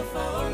Emmanuel.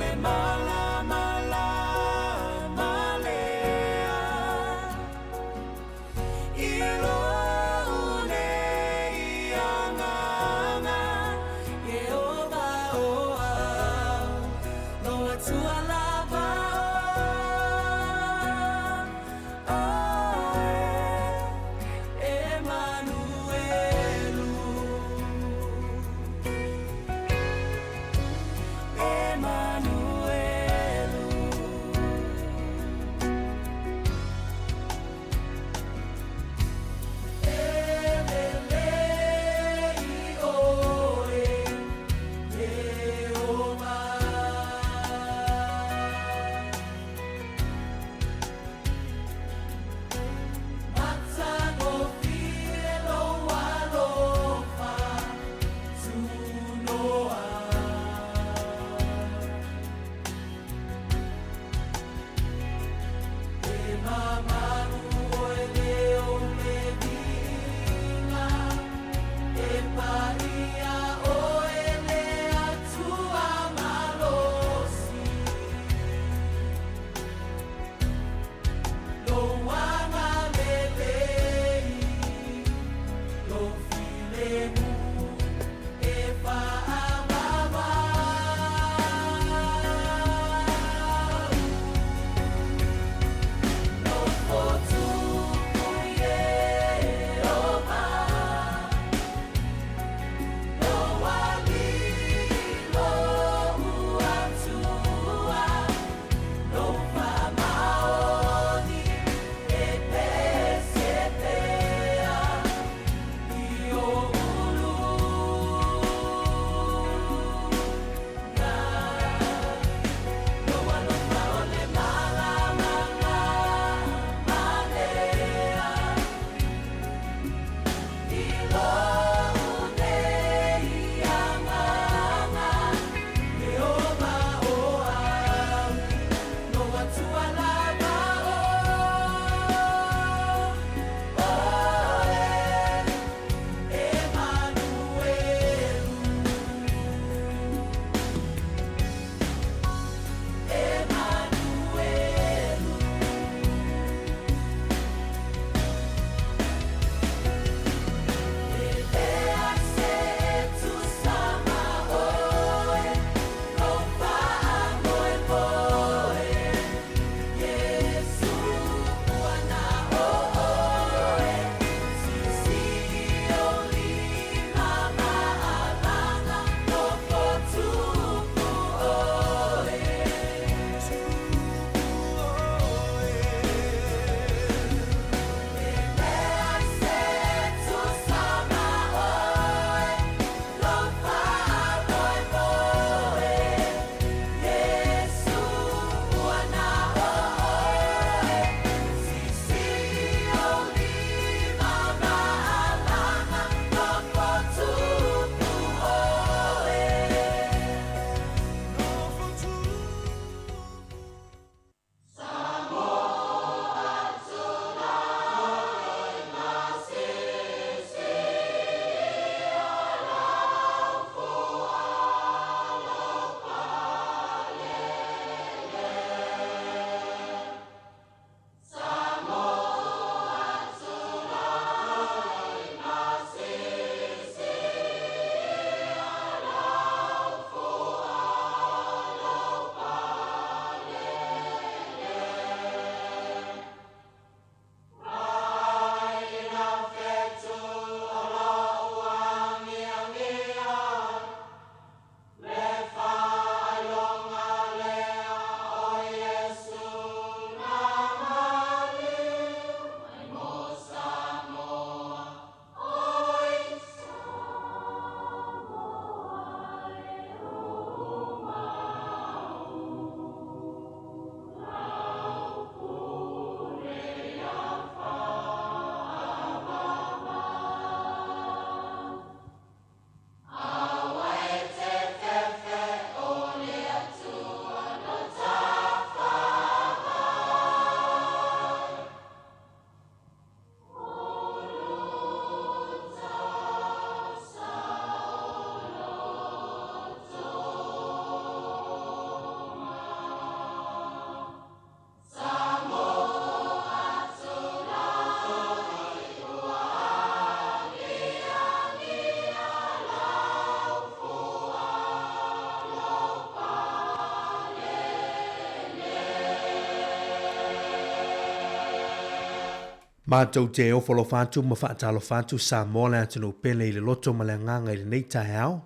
Mātou te o folo whātu ma whaatalo whātu sa mō tunu pele i le loto ma le nganga i le nei tae au,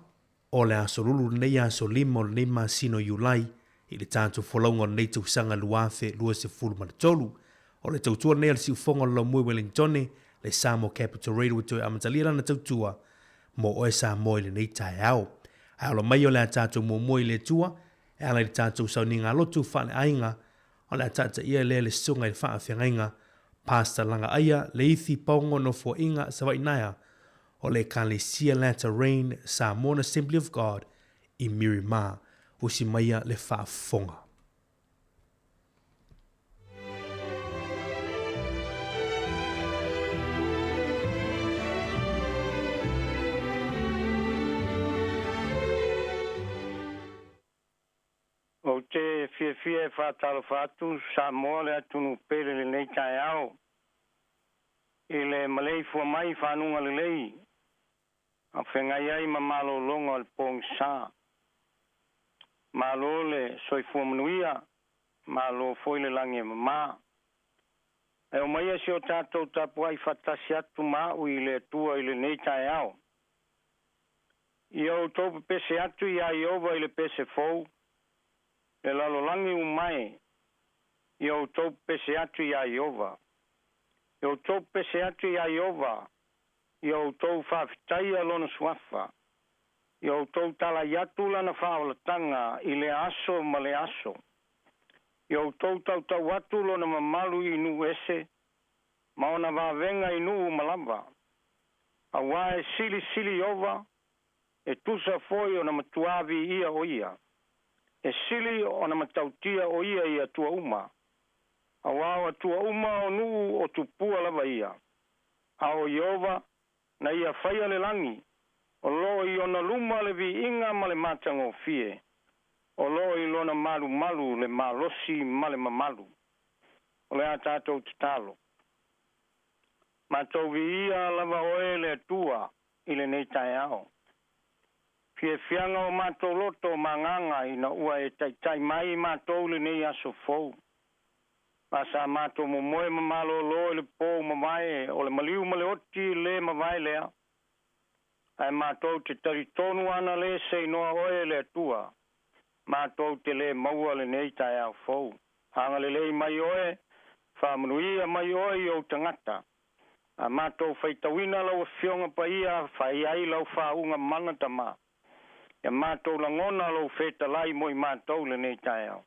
o le aso lulu nei aso limo le nei ma sino yulai, i le tātu wholaunga nei tu sanga luafe lua se fulu ma tolu, o le tautua nei al si ufonga la mui Wellingtone, le Samo Capital Radio to amatalira na tautua, mo oe sa mo i le nei tae au. Ai lo mai o le tātu mo i le tua, e ala le tātu sau ni ngā lotu whale ainga, o le tāta ia le sunga i wha awhengainga, Pastor langa aya le ithi paungo no fo inga sa wainaya o le Kalesia Latter Rain Samoan Assembly of God i Mirima o si maia le whaafonga. O te fie whātalo whātu, Samoa le atunu pere le nei tae au. I le malei fua mai whanunga le lei. A whengai ai ma malo longa le pong sa. Malo le soifua manuia, malo foi le langi e mama. E o mai asi o tātou tapu ai whatasi atu ma ui le tua i le nei tae au. I au tōpe pese atu i ai ova i le pese fou. Le lalolangi umai, i au tau pese atu i a Iova. I au tau pese atu i a Iova, i au tau whawhitai alona suafa. I au tau tala iatu lana whaolatanga i le aso ma le aso. I au tau tau atu lona mamalu i nu ese, ma ona wawenga i nu malamba. A wae sili ova, e tusa foi ona matuavi ia o ia. E sili o na matautia o ia i atua uma. A wao atua uma o nuu o tupua lava ia. A o Iova na ia whaia le langi. O lo i ona luma le vi inga ma le matango fie. O lo i lona malu le malosi ma le mamalu. O le atatou tatalo. Matou vi ia lava oe le atua i le nei tae ao. Fie fianga o mātou loto manganga ina ua e tai mai mātou le nei aso fou. Masa mātou mo moe mamalo lo le pō mamae o le maliu ma le oti le mamae lea. Ai mātou te taritonu ana le se inoa oe le atua. Mātou te le maua le nei tai au fou. Hanga le lei mai oe, whamanuia mai oe i o tangata. A mātou whaitawina lau fionga pa ia, whai ai lau whaunga manatama. Ya mātou langona lo feta lai moi mātou le nei tae au.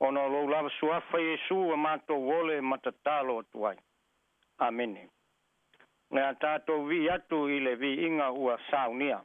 Ona lo lava suafa Yesu a mātou wole matatalo atuai. Amene. Ngā tātou vi atu i le vi inga ua saunia.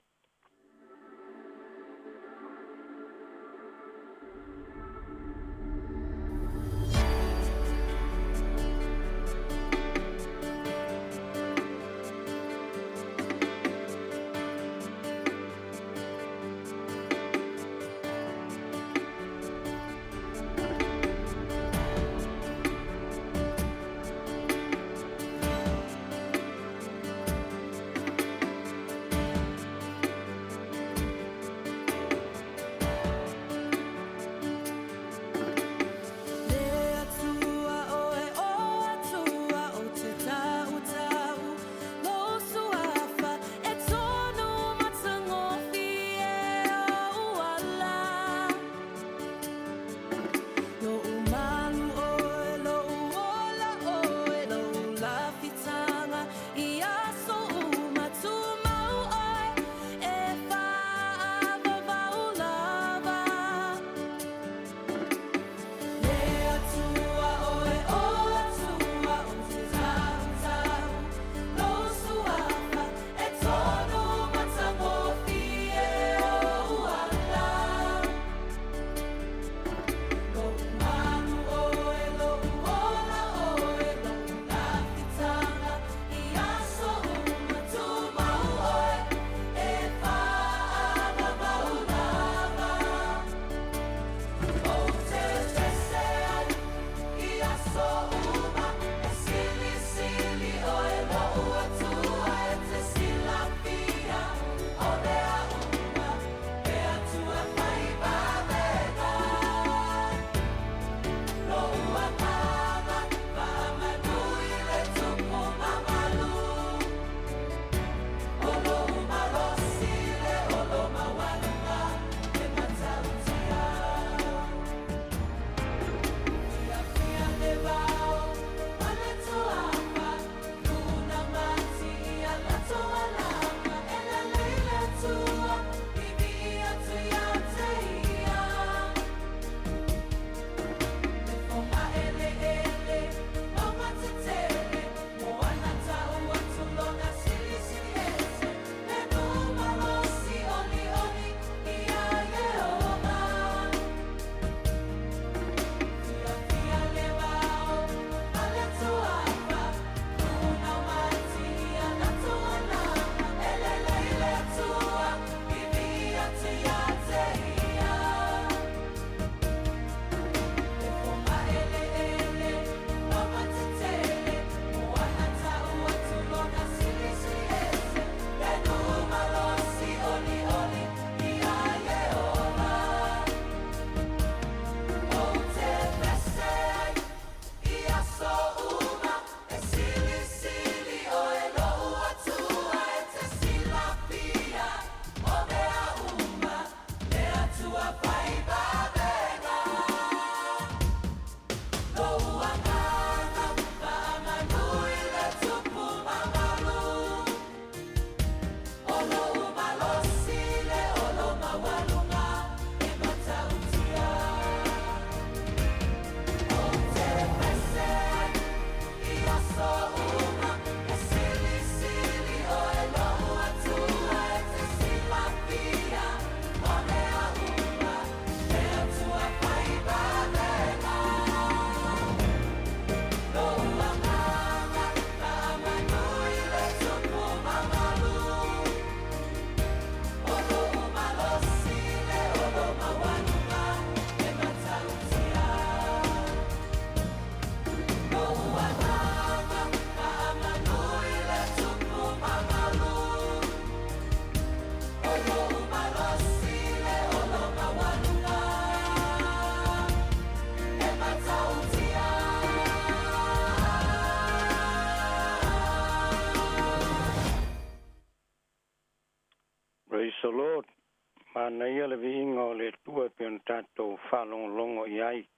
ia le vinga o le tua pe on tatou whalongolongo i ai.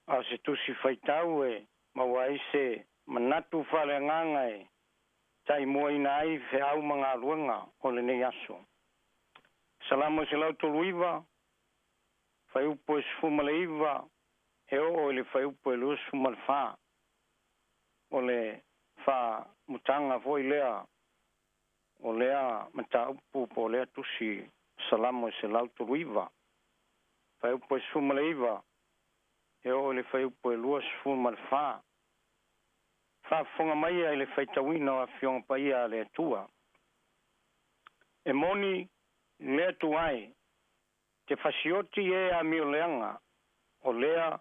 A se tusi whaitau e mawai se manatu whale nganga e tai mua ina ai fe au mga luenga o le nei aso. Salamo se lau tolu iwa, whai upo e sfuma le iwa, e o le whai upo e lua sfuma le wha. O le wha mutanga foi lea, o lea mata upu po lea tusi salamo se lau tolu iwa. Whai upo e sfuma le iwa, e o le whai upo e lua sfuma le wha. Wha fonga mai ai le whaitawina a fionga paia le atua. E moni lea tuai, te whasioti e a mio leanga, o lea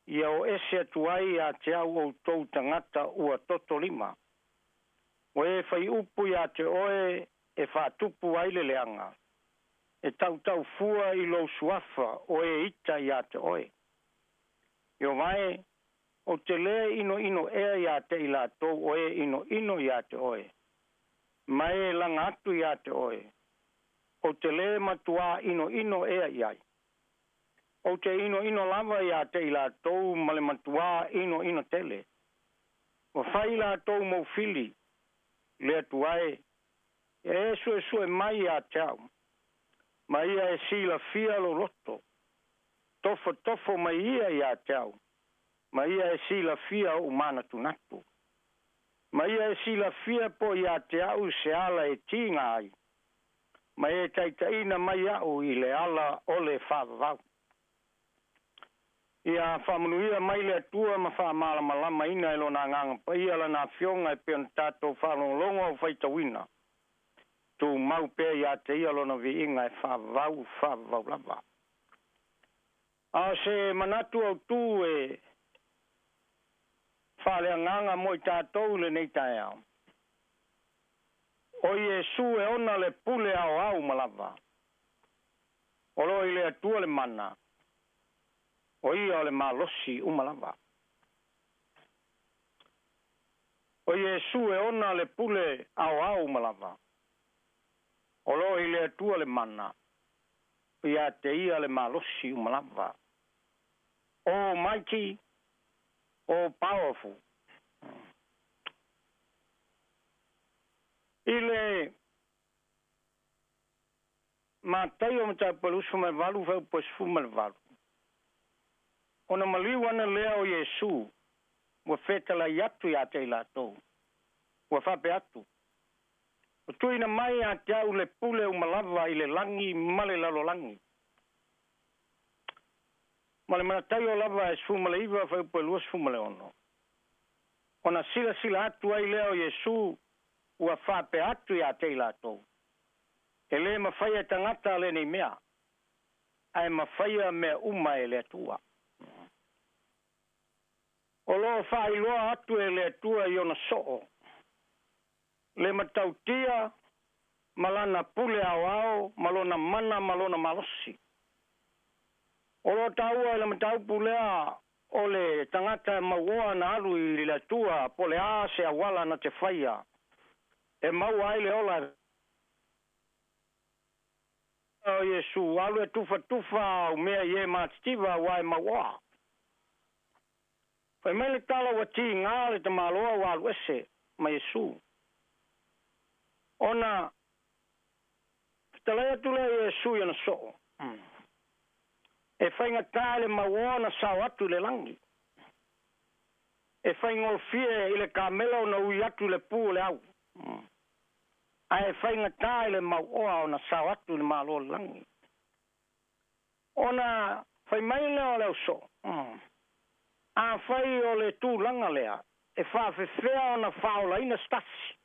ia o ese atuai a te au o tau tangata ua toto lima. O e whai upu ia te oe e whatupu ai le leanga. E tau fua i lo suafa o e ita ia te oe. Io mai, o te lea ino ea ia te ila tau o e ino ia te oe. Mai e langa atu ia te oe. O te le matua ino ea iai. O te ino lava ia te ila tau male matua ino tele. O whai la tau mo fili, le atuae, e sue mai ia te au. Mai ia e sila fia lo loto. Tofo mai ia te au. Mai ia e sila fia o mana tunatu. Mai ia e sila fia po ia te au se ala e tinga ai. Mai e taitaina mai au i le ala o le whavavau. Ia whamanuia mai le atua ma whamala malama ina ilo na nganga pa ia la na fionga e peon tato whalongolonga o whaitawina. Tu mau pe ia te ia lo na vi inga e whavavau lava. A se manatu au tu e whale nganga mo i tatou le nei tae au. O Iesu e ona le pule au malava. O lo i le atua le mana. O ia o le malosi umalava. O Iesu e ona le pule au malava. O lo i le atua le mana. O ia te ia le malosi umalava. Almighty, all powerful. Ile matai o mta pelusu me valu fa pues fu me valu. Ona maliu ana lea o Yesu. Wa feta la yatu ya te la to. Wa fa pe atu. O tuina mai a te au le pule o malava i le langi male lalo langi. Male matai o lava e sfu male iwa fa pelu sfu male ono. Ona sila atu ai lea o Yesu. Ua whape atu ia te lato. E le mawhaia tangata le nei mea. Ai mawhaia mea uma e le atua. O lo whailoa atu e le atua i ona soo. Le matautia, malana pule ao, malona mana, malona malosi. O lo taua e le matau pulea o le tangata maua na alu i le atua, po le a se awala na te whaia. E mau ai le ola. O Yesu, alu e tufa o mea ie matistiva wai maua. Fai mele tala wa ti ngā le te maloa wa alu ese ma Yesu. Ona, talaya tula Yesu yana so. E fai ngata le maua na sao atu le langi. E fai ngolfie i le kamela na ui atu le pu le au. Ai fai ngata le maua o na sao atu le malo langi. Ona fai mai leo leo so. A fai o le tu langa lea. E fa fea o na faola ina stasi.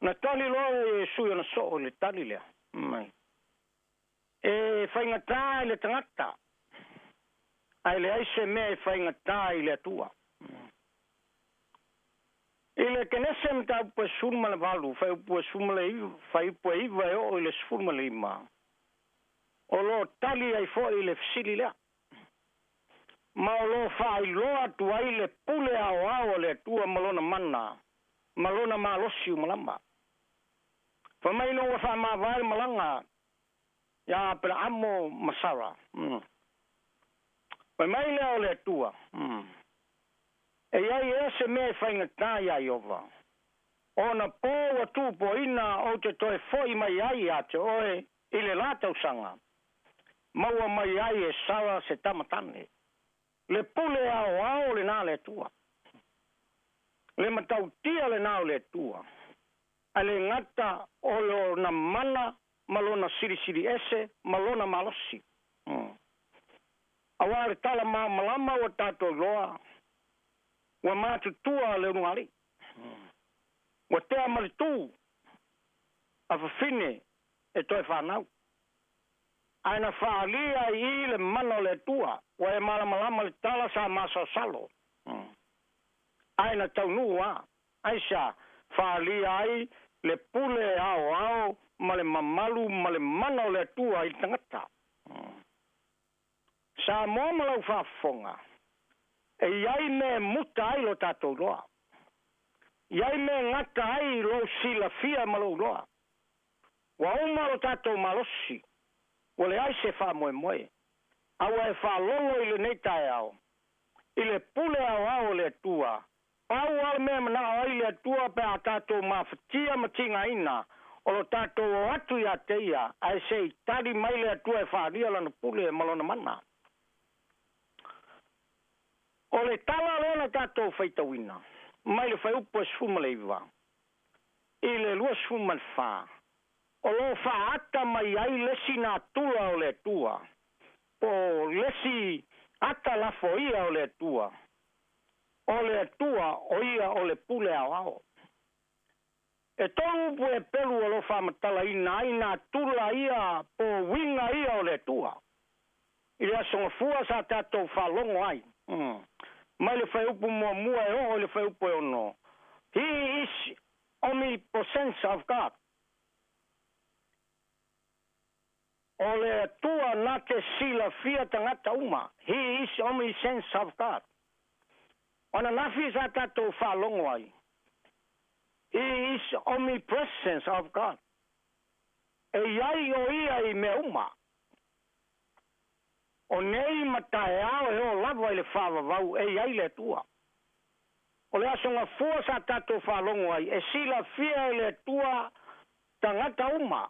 Na tali loa e sui o na so o le tali lea. E fai ngata le tangata. Ai le aise mea e fai ngata i le atua. Ile kenese mta po surma le valu, fai po surma le fai po iva e o ile surma le ima. O lo tali ai fo ile fsili le. Ma o lo fai lo atu ai le pule ao le tua malona mana. Malona malosi malamba. Fa mai no fa ma vai malanga. Ya pela amo masara. Mai leo le tua. E ai ese me whainga tāia i ova. Ona pō wa tūpo ina o te toi foi mai ai ate oe i le lātau sanga. Maua mai ai e sara se tamatane. Le pule ao le nā le tua. Le matau tia le nā le tua. A le ngata o lo na mana malona siri ese malona malosi. Aware tala malama o tato roa. Wa matu tua le rungali. Wa te amaritu. A fafine e toi whanau. Aina whaalia i le mano le tua. Wa e malama le tala sa masa salo. Aina tau nua. Aisha whaalia ai le pule ao ma le mamalu ma le mano le tua i tangata. Sa momalau whafonga. E iai me muta ai lo tatou roa. Iai me ngata ai lo sila fia malo roa. Wa uma lo tatou malosi. Wale ai se wha moe. Awa e wha longo i le neitai ao. I le pule ao le tua. Pau al me mana ai le tua pe a tatou mawhatia matinga ina. O lo tatou o atu ia teia. Ai se tari mai le tua e wha ria lana pule e malona mana. O le tala lona tatou whaitawina. Mai le whai upo e sfuma le iwa. I le lua sfuma le wha. O lo wha ata mai ai lesi nā tula o le tua. O lesi ata lafo ia o le tua. O le tua o ia o le pule ao. E tolu upo e pelu o lo wha matala ina ai nā tula ia po winga ia o le tua. I le asonga fua sa tatou wha longo ai. Mai le whai upu mua e o le whai upu e ono. He is omnipotent of God. O le tua na te sila fia tangata uma. He is omniscience of God. Ona nafi sa tatou whalongo ai. He is omnipresence of God. E iai o ia i me uma. O nei matae ao e o lava i le whawawau e iai le tua. O le asonga fua sa tatou whalongo ai. E sila fia i le tua tangata uma.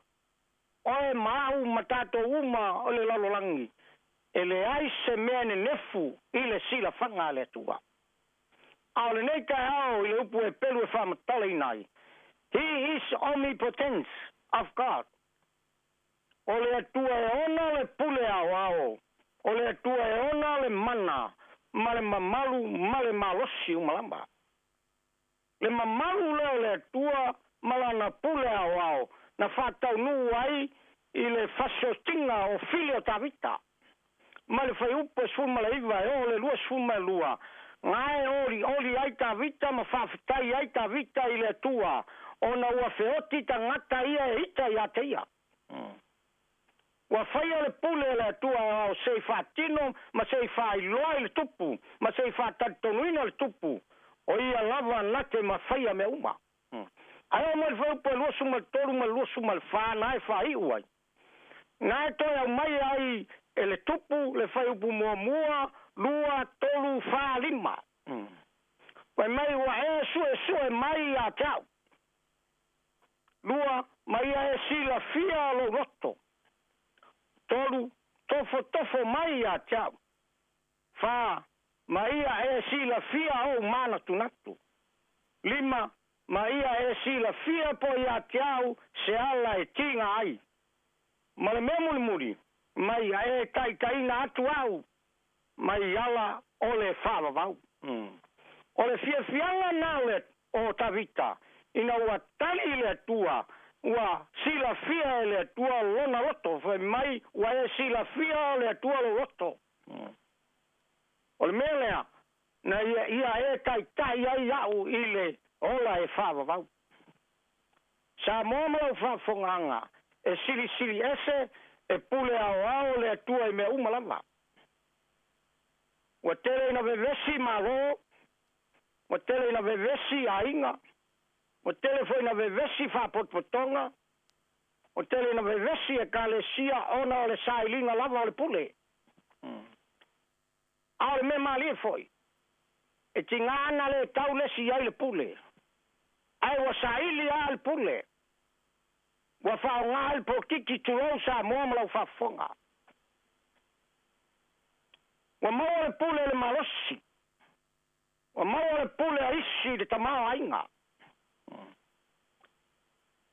O e mau matato uma o le lalolangi. E le ai se mea ne nefu i le sila whanga le tua. A le nei kai ao i le upu e pelu e whamatala inai. He is omnipotent of God. O le tua e ona le pule ao. O le tua e ona le mana. Ma le mamalu, ma le malosi umalamba. Le mamalu leo le tua malana pule ao. Na whatau nu ai i le whasotinga o filio tawita. Ma le whai upo sfuma le iwa e o le lua sfuma lua. Ngai ori ai tawita ma whawhitai ai tawita i le tua. O na ua whioti ta ngata ia e ita ia te ia. Ua whaia le pule le tua o sei whatino ma sei whailoa i le tupu. Ma sei whatatonuina le tupu. O ia lava nate ma whaia me uma. Ai mo le upo lua suma toru ma lua suma fa na fa iuai. Na to ya mai ai ele tupu le fai upu mua lua toru fa lima. Pai mai wa e mai a tau. Lua mai e sila fia lo roto. Toru tofo mai a tau. Fa mai e sila fia o mana tunatu. Lima ma ia e sila fia po ia tiau se ala e tinga ai. Ma le mea muri, mai e kaina atu au, mai ala o le whawawau. O le fianga nale o tawita, ina ua tali le tua, ua sila fia le tua lona roto, fai mai ua e sila fia le tua lo roto. O le mea lea, na ia e tai ai au i le ola e whawawau. Sa mōmau whawhonganga, e siri ese, e pule ao le atua i mea umalama. Wa tere ina vevesi maro, wa tere ina vevesi ainga, wa tere fo ina vevesi whapotpotonga, o tele na vevesi e kalesia ona o le sailinga lava o le pule. A le me mali foi. E tingana le tau le si ai le pule. Ai wa saili a le pule. Wa fa ngal po kiki tulo sa mo ma fa fonga. Wa mo le pule le malosi. Wa mo le pule a isi le tamao ainga.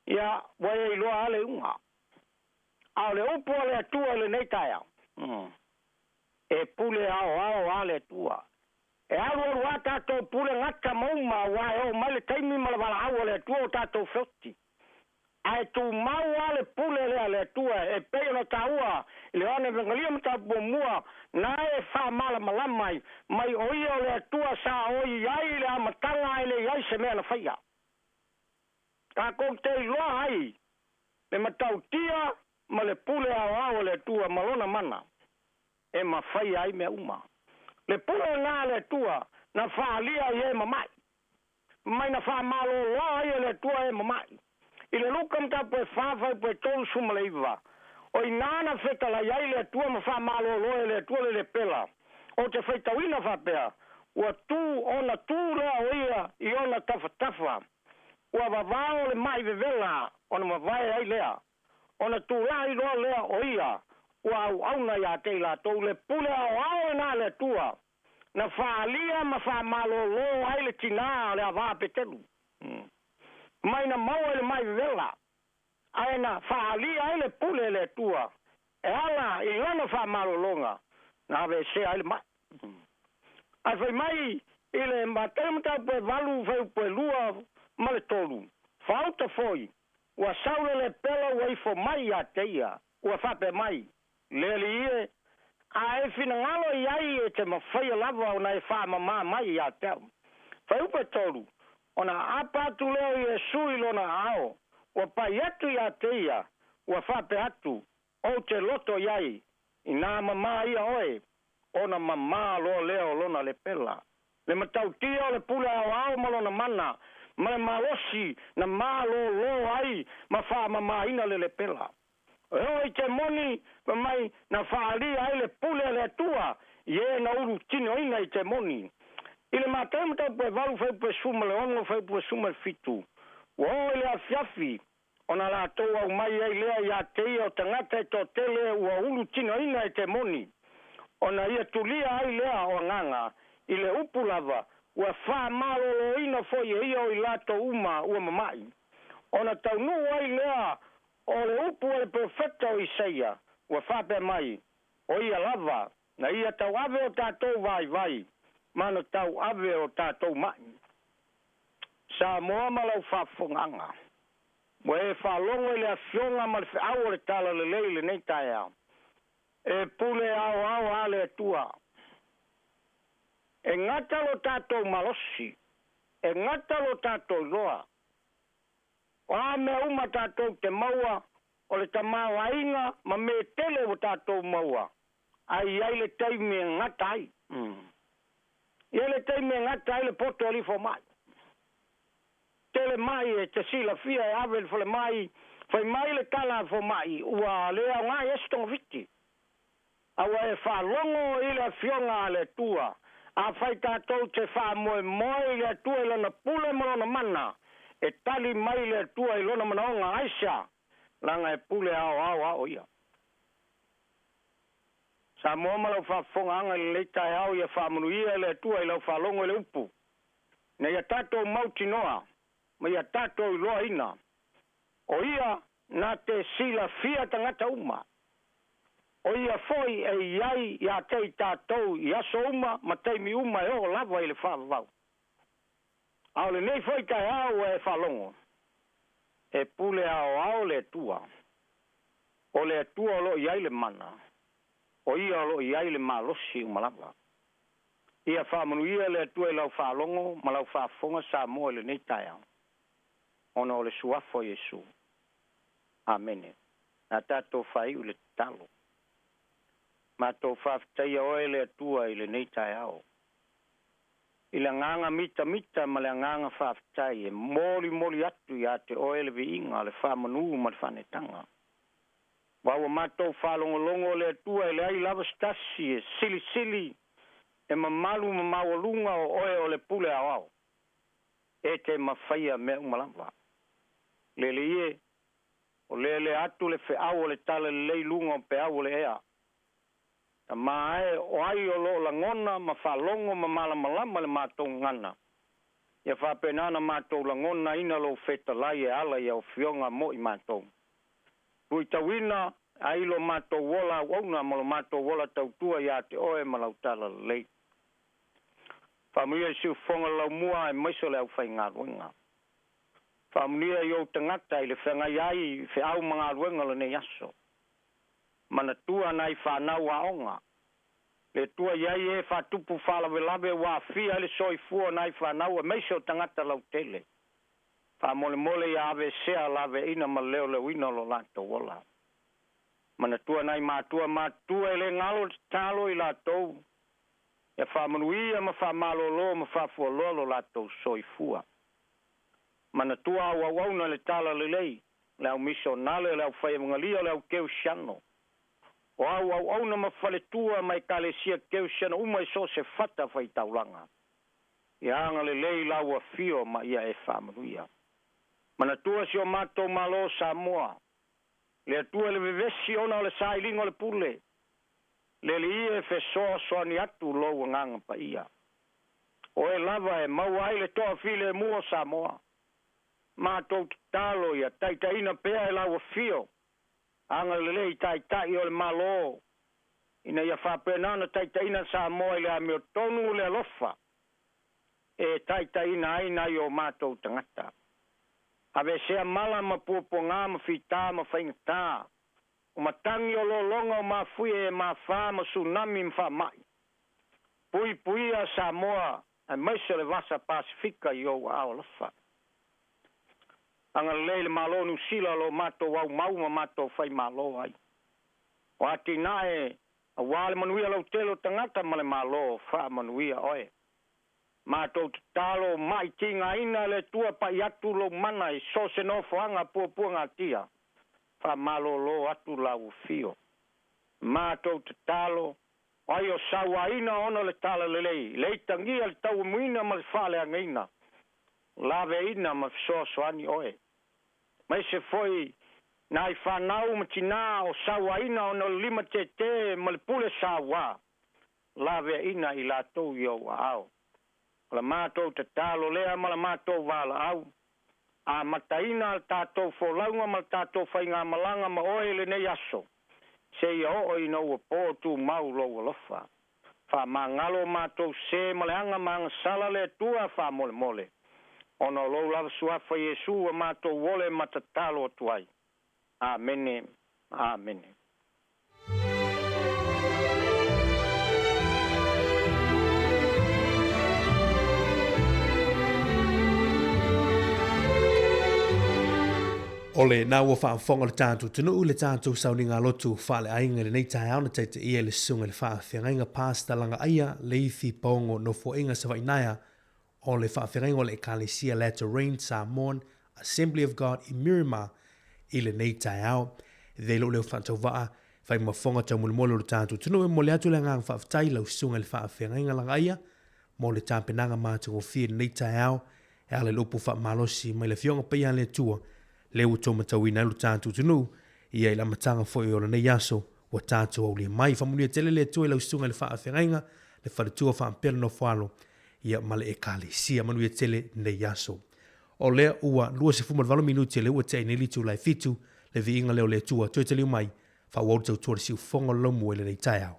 Ya wa e lo ale unga. A le upo le atua le neitaya. E pule ao ale tua. E alu wa tato pule ngata mauma wa o male taimi mala wala au le tua tato foti. Ai tu mau ale pule le tua e pe no taua le one vengalia mta bomua na e fa mala malamai mai oia le tua sa oi ai le amatanga ile ai se me na faia. Ka ko te lo ai le matau tia ma le pule ao le tua malona mana. E ma fai ai me uma. Le pule na le tua na fa lia ye mamai. Mai na fa malo ai le tua e mamai. Ile luka mta po fa po tolu suma le iva. O inana feta la yai le tua ma fa malo le tua le pela. O te feta wina fa pea. Ua tu ona tu la oia I ona tafa. Ua vavao le mai vevela ona ma vai ai lea. Ona tu la I loa lea oia. Ua au na ya te la tau le pule au na le tua. Na fa alia ma fa malo ai le tina le ava petelu. Mai na mau le mai vela. Aina fa alia ai le pule le tua. E ala I lana fa malo longa. Na ve se ai le mai. Ai fai mai ile matemta pe valu fai pe lua ma le tolu. Falta foi. Ua saule le pela wai fo mai a teia. Ua fa pe mai. Lele ie a e fina ngalo iai e te mawhaia lava o na e wha mama mai a tau. Whai upe tolu, o na apatu leo I e sui lona ao, o pai atu ia teia, o whape atu, o te loto iai, I nā mama ia oe, o na mama lo leo lona le pela. Le matau tia o le pula ao ao malona mana, ma malosi na malo lo ai, ma wha mama ina le pela. Oi te moni mai na faali ai le pule le tua ye na uru tino ina I te moni ile matemta pe valu fe pe suma le ono fe pe suma fitu o ile afiafi ona la toa mai ai le ya te o tangata to tele o uru tino ina I te moni ona ia tulia ai le o nganga ile upulava wa fa malo ina fo ye o ilato uma o mamai ona tau nu ai le o le upu e profeta o Isaia, ua whape mai, o ia lava, na ia tau ave o tātou vai, mana tau ave o tātou mai. Sa moa malau whafonganga, mo e whalongo le afionga ma le whiau le tala le leile nei tae au. E pule au ale tua. E ngata lo tātou malosi, e ngata lo tātou loa, o me uma tātou te maua, o le tamau ainga, ma me tele o tātou maua. Ai le teime ngata ai. Ia le teime ngata ai le poto ali fo mai. Tele mai e te sila fia e avel fo le mai, fai mai le tala fo mai, ua lea ngai estonga viti. Awa e whalongo I le fionga le tua. A fai tātou te wha moe le tua I lana pule malona mana. E tali mai le tua I lona manaonga aisha. Langa e pule ao ia. Sa moa malau whafonga anga I leita e au ia whamanuia le tua I lau whalongo le upu. Na ia tātou mauti noa. Ma ia tātou I loa ina. O ia na te sila fia tangata uma. O ia foi e iai ia tei tātou I aso uma ma teimi uma e o lava I le whavau. Au le nei foi tai au e whalongo. E pule ao le tua. O le tua lo iai le mana. O ia lo iai le malosi umalava. Ia whamanuia le tua I lau whalongo ma lau whafonga sa moa le nei tai au. Ona o le suafo Yesu. Amene. Na tātou whai u le talo. Ma tō whaftaia oe le tua I le nei tai au. I le nganga mita ma le nganga whaafitai e moli atu ia te oele vi inga le whamanu ma le whanetanga. Wawa mātou whalongolongo le atua e le ai lava stasi e sili e mamalu ma mawalunga o oe o le pule au. E te mawhaia me umalamba. Le ie o le atu le wheau o le tala le leilunga o pe au le ea. Ta mae o ai o lo la ngona ma whalongo ma malama le mātou ngana. Ia whapenana mātou la ngona ina lo feta lai e ala ia o fionga mo I mātou. Pui tawina ai lo mātou wola wauna ma lo mātou wola tautua ia te oe ma lau tala lei. Whamuia siu fonga lau mua e maiso le au whai ngā ruenga. Whamuia I o tangata I le whenga iai wheau mga ruenga le ne yaso. Mana tua nai whanau a onga. Le tua iai e whatupu whalawelawe wa fia le soifua nai whanau e meiso tangata lau tele. Whamole I ave sea lawe ina ma leo ina lo lato wola. Mana tua nai mātua e le ngalo talo I lato. E whamanuia ma whamalolo ma whafualolo lato soifua. Mana tua awauna le tala le lei. Le au miso nale le au whaimungalia le au keu shano. O au na mawhaletua mai kalesia keusiana umai so se fata whai taulanga. Ia anga le lei laua fio ma ia e whamaruia. Mana tua si o mato malo Samoa. Le atua le vevesi ona o le sailingo le pule. Le ie fe soa ni atu lou nganga pa ia. O e lava e mau ai le toa file mua Samoa. Mato talo ia taitaina pea e laua fio. Anga le lei tai o le malo. Ina ia whapenana taitaina Samoa I le ameo tonu le alofa. E taitaina aina I o mātou tangata. Ave sea mala ma puaponga ma fita ma whaingata. O matangi o lolonga o mafui e mawha ma tsunami ma whamai. Pui a Samoa a maise le vasa Pasifika I o ao lafa. Anga le malo nu sila lo mato wau mau ma mato fai malo ai. O ati nae a wale manuia lo telo tangata ma le malo wha manuia oe. Mato talo mai tinga ina le tua pa iatu lo mana I so se no foanga pua ngā tia. Wha malo lo atu lau fio. Mato talo ai o sawa ina ona le tala le lei. Lei tangia le tau muina ma le whale angaina. Lave ina ma soani oe. Mai se foi nai whanau ma tina o sawa ina o no lima te ma le pule sawa. Lave ina I latou I o au. La mātou te talo lea ma la mātou wala au. A mataina al tātou wholaunga ma tātou whainga malanga ma oe le nei aso. Se ia o I no po tu mau lo lofa. Wha mangalo mātou se ma le anga manga sala le tua wha mole. Ono lo lava suafa Yesu a mātou wole matatalo atuai. Amene. Amene. Ole na ua whaafonga le tātou tunu le tātou sauni ngā lotu whaale ainga le nei tae au na teite ia le sunga le whaawhiangainga pāsta langa aia le ithi paongo no fo inga sa wainaia o le whaawhiangainga le Ecclesia Latter-rain Samoan Assembly of God I Miramar I le nei tae au. They lo leo whaatau waa whai mafonga tau mulimolo le tātou tunu e mo le atu le ngang whaaftai lau sunga le whaawhiangainga langa aia mo le tāpenanga mātou o whia nei tae au e ale lupu wha malosi mai le fionga pia le tua le uto matawina lu tātou tunu ia I la matanga foi o le nei aso wa tātou au le mai whamunia tele le tua I lau sunga le whaawhiangainga le wharatua whaampera no whalo ia ma le Ecclesia manuia tele nei aso. O lea ua lua se fuma le 8 minuti le ua te inili tu lai fitu le vi inga leo le tua toi te liu mai wha wau tau tua le siu fonga lomu ele nei tai au.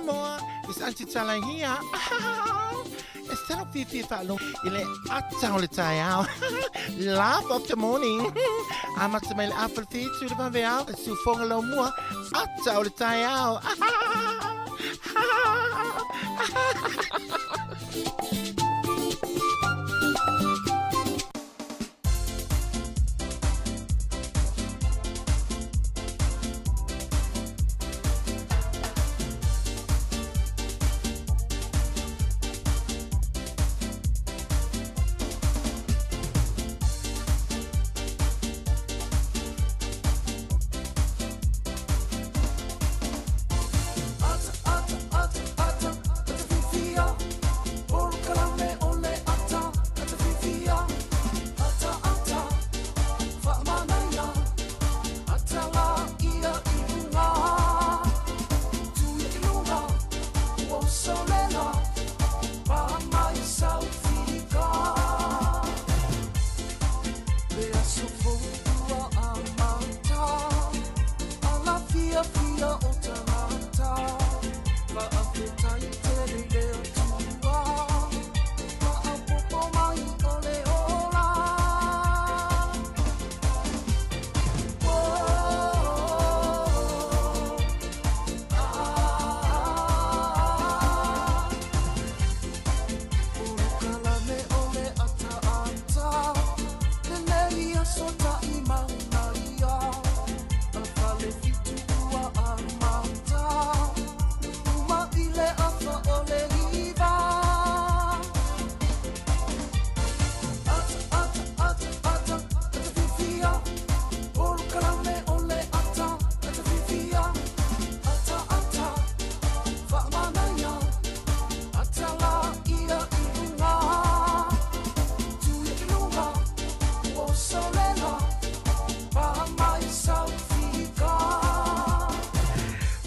more. It's Auntie Chala here. It's 10 of 50 long. Ile atau le tai out. Laugh of the morning. Amat semai apple feet to the bavel. Su fong lo mua. Atau le tai out.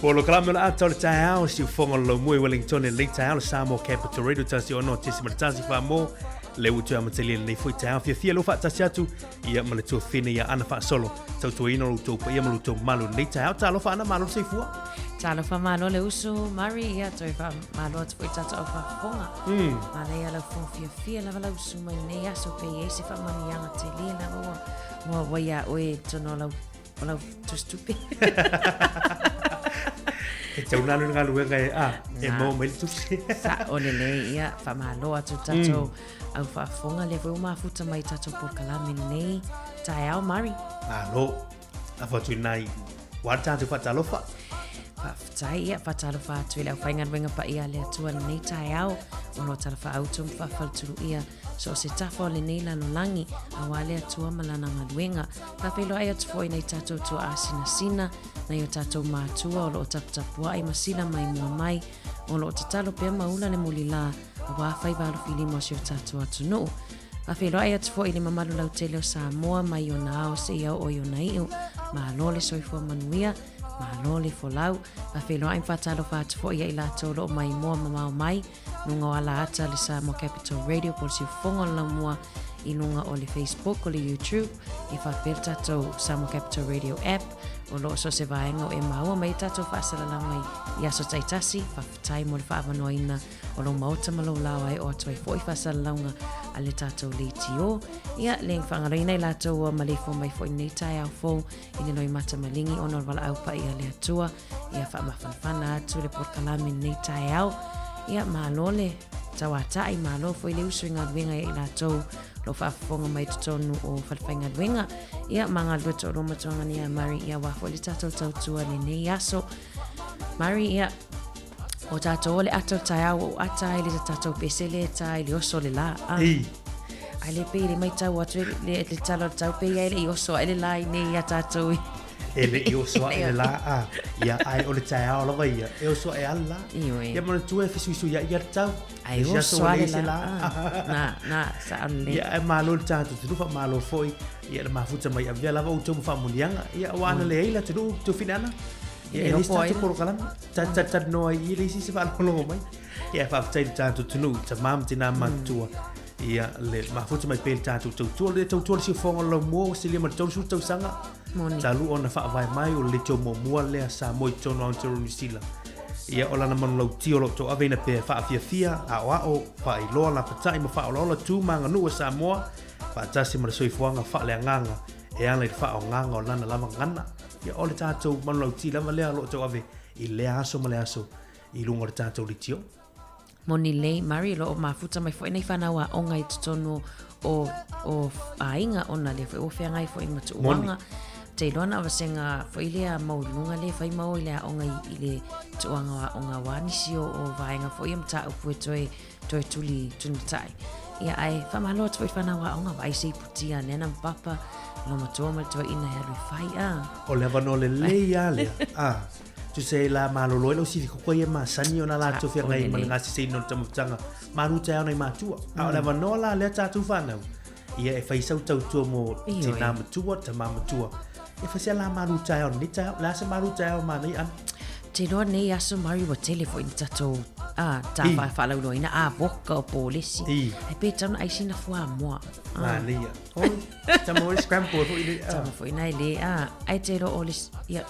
Polo kalame la atau le tae si ufonga lo mui Wellington le tae le Samoa Capital Radio tasi ono tisi matasi fa mo le utu amateli nei foi tae fia lo fa tasi atu ia male tu fine ia ana fa solo tau tu ino tu pa ia malu tu malu nei tae ta lo fa ana malu se fua Talo fa malo le usu Mari ia toi fa malo tu tata o fa fonga ale ia la fon fia la usu mai nei aso pe esi fa mani anga te lina mo waya oe tono la tu stupid Te una no nga luenga e mo mai tu sa olele ia fa malo atu tato au fa fonga le vo ma futa mai tato por kalame nei tae au Mari no a fotu nai wata tu fa talo fa tai ia fa talo fa tu le fa inga wenga pa ia le tua nei tae au ono talo fa autum fa fa tu ia so se tafo le nei la langi awale atua malana ngaluenga ka pelo ai atu foi nei tato tu asina sina na yo tato matua o lo taputapua ai masila mai mua mai o lo tatalo pe maula le mulila wa fai ba lo filimo si o tato atu no ka pelo ai atu foi le mamalu lau tele o Samoa mai o nao se ia o yo naiu ma lo le soifua manuia ma lo le folau ka pelo ai fatalo fa atu foi ai la tolo mai mua mamau mai nunga wala ata le Samoa Capital Radio por si fongo la mua i lunga o le Facebook o le YouTube i fa pelta to Samoa Capital Radio app o lo so se vaenga o e maua mai tato whaasala mai i aso taitasi whaftai mo le whaavanoina o lo mauta malo lau ai o atoi fo i whaasala launga a le tato le tio ia le whangaroina i lato ua malefo mai fo i nei tai au fo i le noi mata malingi o nor wala au pa i a le atua ia whaamawhanwhana atu le porkalame nei tai au ia malole tawatai malo fo i le usu inga luenga i lato lo whaafonga mai tutonu o whalwhainga luenga ia manga lueto o roma tuanga ni a Mari ia wafo le tato tautua le nei aso Mari ia o tato o le ato tai au o ata i le tato pesele ta i le oso le la ai le pei le mai tau atu le talo tau pei ai le oso ai le la i nei a tato ele i oso e la ia ai o le tai au la vai e oso e alla ia mo tu e fisu ia ia tau ai oso ai la na sa le ia e malo le tatu tu fa malo foi ia le mafuta mai a vela va uto fa munianga ia wana le ila tu finana ia e sta tu por kalam ta no ai le si se fa lo mai ia fa tai tatu tu ta mam tina matua ia le mafuta mai pel tatu tu le si fonga lo mo se le ma tu su tu sanga talu ona fa vai mai o le to mo mo le sa mo to no to New Zealand Ia o lana manu lau tio lo to ave na pe fia a o fa I loa la patai ma fa o la tu manga nu Samoa fa tasi ma soifuanga fa le nganga e ana fa o nganga o lana lama ngana ia o le tatou manu lau ti lama lea lo to ave I le aso ma le aso I lungo le tatou li tio. Moni lei mari lo o mafuta mai fo nei fana wa onga I tono o ainga ona le fo o fe ngai fo I matu wanga te lona wa senga fo ile a maulunga le fai mau ile a onga I le tuanga wa onga wani sio o vaenga fo I mta upu toi tuli tai ia ai fa malo to fana wa onga vai sei putia nena papa lo matua mal to ina ya fai a o le vano le le tu sei la malolo lo si ko ye ma sani ona la to fe ngai ma ngasi sei no tamu tanga maru te ona ma tu a le vano la le ta tu fana ia e fai sau tau tu mo te na ma tu ta ma tu e fa se la maru te ona ni ta la se maru te ona ni am te lo nei aso mari wa telefone tato ta fa la lo ina boka o polisi e pe tan ai sina fua mo ni o ta mo scramble fo ile ta mo fo ina ile ai te lo olis ia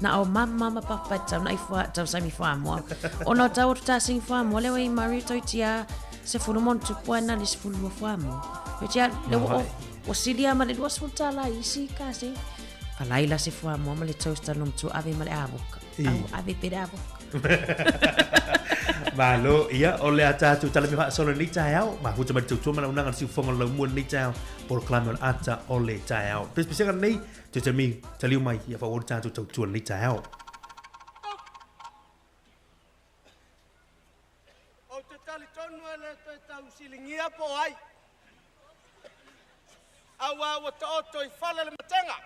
na o mama papa tan ai fua ta sa mi fua mo o no ta o ta sing fua mo le wei mari to tia se fu mon tu puana le fu mo fua mo e tia le o silia ma le do sfulta la isi kasi Palaila se fua mo le toaster lom tu ave male aboka ave pedavo Malo ia o le ata tu tala mi fa solo ni tao ma hu tama tu tu mana unanga si fonga lo mo ni tao por clamo ata o le tao pes pes nei tu tami taliu mai ia fa o tu tu ni tao o te tali tonu ele te tau silingia po ai awa wa to to I fala le matanga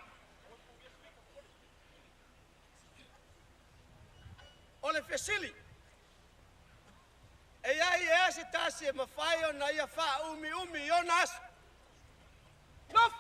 ole fesili e ai ese tasi e mafai o na ia fa umi onas nof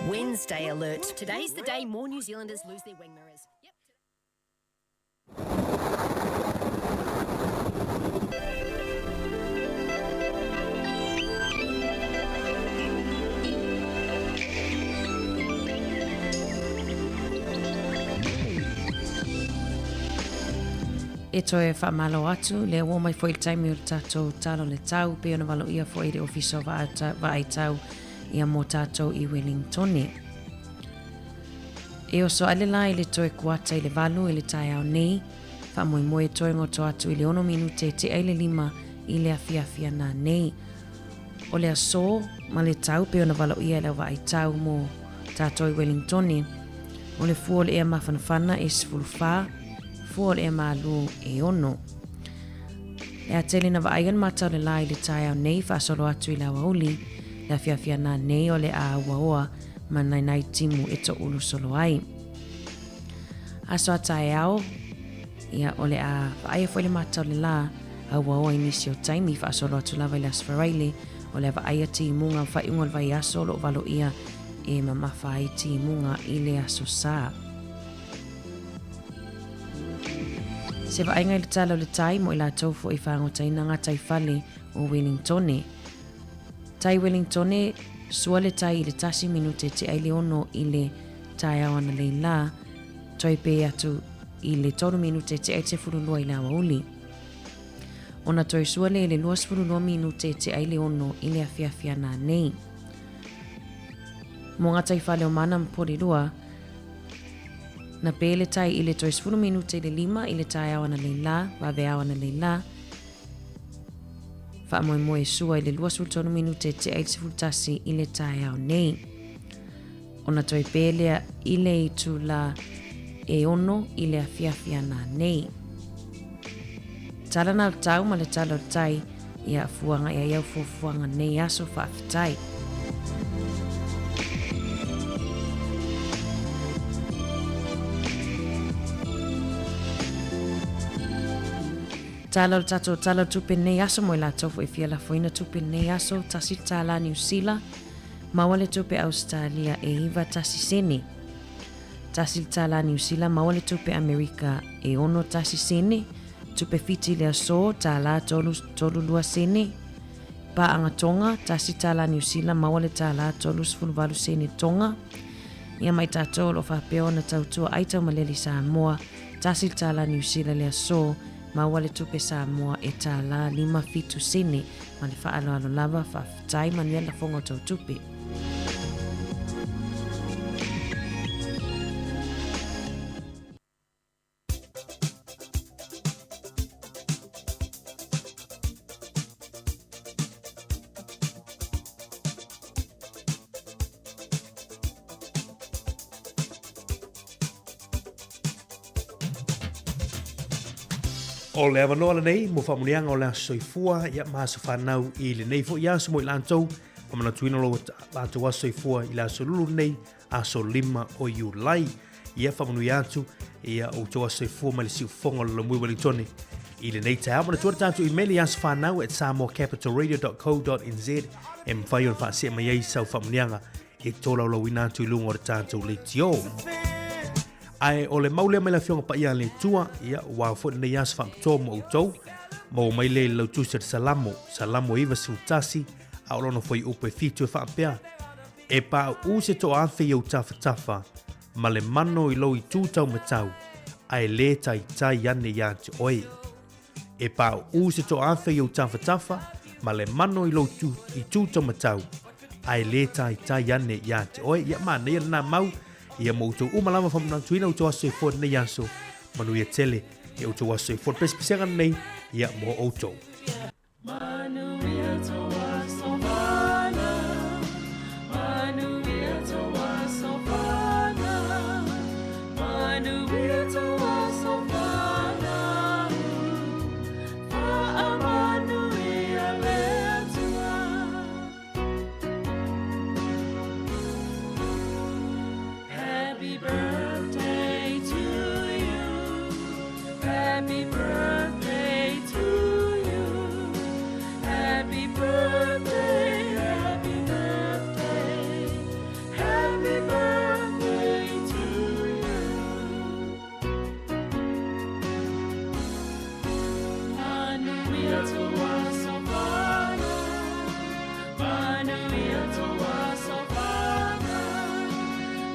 Wednesday alert. Today's the day more New Zealanders lose their wing mirrors. E toe whamalo atu, le o mai foi taimi o tātou talo le tau, pe ona walo ia foi le ofiso wa ai tau ia mō tātou I Wellingtoni. E o so ale lai le toe kuata I le walu I le tai au nei, Whamoemoe toi ngoto atu i le 1 minute te ai le 5 i le awhiawhia nā nei. O le aso, ma le tau pe ona walo ia le wa ai tau mo tātoi Wellingtoni. O le fua le ea mawhanawhana e sifuluwha, fua le ea malu e ono. Le atele na wa aigan matau le lai le tai au nei whaasolo atu i la wauli, le awhiawhia nā nei o le a waoa ma nai timu e to ulu solo ai. Aso a tai au, ia o le a whaia fwele matau le la, a waoa inisi o taimi whaasolo atu lawa i le asfaraile, o le whaia ti munga whaiunga vai aso lo walo ia e mamawhai ti munga i le aso saa. Se whainga i le tala o le tai mo i la tofu i whangotaina ngā tai whale o Wellingtone. Tai Wellingtone, sua le tai i le tasi minute te ai le ono i le tai awana le la, toi pe atu i le 3 minute te ai te furulua i la wauli. Ona toi sua le 22 minute te ai le ono i le awhiawhia nā nei. Mo ngā tai whale o mana mporirua, na pele tai i le 20 minute i le 5 i le tai awana le la, wawe awana le la. Whamoemoe sua i le 23 minute te ai te fultasi i le tai au nei. Ona toi pele i le itu la e ono i le awhiawhia nā nei. Tala na tau ma le tala o tai ia fuanga ia iau fuanga nei aso whaafitai. Tala o tato tala tupe nei aso mo i la tofu e fia la foina tupe nei aso tasi tala New Zealand, mawale tupe Australia e iwa tasi sene. Tasi tala New Zealand mawale tupe Amerika e ono tasi sene, tupe fiti le aso tala tolu lua sene. Pa anga tonga tasi tala New Zealand mawale tala tolu sfuluvalu sene tonga. Ia mai tato lo whapeo na tautua aitau maleli Samoa, tasi tala New Zealand le aso, mawale tupe Samoa e tala 5 fitu sene, ma le whaalo alo lava whaftai manuela fongo tau tupe. O le avanoa le nei, mo whamunianga o le aso soifua, ia maso whanau i le nei fo i aso mo i lantou, o mana tuina lo ato aso soifua i le aso lulu nei, aso 5 o Iulai, ia whamunui atu, ia o to aso soifua ma le siu fonga lo mui Wellingtone. I le nei tau, mana tuana tātu i meli aso whanau at samoacapitalradio.co.nz, e mwhai on whaasea mai ei sau whamunianga, e tōla o lau inatu i lungo o tātu le tio. Ai o le maule mai la fionga pa ia le tua ia wa fo nei as fam to mo to mo mai le lo tu ser salamo iva sultasi a lo no foi upe fitu fa pea e pa u se to a fe yo tafa ma le mano i lo i tu tau matau ai le tai ane ya oi e pa u se to a fe yo tafa ma le mano i lo i tu tau matau ai le tai ane ya oi ia ma nei na mau ia mo to umalama fam na tuina to aso for nei yaso manu ia tele ia to aso for pespesenga nei ia mo auto manu ia to aso bana manu ia to aso bana manu ia to aso bana fa amanu ia letua. Happy birthday to you. Happy birthday to you. Happy birthday, happy birthday. Happy birthday to you. Manuia to Wasovana. Manuia to Wasovana.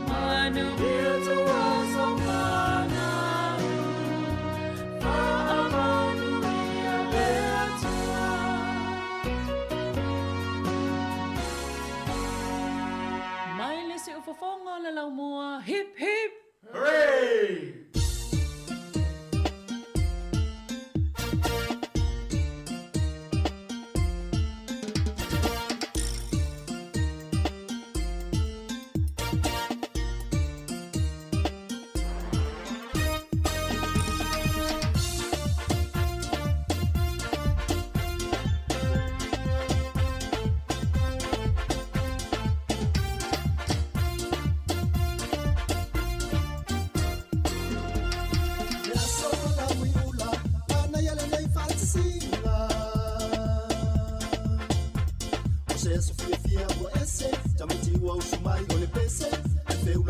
Manuia to Wasovana. Manuia letua. Mai le se ufofonga le lau mua. Hip hip. Hooray!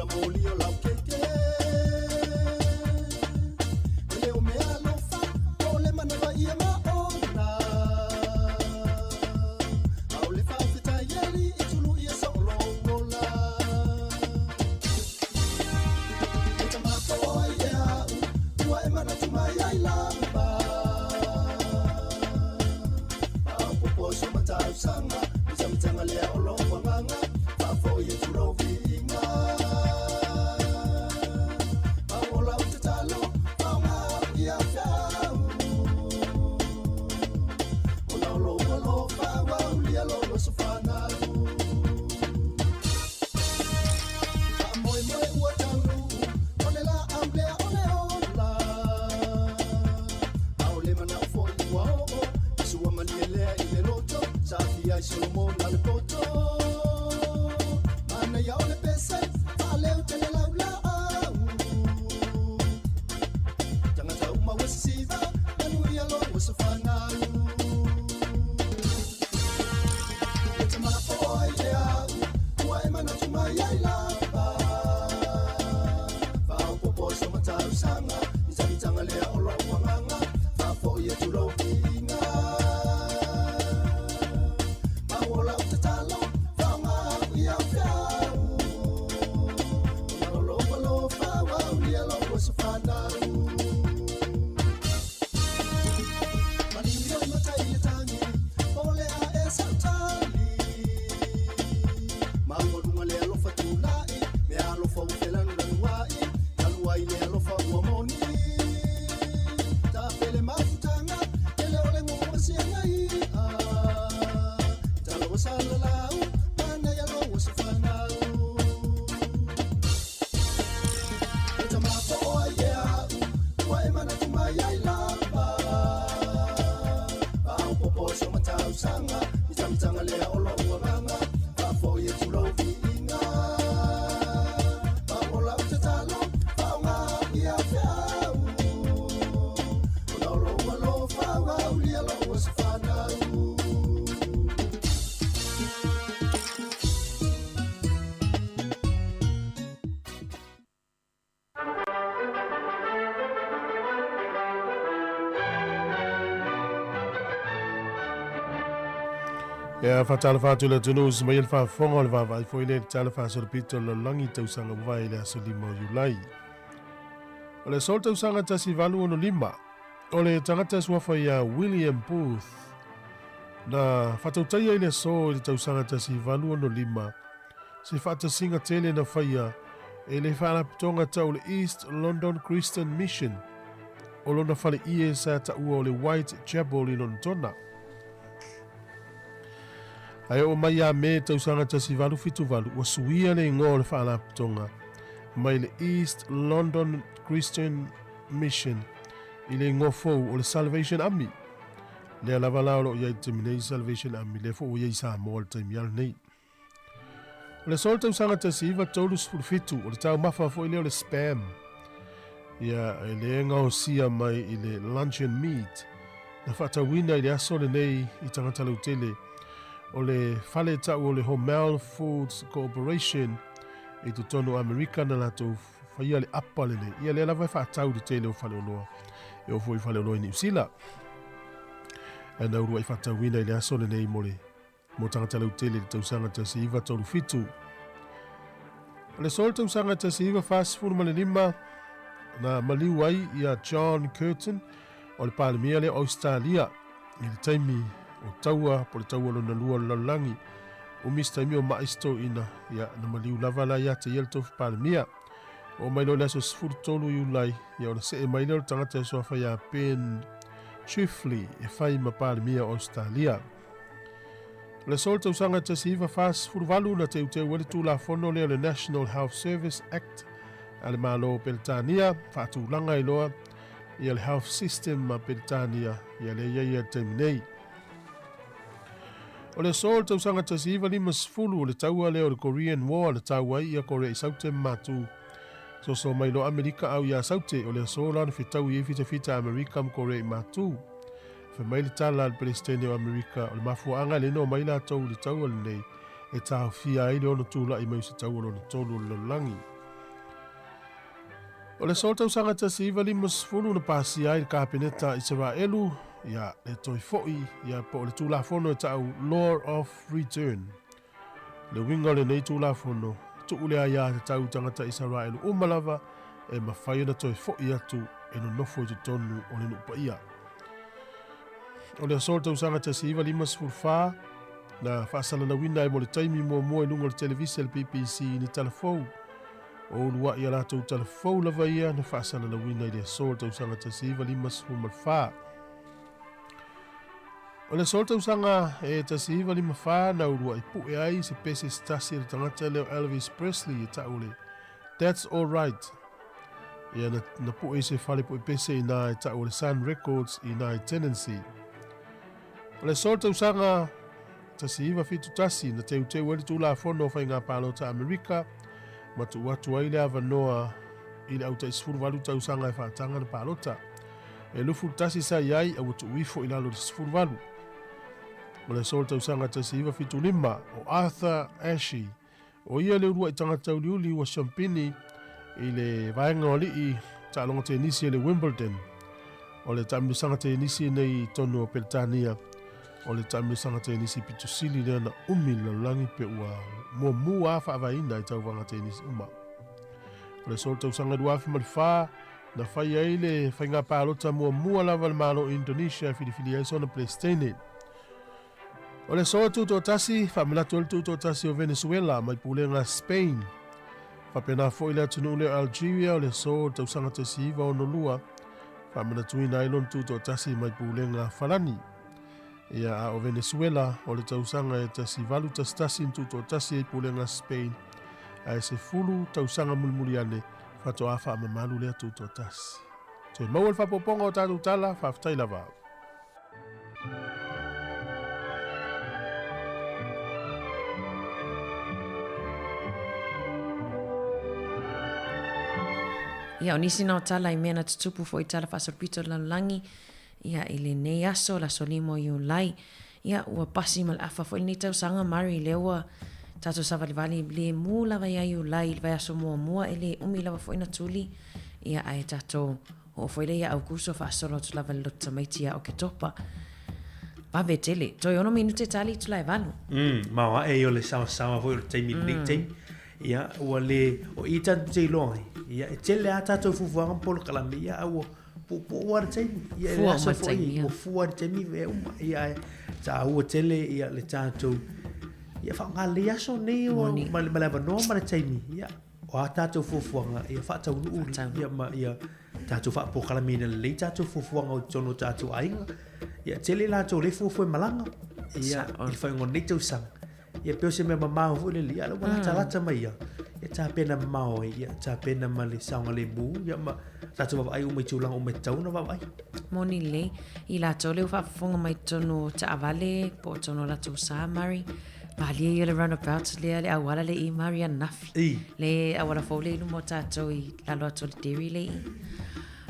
la moli o lau keke ele o mea lofa o le manawa ia maona au le whawhita ieri I tulu ia sa o longola e ta mako ai e au tua e mana tumai ai lamba au popo so matau sanga mitanga lea o longwanganga whafo ia turo vinga paola o te talo paonga ia fiau o lau loa lofa wau lia loa sofanalu moe moe ua tauru o le la amblea o le ola au le mana o fo I ua o Sua mani lea I le loto Safi ai Solomon na le poto Mana ia o le pese Whaleu te le lau la au Tangata uma wasi siva Manu ia lo wasa whanau E te mapo ai le au Ua e mana tumai ai lava Whao popo so matau sanga I tangitanga lea o lo wanganga Whafo ia turo vinga Paola o te talo Whaonga ia fiau O loa lofa wau lia loa sa whanau Manini o matai e tangi Ole a e sautali Maunga runga lea lofa tūlai Mea alofa uwhelanu lanuai Taluai lea lofa uamoni Ta pele mafutanga Ele ole ngoma sianga ia Talo sala lau Mana ia loa sa whanau E ta mapo ai e au Ua e mana tumai ai lava Pao popo so matau sanga I tamitanga lea o lo uamanga Whafo ia tulo vinga Paola o te talo Whaonga ia fiau O lau loa lofa wau lia loa sa whanau Ia whatala whātu le tunus mai alwha whonga le wawai fo ile tala whāsora pito le langi tausanga wawai le aso lima o Julai. O le sol tausanga tasi valu ono lima. O le tangata suafa ia William Booth. Na whatautaia ile so le tausanga tasi valu ono lima. Se whatasinga tele na whaia e le whanaptonga tau le East London Christian Mission. O lona whale ie sa ta ua o le Whitechapel I Lontona. Ai o mai a me tausanga tasi valu fitu valu wa suia le ngō le whaalaputonga mai le East London Christian Mission I le ngō fau o le Salvation Army le alawa laolo iai te minei Salvation Army le fau iai sa mo le taimi ala nei o le sol tausanga tasi iwa tolu sifuru fitu o le tau mafa fo I leo le spam ia e le ngā o sia mai I le luncheon meat na whatawina I le aso le nei I tangata lau tele o le fale tau o le Hormel Foods Corporation I tu tono Amerika na lato whaia le apa le nei. Ia le lawa whaatau de tele o fale o loa. E o fwoi fale o loa I New Zealand. E na urua I whaatau wina I le aso le nei mo le mo tangata lau tele le tausanga tasi iwa tolu fitu. O le sol tausanga tasi iwa whaasifuru ma le lima na maliu ai ia John Curtin o le palemia le Australia I le taimi o taua po le taua lona lua lalangi o mista mi o maisto ina ia na maliu lava la ia te yeltof palemia o mai lo leso sfuru tolu Julai ia o le se e mai lo tangata so fa ia Ben Chifley e fai ma palemia Australia le sol tausanga tasi iwa fast furvalu na te ute wale tu la fono le National Health Service Act ale malo Peltania fatu langa iloa ia le health system ma Peltania ia le ia terminei o le sol tausanga tasi iwa lima sfulu o le taua leo le Korean War le taua ia Korea I saute matu so mai lo Amerika au ia saute o le sola na fitau I fita Amerika ma Korea matu fa mai le tala le Palestine o Amerika o le mafuanga le no mai la tau le taua le nei e tau fia I le ono tula I mai se taua ono tolu le langi O le sol tausanga tasiva lima sefulu na pasi ai le kapeneta Israelu ia le toi fo'i ia po le tulafono e tau Law of Return. Le winga le nei tulafono tu'ulea ia te tau tangata Israelu umalava e mawhai na toi fo'i atu e no nofo i te tonu o le nupa ia. O le sol tausanga tasiva lima sefulu fa na whaasala na wina e mo le taimi mua e lunga le televisi le PPC ni telefou. O lua ia lātou telefou lava ia na whaasala na wina i le sol tausanga tasiva lima sefulu malwha. O le sol tausanga e tasiva lima wha na urua i pu e ai se pese stasi le tangata leo Elvis Presley i taule. That's All Right. Ia na pu e se whale pu e pese i nā e taule Sun Records i nā i Tenancy. O le sol tausanga tasiva fitu tasi na teu ele tula fono whai ngā pālota Amerika ma tu watu ai le avanoa i le auta isfuru walu tausanga e whaatanga na pālota. E lufu tasi sa iai a watu uifo i lalo le isfuru walu. O le sol tausanga tasiva fitu lima o Arthur Ashe o ia le urua i tangata uliuli wa Champini i le vaenga o lii ta alonga te nisi e le Wimbledon. O le tamisanga te nisi nei tonu o Peritania. O le tamisanga te nisi pitusili lea na umi lalangi pe ua mua a whaavaina i tau wanga te nisi uma. O le sol tausanga duafi malifaa na whai ai le whainga pālota mua lava le malo Indonesia filifili ai sona Palestine. O le soa tuto tasi, whamanatu le tuto tasi o Venezuela mai pulenga Spain. Whapena fo i le atunu le Algeria o le soa tausanga tasi iwa o nolua. Whamanatu i nailon tuto tasi mai pulenga Falani. Ia o Venezuela o le tausanga e tasi valu tasi tuto tasi e pulenga Spain. A se fulu tausanga mulmuliane whatoa wha mamalu lea tuto tasi. Toi maual whapoponga o tātou tala whaftai lava. Ia o nisi na o tala I mea na tutupu fo I tala whasorpito lalangi. Ia I le nei aso la solimo I ulai. Ia ua pasi mal afa fo I ni tau sanga mari le ua tato savalivali le mu lava ia I ulai le vai aso mua ele umi lava fo I na tuli. Ia ai tato o fo ile ia au kuso whaasoro tu lava lota maiti ia o ke topa. Pave tele, toi ono minute tali tu lai valu. Mawa e o le sawa fo I le taimi nei taimi. Ia ua le o I tatu te ilongai. Ia e tele a tatou fufuanga polo kalame ia au po war taimi. Ia e aso fo I o fuar taimi ve uma. Ia ta ua tele ia le tatou. Ia whangale aso nei o maleva noa mara taimi. Ia o a tatou fufuanga ia whaatau uri. Ia ma ia tatou wha po kalame na le tatou fufuanga o tono tatou ainga. Ia tele la tau le fufu malanga. Ia I whaingo nei tau sang. Ia peo se mea mamao fu le lia. Wala talata mai ia. Ia ta pena mamao ia. Ta pena ma le saunga le mu. Ia ma tatu wawai umai tūlanga umai tauna wawai. Moni le. I la tau leo whafunga mai tono ta avale. Po tono la tau sa mari. Malia ia le runabout lea le awala le I mari anafi. Le awala fau le ilumo tatou I lalo ato le deri le I.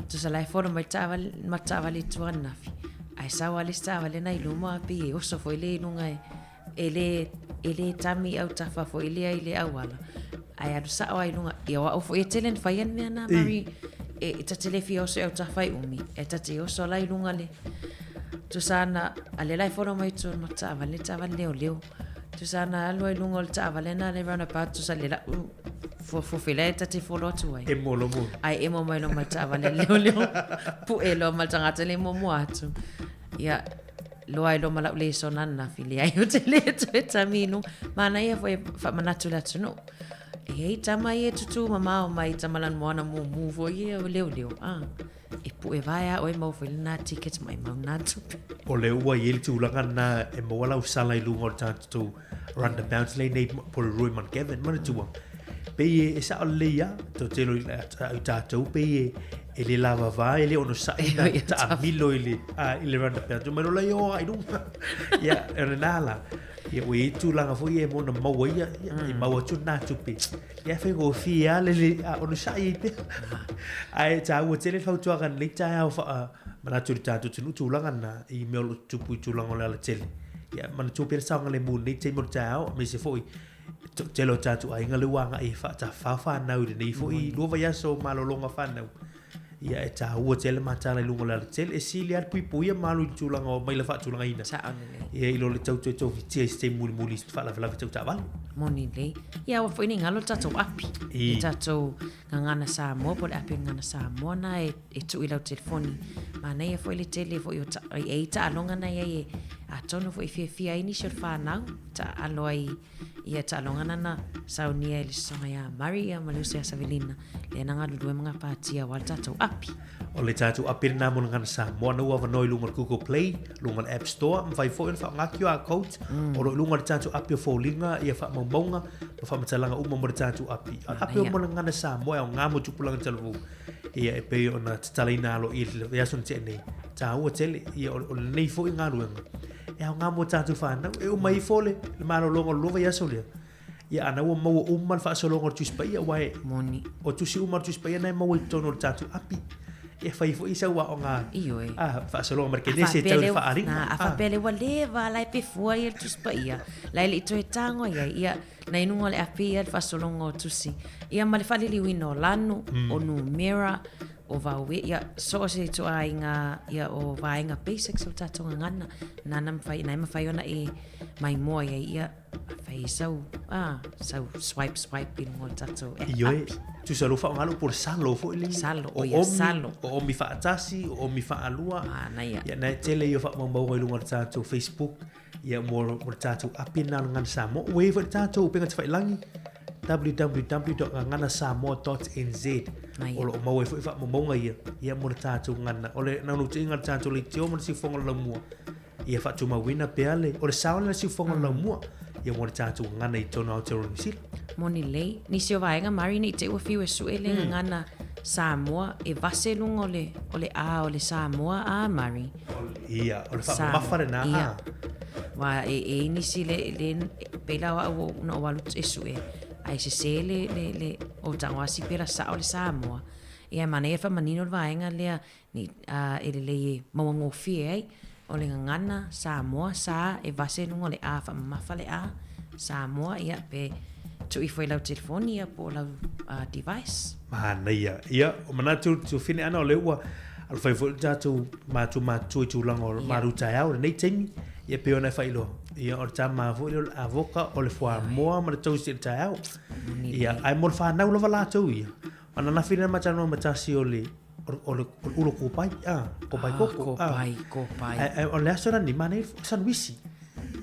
Tusa lai fono mai ta avale tu anafi. Ai sawa le sta avale na ilumo api e oso fo ile ilunga ele tami au tafa fo ile ai le awala. Ai adu sa o ilunga ia wa fo e telen fayan me na mari e ta telefi oso au tafa umi. E ta te oso la ilunga le. Tusa na ale lai fono mai tu no ta avale leo. Tusa na alo ilunga le ta avale na le runabout tusa le la fo fele ta te folo tu ai. E molo mo. Ai e mo mai no ma ta avale leo. Pu e lo ma tanga te le mo atu. Ia loa lo mala le sona na fili ai o te le tu taminu mana ia foi fa manatu la tuno e tama ia tutu mama o mai tamalan moana mu foi ia leo e pu e vai o mo foi na ticket mai mau na tu o le ua i tu langa na e mo wala usala I lungo tu roundabout le nei por Roy Kevin mana tu pe e sa o le ia to te lo ta tu pe e le lava vai le ono sa ina ta milo ile ile roundabout tu mero la yo ai dum ia e nala ia we tu langa fo ia mo na mau ia I mau tu na tu pe ia fe go fia le ono sa I pe ai ta o tele fa tu kan le ta fa mana tu ta tu langa na I me tu pu tu langa la tele ia mana tu pe sa ngale mu ni te mo ta me se foi telo tatu ai ngale wanga e fa na u nei fo I lo vai so malolonga fa na ia e ta ua tele matala lungo la tele e sili ar pui pui malu tulanga o mai la fa tulanga ina ia ilo le tau tau vitia ste muli fa la tau ta val moni le ia wa fo ni ngalo tatu api e tatu ngana sa mo po api ngana sa mo na e tu ilo telefoni mana ia fo le tele fo yo e ta longa na ia a tono fo fia ini sir fa na ta aloi ia ta longa na saunia le songa ya Maria Malusia Savelina le nanga due mga patia wal tatu api o le tatu api na mo ngana sa mo na wa noi lunga Google Play lunga App Store mfai fo in fa ngaki a code o lunga tatu api fo linga ia fa monga fa matalanga mo tatu api api mo ngana sa mo ya ngamo tupulang telefon ia e pe ona talina lo ia son tene ta o tele ia o nei fo ngaruanga e ngamo tatu fa na e mai fole le malo longo lo ia solia ia ana o mau mal fa so longo tu spa ia wai moni o tu si o tu spa ia na mau tono tatu api e fai fo isa wa nga fa so longo markene se tau fa ari na fa pele wa leva la pe fo ia tu spa ia la ile to tango ia na inu le api ia fa so longo tu si ia male fa li wino lanu o no mira o vawe ia so se to ainga ia o vainga basics o tato ngana nana mfai na mfai ona e mai mo ia fai so swipe in mo tato io tu salo fa ngalo por salo fo ili salo o mi fa atasi o mi fa alua na ia na tele yo fa mo mo lu tato Facebook ia mo tato apina ngan samo we fa tato penga fa langi www.nganasamo.nz o mau e fa mo ia mo tatu ngana ole na no tinga tatu le tio mo si fonga la mua ia fa tu mawina peale o le sauna si fonga la mua ia mo tatu ngana I tono au tero sil moni le ni se vaenga mari ni te o fiu su ele ngana Samoa e vaselunga ole Samoa a mari ia ole fa mafare na wa e ni si le pela wa no walu esu ai se le o tangwa si pera sa o le Samoa ia mana fa manino vaenga le ni ele mo fie o le ngana Samoa sa e vaselunga le a fa mafale a Samoa ia pe tu I foi lau telefonia po lau device mana ia o mana tu fine ana o le ua al fai fo tu tu lango maruta au nei temi ia pe ona fai lo ia o tama fo le avoka o le foa moa ma tu si tau ia ai mo fa na lo vala tu ia ana na fine ma tano ma tasi o le ulo ko pai ko pai o le asora ni mane san wisi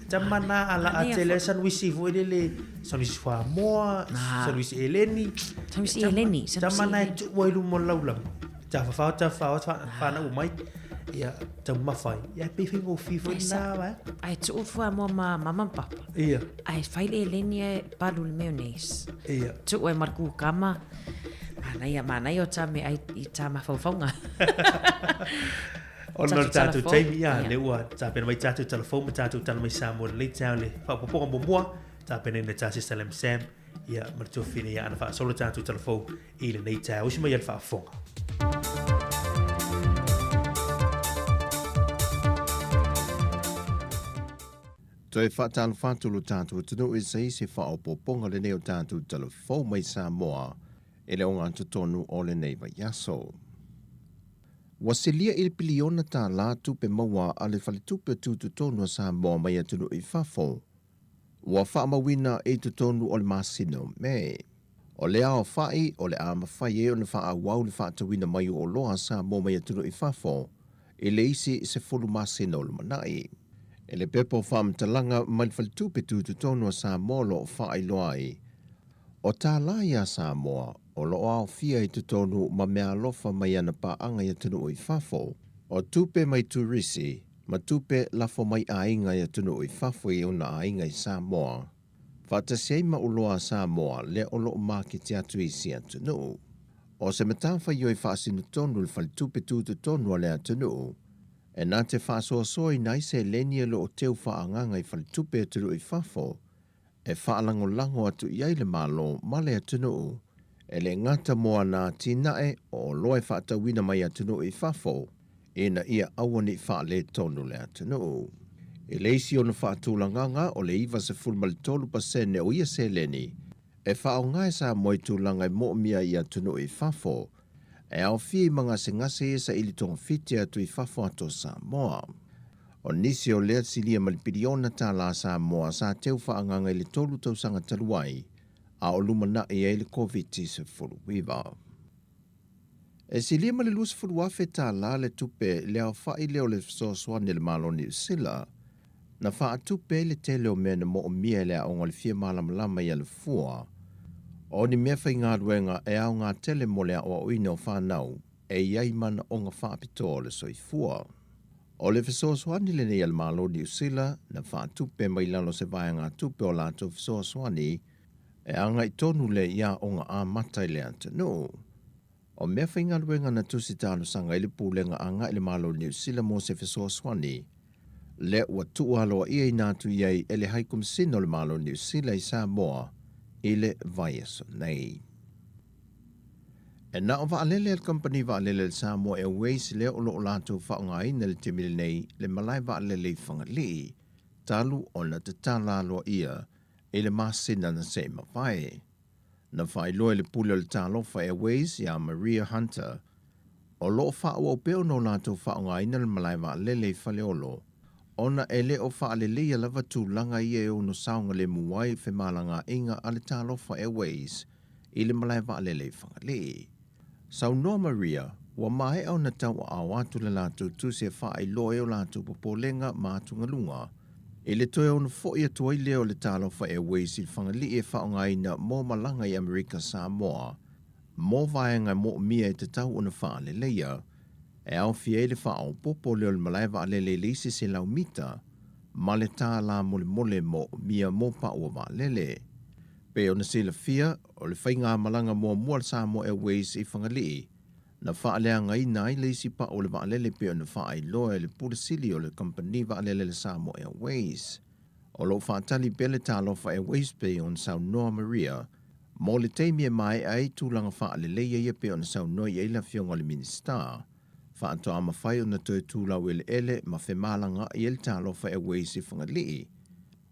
jamana ala atele san wisi fo le san wisi foa moa san wisi eleni jamana tu wai lu mo lau ta fa na umai ia ta mafai ia pe fingo fifo na wa ai tu foa mo mama papa ia ai fai eleni palu le mayonnaise ia tu wai marku kama mana ia ta me ai ta ma fonga ona tatu taimi ia le ua ta pena mai tatu telefon tatu tala mai samo le tau le fa popo mo mo ta pena le tasi salam sam ia marto fini ia ana fa solo tatu telefon I le nei tau si mai fa fonga Toi whātālu whātulu tātou tunu I sei se whaopoponga le neo tātou telefon mai Samoa e le onga tutonu o le nei vai yaso. Wasilia I piliona tā lātu pe maua a le whaletupe tutonu a Samoa mai atunu I whafo. Wa whaamawina e tutonu o le masino me. O le ao whai o le a mawhai e o le wha wau le whaatawina mai o loa Samoa mai atunu I whafo. E le isi se fulu masino le manai. E le pepo whaam talanga mai whaletupe tutonu a Samoa lo whai loai. O tā laia Samoa, o lo ao fia I tutonu ma mea lofa mai ana paanga I atunu I whafo. O tupe mai turisi, ma tupe lafo mai ainga I atunu I whafo I ona ainga I Samoa. Whatasei ma uloa Samoa le o lo maki te atu I si atunu. O se matawha I oi whaasinu tonu le whaletupe tutonu a le atunu. E nā te whaasosoi nai se lenia lo o teu whaanganga I whaletupe atunu I whafo. E whaalango lango atu iai le malo male atunu. E le ngata moa nā tinae o loe whaatawina mai atunu I whafo. E na ia awani whaale tonu le atunu. E leisi ona whaatūlanganga o le iwa se fulmalitolu pasene o ia seleni, e whaongai sa moi tūlanga i mo mia ia tunu i fafo, e au fie mga se ngase e sa ili tonga fiti atu i fafo ato Samoa. O nisi o lea silia malipiriona tā la Samoa sa teu whaanganga i le tolu tausanga taluai, a o lumana i e le COVID-19 wiva. E silia mali lusa furuafe tā la le tupe lea whai leo le soaswane le malo ni usila, na wha tupe le tele o mea na mo o mia lea o ngali fia malamalama i alifua, o ni mea whai ngā ruenga e au ngā tele mo lea o oina o whanau, e iai mana o ngā whaapitoa le soifua. O le fesoaswani le nei al malo ni usila, na wha tupe mai lalo se vai ngā tupe o lato fesoaswani, e anga i tonu le ia o ngā āmatai le antanu. O mea whai ngā ruenga na tusi tāno sanga ili pūlenga anga ili malo ni usila mo se fesoaswani, le ua tualoa ia i nātu iei e le haikum sino le malo ni usila i Samoa, i le vaiaso nei. E na o waalele al company waalele al Samoa Airways leo o loo lātou whaongai na le timile nei le malai waalele i whangali, talu o na te tālaloa ia e le māsina na se mawhai. Na whailoa le pule o le tālofa Airways ia Maria Hunter, o loo whaua o peo no lātou whaongai na le malai waalele i whaleolo, ona e leo whaalele ia lava tūlanga ia e o no saunga le muwai fe malanga inga ale tālofa Airways i le malai waalele i whangali. Sau noa Maria, wa mai au na tau a watu le lātou tu se whaai loe o lātou popolenga mātunga lunga. E le toi au na fo ia tuai leo le tālofa Airways i whangali e whaongai na mō malanga i Amerika Samoa, mō vaenga mō mia e te tau o na whaale leia, e au fie le whaau popo leo le malaiva ale le leisi se lau mita, ma le tā la mole mole mō mia mō pa ua wa lele. Pe o na sila fia, o le whainga malanga mua mua Samoa Airways i whangali, na whaalea ngai nai leisi pa o le wa lele pe o na whaai loa le purasili o le company wa lele le Samoa Airways. O lo whaatali bele tālofa Airways pe o na Sau Noa Maria, mō le teimia mai ai tūlanga whaalele ia pe o na Sau Noa i eila fionga le minister, whaanto ama whai o na toi tūlau ele ma whe malanga i el tālofa Airways i whangali.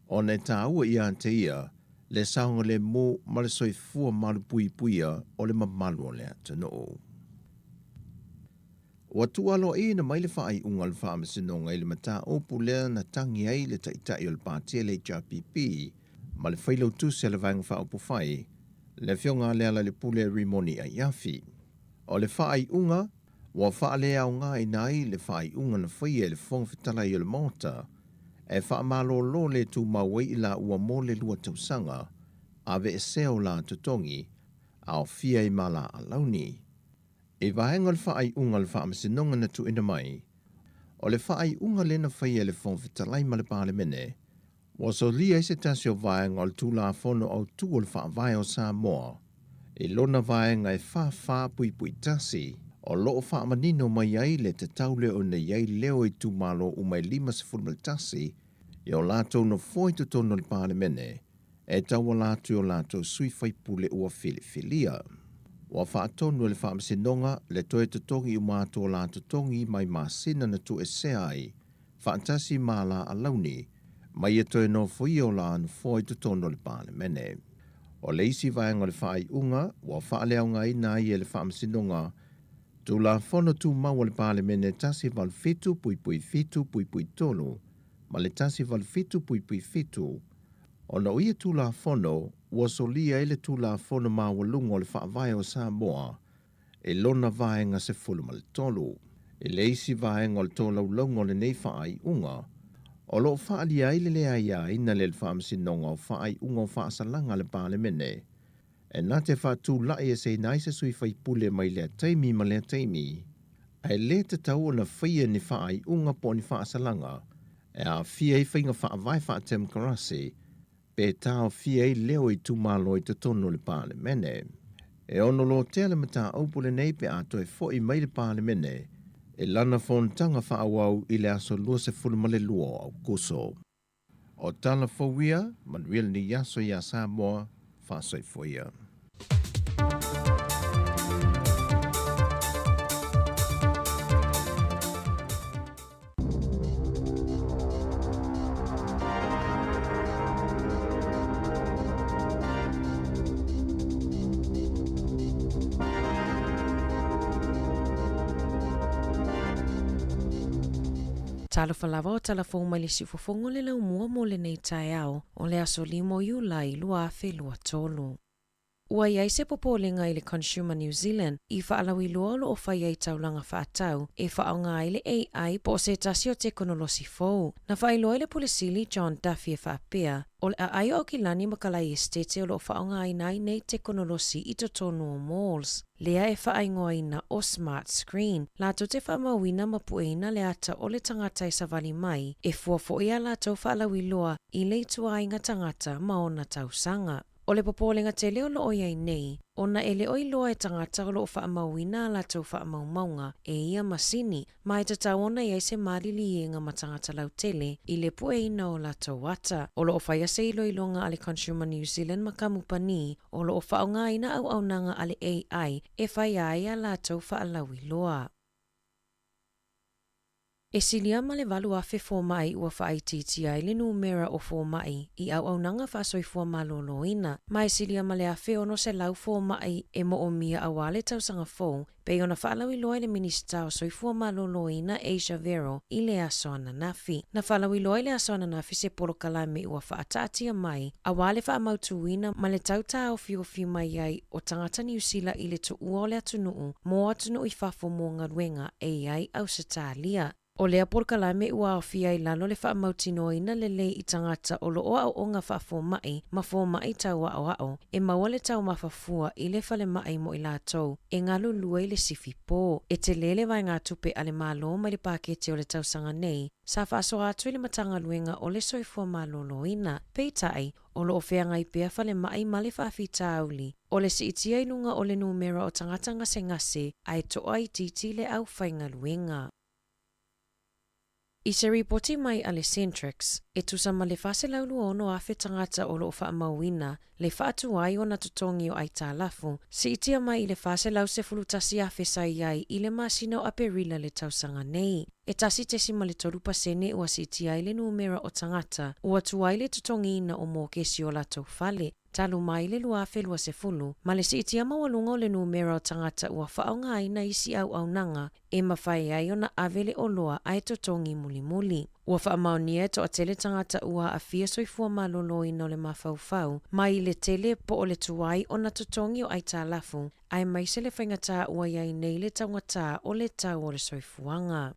O na tā ua ia ante ia, le saunga le mō ma le soifua malu pui puia o le mamalu o le atano. Ua tualo i na mai le whaai unga le whaamasinonga i le mata opu lea na tangi ai le taitai o le pātia le HRPP, ma le whailau tu se le vanga whaopu whai, le whionga lea le pule rimoni a iafi. O le whaai unga, ua whaalea o ngā i nai le whaai unga na whaia le whongwhitala i o le mota, e whaamalo lo le tu mawai i la ua mo le lua tausanga, ave e seo la tutongi, au fia i mala a launi. E vahenga le whaai unga le whaamasinonga na tu ina mai, o le whaai unga le na whaia le whongwhitalai ma le pāle mene, wa so lia i se tasi o vahenga o le tu la whono au tu o le whaavai o Samoa, e lona vahenga e wha pui pui tasi, o loo whaamanino mai ai le te taule o na iai leo i tu malo o mai 5 tasi, i o lātou no foi tu tono le pāle mene, e taua lātou o lātou sui whai pule ua filia. Wa whaatonu le whaamasinonga, le toe te tongi o mātou lātou tongi mai māsina na tu e se ai, whaantasi māla a launi, mai e toe no foi o la no foi tu tono le pāle mene. O leisi vaenga le whaai unga, wa whaalea ngai nai e le whaamasinonga, tu la whono tu maua le pāle mene tasi val fitu pui pui tolu, ma le tasi val fitu pui fitu, o na uia tu la whono, ua solia ele tu la whono maua lungo le whaavai o Samoa, e lona vaenga se fulu ma le tolu, e leisi vaenga o le tolau longo le nei whaai unga, o lo whaali ai le lea iai na le whaamsinonga o whaai unga o whaasalanga le pāle mene, e nā te whātū lai e se naise sui whai pule mai lea teimi ma lea teimi, e le te tau o na whaia ni whaai unga po ni whaasalanga, e a fia i whainga whaavai whaatem karasi, pe tāo fia i leo i tūmalo i te tono le pāle mene. E ono lo tea le mata aupule nei pe a toi fo i mai le pāle mene, e lana whontanga whaawau i le aso lua se fulumale lua au kuso. O tala fowia, Manuel ni yaso ya Samoa, whaasoi foia. Talo falava o talafong mai le sifofongo le lau mua mo le nei tae au o le aso 5 Iulai lua afe lua tolu. Ua iai se popolenga i le Consumer New Zealand i whaalawi luolo o whai ai taulanga whaatau e whaonga i le AI po se tasi o teknolosi fou. Na whailoa le pulisili John Duffy e whaapea o le ai o ki lani makalai estete o lo whaonga i nei teknolosi i to tonu o malls. Lea e whaingoa ina o smart screen. La to te whamawina mapueina le ata o le tangata i savali mai e fuafo ia la tau whaalawi loa i le itua inga tangata maona tausanga. O le popolenga te leo lo oia nei, ona ele oi loa e tangata o lo o whaamawina la tau whaamaumaunga e ia masini, mai te tau ona iai se marili i nga matangata lau tele i le pueina o la tau wata. O lo o whaia se ilo ilonga ale Consumer New Zealand makamupani, o lo o whaonga ina au aunanga ale AI e whaia ia la tau whaalawi loa. E silia ma le valu afe fōmai ua whaaititi ai le numera o fōmai i au nanga whasoi fōmaloloina. Ma e silia ma le afe ono se lau fōmai e mo o mia awale tausanga fō, pe ona whaalawi loa le minista o soi fōmaloloina Asia Vero i le aso ananafi. Na whaalawi loa le aso ananafi se polokalame ua whaatatia mai, awale whaamautuina ma le tauta o fio mai ai o tangata New Zealand i le tu ua le atunuu, mo atunuu i whafo mo ngaruenga e ai au satalia. O lea porkalame ua awhia i lalo le whaamautinoina le lei i tangata o loo au o ngā whaafomai ma fōmai tau ao e maua le tau mawhafua i le whale mai mo i lātou e ngalu lua i le sifi pō. E te lele vai ngā tupe ale mālo mai le pākete o le tausanga nei, sa whaaso atu i le matanga luenga o le soifua māloloina. Peitai, o loo wheanga i pia whale mai ma le whaafita auli, o le siitia inunga o le numera o tangata ngase ai toa i titi le au whainga luenga. I se ripoti mai a le Centrex, e tusa ma le whase laulu ono afe tangata o loo whaamawina, le whaatu ai o na tutongi o ai tālafu, si itia mai i le whase lau se fulutasi afe sai ai i le masina o aperila le tausanga nei. E tasi tesi ma le torupa sene ua si itia i le numera o tangata, ua tuai le tutongi ina o mō kesi o latou whale. Talu mai le lua afe lua se fulu, ma le si itia mawalunga o le numera o tangata ua whaonga aina isi au nanga, e mawhai ai o na avele o loa ai totongi muli. Ua whaamaunia to a tele tangata ua a fia soifua maloloi no le mawhauwhau, mai le tele po o le tuai o na totongi o ai tālafu, ai mai se le whaingata ua iai nei le taungata o le tau o le soifuanga.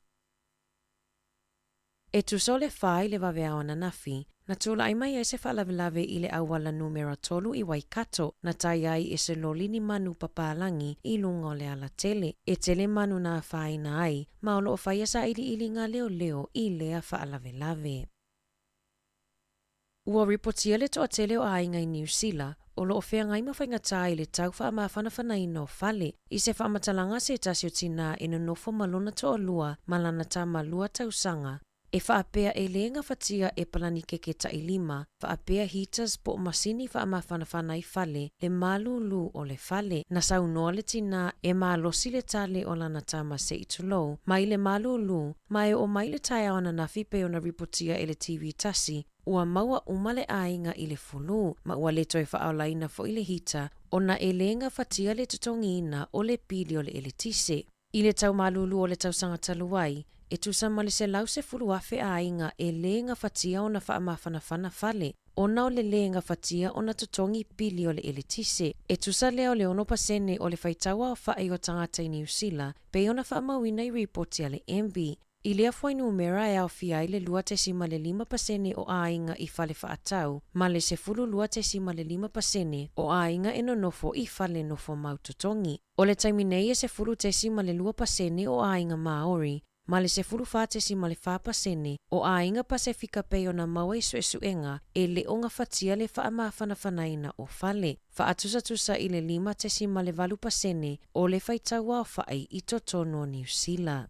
E tuso le whai le waweao na nafi, na tula ai mai e se whalavelave i le awala numera tolu i Waikato, na tai ai e se lolini manu papalangi i lunga o le ala tele. E tele manu na whai na ai, ma o loo whai asa ili ngā leo i lea whalavelave. Ua ripotia le toa tele o ainga i New Zealand, o loo whea ngai mawhaingata i le tau whaamawhanawhana i no whale, i se whaamatalanga se tasio tina e no nofo malona toa lua, malana ta malua tausanga, e whaapea e leenga whatia e palani keke ta i lima, whaapea heaters po masini whaamawhanawhana i whale, le malulu o le whale, na saunoa le tina e malosi le tale o lana tama se itulou, mai le malulu, mai o mai le tae awana na whipe o na ripotia e le TV tasi, ua maua umale ainga i le fulu, ma ua le toi whaalaina fo i le hita, o na e leenga whatia le tutongi ina o le pili o le elitise. I le tau malulu o le tau sangataluai, e tusa mali se lau se fulu afe ainga e leenga whatia o na whaamawhanawhana whale, ona o le leenga whatia o na tutongi pili o le elitise. E tusa leo le ono pasene o le whaitaua o whae o tangata i New Zealand, pe ona whaamawina i reporti a le MB. I lea fwai numera e au fia i le 25% o ainga i whale whaatau, ma le se fulu 25% o ainga e no nofo i whale nofo mautotongi. O le taiminei e se fulu 2% o ainga Maori, ma le se fulu 4% o ainga Pasifika pe o na maua i suesuenga e le onga whatia le whaamawhanawhanaina o whale. Whaatusa i le 5% o le whaitaua o whae i totono New Zealand.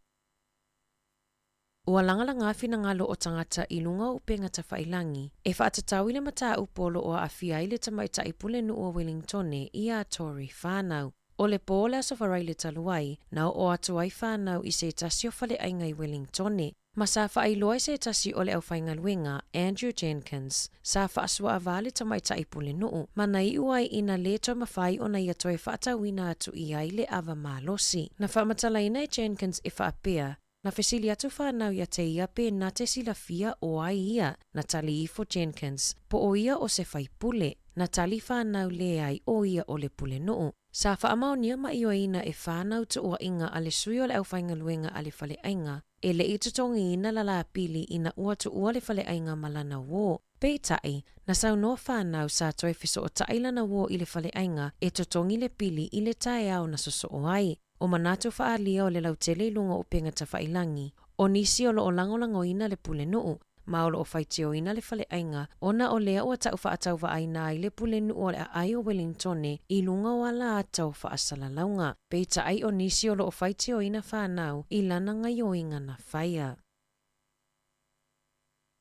Ua langalanga whina ngalo o tangata i lunga upenga ta whailangi, e whaatatau i le mataa upolo o a awhia i le tamaita i pule nu o Wellingtone i a Tory whanau. O le pōle aso wharai le taluai, na o atu ai whanau i se tasi o whale ainga i Wellingtone. Ma sa whaailoa i se tasi o le au whainga luenga, Andrew Jenkins, sa whaasua a vale tamaita i pule nuu, ma na i uai ina le to mawhai o na ia toi whaatawina atu i ai le ava malosi. Na whaamatalaina e Jenkins e whaapea, Na fesili atu whanau ia te ia pe na te silafia o ai ia na tali ifo Jenkins. Po o ia o se whaipule, na tali whanau le ai o ia o le pule noo. Sa whaamaonia ma io ina e whanau tu ua inga ale sui o le au whaingaluenga ale whale ainga. E le itutongi ina la pili ina ua tu ua le whale ainga malana wō. Pei tai, na sau noa whanau sa toi fiso o tailana wō i le whale ainga e totongi le pili i le tae au na soso o ai. O manatu whaalia o le lautele lunga o pengata whailangi. O nisi o lo o langolango ina le pule nuu. Ma o lo o whaiteo ina le whale ainga. Ona o lea o tau whaatau aina i le pule nuu o le ai o Wellingtone i lunga o ala atau whaasala launga. Peita ai o nisi o lo o whaiteo ina whanau i lana ngai o inga na whaia.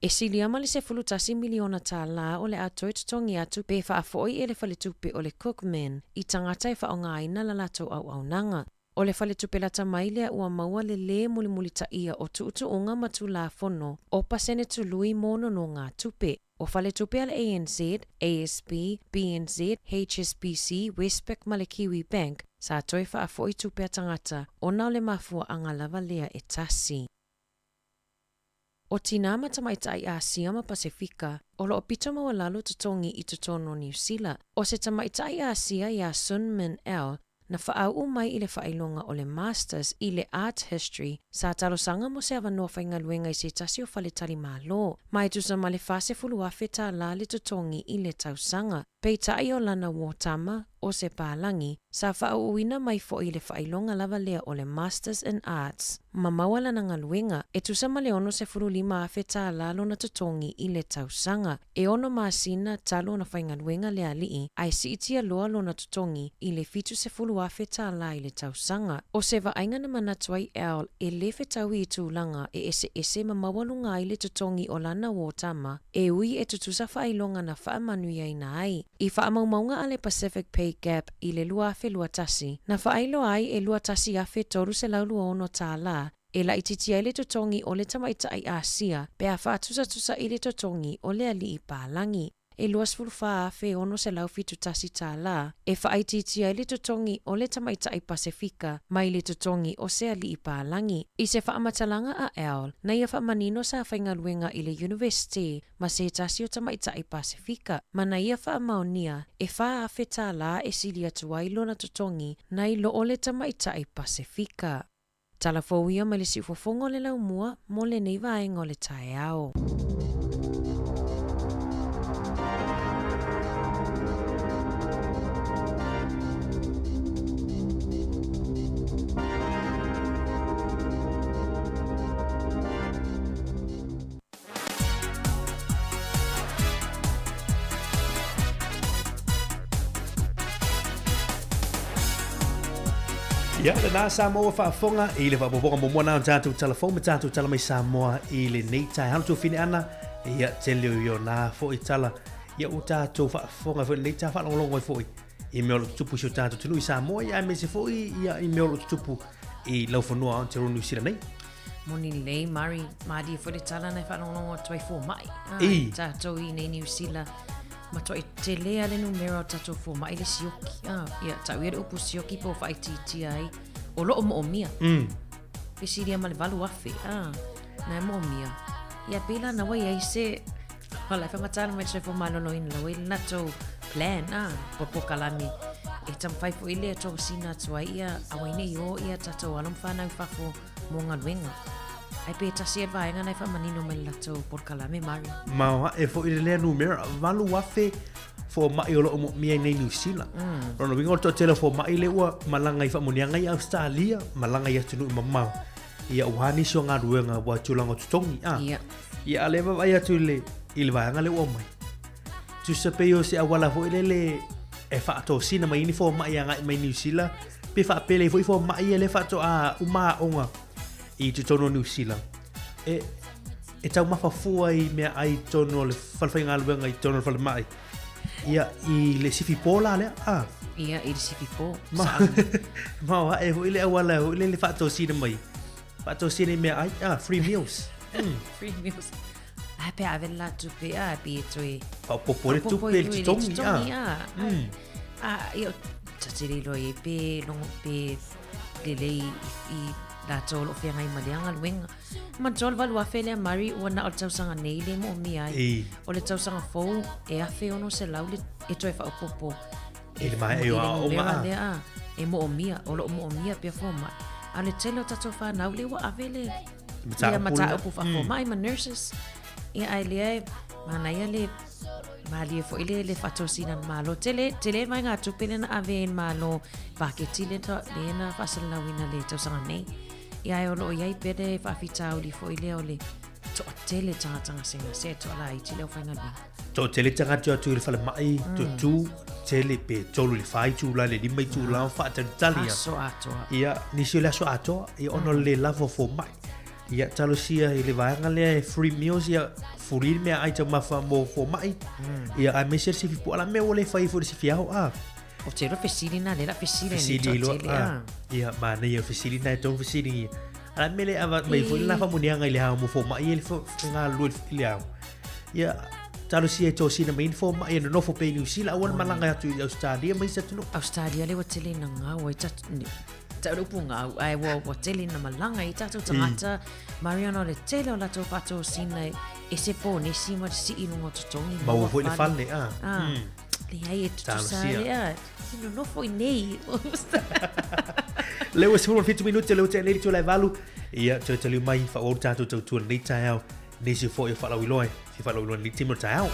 E sili ama le se fulutasi miliona tā la o le atoi tutongi atu pe whaafoi e le whale tupe o le Cookman i tangata e whaonga aina la lato au nanga. O le whale tupe lata mai lea ua maua le muli ta ia o tuutu unga matu la fono o pasene tului mono no ngā tupe. O whale tupe al ANZ, ASB, BNZ, HSBC, Westpac ma le Kiwi Bank sa toi whaafoi tupe a tangata o nao le mafua anga lava lea e tasi. O tina matamaitai a Siama Pasifika, o lo pito mawalalo tutongi i tutono New Zealand. O se tamaitai a Sia ia Sun Min El, na whaau mai i le whailonga o le Masters i le Art History, sa talosanga mo se awanoa whaingaluenga i se tasi o whale tali malo. Mai tusa ma le whase fuluafe tā la le tutongi i le tausanga. Pei tai o lana wotama o se pālangi, sa whaau uina mai fo i le whailonga lava lea o le Masters in Arts. Ma mawala na ngaluenga, e tusa ma le ono se furu lima afe tā lalo na tutongi i le tausanga. E ono maasina talo na whaingaluenga lea lii, ai si itia loa lo na tutongi i le fitu se furu afe tā la i le tausanga. O se vainga na manatuai el e le whetau i tūlanga e ese ma mawalunga i le tutongi o lana wotama, e ui e tutusa whailonga na whaamanuia ina ai. I whaamaumaunga ale Pacific Pay Gap i le lua afe lua tasi, na whailo ai e lua tasi afe toru se laulu ono tā la, e la ititia i le totongi o le tamaita ai Asia, pe a whaatusa i le totongi o le ali i pālangi. E luas fulfa afe ono se lau fitu tasi tā la, e whaititia i le totongi o le tamaita ai Pasifika, mai le totongi o se ali i pālangi. I se whaamatalanga a El, na ia whaamanino sa whaingaluenga i le University, ma se tasi o tamaita ai Pasifika, ma na ia whaamaonia, e wha afe tā la e sili atu ai lona totongi, na i lo o le tamaita ai Pasifika. Tala fōia ma le si ufofongo le lau mua, mo le nei vaenga o le tae ao. Ia, le nā Samoa whaafonga i le whapoponga momoana o tātou telefon me tātou tala mai Samoa i le nei tai hana tō whine ana ia te leo i o nā fo i tala ia o tātou whaafonga fo i nei tai whaanongolongo i fo i mea lo tutupu si o tātou tunu i Samoa ia me se fo ia i mea lo tutupu i lau whanua o te ronu sira nei. Moni lei mari maadi fo le tala nei whaanongolongo toi fo mai. I. Tātou i nei New Zealand. Ma toi te lea le numero tato fo mai le sioki. Ia, tau ia le upu sioki po whai titi ai. O loo mo o mia. Pesiria ma le valu afe. Nai mo o mia. Ia pila na wai ai se. Hala, whangatala mai se fo malono ina la wai nato plan. Po kalami. E tam whai fo ile a tō sina tua ia. Awai nei o ia tato alum whanau whafo mo ngaluenga. Ai pe tasi e vaenga nei whamanino mai lato por kalame mari. Maua e fo i le lea numera valu afe fo mai o loo mo mia nei New Zealand. Rono wingo to tele fo mai le ua malanga i whamunianga i Australia, malanga i atunu i mamau. Ia uhani sio ngā ruenga wa tūlanga tutongi. Ia alewa vai atu i le vaenga le ua mai. Tu se peo se awala fo i le e whaato sina mai ini fo mai anga i mai New Zealand. Pe whaapele fo i fo mai e le whaato a umaa onga. I te tono New Zealand. E tau mawhafua i mea ai tono le whalwhai ngā luenga i tono le whalai mai. Ia i le sifi pō la lea? Ia i le sifi pō. Maua e hui le awala hui le whaato sina mai. Whaato sina i mea ai? Free meals. Free meals. Ai pe ave la tupe a pi e toi. Popore tupe le tongi. Ia tatiri loi e pe longo pe lelei i la tolo fe ngai malianga luenga man tol valu afe le mari wana o tausanga nei le mo mi ai o le tausanga fou e afe ono se lau le e toi fa popo e le mai e o ma e mo mia o lo mo mia pe fo mai ale telo tato fa na le wa ave le ia mata o fa fo mai ma nurses e ai le mana ia le mali fo ile le fatosina malo tele mai nga tu pele na ave malo paketi le to le na fasal na wina le tausanga nei ia o lo ia pede fa fita o li fo ile o le to tele tanga singa se to la i tele o fa ngai to tele tanga tu le fale mai tu tele pe tolu le fai tu la le di mai tu la fa talia so ato ia ni se la so ato ia ono le lavo fo mai ia talo sia i le vaenga le free meals ia furir me ai tama fa mo fo mai ia a meser si fu ala me ole fai fo si fiao o te ro fesilina le la fesilina ia ma ne ia fesilina to fesilina ala me le ava mai fo la fa mo nia ngai le ha mo fo mai ele fo nga lu le ia talo sia to sina main fo mai no fo pe ni sila wan malanga tu Australia mai sa tu Australia le watele na nga wa ta rupunga ai wo tele na malanga i tatu tangata Mariano le tele o la to pato sina e se po ne si ma si inu mo tongi ma wo le falle le ai e tu sa no fo nei le was 20 minuti le tele tu la valu ia to tele mai fa o tatu tu ni tao ni si fo e fa la wiloi si fa la wiloi ni timo tao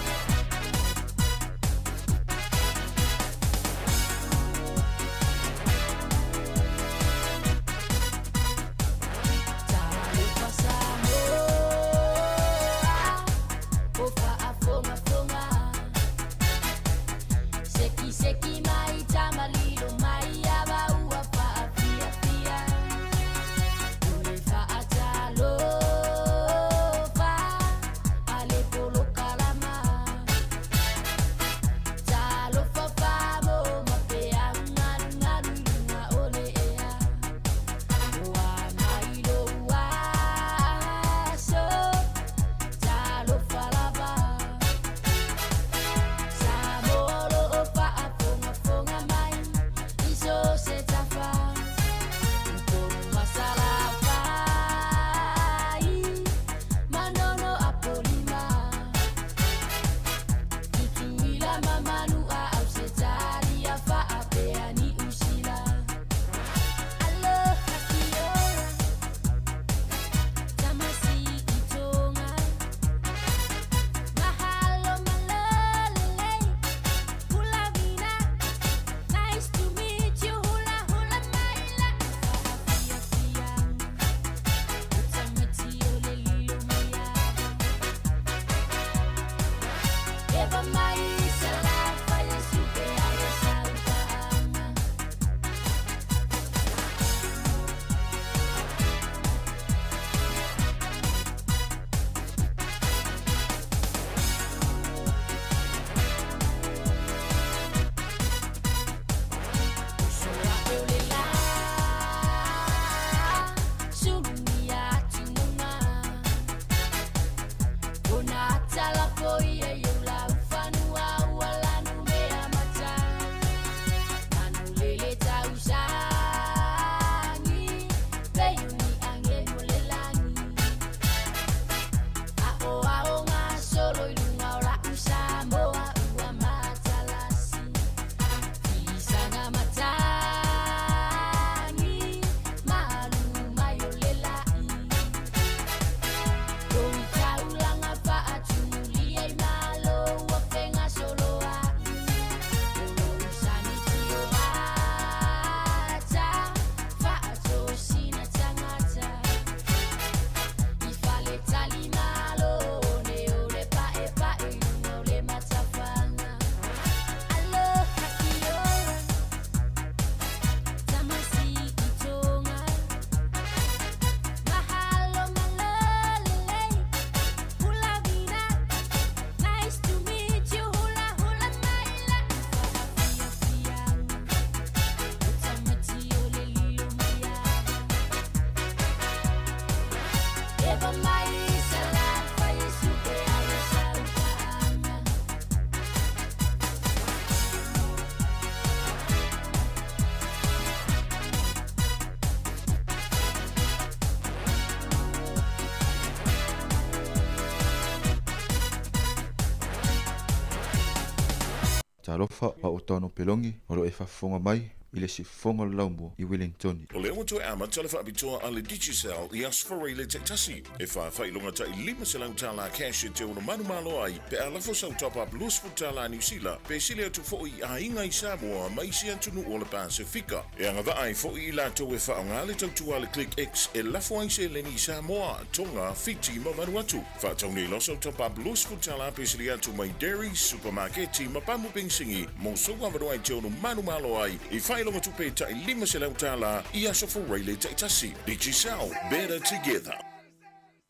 talofa pa o tono pelongi o lo e whafonga mai i le sifonga laumo i Wellington. O le omo tu e ama tala whaapitoa ale Digicel i asfore le tektasi. E whailonga ta i 5 selang tala cash e te ono manu malo ai. Pe a lafo sau top up lusfu tala New Zealand. Pe sile atu fo i a inga i Samoa mai si antunu o le Pasifika. E anga va ai fo i lato e whaongale tau tu ale Click X e lafo ai se leni Samoa, Tonga, Fiji ma Vanuatu. Whaatau nei loso top up lusfu tala pe sile atu mai dairy, supermarketi ma pamu pingsingi. Mo songa vado ai te ono manu malo ai. I whailonga tu pe ta i 5 selang tala i asfore le tektasi. Digicel, better together.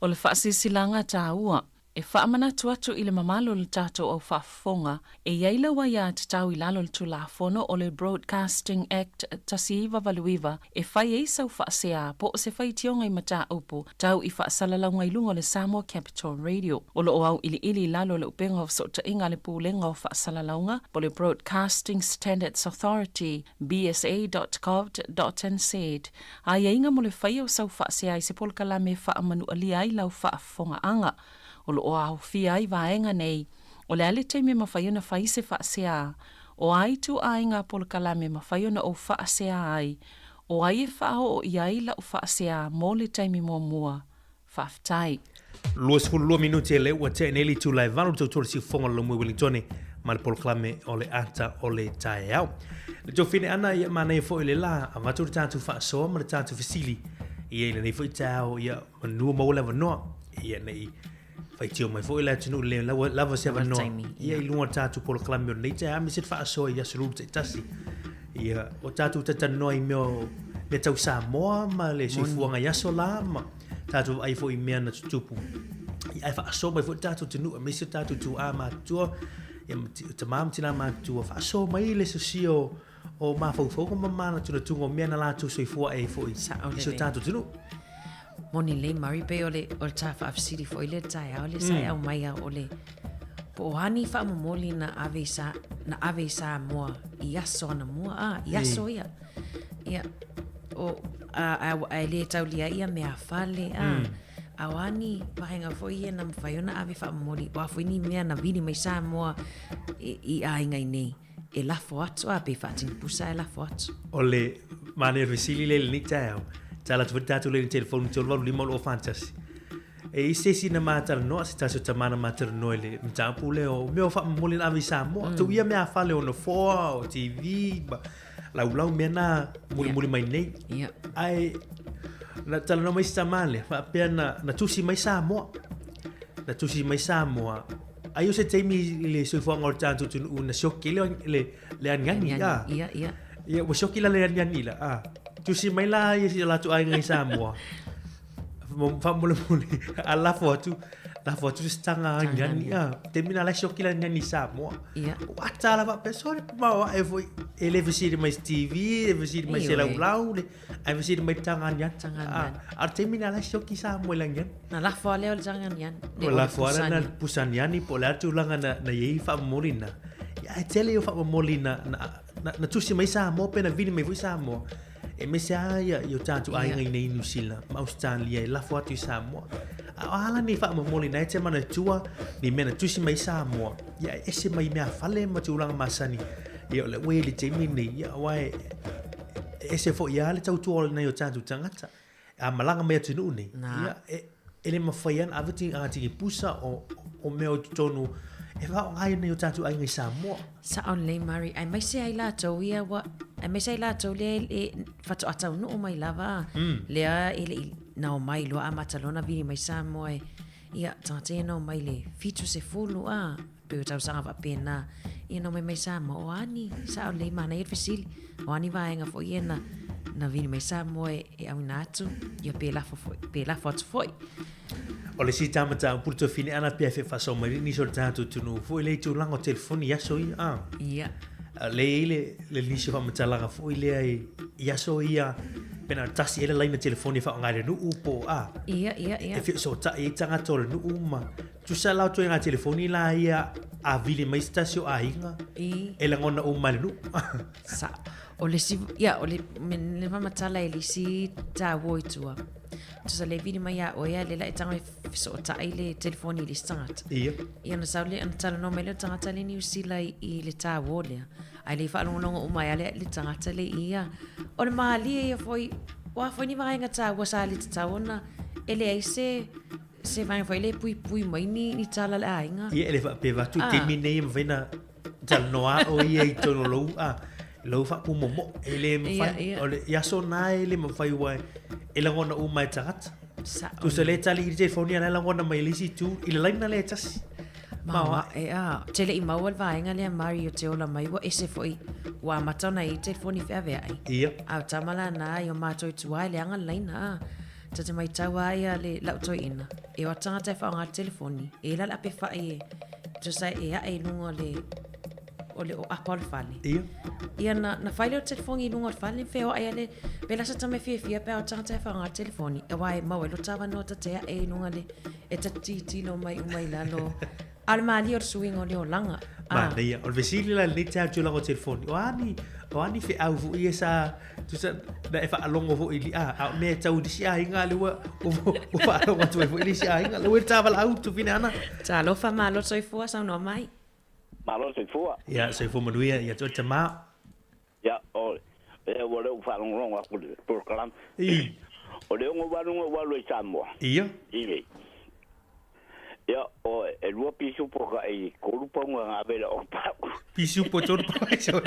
O le whaasisilanga tā ua, e whaamana tuatu i le mamalo le tātou au whaafonga, e iaila wa ia te tau i lalo le tulafono o le Broadcasting Act tasiiwa valuiwa, e whai e sau whaasea po o se whai tionga i mata upo, tau i whaasalalanga i lunga le Samoa Capital Radio. O lo au ili lalo le upenga o sota inga le pūlenga o whaasalalanga, po le Broadcasting Standards Authority, bsa.gov.nz. A inga mo le whai o sau whaasea i se polkala me whaamanu alia i lau whaafonga anga. O lo o au fia ai vaenga nei, o le ale teime mawhaiona whaise whaasea, o ai tu ainga polkalame mawhaiona o whaasea ai, o ai e whao o iai la o whaasea mō le teime mō mua, whaftai. Luas lua minuti e le ua te neli tu lai vanu tau tōra si whonga lomu Wellingtone, ma le polkalame o le ata o le tae au. Le tō whine ana ia mana e fo i le la, a matu le tātu whaasoa ma le tātu whisili, ia ina nei fo i tāo ia manua maula vanoa, ia nei fai tio mai foi la tunu le lava se vano ia i lunga tatu polo klami nei te ami se fa so ia sulu te tasi ia o tatu tata noi meo me tau Samoa ma le se fuanga ia so la ma tatu ai foi me na tupu ia fa so mai foi tatu tunu me se tatu tu ama tu ia te mam tina ma tu fa so mai le so sio o ma fo fo ma ma na tu tungo me na la tu se fuwa e foi so tatu tunu Moni le mari pe ole ta whaafisiri fo ile tai au le sai au mai au ole. Po hani wha momoli na ave sa moa i aso ana moa i aso ia. Ia o a le tau lia ia mea fale awani pahenga fo ia na mwhaiona ave wha momoli wa fo ini mea na vini mai sa moa i a ingai nei. E lafo atu a pe whaating pusa e lafo atu. Ole mane visili le ni tai au. Tala tu tatu le telefone tu lo limo lo fantasy e se na mata no se taso tamana mata no le mtampu le o me fa molin avisa mo tu ia me afale on fo o TV la me na muli mai nei ai na tala no mai stamale fa pena na tusi mai sa mo ai o se temi le so fo ngor tanto tu una shoki le angani ia o shoki le angani la tu si mai la i la tu ai ngai Samoa fa mole ala foto stanga ngani termina la shokila ngani Samoa wata la persone ma e voi ele visi mai TV visi mai sela ulau e visi mai tanganya a termina la shoki Samoa langan na la fo le jangan la fo na pusaniani pola tu langa na ye fa molina ya tele yo fa molina na tu si mai Samoa pena vini mai voi Samoa e me sa ia yo tatu ai ngai nei New Zealand ma Australia la foto Samoa ala ni fa mo moli nei te mana tua ni mena tusi mai Samoa ia ese mai me fale ma tu langa masani ia le wele te mini ia wai ese fo ia le tau tu nei yo tatu tangata a malanga me tunu ni ia ele ma faian aviti ati pusa o me o tonu e va ngai nei yo tatu ai ngai Samoa sa on le mari ai mai se ai la to ia wa ai mai se la to le fatu ata no mai lava le ele na mai lo amatalona vini mai Samoa ia tate no mai le fitu se fulu pe tau sanga pena ia no mai Samoa ani sa le mana e fisili ani va enga fo iena na vini mai Samoa e au natu ia pe la foi o le si tamata purto fine ana pe fa so mai ni so tanto tu foi le tu lango telefoni ya so ia le nisi fa matalaga fo ile ai ia so ia pena tasi ele line telefoni fa ngare no upo ia e fi so ta e tanga tol no uma tu sa la to nga telefoni la ia a vile mai stasio a inga ele ngona uma no sa o le si ia o le men le matala ele si ta woitua tusa le vini mai a oia le la tanga so ta ile telefoni le start ia na saule an tala no mele tanga le New Zealand I le ta wole ai le fa no o mai le tanga le ia o le mali ia foi wa foi ni vai ngata wa sa le ta ona ele ai se vai foi le pui mai ni tala le ainga ia ele fa pe va tu te mine vena tal noa o ia I tono lo lo fa pu momo ele mfai o le ya so na ele mfai wa ele ngona o mai tagat tu se le tali I telefoni ala la ngona mai lisi tu ile laina le tas ma tele I mawal vainga le Mario te ola mai wa ese foi wa matona I telefoni fa ve ai ia a tamala na yo mato tu ai le anga laina te mai tawa ia le la to ina e wa tanga te fa nga telefoni e la pe fa e tu sai e lungo le ole o Apple fale ia na file o telefoni lungo fale feo ai le bela sa tame fie pe o tanga te fa nga telefoni e wai mawelo tawa no te e lungo le e tati lo mai la lo al mali o swing o le langa ma ia o vesili la le te tu la o telefoni o ani fe au fu ia sa tu sa da e fa alongo fu ili a me tau di sia inga le o fa alongo tu fu ili sia inga le tava la auto fina ana ta lo fa malo soi fu sa no mai malo soi fu ia soi fu manuia ia tu tama ia o e wo le fa alongo por kalam o le ngo wa lo samo ia ia o e lua pisu po ka I korupa nga vela o pa pisu po tor pa so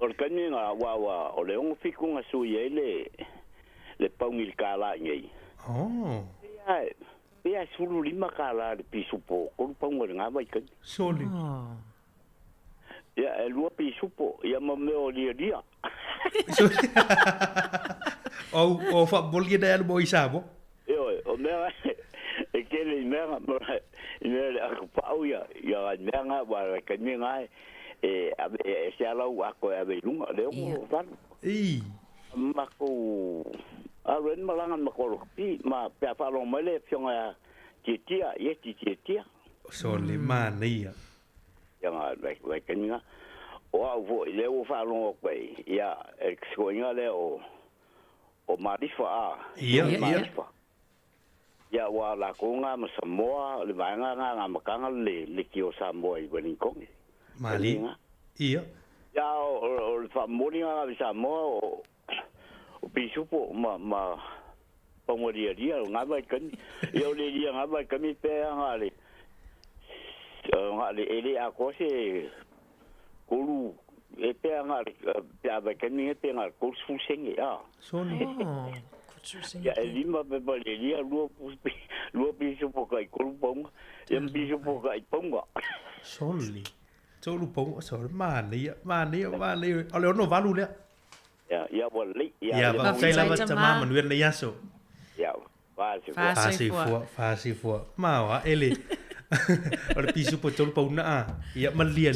o kani nga wa o le ngo fiku nga su ye le paungil kala ngai ia sulu lima kala le pisu po korupa nga vai kan soli ia e lua pisu po ia ma me o dia o fa bolie da mo isabo o mea e kele mea le akupau ia mea wa ka mea e se ala wa ko ave lunga le o van mako a ren malanga mako pi ma pe fa lo mele fionga titia so le mania ya ma wa ka mea o vo le o fa lo ko ia e skoinga le o marifa ia ya wa la konga ma Samoa le vanga nga makanga le kio Samoa I Wellington mali ia ya o fa moringa nga Samoa o pisupo ma pomoria dia nga ba kan yo le dia nga ba kan pe nga le ele a kose kolu e pe nga ya ba kan ni pe nga kol su senge ya soni ya lima pe dia luo pisu po kai kolupong yang pisu po kai ponga soli tolu ponga so mani ole no valu le ya wali ya ba sai la ba tama manuel le yaso ya fasi fu ma wa ele ole pisu po tolu ponga ya malia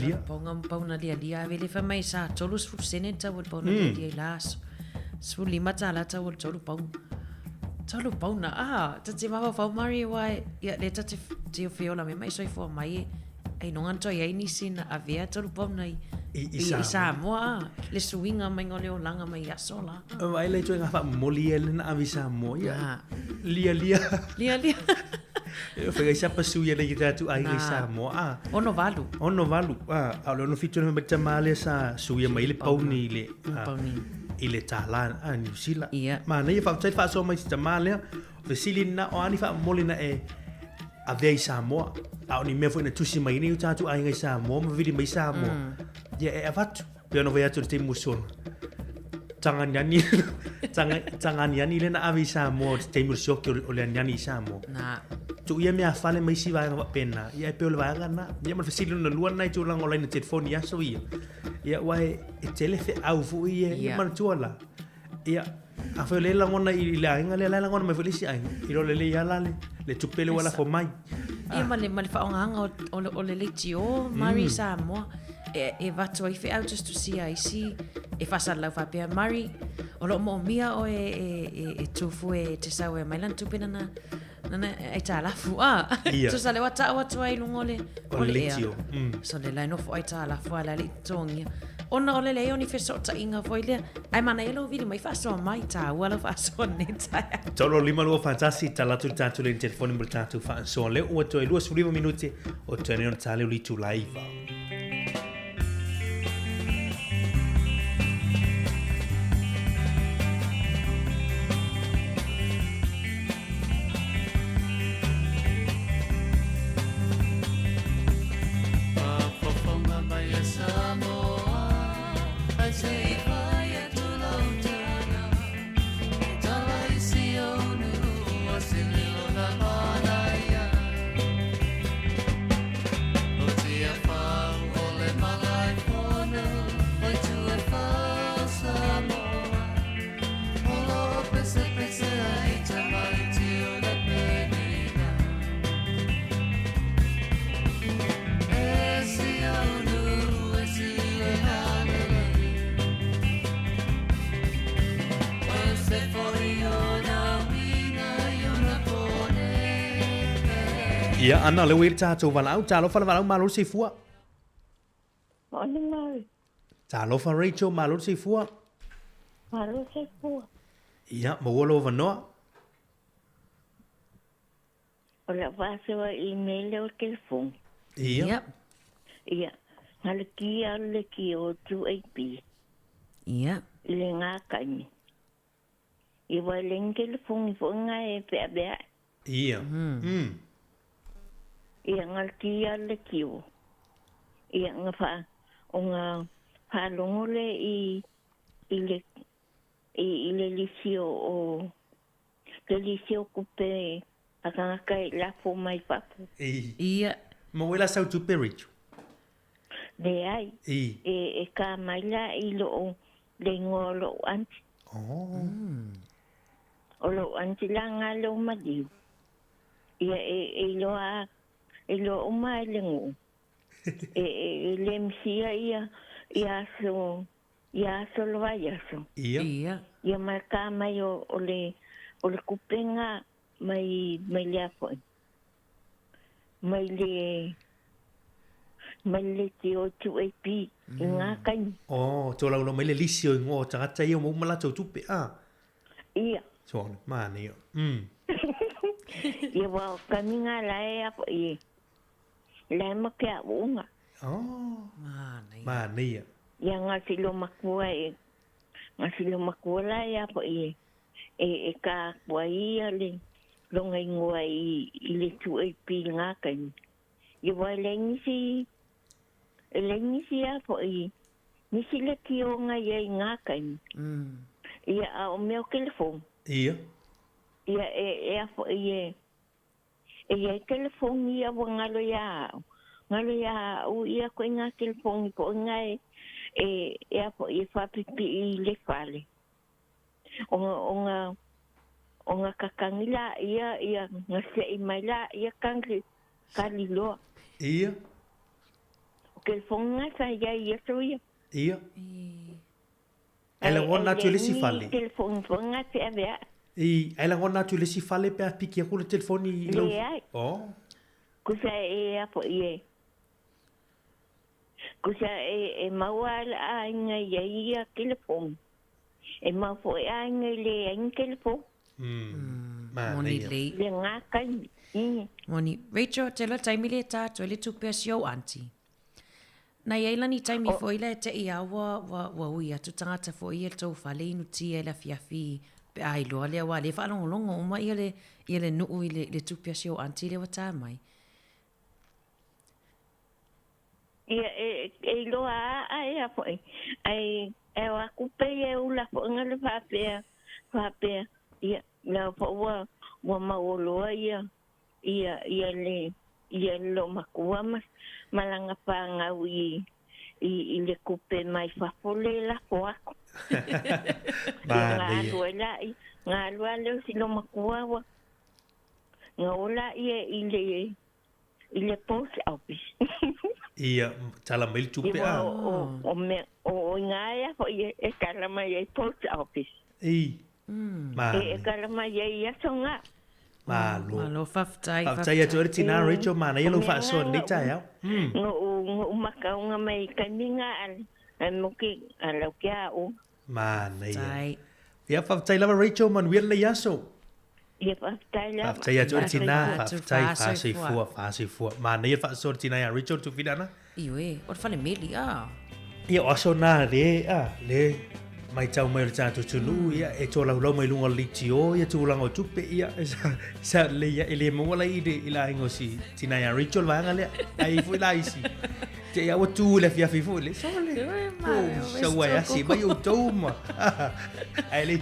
ponga lia vele fa mai sa tolu su seneta wol ponga lia las su lima tala ta wol tolu na tati ma fa mari wai ya le tati ti fiola me mai soi fo mai ai non anto ia ni sin avea tolu pauna I Samoa le suinga mai ngole o langa mai ya sola vai le tu nga fa moli ele na avisa mo ya lia eu fui essa pasu ia le tu ai Samoa ono valu ao no fitu me tamale sa suia mai le pauni le ile tala a New Zealand ma nei fa tsai fa so mai tamale vesilina o ani fa molina e avei Samoa au ni me foi na tusi mai ni tu ai ngai Samoa ma vidi mai Samoa ya e avat pe no vai tu te muson tangan yani le na avei Samoa te muso ke o le yani Samoa na tu ia me afale mai si vai pena ia pe o le vai na ia ma vesilina luan nai tu lang online telefon ya so ia wai e telefe au fu ia man tuala ia a fe le langona I la inga le langona me felisi ai I lo le ia la le tupele wala fo mai ia ma le fa onga o le tio Mari Samoa e vatu ai fe au just to see I see e fa sa la fa pe Mari o lo mo mia o e tufu e te sa we mai lan tupena na ai tala fu tu sa le wata ai lungole o le tio so le la no fo ai tala fu ala le tongia Ona ole leo ni feso ta inga foi lea. Ai mana elo vili mai faso mai ta wala faso ni ta. Tolo lima lua fantasi talatu tatu le telefoni mo tatu fa so le o to lua su 5 minuti o tene on tale li tu live. Ia ana le wei tātou walau, tā lofa walau malur si fua. Ona mai. Tā lofa Rachel malur si fua. Malur si fua. Ia, mawolo wanoa. Ola wāsewa email o telefon. Ia. Ia. Halaki alaki o 2AP. Ia. Ile ngā kaini. Iwa len telefon i whonga e pea bea. Ia. Ia ngalki ala kiu. Ia nga wha o ngā whalongole i le lisio o le lisio kupe akangaka i lafo mai papu. Ia. Mawela sau tupe Rachel. Le ai. E ka maila i lo le ngō lo anti. O lo anti la ngā lo madiu. Ia e lo a ilo uma le ngu le msia ia so lo ia so ia marka mai o le kupenga mai le apo mai le tio 2AP nga kan to la no mai le lisio ngo tata ia mo mala tu pe ia so mani ia wa kaminga la e apo ia le makia unga. Mania. Yang ngasilo makua ngasilo makua la ya po e ka kuai le longai ngua i le 2AP ngakan. Ia wa lengisi ya po nisi le kionga ia ngakan. Ia a o meu telefon. Ia. Ia e po ia telefon ia ngalo ya u ia ko nga telefon ko nga e apo i fa pipi le fale onga kakangila ia ngase i maila ia kalilo ia telefon nga sa ia so ia ela wona tu le si fale telefon nga se avea ela ngona tu le si fale pe piki ko le telefoni lo kusa apo kusa mawal nga ia telefon mau fo nga le telefon moni le ngakan moni Rachel tela taimile ta to le tu pesio anti na ia ni taimi fo ile te ia wa uia tu tangata fo ia to fale inu ti ela fiafi pe ai lo le wa le fa longo o mai ile nu le tu pesio anti le wata mai e lo a po ai wa kupe e ula po ngale fa pe ia la po wa ma lo ia le lo makua malanga pa nga i le kupe mai fa pole la po ako nga le si lo makua wa nga ola ile post office ia tala mail tu pe o ngaya po e kala mai post office e kala mai ia songa malo faftai tu tina Rachel mana ia lo fa so ni tai au ngo maka nga mai kaninga Muki alau kia o. Mana ia. Ia whaftai lava Rachel Manuel le yaso. Ia whaftai lava. Whaftai atu tina, whaftai whasoifua. Mana ia whasor tina ia Rachel tu whidana? Iwe, o whane meli Ia oso nā le mai tau mai o tātou tunu ia e tō lau mai lunga liti o ia tūlanga o tupe ia sa le ia ele mawala i la ingo si tina ia Rachel vanga lea ai fu la isi te ia watu le fiafi fu le so le sa wai asi mai o tau ma ai le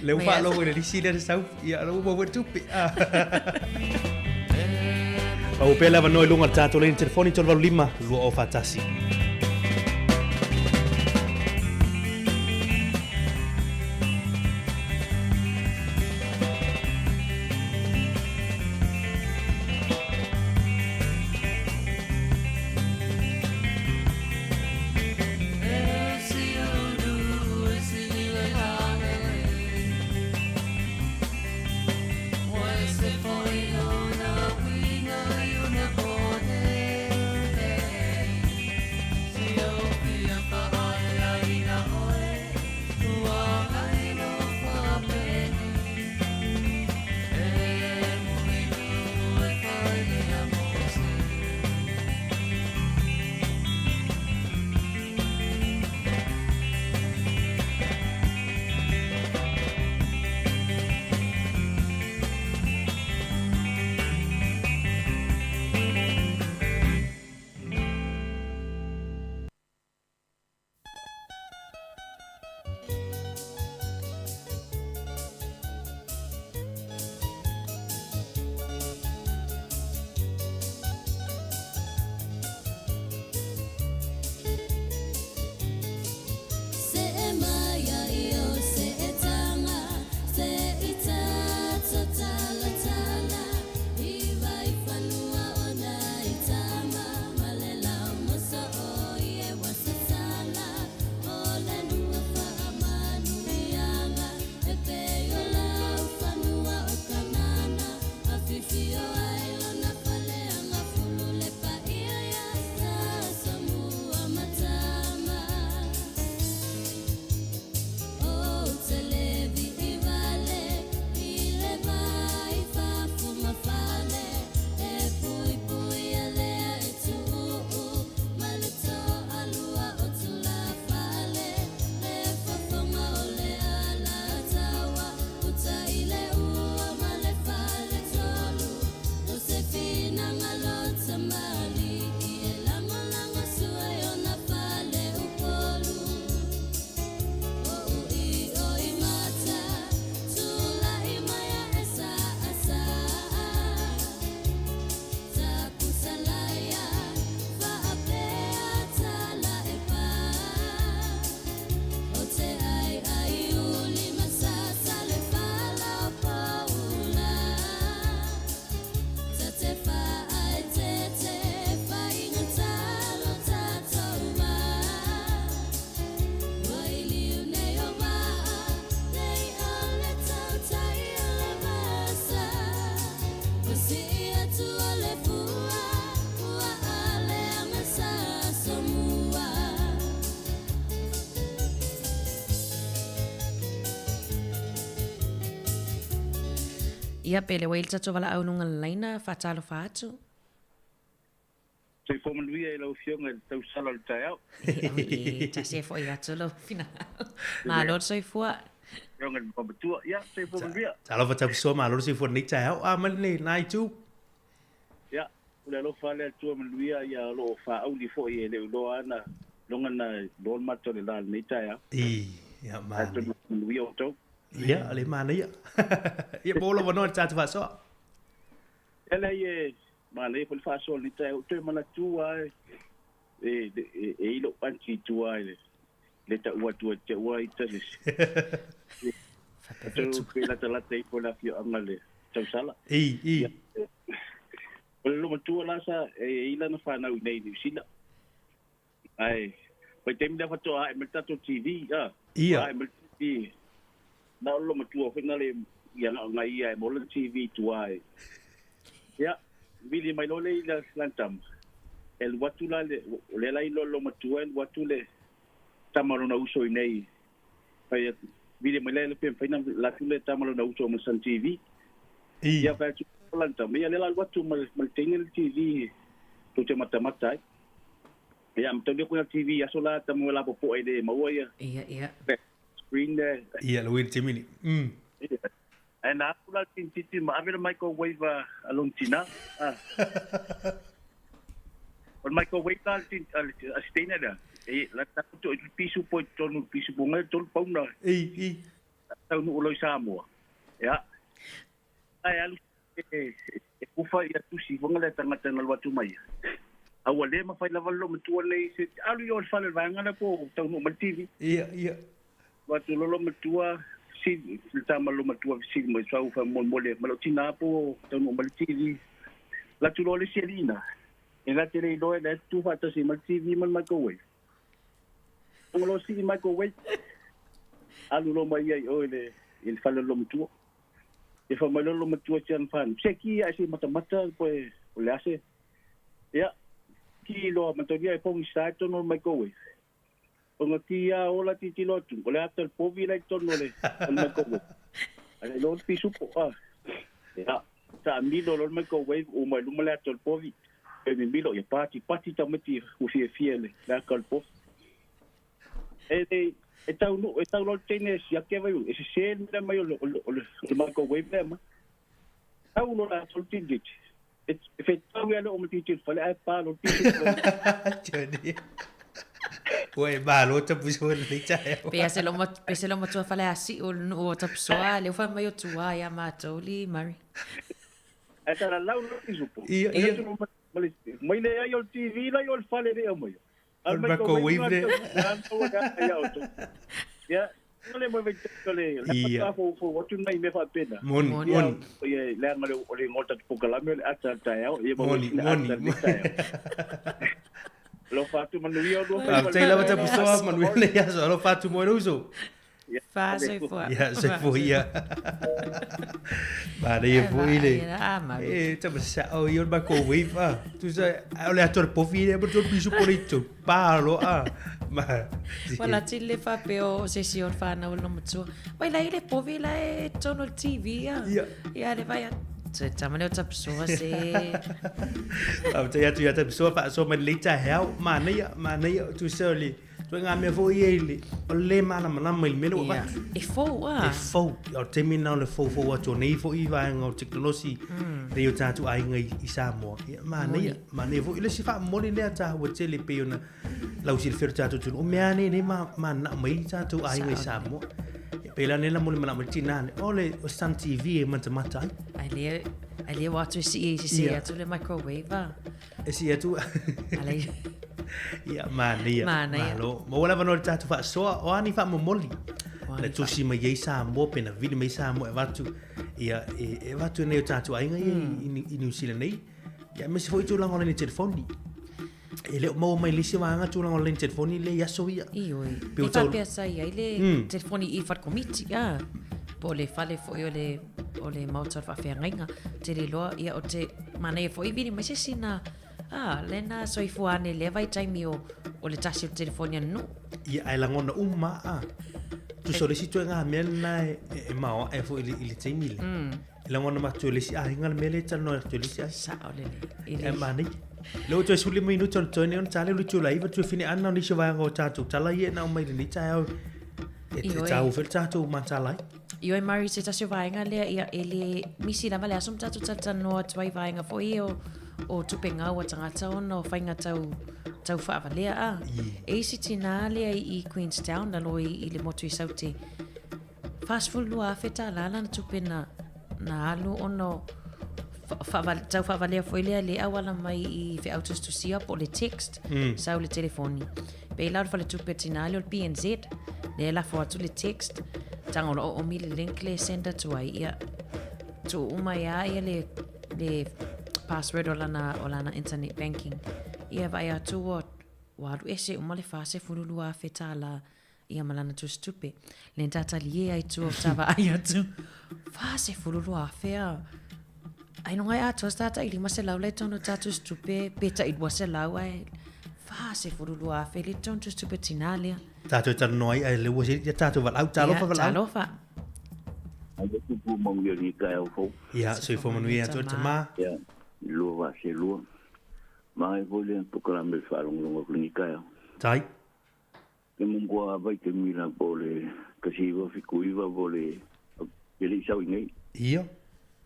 le ufa lo le lisi le sau ia lo mo tupe o pela va noi lunga tātou le telefoni tō valu lima lua o fatasi Ia pele wei tato wala au nunga laina whatalo whātu. Tei whomanuia e lau fionga tau sala le tai au. Ta se fo ia tulo fina. Ma lor soi fua. Fionga le pamatua, ia, tei whomanuia. Ta lo wata piso ma lor si fua ni tai au, a mani nai tu. Ia, ule lo whale atua manuia ia lo wha au li fo i e leo loa ana longa na lor mato le la ni tai au. Ia, mani. Ato manuia o tau. Ia, ale mana ia. Ia bolo wano e tatu whasoa. Ele ie, mana e poli whasoa ni tai au, tui mana tua e ilo panchi tua e le ta ua tua te ua i tali. Tau pela talata i pola fio anga le tau sala. I. Poli loma tua lasa e ila na whanau nei ni sila. Ai, pai temi da whatoa ai meltato TV, Ia. Ai meltato TV. Na lo matua fina le ia nga ia mo le TV tuai ya vili mai lo le la lantam el watu la le la lo matua el watu le tamalo na uso nei pai vile mai le pe faina la tule tamalo na uso mo san TV ia fa tu planta me le la watu mal tenel TV tu te mata ia am tele ko TV asola tamo la popo ide mawaya ia screen there ia lo win timini and apula titi ma avera microwave along tina on microwave ta asitena da la ta to pisu po tonu pisu bunga tol pauna tau no lo Samoa ya ai alu kufa ia tusi bunga la tangata na watu mai awale ma fai lava lo mtua le se alu yo fale vanga na ko tau no TV ia watu lo mtua si tama lo matua si mo sau fa mo le malo tina po tau no TV la tu lo le selina e la tele do e tu fa to si mal TV mal microwave lo si microwave alu lo mai ai o le il fa lo matua e fa malo lo matua chan fan se ki ai si mata po le ase ya ki lo matoria e pong sa to no microwave onga tia ola titi lo tu ole ata el povi la to no le microwave ale lo pisu po ya sa mi lo microwave o mai lu mala to el povi e mi bilo ya pati ta meti u fiele la kalpo e tau lo tene ya ke vai e se me mai lo microwave ma tau lo la to titi effettuare alle ometici fale è palo jadi Wei malo ta puso le chai se lo mo tu fale asi o ta psoa le fa mai tu ya ma toli mari eta la lo isupo mai le ai il TV la io fale de mo al microwave ya no le muove le la fo what you name fa pena mon ye le ngale o le ngota po kala me ata tayo ye mo lo fatu manuio do fa la bata puso manuel ya so lo fatu mo uso fa se fo ya se fo ya ba de fo ile ta basa o yo ba ko wifa tu sa ole ator po fine per to pisu por ito palo ma wala tille fa peo se si or fa na no mutsu vai la ile po vi la e tono TV ya le vai se tamane o tapso se ya tu so fa so man lita hel mana tu soli tu nga me fo ile o le mana mai melo ba e fo o terminal le fo o nei fo i va ngo technology de yo tatu ai ngai i Samoa mana fo ile si fa mo le ta o tele pe ona la usi fer tatu tu o me ane ne ma na mai tatu ai ngai Samoa pe la ne la mo le mana tinane ole o Sun TV e mata ai le watu si atu le microwave si atu ale ia malo mo wala vano tatu fa so o ani fa mo moli le tu si mai sa mo pena vini mai sa mo vatu ia e vatu ne tatu ai ngai i New Zealand nei ia me se foi tu la ngone telefoni e le mo mai lisi wa nga tu la ngone telefoni le ya so ia pe ta pesa ia le telefoni i fat komiti po le fale fo o le mautar fa fe ngainga te le loa ia o te mana e fo i vini mai se sina lena soifuane le vai taimi o le tasi o telefonia no ia ai langona tu solicito nga melna e mao e fo ili taimi le langona ma tu le si ngal mele tano tu le si sa ole e mani lo tu suli minuto to ne on tale lu tu lai va tu fini anna ni shava ngo tatu tala ye na mai ni tao e tau fer tatu ma tala io e mari se tasi vainga le ia ele misi la vale asum tatu no twai vainga fo io o tupenga o tangata ono whainga tau whaavalea e si tina lea i Queenstown na loi i le motu i sauti fast food lua feta lala na tupena na alu ono tau whaavalea fwelea le awala mai i fe autos to see up o le text sau le telefoni pe lau whale tupe tina le o PNZ le la fo atu le text tangono o mi le link le senda tu ai ia tu umai ia le password o lana internet banking ia vai atu wa ese umale fase fululua fetala ia malana tu stupe le tata lie ai tu tava ai atu fase fululua fea ai no ai atu tata ili masela le tono tatu stupe beta it was lau ai Fa se furulua feli tonto stupetinalia. Tātou tanu noi ai le wasi ya tātou walau talofa walau. Talofa. Ai tupu mangia ni kai au fo. Ia, so i whamanui atua te mā. Ia, lua wa se lua. Mai vole pukala me whalongonga kuni kai au. Tai. Ke mungua vai te mira vole, kasi iwa whikuiwa vole, ele sau ingai. Ia.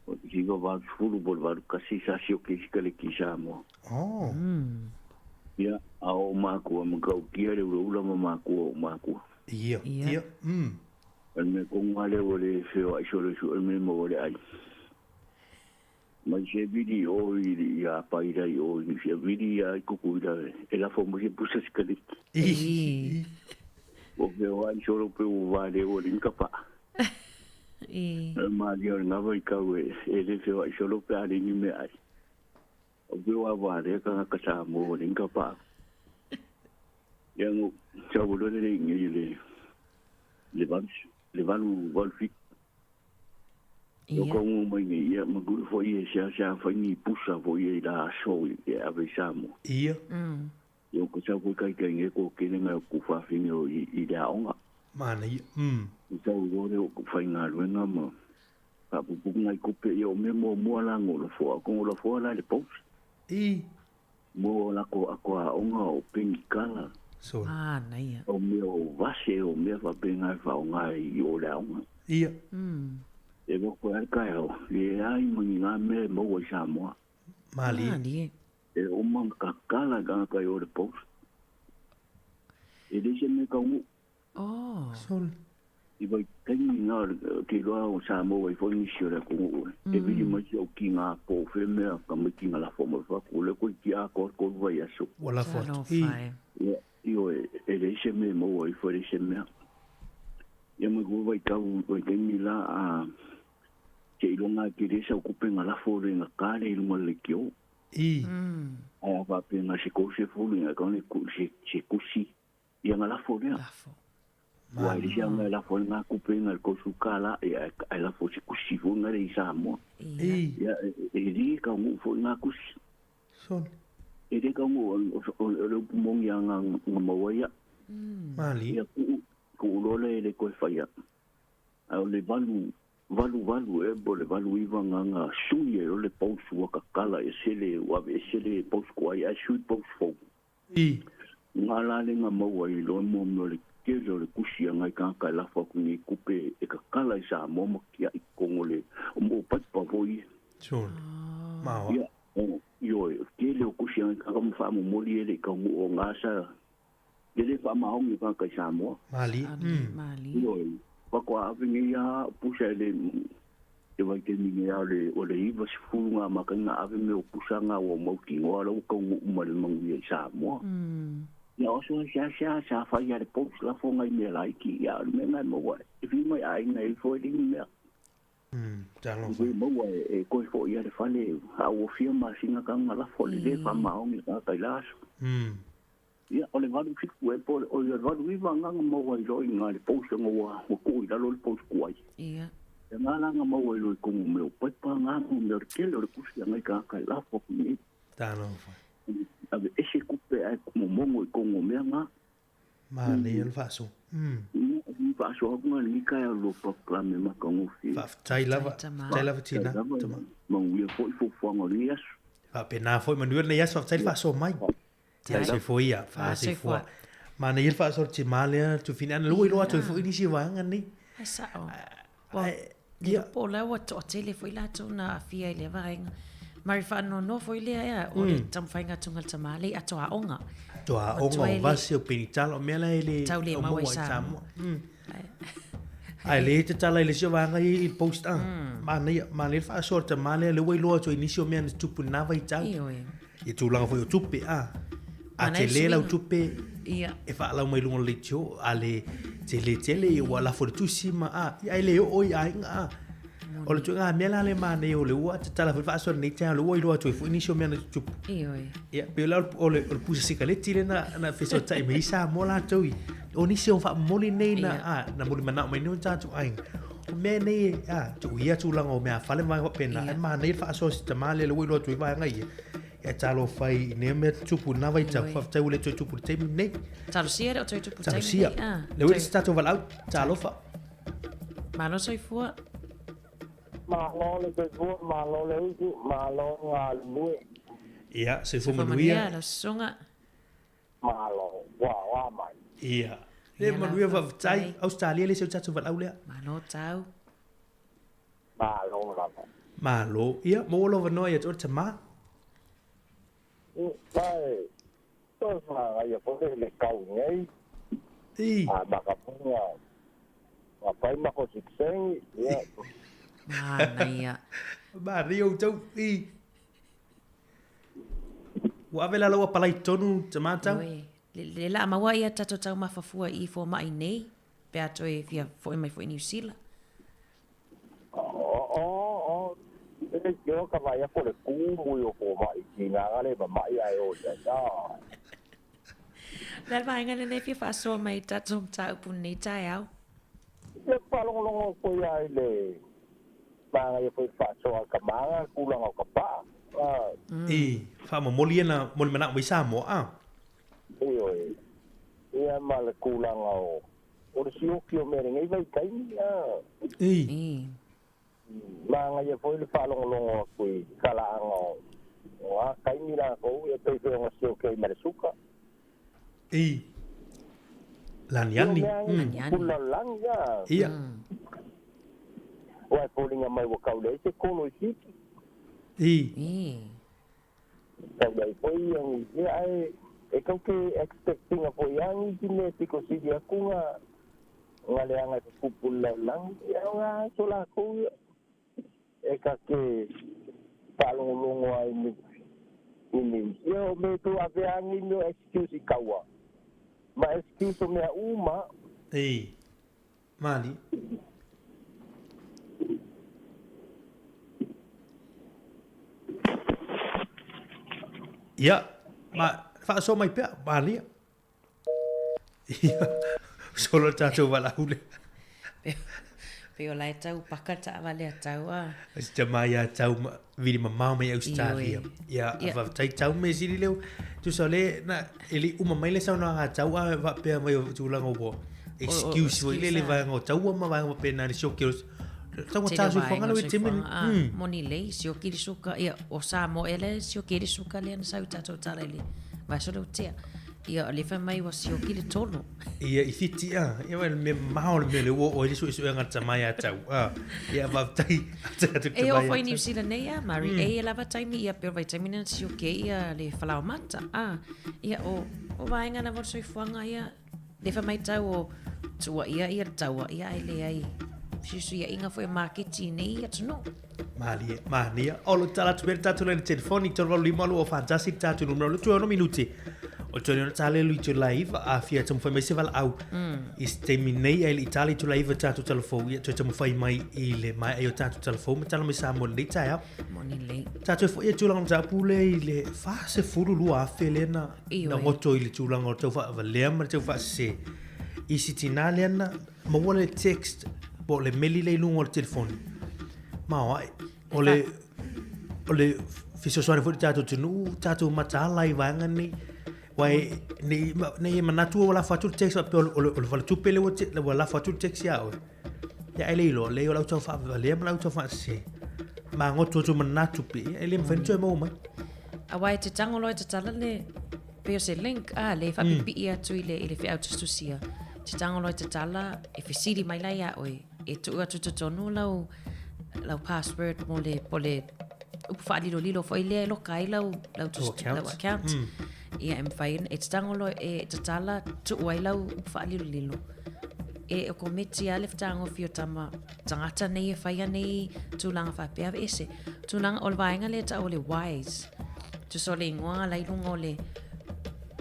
O te hiwa wātu furu vole wātu kasi sa sio ke sikale ki sa mo. Oh. Ia, a o mākua mkau kia re ula ma mākua o mākua. Ia, ia. Me konga le vole feo aisole su me mo vole ai. Mai se vidi o ia paira i o ni se vidi ia kukuira e la fomo se pusa sikale. O feo aisole pe o vale o linkapa. Ma dio nga vai kau e le feo aisole pe ale ni me ai. O feo a vale ka sa mo linkapa. Yang chau lo le ngi le valu fit. Yo como mai ni ia maguru foi sia foi ni pusa foi da show e avisamo. Ia. Yo ko sa foi kai kai ko kene nga ku fa fingo i da onga. Mana ia. Sa u ro ko fa nga luenga mo. Pa pu ngai ko pe yo me mo la ngolo fo ko ngolo fo la le pos. Mo la ko akwa onga o pingkala. So. Naia. O meu vase o meu va penga fa onga i o la onga. Ia. E mo ko ar kai ho. Le ai mo nga me mo wa sa mo. Mali. E o man ka kala ga kai o le pos. E de se me ka u. Oh. Sol. I vai kai nga ki lo o sa mo i fo ni sure ko u. E vi mo o ki nga po fe me ka mo ki nga la fo mo fa ko le ko ki a ko vai aso. Wala fo. Io e le se me mo i fo le se me. Ia mo go vai ka u ko ke mi la a ke ilonga ki le sa ku penga la fo le nga ka le mo le kio. Ai va penga se ko se fo le nga ne ku se ku si. Ia nga la fo le. Wa le ja nga la fo nga ku penga ko su kala e ai la fo se ku si fo nga le sa mo. Ia e di ka mo fo nga ku si. Son. E de ka mo o le mong yang nga mo ya. Mali. Ia ku lo le ko fa ya. Au le valu e bo le valu iwa nga suye o le pausu wa kakala e sele wa e sele pausu ko ai sui pausu fo. Nga la le nga mo wa i lo mo le ke le kusia nga ka ka la fo ku ni kupe e kakala sa mo mo kia i kongole o mo pat pa voi. Son. Ma Ia yo ke le kusia ka mo fa mo moli le ka mo nga sa le fa ma o ka ka sa mo. Mali. Yo pa ko avengi ya pusa le e vai ke ni ya le o le iva se funga ma ka nga ave me o pusa nga o mo ki ngo lo ko mo le mangi sa mo. Ya o so sa fa ya le pos la fonga me la ki ya me na mo wa e vi mo ai na i fo ding me. Ja lo. Mo wa e ko fo ya le fa le a o firma singa ka nga la fo le fa ma o ni ka las. Ya o le valu fit ku e po o le valu iva nga mo wa jo nga le pos ngo wa ko i la lo le pos ku ai. Ia. Nga la nga mo wa lo ko mo pa pa nga mo le ke le ku sia nga ka la fo ni. Ta no. Ave ese kupe ai como mongo i kongo mea nga. Mali el faso. Faso nga ni ka lo proclame ma kongo fi. Fa tai lava tina. Mang wi fo ngo ni as. Fa pena foi manuel ne yas fa tai faso mai. Tai se foi ya, fa se foi. Ma ne il faso ti male tu finan lui lo tu foi ni si va ngani. Sa o. Ia po la wa to tele foi la to na fia le va nga. Marifano no foi le ya o le tamfainga tungal tamale atoa onga. Toa onga va se o pinitalo me la ele. Tau le mau sa. Ai le te tala le se va nga i post a. Ma le fa sorta male le wei lo to inicio me tu puna vai tau. E tu langa foi o tupe a. A te le la tupe. Ia. E fa la mai lungo le tio ale tele e wala for tu sima a. Ai le o ai nga. O le tunga me la le mane o le ua te tala fa so nei te lo lo to fu inicio me tu. Ia, pe la o le pusa sikaleti le na fe so tai me sa mo la to. O ni se o fa mo nei na mo mana mai no ta tu ai. O me nei tu ia tu langa o me fa le mai pena. Ma nei fa so sta male lo lo tu va ngai. e talo fai ne me tupu na vai tau fa tau le tupu te nei talo sia o tupu talo sia le wei stato val out talo fa malo soi fua malo le te fua malo le uku malo ngal mue ia se fu manuia la songa malo wa mai ia le manuia va tai Australia le se stato val out le malo tau malo ia mo lo vano ia o tama Vai, todos lá, aí eu vou ver ngai. Baka punya. Apa yang mau siksen? Ya. Mana ya? Ba rio tau Wa vela lo palai tonu tama tau. Le la mawa ia tato tau mafafua I fo mai nei. Pe ato e fia fo mai fo New Zealand. Yo kavaya por el cubo yo como y nada le va mai ai o ya. Dal vai ngale ne fi fa so mai tato tau pun nei tai au. Le palong ko ya le. Ba ya foi fa so ka manga kulang o ka pa. Fa mo moliena mol mena wi sa mo Yo. Ia mal kulang o. O si o ki o mere ngai vai kai ni. Mga ya foi le falong ko kala ngo wa kai mira ko e pe ngo sio ke maresuka laniani kula langa ia wa polinga mai wa kaule se kono siki ta dai foi yang ia ai e ko ke expecting a foi yang kine tiko si dia kunga ngale anga kupula lang ia nga sola ko e ka ke palongo ai ni yo me tu ave angi no excuse kawa ma excuse me uma mali ya ma fa so mai pe mali solo tato vala ule Peo lai tau pakata vale tau Jamaya tau vidi mamau mai Australia. Ya va tai tau me siri leu. Tu sole na eli uma mai le sa na tau va pe mai tu la ngo. Excuse foi le va ngo tau ma va ngo pe na ni shokiros. Tau ta su fonga no timin. Moni le si o kiri suka ia o sa mo ele si o kiri suka le na sa tato tale le. Va solo tia. Ia le fa mai was yo kile tono. Ia ifiti ia me maul me le o isu ngata mai atau. Ia va tai tu e o foi New Zealand ia Mari e la va tai mi ia per vitamina si o ke ia le fala mata. Ia o vai ngana vo soi fuanga ia le fa mai tau o tua ia tau ia ele ai. Fisu ia inga foi marketing ia tno. Mania o lo tala tu tatu le telefoni torva limalo o fantastic tatu numero 2 minuti. O tōne ona tale lui tu live a fia tamu whai mai se wala au. Is te minei ai Itali tu live tātu telefou ia tu tamu whai mai I le mai ai o tātu telefou me tala mai sa mo nei tai au. Moni lei. Tātu e ia tūlanga ta pule I le wha se furu lua a whele na ngoto I le tūlanga o tau wha avalea ma tau wha se. I si tina le ana maua le text po le meli le lunga o le telefoni. Mao ai. O le fisosoare fwere tātu tunu tātu matalai vanga ni. Wai nei manatu wala fatu text pe o fala tu pele wala fatu text ya o ya ele lo le o la tu fa le ma la tu fa se ma ngoto tu manatu pe ele me fentu mo mai a wai te tangolo te tala le pe se link le fa pi ia tu ile fi out to sia te tangolo te tala e fi siri mai la ya o e tu tu tonu la password mo le pole fa lilo foi le lo kai la tu account ia em fain e tangolo e tatala tu wailau fa lilo e o komiti ale ftango fio tama tangata nei e faia nei tu langa fa pe ese tu langa ol vainga le ta ole wise tu sole ngoa la ilunga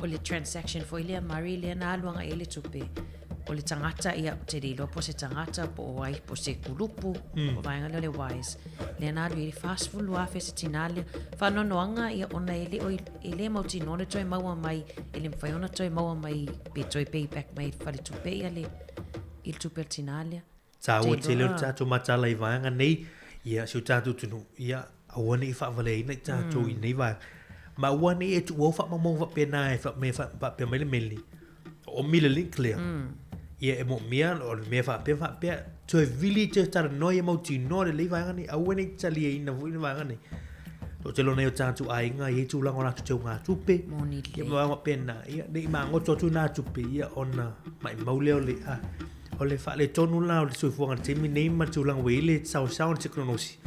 ole transaction foi le mari le na luanga ele tupe ole tangata ia te rilo po se tangata po wai po se kulupu o vainga le wise le na lui fast food lua fe se tinale fa no noanga ia ona ele o ele mau tinone toi mau mai ele fai ona toi mau mai pe toi payback mai fa le tupe ale il tupe tinale ta o te le tatu matala I vainga nei ia su tatu tunu ia awani fa vale nei tatu I nei vai ma wan e tu wo fa mo fa pena fa me fa pe mele o mile link clear ia e mo mia o me fa pe to a village tar no e mo ti no le va ngani a wene tali e na vuina va ngani to te lo ne o tantu ai nga i tu la ngona tu nga tupe ia mo pena ia ni ma ngo tu na tupe ia ona mai maule ole a ole fa le tonu la o le so fuanga te mi nei ma tu lang wele sau teknolosi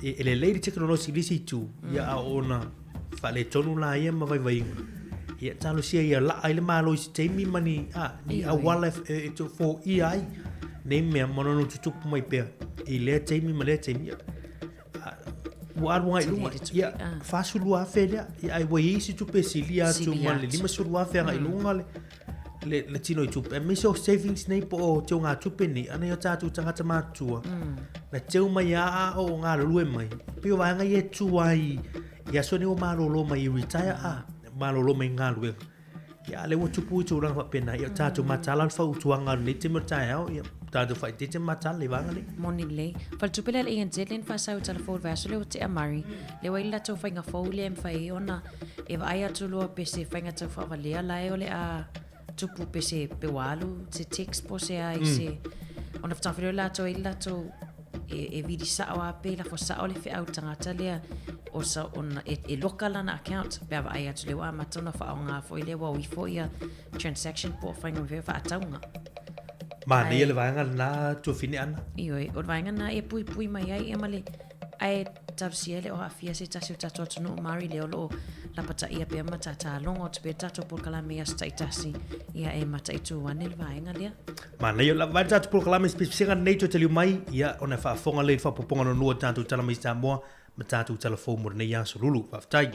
e le lady teknolosi lisi tu ia a ona fa le tonu la ia ma vai ia talo sia ia la ai le malo si te mi mani ni a wala e to for ai nei me mono no tu mai pe i le te mi ma le te mi wa wa ia fa su lua felia ia ai wai si tu pe silia tu ma le lima su lua fe ai lunga le tino tu pe mi so savings nei po te nga tu pe ni ana yo tatu tanga tama tu na te mai a o nga lu mai pe wa nga ye tu ai ia so ni o malo lo mai retire malo lo mai nga lu ia le wo tu pu tu rang fa pena ia tatu matala fa utuanga ni te matai ia tatu fa te matala le wanga le moni le fal tu pele e ngelen fa sa utal fo verso le te amari le wa ila to fa nga fo le em fa e ona e va ia tu lo pe se fa nga to fa le la e ole a tu pu pe se pe walu se text po se ai se ona fa fa la to ila to e vidi sa o pe la fo sa o le fe au tangata le o sa on e local na account pe va ia tu le wa matona fa nga fo ile wa wi fo ia transaction po fa nga ve fa taunga ma ne le vanga na tu fini ana io o vanga na e pui mai ai e male ai tarsiele o afia se tasi tato no mari le lo la pata ia pe mata ta longo te tato por kala mea staitasi ia e mata itu wanel vanga le ma ne la vanga tato por kala me specifica nei to tell mai ia ona fa fonga le fa poponga no no tanto tala mai sta mo mata tu telefon mo ne ya so lulu fa tai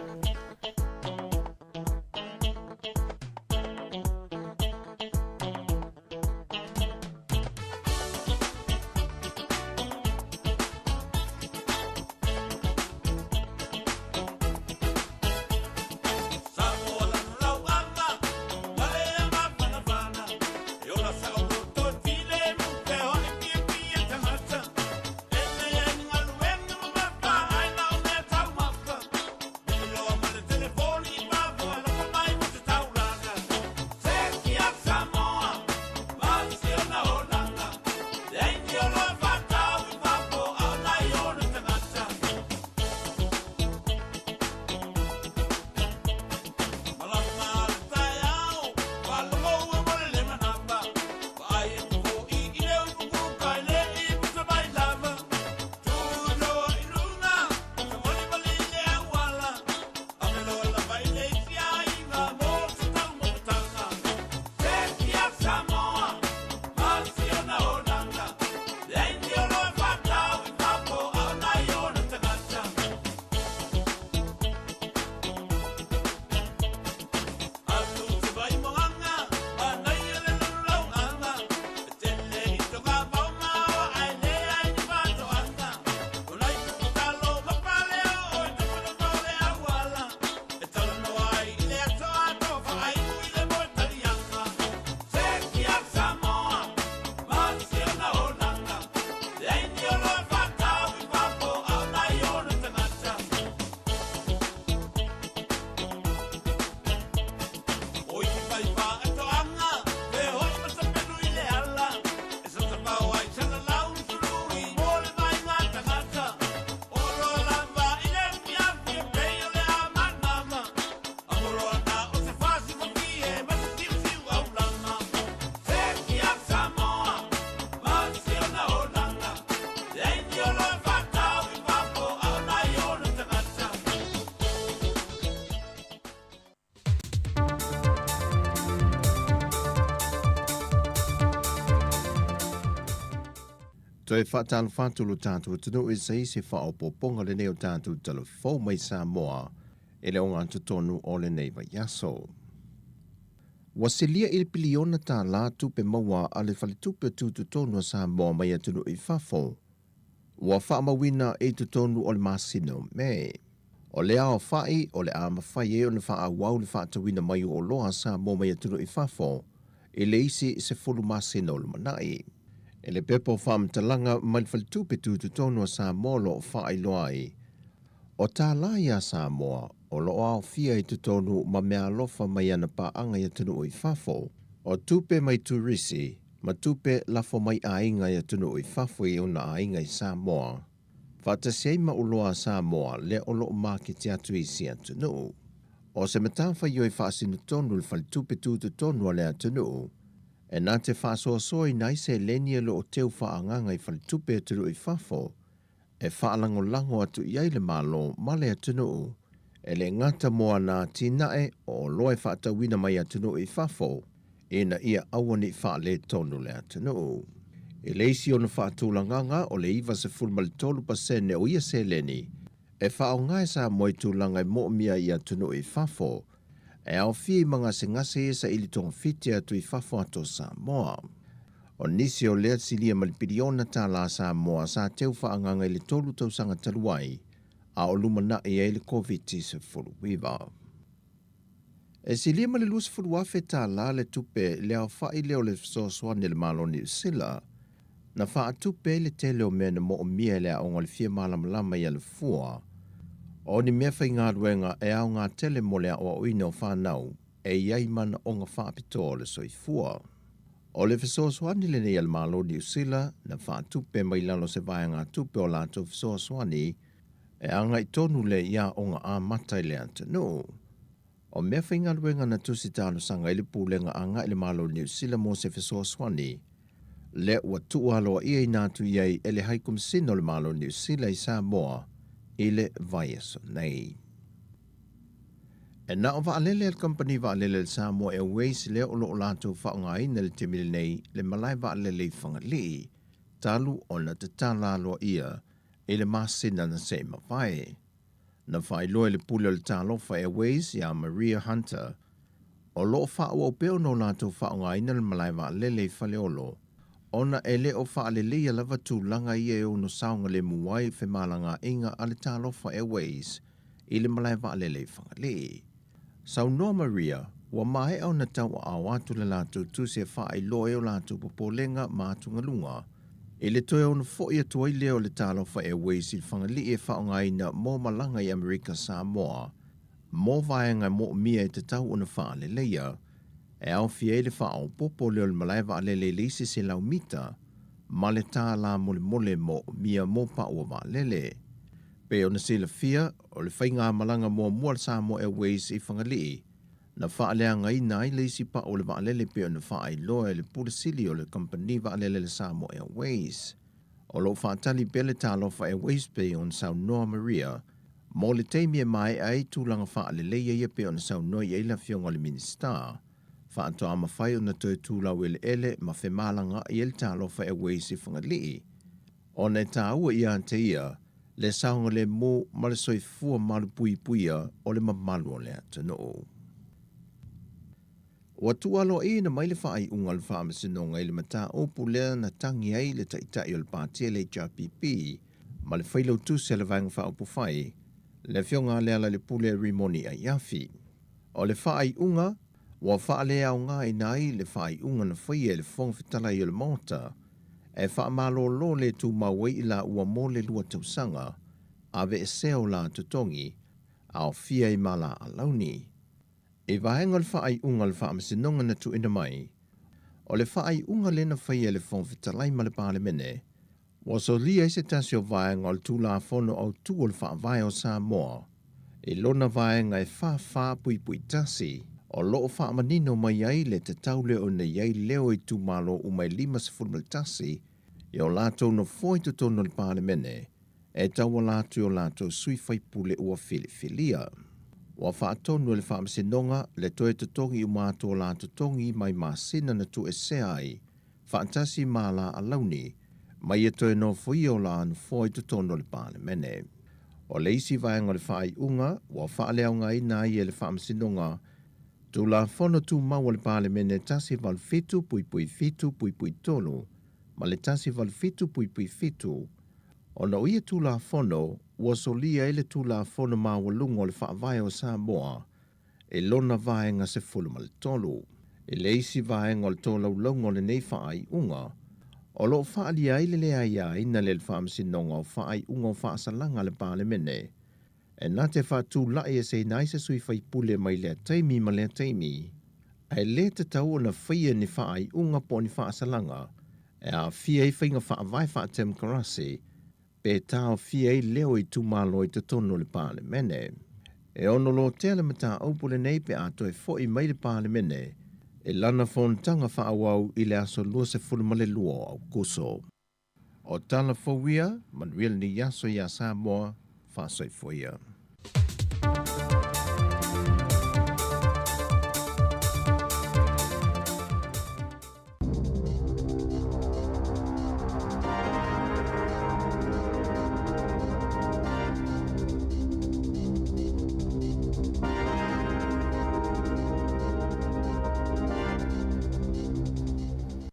Toi whātālu whātulu tātou tunu e sei se whaopoponga le neo tātou telefo mai Samoa e le onga tonu o le neiva yaso. Wasilia il piliona tā lātu pe maua a le whaletupe tūtu tonu a Samoa mai atunu i whafo. Ua whaamawina e tutonu o le masino me. O le ao whai o le ama whai e o le wha wau le whaatawina mai o loa Samoa mai atunu i whafo e le isi se fulu masino le manai. E le pepo whaam talanga mai whalitupe tūtu tonu a Samoa lo whaai loai. O tā la ia Samoa, o lo au fia I tutonu ma mea alofa mai ana paanga ia tunu I fafo, o tupe mai turisi, ma tupe lafo mai ainga ia tunu I fafo I una ainga I Samoa. Whatasei ma uloa Samoa le o lo maki te atu I si atunu. O se matawha i oi whaasinu tonu le whali tupe tūtu tonu a le atunu, e nā te whaasoa soi nai se lenia lo o teu whaanganga I whali tupe atunu I fafo, e whaalango lango atu I aile malo ma le atunu, e le ngata moa nā tinae o loe whaatawina mai atunu I fafo, e na ia awani whaale tonu le atunu. E leisi o na whaatulanganga o le iwa se fulmali tolu pasene o ia se leni, e whao ngai sa moi tūlanga I mo mia I atunu I fafo, e au fie mga se ngase esa ili tonga fiti atu I fafo ato Samoa. O nisi o lea silia malipiriona tā la Samoa sa teu whaanganga ili tolu tausanga taluai, a o lumana I ele COVID-19 fulu wiwa. E silia malilus fulu wafe tā la le tupe leo whai leo le soaswane le malo ni usila, na wha tupe le te leo mea na mo o mia le aonga le fia malamalama I ale fua, o ni mea whai ngā ruenga e au ngā tele mo le o uina o whanau, e iai mana o ngā whaapito le soi fua. O le fesoaswani le nei al malo ni usila, na wha tupe mai lalo se vai ngā tupe o lato fesoaswani, e anga I tonu le ia o ngā āmatai le antanu. O mea whai ngā ruenga na tusi tāno sanga ili pūlenga anga ili malo ni usila mo se fesoaswani, le ua tualo ia I nātu iai ele haikum sino le malo ni usila I Samoa, ile vaiaso nei. E na o waalele al company waalele al Samoa Airways le o loo lato whaongaina le temile nei le malai waalele I whangalii, talu o na te tālalo ia ile masina na se mawai. Na whailoe le pule le tālofa Airways ia Maria Hunter, o loo whaua o peo no lato whaongaina le malai waalele I whaleolo, ona ele o whaalelea lava tūlanga I e o no saunga le muai whemalanga inga ale tālofa Airways I le malai waalele whangalii. Sau noa Maria, wa mai au na tau a watu le lātu tu se whaai loe o lātu popolenga mātunga lunga. E le toe ona fōi atua I leo le tālofa Airways I whangali e whaongaina mō malanga I Amerika Samoa, mō vaenga mō mia e te tau ona whaale leia, e au fie le whao popo leo le malaiva alele leise se lau mita, ma le tā la mole mole mō mia mō pa ua waalele. Pe ona se la fia, o le whainga malanga mō mua le Samoa Airways I whangalii, na whaalea ngai nai leisi pa o le waalele pe ona whaai loa le pulisili o le company waalele le Samoa Airways. O lo whaatali pele tālofa Airways pe on Sau Noa Maria, mō le teimia mai ai tūlanga whaaleleia ia pe ona Sau Noa I eila fionga le minister, whaatoa mawhai o na toi tūlau ele ma whemalanga I el tālofa Airways I whangalii. O ne tā ua ia ante ia, le saunga le mō ma le soifua malu pui puia o le mamalu o le atano. Wa tualo I na mai le whaai unga le whaamasinonga I le mata opu lea na tangi ai le taitai o le pātia le HRPP, ma le whailau tu se le vanga whaopu whai, le fionga leala le pule rimoni a iafi. O le whaai unga, wa whaale au ngā I nai le whaai unga na whaia le whong whetala I o le mota, e whaamalo lo le tu mawai I la ua mo le lua tausanga, ave e seo la tutongi, au fia I mala a launi. E vahenga le whaai unga le whaamasinonga na tu ina mai, o le whaai unga le na whaia le whong whetalai ma le pāle mene, wa so lia I se tasi o vahenga o le tū la whono au tū o le whaavai o Samoa, e lona vahenga e wha pui pui tasi, o loo whaamanino mai ai le te taule o na iai leo I tū malo o mai 5 tasi, I o lātou no foi tu tono le pāle mene, e taua lātou o lātou sui whai pule ua whilia. Wa whaatonu le whaamasinonga le toe tutongi o mātou lātou tongi mai māsina na tu e se ai, whaantasi māla a launi, mai e toe no foi o la no foi tu tono le pāle mene. O leisi vaenga le whaai unga, wa whaaleaunga I nai e le whaamasinonga, tu la whono tu maua le pāle mene tasi val fitu pui pui tolu, ma le tasi val fitu pui fitu, o na uia tu la whono, ua solia ele tu la whono mawalunga o le whaavai o Samoa, e lona vaenga se fulu ma le tolu. E leisi vaenga o le tōlau launga o le nei whaai unga, o lo whaalia ile le aia ina le whaamsinonga o whaai unga o whaasalanga le pāle mene, E nā te whātū lai e se nai se sui whai pule mai lea teimi ma lea teimi, ai le te tau o na whaia ni whaai unga po ni whaasalanga, e a fia i whainga whaavai whaatem karase, pe tau fia i leo i tūmalo i te tono le pāle mene. E ono lo te ale mata aupule nei pe ato e fo i mai le pāle mene, e lana fontanga whaawau i le aso lua se fulumale lua au kuso. O tala fawia, Manuel ni yaso ya Samoa, whaasoi foia.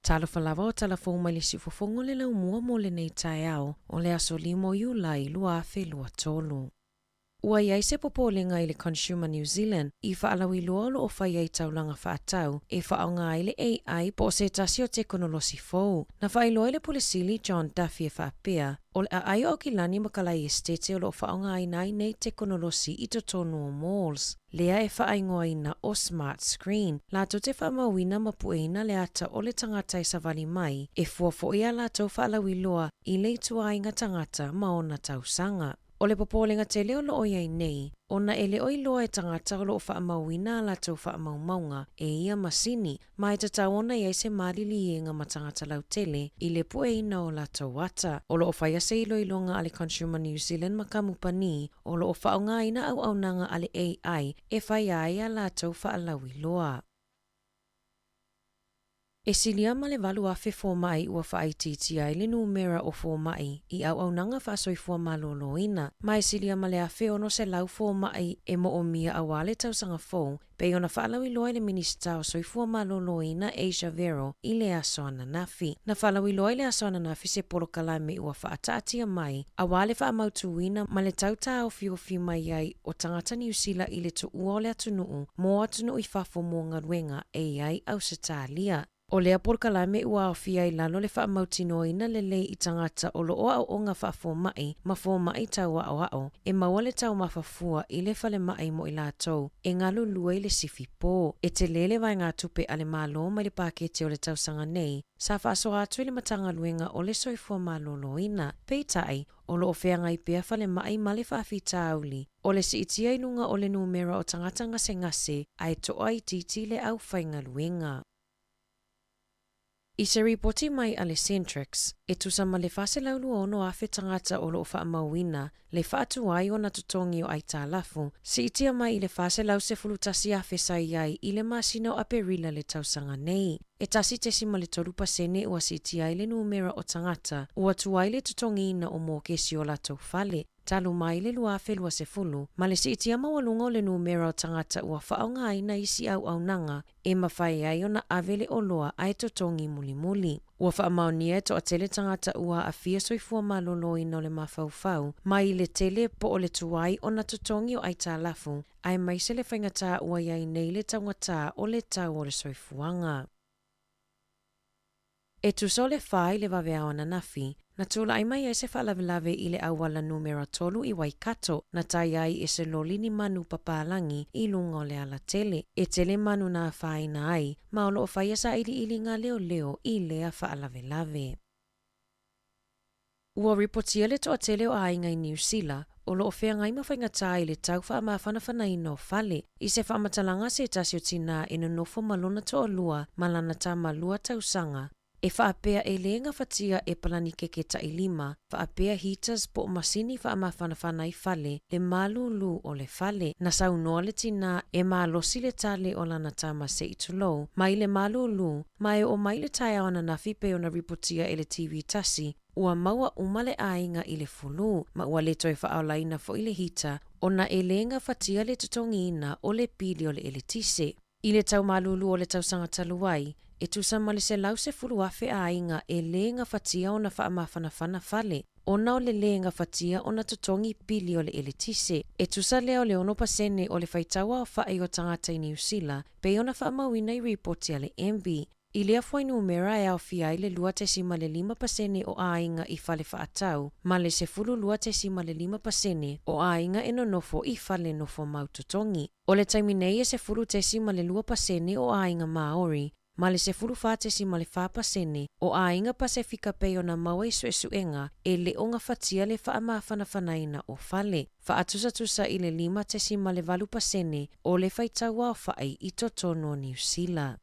Talo falava o talafou mai le sifofongo le lau mua mo le nei tae ao o le aso limo iulai lua afe lua tolu. Ua iai se popolenga i le Consumer New Zealand i whaalawi loa lo o whai ai taulanga whaatau e whaonga ai le AI po se tasi o teknolosi fou. Na whai loa le pulisili John Duffy e whaapea o le ai o kilani makalai estete o lo whaonga ai nai nei teknolosi i to tonu o malls. Lea e whaingoa ina o smart screen. Lato te whamawina mapueina le ata o le tangata e savali mai e fuafo ia lato whaalawi loa i le tuainga tangata maona tausanga. O le popolenga te leo lo iai nei, ona e leo i loa e tangata o lo whaamawina la tau whaamaumaunga e ia masini, mai te tau ona iai se marili i nga matangata lau tele i le pueina o la tau wata. O lo o whaia se ilo ilonga ale Consumer New Zealand makamupani, o lo o whaonga ina au nanga ale AI e whaia ia la tau whaalawi loa. E silia ma le walu afe fō mai ua whaititi ai le numera o fō mai i au nanga whaasoi fō maloloina. Mai silia ma le afe ono se lau fō mai e mo o mia awale tausanga fō, pe ona whaalawi loa le minista o soi fō maloloina Asia Vero i le aso ananafi. Na whaalawi loa le aso ananafi se polo kalame ua whaataatia mai, awale whaamautuina ma le tautā o fiofi mai ai o tangata New Zealand i le tu ua o le atunuu, mo atunuu i whafo mo ngaruenga AI au se tālia. O lea porkalame ua awhia i lalo le whaamautinoina le lei i tangata o lo o o ngā whaafo mai, ma fo mai tau ao, e maua le tau mawhafua i le whale mai mo i lātou, e ngalu lua i le sifi pō. E te lele vai ngā tupe ale mālo mai le pākete o le tausanga nei, sa whaaso atu i le matanga luenga o le soifua māloloina, peitai o lo o wheanga i pia whale mai ma le whaafita auli, o le si itia inunga o le numera o tangata ngase ai toa i titi le au whainga luenga. I se ripoti mai a le Centrex, e tusama le whase laulu ono afe tangata o lo o whaamauina, le whaatu ai o na tutongi o ai tālafu, si itia mai i le whase lau se fulutasi afe sai ai i le masina o aperila le tausanga nei. E tasi te sima le torupa sene ua si itia i le numera o tangata, ua tuai le tutongi ina o mō kesi o latou whale. Talu mai le lua afe lua se fulu, ma le si itia mawalunga o le numera o tangata ua whaonga aina isi au nanga, e mawhai ai o na avele o loa ai totongi muli. Ua whaamaunia e to a tele tangata ua a fia soifua malolo ina o le mawhauwhau, mai le tele po o le tuai o na totongi o ai tālafu, ai mai se le whaingatā ua iai nei le tangata o le tau o le soifuanga. E tuso le whai le waweao ananafi, na tula ai mai e se whaalavelave i le awala numera tolu i Waikato, na tai ai e se lolini manu papalangi i lunga o le ala tele. E tele manu na whaina ai, ma o loo whaia sa ili ngā leo i lea whaalavelave. Ua ripotia le toa tele o ainga i New Zealand, o loo whea ngai mawhaingatā i le tau whaamawhanawhana i no whale, i se whaamatalanga se tasio tina e no nofo malona toa lua, malana tā malua tausanga, e whaapea e lenga whatia e palani keke ta i lima, whaapea heaters po masini whaamawhanawhana i whale, le malulu o le whale, na saunoa le tina e malosi le tale o lana tama se itulou, mai le malulu, mai o mai le tae ana na whipe o na ripotia e le TV tasi, ua maua umale ainga i le fulu, ma ua le toi whaalaina fo i le hita, o na e lenga whatia le tutongi ina o le pili o le eletise. I le tau malulu o le tau sanga taluai, e tusama le se lau se fulu afe ainga e lenga whatia o na whaamawhanawhana whale, o na o le lenga whatia o na tutongi pili o le eletise. E tusa leo le ono pasene o le whaitawa o whae o tangata i New Zealand, pe o na whaamawina i reporti a le MB. I lea fwai numera e au fia i le 25% o ainga I fale whaatau, ma le 12.5% o ainga e nonofo I fale nofo mautotongi. O le taimi nei e 12% o ainga Maori, ma le 14.5% o ainga Pasifika pei ona maua I suesuenga e le onga fatia le whaamawhanawhanaina o fale. Whaatusa I le 5.8% o le whaitaua o whai I totono New Zealand.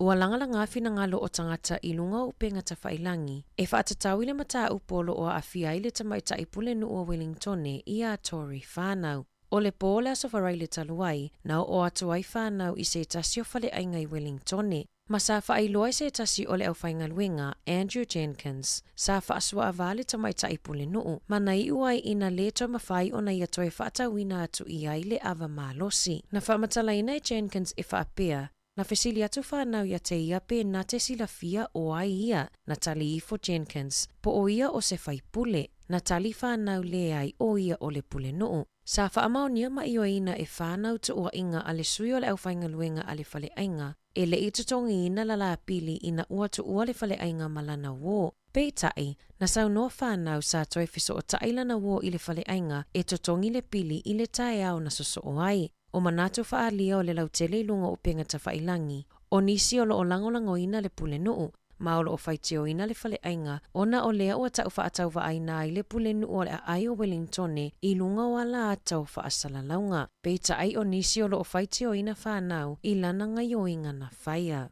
Ua langalanga fina ngalo o tangata I lunga upenga ta whailangi, e whaatatau I le mataa upolo o awhia I le tamaita I pule nu o Wellingtone I a Tory whanau. O le pōle aso wharai le taluai, na o atu ai whanau I se tasi o whale ainga I Wellingtone. Ma sa whaailoa I se tasi o le au whaingaluenga, Andrew Jenkins, sa whaasua avale tamaita I pule nuu, ma nai uai ina le to mawhai o na ia toe whaatawina atu I ai le ava malosi. Na whaamatalaina I Jenkins e whaapea, na fesili atu whanau ia te ia pe na te sila fia o ai ia, na tali I for Jenkins, po o ia o se whaipule, na tali whanau le ai o ia o le pule nuu. Sa whaamaonia ma I o ina e whanau tu ua inga ale sui o le au whaingaluenga ale whale ainga, e le itotongi ina la pili ina ua tu ua le whale ainga malana wo. Pei tai, na sau noa whanau sa toi fiso o tailana wo I le whale ainga e totongi le pili I le tae au na soso o ai. O manatu whaalia o le lautele lunga o penga ta whailangi, o nisi o lo o langolango ina le pule nuu, ma o lo o whaitio ina le whale ainga, ona o lea ua tau whaatau wa aina I le pule nuu o le ai o Wellingtone I lunga o ala atau whaasala launga. Peita ai o nisi o lo o whaitio ina whanau I lana ngai o inga na whaia.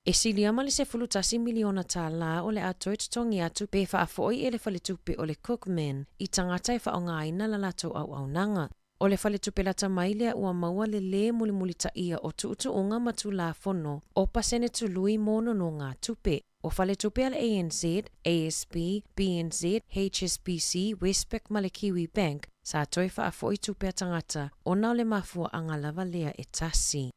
E sili ama le 10 miliona tā la o le ato e tutongi atu pe whaafoi e le whale tupe o le Cookman I tangata e whaonga aina la lato au nanga. O le whale tupe lata mai lea ua maua le mulimuli ta ia o tuutu unga matu la fono o pasene tului mono no ngā tupe. O whale tupe al ANZ, ASB, BNZ, HSBC, Westpac ma le Kiwi Bank sa toi whaafoi tupe a tangata o nao le mafua anga lava lea e tasi.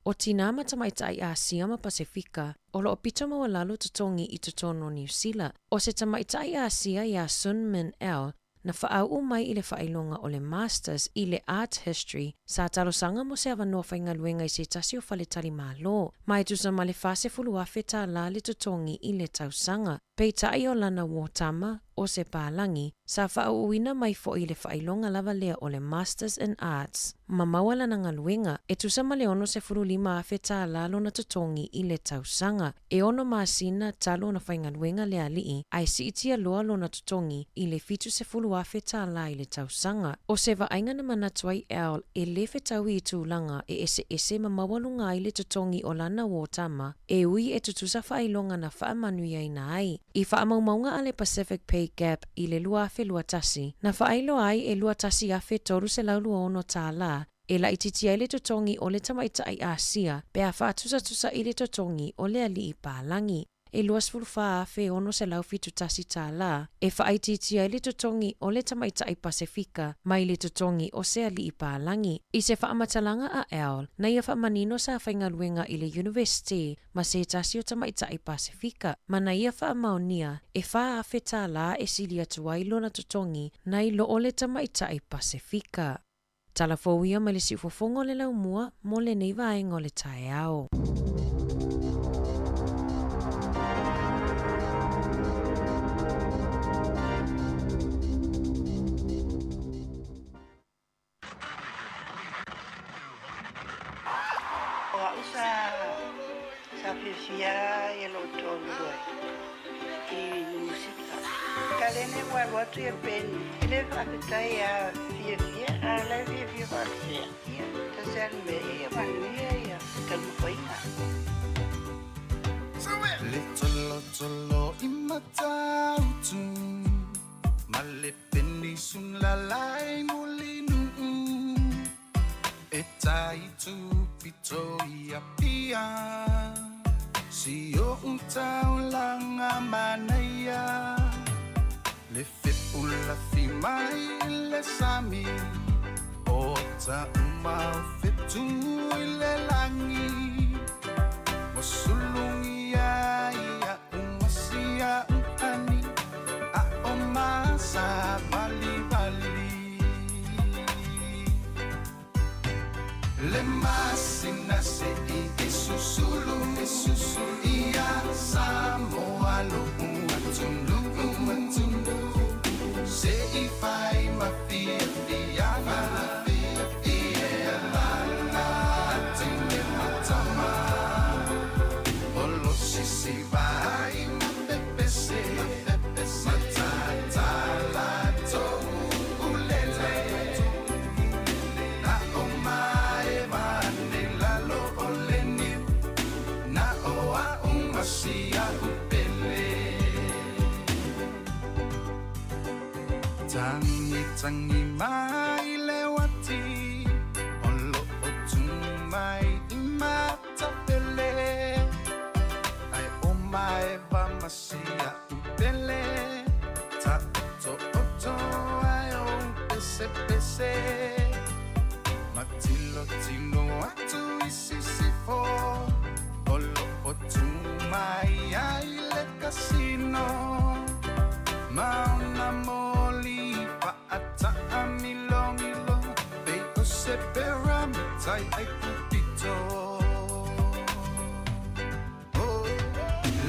O tina matamaita ai Asia ma Pasifika, o lo pito maua lalo tutongi I totono New Zealand. O se tamaita ai Asia ia Sun Min El, na whaau umai I le whailonga o le Masters I le Art History, sa talosanga mo se awanoa whaingaluenga I se tasi o whale tali malo, mai tusa ma le whase fuluafe tā la le tutongi I le tausanga. Peita ai o lana wotama o se pālangi, sa whaau uina mai fo I le whailonga lava lea o le Masters in Arts. Ma mawala na ngaluenga, e tusa ma le ono se furu lima afe tā lalo na tutongi I le tausanga. E ono maasina talo na whaingaluenga le alii, ai si itia loa lo na tutongi I le fitu se furu afe tā la I le tausanga. O se vainga na manatuai el, e le whetau I tūlanga e ese ma mawalunga I le tutongi o lana wotama, e ui e tutusa whailonga na whaamanuia ina ai. I whaamaumaunga ale Pacific Pay Gap I le lua afe lua tasi, na whaailo ai e lua tasi afe toru se laulua ono tā la, e la ititia I le totongi o le tamaita ai Asia, pe a whaatusa I le totongi o le ali I pālangi. E luas fulfa afe ono se lau fitu tasi tā la, e whaititia I le totongi o le tamaita ai Pasifika, mai le totongi o se ali I pālangi. I se whaamatalanga a El, na ia whaamanino sa whaingaluenga I le University, ma se tasi o tamaita ai Pasifika, ma na ia whaamaonia, e wha afe tā la e sili atu ai lona totongi, na I lo o le tamaita ai Pasifika. Tala fōia ma le si ufofongo le lau mua, mo le nei vaenga o le tae ao. Sa fifia e lo tolu I musika. Kalene wa watu ya peni. Ile fakitai ya fifia, ala fifia fakia. Tasalme ya manuia ya kalmukoina. Little imatautu malepeni sun lalai mulinu etaitu pitoia pia sio utaulanga manaya le fepula fimai le sami ota uma fetu le langi wasulungi ya umasia ukani a omasa bali bali le vai mapepese matala to ulele na omae vanila lo oleni na oa umasia upele tangi mai lewati olo otumai imatapele ai omae vamasia upele ta oto ai o pese matilo tilo atu isisifo olo otumai ai le casino mauna moli pa ata amilongilo pe osepera mitai ai pupito oh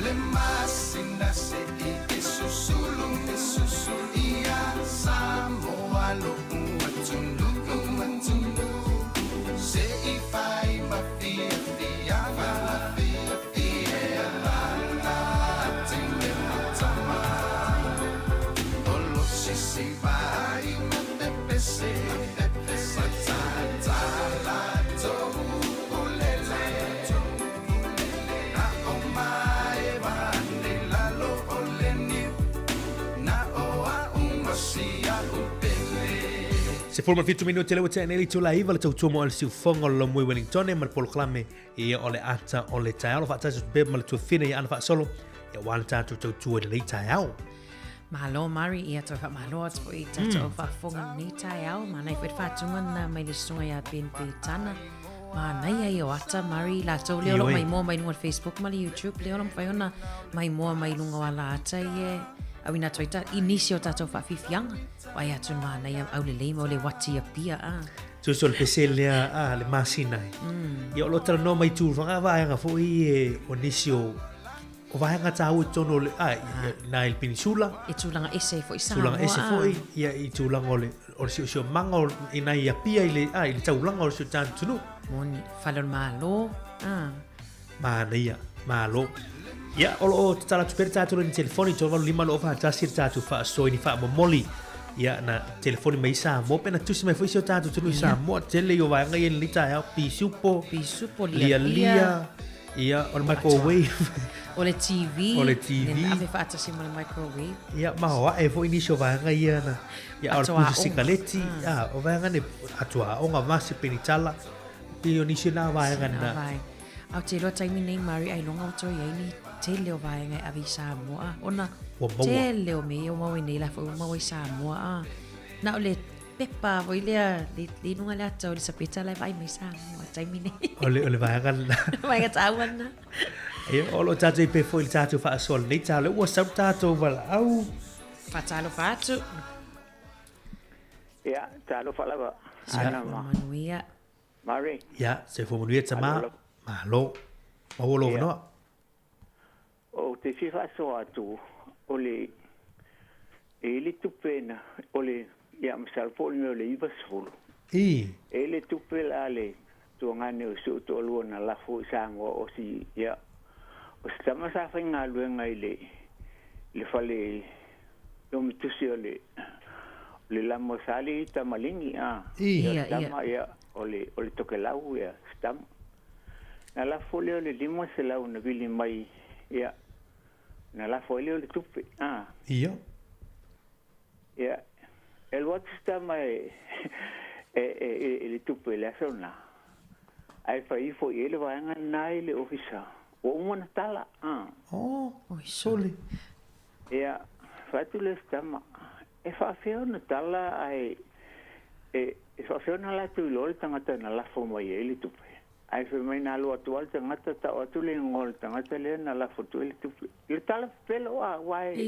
le masina se i susulu ia samoa lo umatundu se i fai mafia si vai mapepese matala to ulele na omae vanila lo oleni na oa umasia upele Se forma fitu minuto te lewa te neli tu la iva le tau tuamo al siu fonga lo mui Wellington e mal polo klame i ole ata ole tai au fa tatu beb mal tu fina i ana fa solo e wan tatu tau tua le tai au. Mahalo Mari ia to mahalo at po i tato fa fonga ni tai au mana i fa tunga na mai le sunga ya BNP tana mana ia i ata Mari la to le lo mai mo mai no Facebook mai YouTube le lo mai ona mai mo mai lunga wala ata ie awina toita inicio tato fa fifianga vai atu mana ia au le mo le wati a pia a Tu sol pesel le masinai. Ia lo tra no mai tu fa va nga fo i onisio o vai nga tau tono le na il peninsula e tulanga ese fo isa tulanga ese fo ia i tulanga ole o sio manga ina ia pia ile ile tulanga o sio tan tunu moni falon malo mana ia malo ia o tala tu per tatu ni telefoni to valu lima lo fa tasir tatu fa so ni fa momoli ia na telefoni mai sa mo pena tu se mai fo sio tatu tunu sa mo tele yo vai nga ia lita ia pisupo lia ia on microwave o le TV ave fata si mo le microwave ia ma wa e fo inisio va nga ia na ia o pu sigaleti o va nga ne atua o nga vasi penitala pi inisio na va nga na au te lo taimi nei Mari ai longa o toi ni te leo va nga avi Samoa ona te leo me o mau nei la fo mau Samoa na ole pepa voi le nunga le ata o le sapeta lai vai mai Samoa taimi nei ole va nga vai nga tawana e olo tatu pe foi tatu fa sol nei tale o sa tatu vala au fatalo fatu ya talo fala ba ana manuia Mari ya se fo manuia tama malo o lo no o te fifa so atu ole ele tu pena ole ya msal fo ni ole iba solo ele tu pela ale tu ngane o su to lo na la fo sango o si ya o stama sa fa nga luenga ile le fale lo mitusio le la mosali tamalingi stama ya ole tokelau ya stama na la folio le limo se la una vili mai ya na la folio le tupe ia ya el wat stama le tupe la sona ai fa ifo ele va nga nai le ofisa o una tala oi sole ya fatu le stama e fa feo na tala ai e fa feo na la tu lol tangata na la fo mai ele tupe ai fe mai na lo atual tangata ta o tu le ngol tangata le na la fo tu ele tupe le tala pelo wai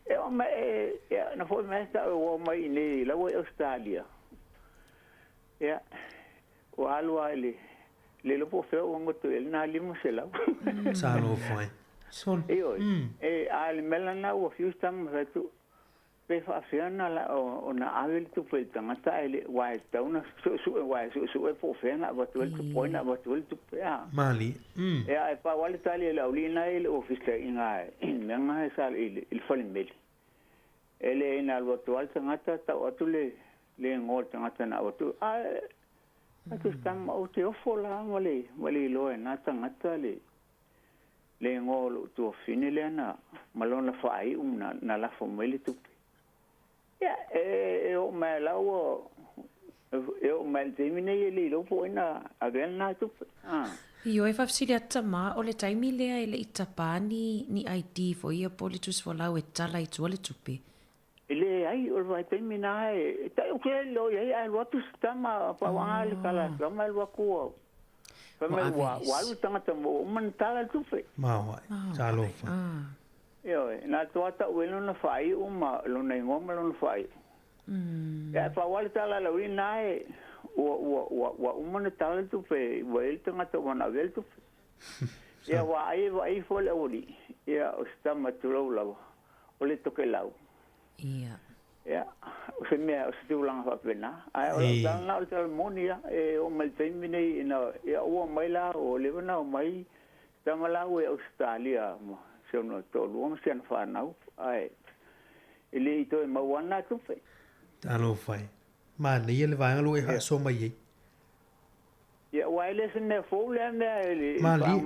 e o mai na fo mai sta o mai ni la wo Australia ya o alwa le lo po feo ngo tu el na limo se la sa lo foi son al melana o fiu stam tu pe fa fiana la o na avel tu pe tangata ele wa tauna su e po fiana va tu el poina va tu el tu ya mali ya e pa wale tali la ulina ele office inga menga sal il falimeli ele ina al virtual tangata ta otule le ngol tangata na otu atu stam o te ofola wale lo na tangata le ngol tu finile na malona fai na la famili tu ya o malawo eu mal termine ele lo poina agen na tu Io e whafsiri ata mā o le taimi lea ele i tapani ni ID fo ia politus fo lau e tala i tua le tupe. Ele ai o vai terminar e tá o que lo ia ai watu stama pa wanga le kala kama lo ku. Kama wa tanga tamo man tala tupe. Ma wa talo fa. Yo na toata welo na fai uma lo na ngoma lo na fai. Ya pa wale tala la wina e wa umana tala tupe wel tanga to wana wel tupe. Ya wa ai fo le ori. Ya stama tulo la. Ole toke lau. Ia. Ya, se me stiulang fa pena. Ai o na o monia e o mal termine ina ya o mai la o le na mai tamala o Australia mo. Se no to lo se an fa na ai. Ele to ma wana tu fe. Talo fai. Ma ni ele vai lo e ha so mai. Ya wireless ne fo le ne mali.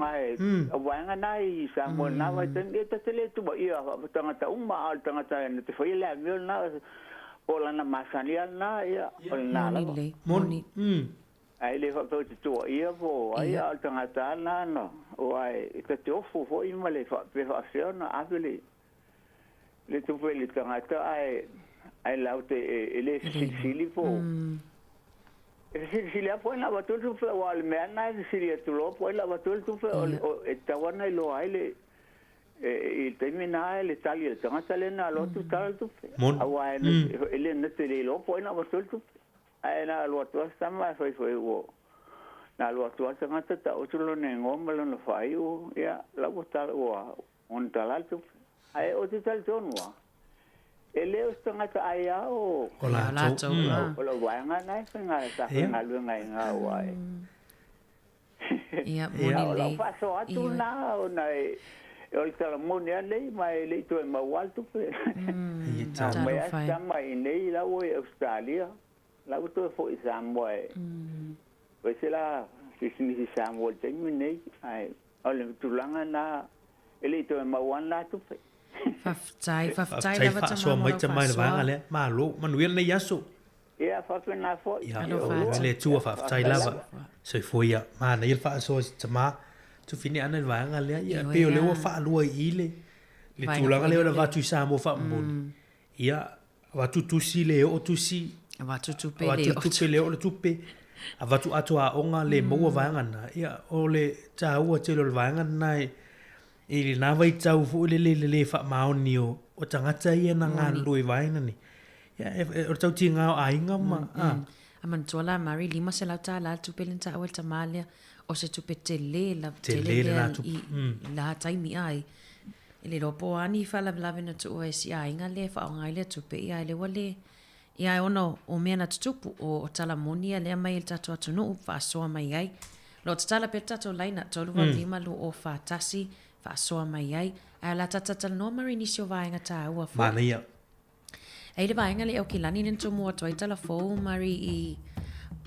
Wanga nai sa mo na wa ten eta tele tu ba ia tanga ta uma tanga ta ne te foi le mil na o la na masania na ia o na la moni ai le fa tu ia vo ai tanga ta na no o ai te te ofo fo i male fa pe fa na avele le tu foi le tanga ta ai la te ele sili fo si le poi la batul tu fe wal mena si le tu lo poi la batul tu fe o tawana lo aile il termina le tali el tanga talena lo tu tal tu fe awa ele ne te lo poi la batul tu ai na lo tu sama foi wo na lo tu tanga ta o tu lo ne ngom lo no fai o ya la botar o on talal tu ai o tu tal tonwa ele o stanga ta ai o la o lo wanga nai nga sa nga lu nga nga wai ia moni le la paso atu na o nai o tala moni le mai le to ma wal tu pe mai sta mai nei la o Australia la to fo isam wai pues la si sam wol te nei ai o le tu langa na ele to ma wan la tu pe Faftai lava so mai tamai na vanga le ma lo manuel nei yaso ia fa na fo ia le tu faftai lava so foi ia ma nei fa so tama tu fini ana vanga le ia pe le wa fa lo ile le tu langa le va tu sa mo fa mon ia va tu si le o tu si va tu pe le o tu pe va tu atua onga le mo vanga na ia o le ta ua te lo vanga nai ili na vai tau fu le fa maoni o tangata ia na ngā lui vaina ni. Ya, o tau ti ngā a inga ma. A man tola mari lima se lau tā la tupe lenta awel tamalia o se tupe te le la te le la taimi ai. Ili ropo ani fa la na tu o esi a inga le fa o ngai le tupe ia le wale. Ia ono o mea na tutupu o tala monia le mai il tatu atunu fa soa mai ai. Lo tala pe tatu laina tolu wa lima lu o fa tasi fa soa mai ai a la tata no mari ni sio vainga ta ua fa mania ai le vainga le o kilani nen to mo to itala fo mari i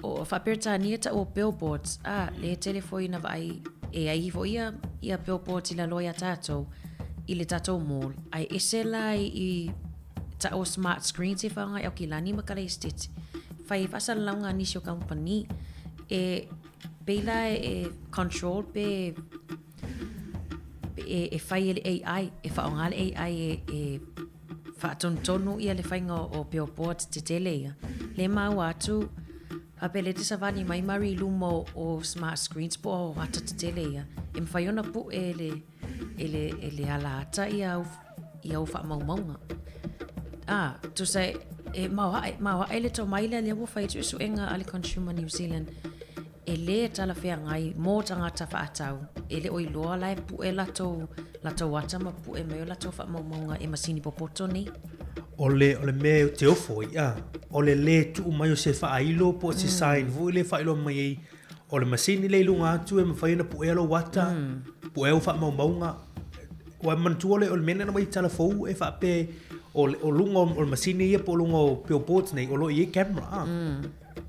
o fa perta ni ta o billboards le telefoina vai e ai fo ia billboards la loya tato i le tato mall ai esela i ta o smart screens e fa ngai o kilani makala estate fai fa sa longa ni sio company e bela e control pe e fai ele AI e fa ongal AI e fa tontonu ia le fai o billboard te tele ia le mau atu a pele te savani mai mari lumo o smart screens po o ata te tele ia e mfai ona pu ele ala ata ia u fa maunga tu say e mawa ele to mai le wo fai tu su enga ale consumer New Zealand e le tala fea ngai mō tangata whaatau, e le oi loa lai pu e latou wata ma pu e meo latou wha maunga e masini popoto ni. O le me te ofo ia, o le tu mai o se whaailo po se sign, vo le whailo mai ei, o le masini le lunga atu e mawhaina pu e alo wata, pu e o wha maunga, wa mantua le o le mena na mai tala fou e wha pe, o lunga o le masini ia po lunga o billboards nei, o lo i e camera,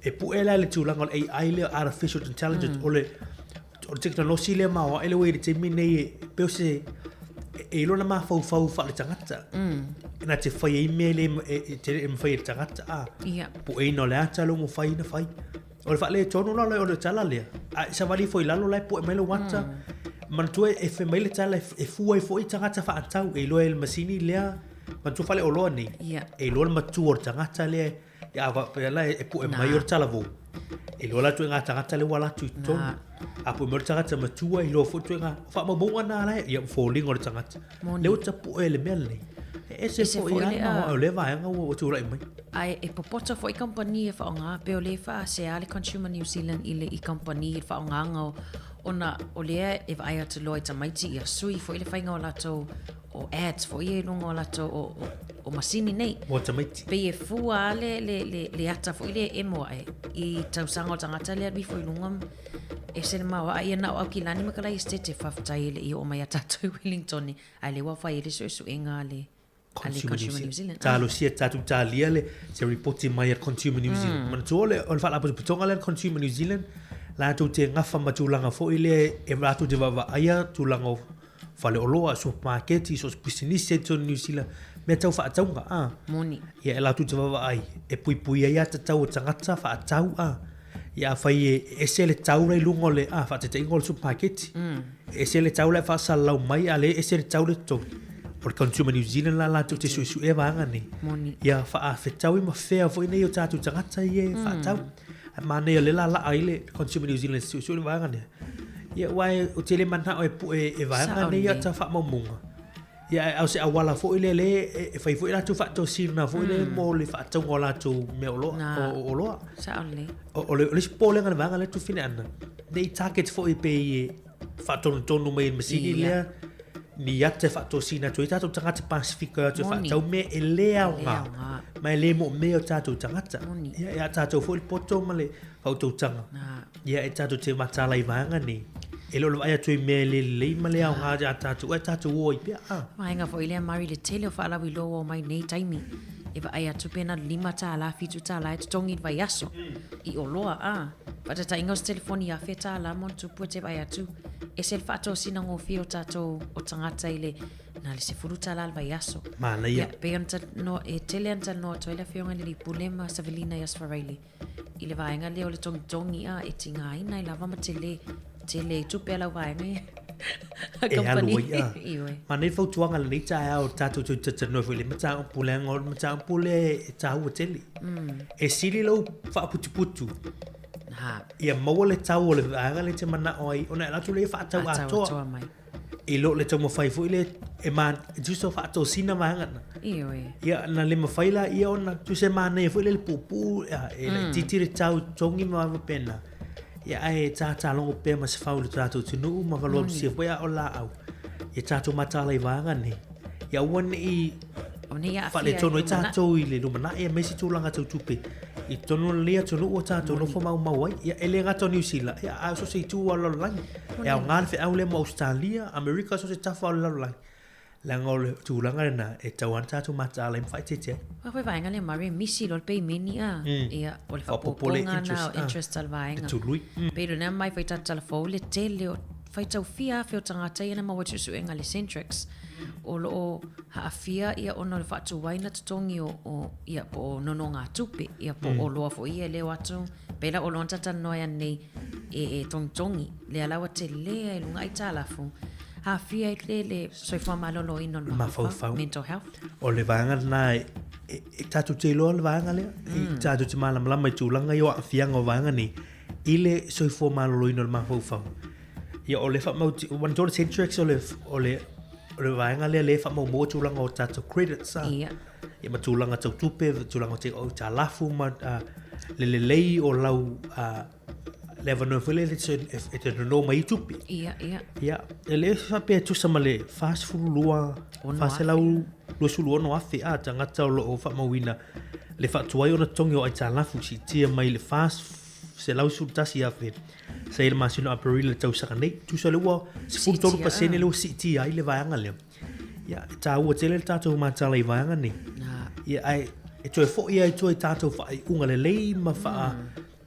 e pu e la le tūlanga o AI le artificial intelligence, o le teknolosi le mawa, ele wei le te mine e peo se, e ilo na maa fau wha le tangata. Na te whai e me le e mwhai le tangata. Po e no le ata longo whai na whai. O le wha le tono la o le tala lea. Sa wali fwoi lalo lai po e mele wata. Mantua e whi mai le tala e fua e fwoi tangata wha atau. E ilo e le masini lea. Mantua whale o loa ni. E ilo le matua o le tangata lea. E awa e po e mai o le tala vo. E ilo la tu e ngā tangata le wala tu i tono. A po mo tangata matua i lo fo tu nga fa mo bonga na la ia falling o tangata le o tapu ele mele e se fo ia o le vai nga o tu rai mai ai e popota fo i company e fa nga pe o le fa se ale Consumer New Zealand ile i company e fa nga ona o le e vai atu loi tamaiti ia sui fo ile fa nga o lato o ads fo i lungo lato o masini nei mo tamaiti pe e fua le ata fo ile e mo ai i tausanga o tangata le bi fo i lungam e se mawa ai na o ki lani makala i stete whaftai le i o mai atatu Wellington ai le wawhai le su inga le Consumer New Zealand talo sia tatu talia le se reporti mai Consumer New Zealand man tole o fa la putonga le Consumer New Zealand la tu te ngafa matulanga fo ile e ratu de va aya tulanga fale oloa supermarket i so business to New Zealand me tau fa taunga moni ia la tu te va ai e pui ia tau tangata fa tau ia fai e se le tau rei lungo le fa te ingol supermarket e se le tau le fa salau mai ale e se le tau le to por Consumer New Zealand la tu te su e vanga ni ia fa fe tau i ma fea fo nei o tatu tangata ie fa tau ma nei le la ai le Consumer New Zealand su e vanga ni ia wai o tele manha o e vanga nei ia ta fa mamunga ia au se awala fo ile le e fai fo ila tu fa to sirna fo ile mo le fa to ngola tu me olo olo sa ole o le spole ngana vanga le tu fine ana dei target fo i pe fa to no me masini le ni ate fa to sina tu ita to tangata pacifica tu fa to me elea nga mai le mo me o tato tangata ia tato fo il poto male fa to tanga ia e tato te matala i vanga ni e lo vai tu me le male au nga ja tato o i pia mai nga fo ile mari le tele fa la wi lo mai nei taimi e va ai atu pena lima tala fitu tala e tongi vai aso i oloa Pata ta ingos telefoni a feta la mon tu puete vai atu e se fato sina ngo fio tato o tangata ile na le se furuta la vai aso mana ia pe anta no e tele anta no to ile fio ngani pulema Savelina Yasfarelli ile vai nga le o le tongi e tinga ina ila va tele tu pela vai ngai e halu ia ma nei fau tuanga le ta o tato tu no fo le mata pule ngol mata pule ta o tele e sili lo fa putu ia mau le tau o le vanga le te mana oi ona la tu le fa tau ato e lo le tomo fai fu ile e man giusto fa to sina vanga ia na le ma fai la ia ona tu se mana e fu le pupu e le titire tau tongi ma pena ia ai ta longo pe ma se fa le trato tu no ma va lo si foi o la au e tato mata le vanga ni ia won i fa le tono tato ile no mana e mesi tu langa tu tupe I tono lea tono o tato no fo mau ai ia ele gato New Zealand ia a so se tu ala lang ia ngal fe au le mo Australia America so se tafa ala lang la ngol tu langa na e tawan tato mata ala fai tete wa foi vai ngale mari misi lo pe meni ia o le fa poponga na interest al vai nga pero na mai foi tata fo le tele fai tau fia fe o tangata ia na ma watu su ngale Centrex o lo haafia ia ona le fatu waina tutongi o ia po nononga tupe ia po o loa fo ia le watu pela o lonta tanoia nei e tongtongi le alawa te le e lunga italafu haafia le soi fa malolo ino mental health o le vanga na e tatu te lo le vanga le e tatu te malam lama tu langa yo afia ngo vanga ni ile soi fa malolo ino ma fa ia o le fa mau one dollar Centrex o le vanga le fa mo tu langa o tato credit sa ia ma tu langa tu tupe tu langa te o ta lafu ma le o lau le vano fele e no mai tupi. Ia, le fa pe tu sama le fast food lua fa se lau lo su lo no afi a tanga tau lo fa mawina le fa tuai ona tongi o ai tala fu si tia mai le fast se lau su tasi afi. Sai le masino aparile tau saka nei tu sa le wa se fu tolu pasene le si tia ai le vaanga le. Ia, ta ua tele tatou matala i vaanga ni. Ia ai e toi fo ia e toi tatou fa ai unga le lei ma fa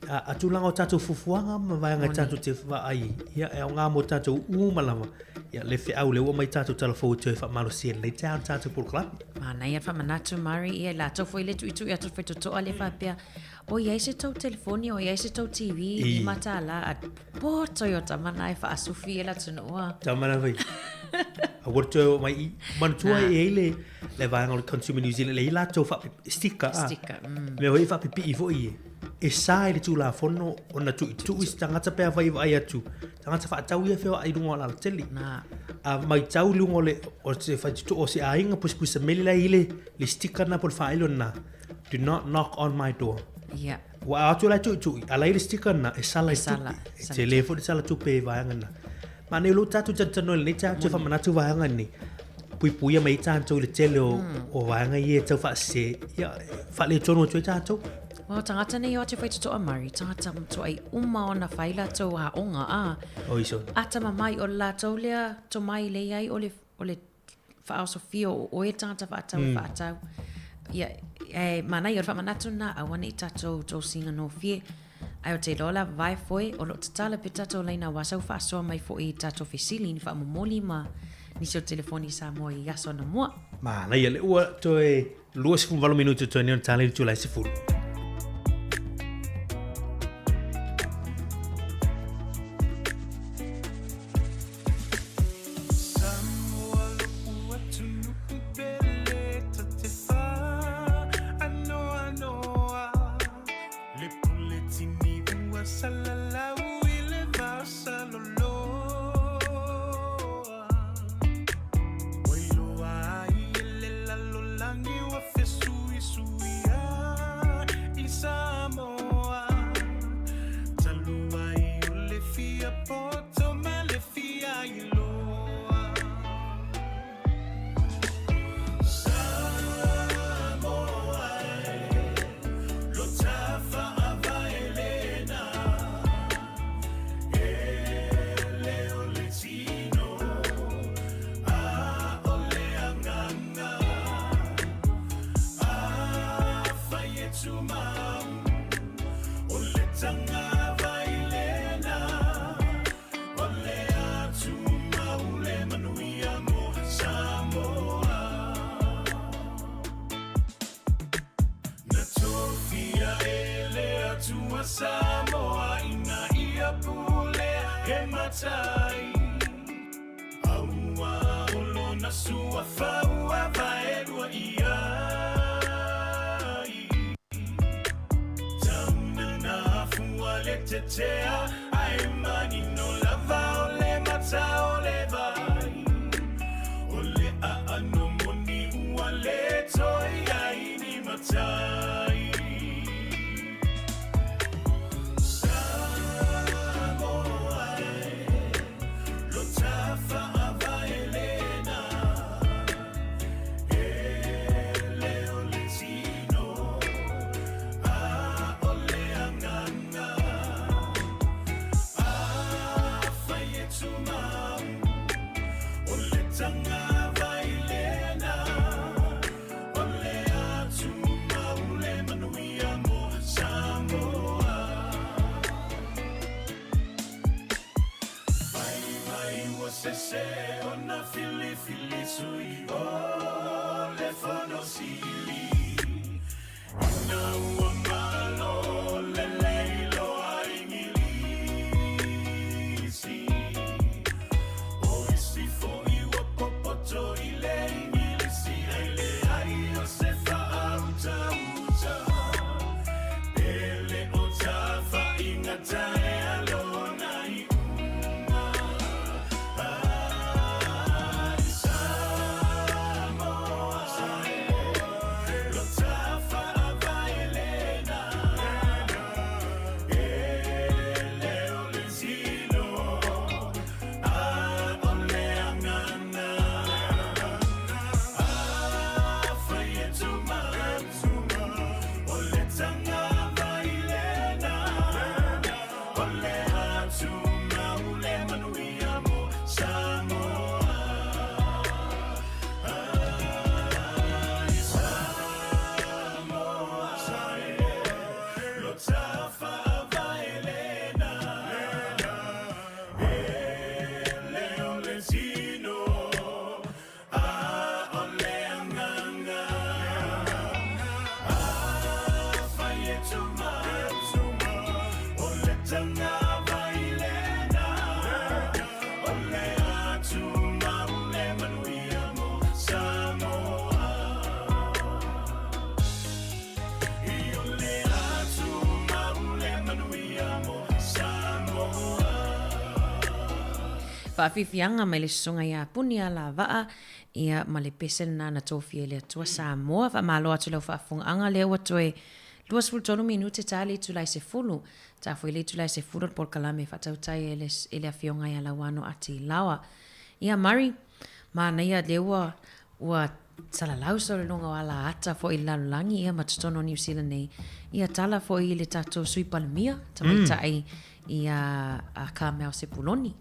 a tulanga o tatou fufuanga ma vaanga tatou te fa ai. Ia e o ngā mo tatou umalawa. Ia le fe au le ua mai tatou talafou toi fa malo sien le tatou por club. Mana ia fa manatu mari ia la tau foi le tu ia tau foi to ale fa pia. O ia se tau telefoni o ia se tau TV i matala a po Toyota mana e fa asufi la tsunua. Tamana vai. A wato mai man tua e le vaanga o Consumer New Zealand le la tau fa sticker. Me o fa pipi i foi. E sai le tu la fono ona tu tangata pe vai vai atu. Tangata fa tau ia feo ai lungo la teli. A mai tau lungo le o se fa tu o se ainga pus mele la ile le sticker na por failo na. Do not knock on my door. Yeah. Wa atu la tu ala ile sticker na e sala tu. Telefon sala tu pe vaanga na. Ma ne lo tatu tano le tatu fa manatu vaanga ni. Pui mai tatu le tele o vaanga ye tau fa se. Ya fa le tono tu tatu. Well, tangata nei o te whai to amari, tangata to ai uma o na whaila tau ha onga a. Oiso. Atama mai o la tau lea, to mai lei ai o le whao sofio o e tangata whaatau. Ia, manai o whamanatu na awane i tatou tau singa no fie. Ai o te lola vai foi o lo tatala pe tatou leina wasau whaasoa mai fo i tatou fesili ni whaamomoli ma nisi o telefoni sa mo i aso na mua. Manai le ua to e 2 minuto to ni on tale tu lai se fulu. Samoa ina ia pule he matai Aua olo na sua faua vaerua ia Tamna na fua le tetea Ai mani no lava ole mata ole vai Ole a ano moni ua le toi ai ni matai Se ona fili sui o le fono sili Ina ua malo le leilo a ingilisi O isi fo iwa popoto i le ingilisi Ai le ai o se whaauta uta Pele o ta wha ingata e alona i whaafifianga mai le songa ia puni ala waa ia ma le pese na tofi le atua Samoa fa malo atu leo whaafunga leo atoe 2 minute tali tulai se fulu ta foi le tulai se fulu por kalame fatautai ele afionga ia la wano ati lawa ia Mari ma na ia lewa wa sala lauso le longa wala ata fo ila langi ia matotono New Zealand nei ia tala fo ile tato sui palmia tamaitai ia a kameo se puloni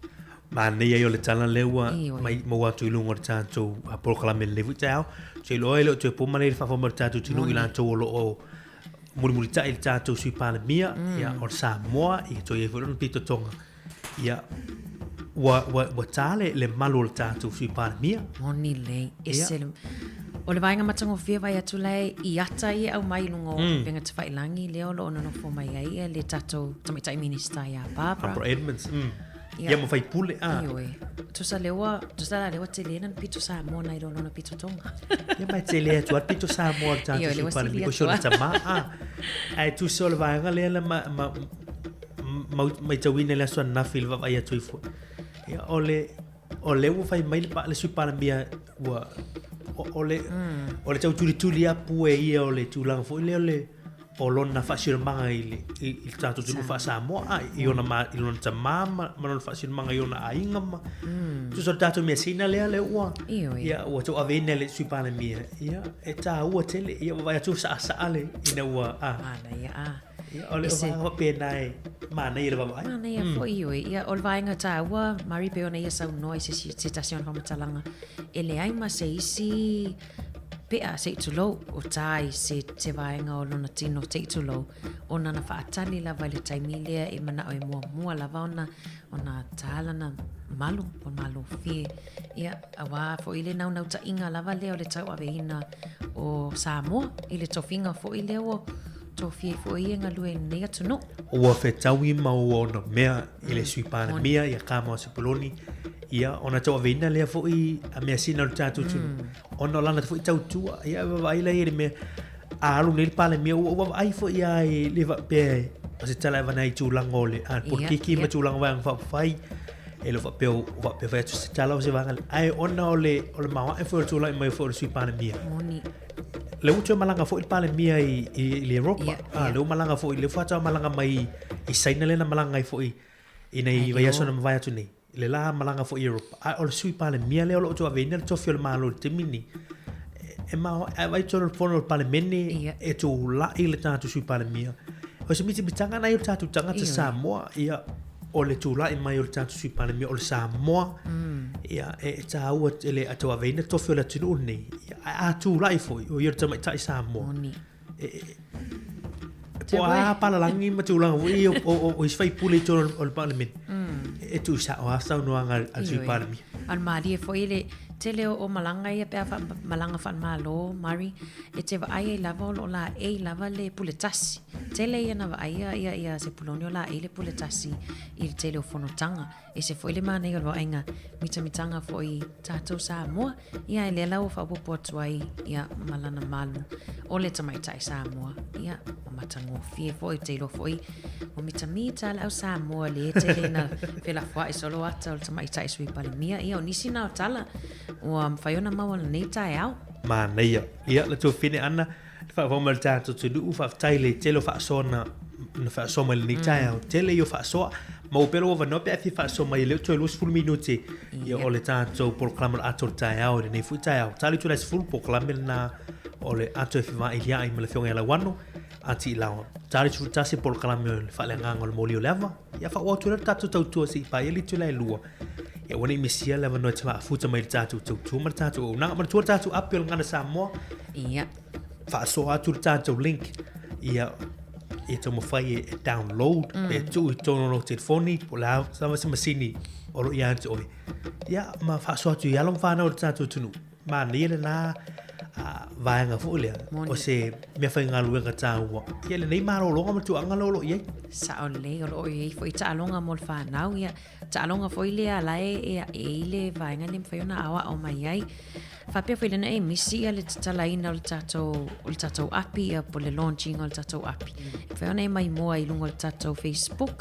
ma nei yo le tala lewa mai mo atu ilungo tato a por kalame le vitao se lo ele te po mane fa fo tato tinu ila to lo o muri tai tato sui palmia ia or Samoa i to ye fo pito tonga ia wa tale le malo tato sui palmia moni le esel o le vainga matango fia vai atu lai i ata i au mai lungo venga te whailangi leo lo ono no fo mai ai le tato tamitai minister ia Barbara Edmonds ia mo fai pule tu sa lewa te lena pito Samoa nai lo no pito tonga ia mai te le tu pito Samoa tato sui palmia ko shona tama ai tu so le vainga le ma mai tawina le so na fil vai atu i fo ia ole wo fai mai le sui palmia wa ole tau tuli apu e ia ole tulang fo ile olona fasir manga ile il tatu tulu fa Samoa i ona ma ilona tamama manon fasir manga iona ainga ma tu so tatu me sina le wa ia o to avena le sui palmia ia e ta u tele ia vai tu sa ale ina wa ia ole va pena e mana ia va vai mana ia fo ia ol vainga ta wa Mari pe ona ia sa no se station fa matalanga ele ai ma se isi pe a se tulo o tai se te vainga o lona tino te tulo ona na faatali la vale taimile e mana o mo la vauna ona tala na malu o malu fi ia awa fo ile na ta inga la vale o le tau aveina o Samoa ile tofinga fo ile o tofie fo ia ngalue nei atu no o fe tawi ma o no mea ile sui palmia ia kama se poloni ia ona tau aveina le fo i a mea sina o tatu tu ona lana fo i tau tua ia vai le ire me alu nei palmia o ai fo ia le va pe se tala va nei tu langole an por kiki ma tu lang wang fa fai e lo fa pe fa tu se tala o se va ai ona ole ma e fo tu lai mai fo sui palmia le uto malanga fo il palmia i Europa le malanga fo le fa malanga mai i saina le malanga i fo i nei vai aso na vai atu nei le la malanga fo Europa o le sui palmia le o to avena to fio le malo te mini e ma vai to fo no palmene e to la ile tanto sui palmia o se miti bitanga na yo tatu tanga te Samoa ia o le tula i mai o le tanto sui palmia o le Samoa ia e ta u ele ato avena to fio le tinu nei a tula i fo o yo tama ta Samoa po a pala langi ma tula o isfai pule to o le palmene e tu sa o asa no anga al sui palmia al mari e fo ile tele o malanga ia pe malanga fa malo Mari e te vai lava o la e lava le puletasi tele ia na vai ia se pulonio la e le puletasi il tele o fonotanga e se foi le mana ia lo ainga mitanga foi tato Samoa ia le la o fa po tuai ia malana malu o le tamaitai Samoa ia o matango fie foi tele foi o mitamita la Samoa le tele na pela foi solo ata o tamaitai sui palmia ia o nisina o tala o faiona mau nei tai au ma nei ia la tu fine ana fa mal tato tu du fa taile telo fa sona na fa soma nei tai au tele io fa so ma pero va no pe fa soma ile tu los full minuti ia o le tato proclamar ator tai au nei fu tai au tali tu les full proclamar na o le ato fa ia ai me le fionga la wano ati lao tali tu tasi proclamar fa le ngang o molio leva ia fa o tu tato tu si pa ile tu la lua e wani misia leva no tama futa mai tatu tu mar tatu na mar tu tatu apel ngana Samoa ia fa so atu tatu link ia e to mo fai download e tu to no telefoni pola sama se masini o ia to ia ma fa so atu ia long fa no tatu tunu ma ni na vai nga fu le o se me fa nga lu nga tau ia le nei maro lo nga tu anga lo ia sa o le o ia foi ta longa mol fa nau ia ta longa foi le ala e le vai nga lim fa na awa o mai ai fa pe foi le nei misi ale tala ina o tato api a po le launching o tato api fa na mai mo ai lungo tato Facebook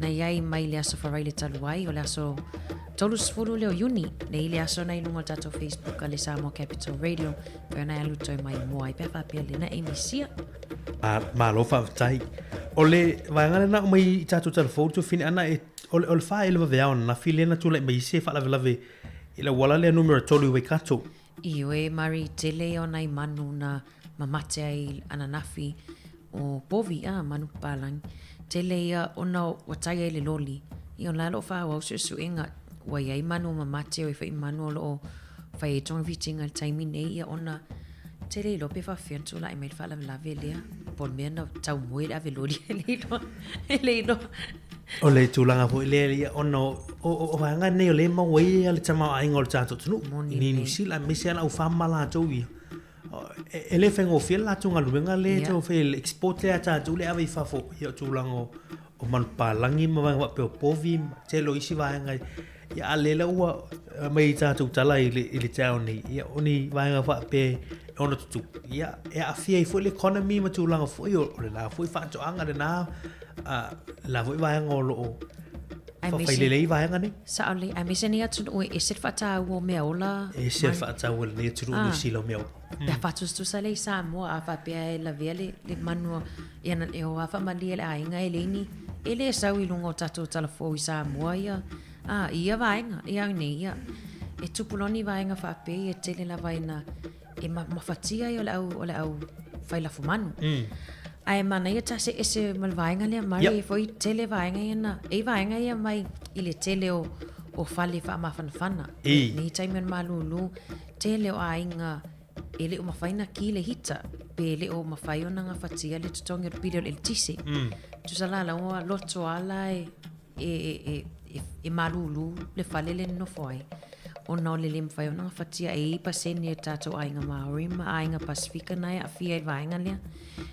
na ia mai le aso fa le taluai o le aso tolu sfulu leo Juni, le ile aso na ilungo tato Facebook ale Samoa Capital Radio, pe na alu toi mai moai pe fa pia le na emisia. Malo whaatai. O le vaingana na mai tātou telefonu tu fini ana o le wha ele vavea ona na fili na tūlai mai se wha lave i la wala lea numero tolu wei kato. Iyo e mari tele o nai manu na mamate ai ananafi o povi manu palang. Tele ia ona watai ai le loli. Iyo lalo wha au su inga wai ai manu mamate o i whai manu o lo whai e tonga vitinga le taimi nei ia ona tele lo pe fa fiantu la email fa lave lea. Por mea na tau moe le ave loli le ino. O le tūlanga po le ona o vanga nei o le mawai ale tama ainga o le tātou tunu. Ni Sila mese ala u whamala tau ia. Ele whengo whia la tunga luenga le tau whi export le a tātou le ave i whafo. Ia tūlanga o manupalangi mawanga pe o povi te lo isi vanga. Ia alela ua mai tātou tala i le tau nei. Ia oni vanga wha pe ona tutu. Ia afia i fo le economy ma tūlanga fo i o le la fo i whato anga le nā. La voi vanga o loo. Whawhailelei vanga ni? Saole, ai mese ni atu o e set whata o mea ola. E set whata o le turu ni silo mea. Pea whatus tu sa le Samoa a whapea e la vea le manua e ana e o awha mali e le ainga e leini. E le sau i lunga o tatou talafo i Samoa ia. Ia vaenga, ia ne ia. E tupuloni vaenga whapea e tele la vaina e mawhatia i o le au whailafu manu. Ai mana ia tase ese malvainga le mari foi tele vainga ina e vainga ia mai ile tele o fale fa mafana ni taimen malulu tele o ainga ele o mafaina ki le hita pe le o mafaiona nga fatia le tutonga video le tisi tu sala la o loto ala e malulu le fale le no foi ona le lim faiona nga fatia e paseni e tato ainga maori ma ainga pasifika nai a fia vainga le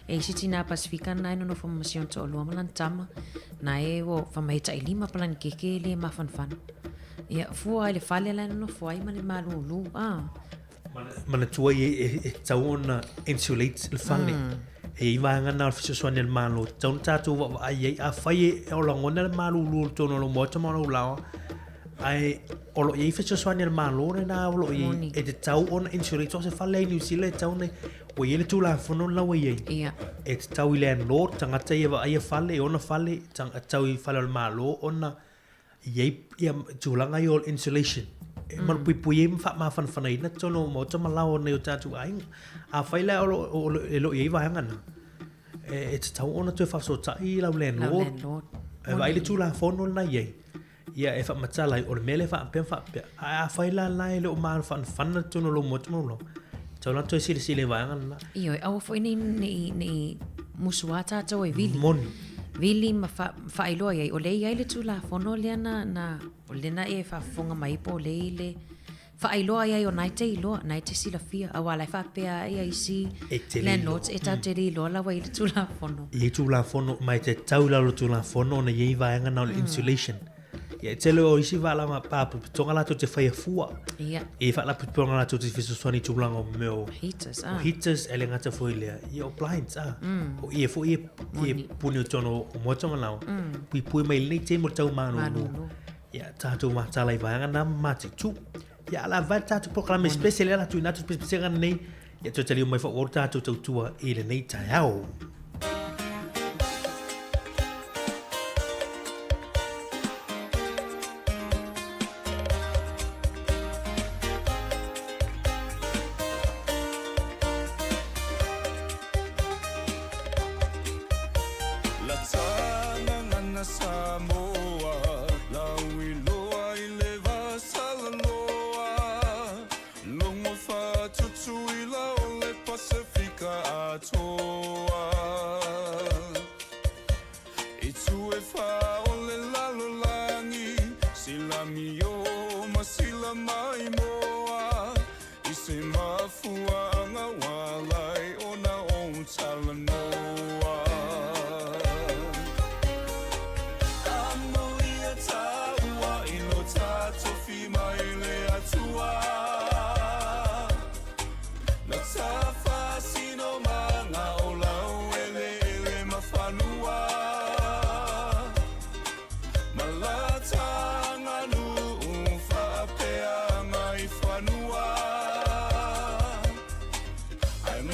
e sitina pasifika nai no formación to lo malantama nai o famaita i lima plan keke le mafanfan ia fu ai le fale la no foi ma le malulu mana tua e tauna insulate le fale e vanga na fisio soane le malo taun tatu wa ai a fai o longona le malulu to no lo moto mo lao ai olo e fisio soane le malo na olo e te tau on insulate se fale New Zealand tau ne o ele tu la fono la we ia e tau i landlord tanga te ia ai fale ona fale tanga tau i fale le malo ona ia tu langa i insulation mal pui fa ma fan fanai na tono mo to malao ne o tatu ai a faila o elo i va hanga e tau ona tu fa so tai la landlord e vai le tu la fono na ia e fa matala o mele fa pe a faila la elo ma fan tono lo mo tono Tau to sile vanga na. Iyo au foi ni musuata to e vili. Moni. Vili ma fa ilo ai o le ai le tula fono le na o le na e fa fonga mai po le fa ilo ai o naite sila fia a wala fa pe ai si landlords e ta te ilo la wai le tula fono. E tula fono mai te tau la tula fono na ye vanga na insulation. Ia tele o isi vala ma papu tonga la to te fai fua. Ia. E fa la tonga la to te fiso soni tulanga meu. Heaters Heaters ele ngata foi le. Ia blinds O ia fo ia puni tono o moto malao. Pui mai le te mo tau manu. Ia tatu ma tala i vanga na mati tu. Ia la va tatu proclame special la tu natu special nei. Ia to tele mai fo o tatu tua ile nei taiao.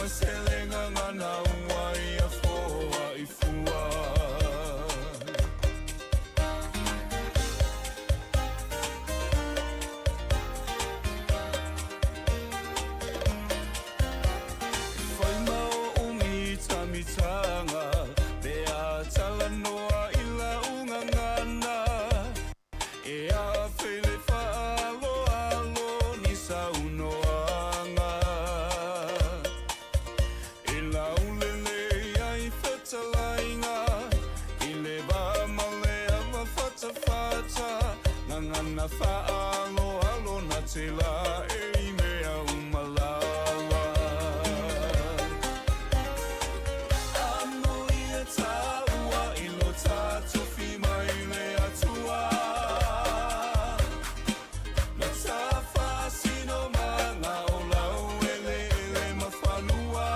maselenga ngana wai a foa I fua. Whai mau ungi tamitanga, pea tala noa ila unga ngana. E a whele whaalo alo ni saunoanga. E laulele ai whetalainga, I le wamale awa whatawhata, ngangana whaalo alo na te la e mea umalawa. Ano ia taua ilo tatofi mai le atua. Na tawhasino manga o lau ele ele mawhanua.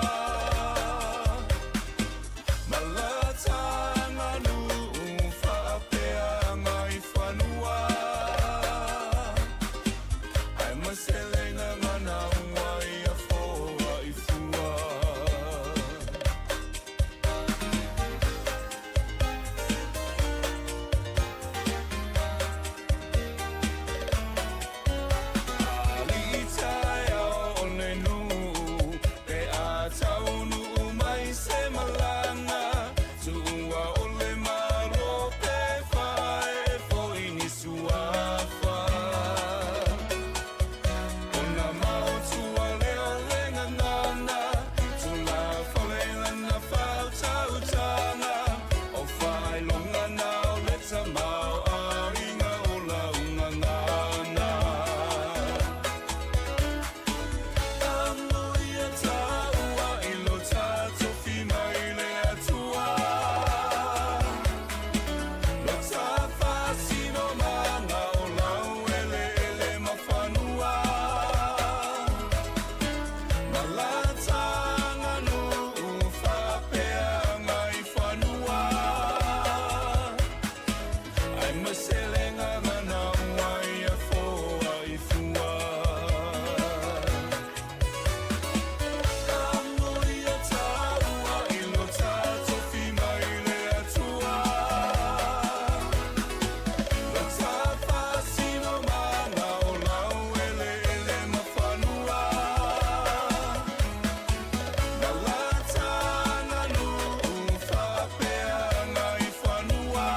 Malatanga nu whapea ngai whanua. Ai maselenga ngana wai a foa I fua. Alitai o ne nu, pe a taunu mai se malanga, tua o le maro pe whae fo ini suafa. Ona mau tua leo lenga ngana, tula whalela na whau tautanga, o whae longa nao leta mau a inga o launga ngana. Ano ia taua ilo tatofi mai le atua. No tawhasino manga o lau ele ele mawhanua. Malatanga nu whapea ngai whanua. Ai maselenga ngana wai a foa I fua. Ano ia taua ilo tatofi mai le atua. No tawhasino manga o lau ele ele mawhanua. Malatanga nu whapea ngai whanua.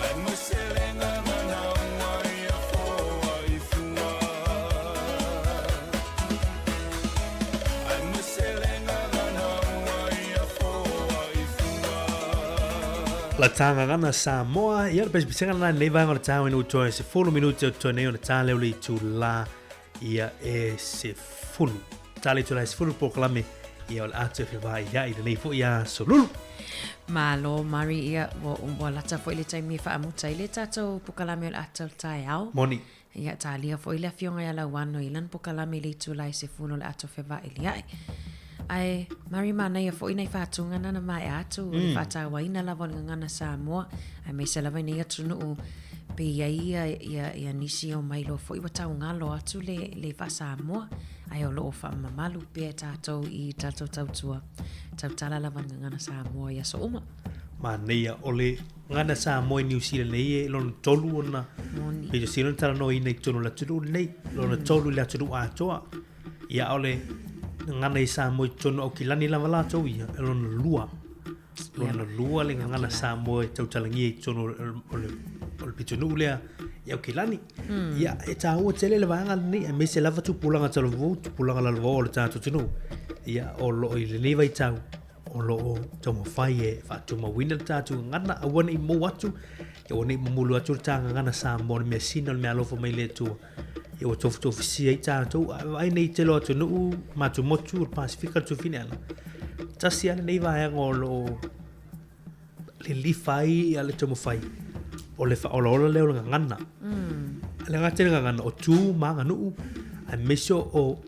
Ai maselenga ngana wai a foa I fua. Ai maselenga ngana wai a foa I fua. La tanga ngana Samoa, ia le pesipisenga na nei vanga le tau inu utoe se 10 minuti o toe nei o na tale uli tu la ia e se fulu. Tale tu la se fulu poklame ia o le atu e whiwai ia i le nei fo ia solulu. Malo Mari ia wa lata fo ile taimi fa amuta ile tato pukalame o le atal tai au. Moni. Ia talia fo ile fionga ia la wano ilan pukalame ile tu lai se funo le ato fewa ili ai. Ai Mari mana ia fo ina I whatunga nana mai atu le whata waina lava ngana Samoa. Ai me se lava ina tunu pe ia nisi o mailo fo iwa tau ngalo atu le wha Samoa. Ai o loo wha mamalu pe tatou I tatou tautua. Tautala lava ngana Samoa ia so uma. Ma neia ole ngana Samoa I New Zealand nei e lona tolu ona. Moni. Pe New Zealand tala no I nei tonu la tunu nei. Lona tolu la tunu atoa. Ia ole ngana I Samoa tonu au kilani lava la tau ia. E lona lua. Lona lua le ngana Samoa tautalangi e tonu ole pitunu lea. Ia kilani. Ia e taua tele le vanga ni e me se lava tu pulanga talo vo tu pulanga la vo le tatu tunu. Ia o lo I le nei vai tau. O lo tomo fai e whaatuma wina tatu ngana awana I mo atu. Ia wana I mumulu atu tanga ngana Samoa mea sina mea alofa mai le tua. Ia wa tofu sia I tātou. Ai nei te loa tu nuu matu motu o Pasifika tu fine ana. Tasi ana nei vai anga o lo le lifai ia le tomo fai. O le whaola leo nga ngana. Le ngate nga ngana o tū maa nuu. Ai meso o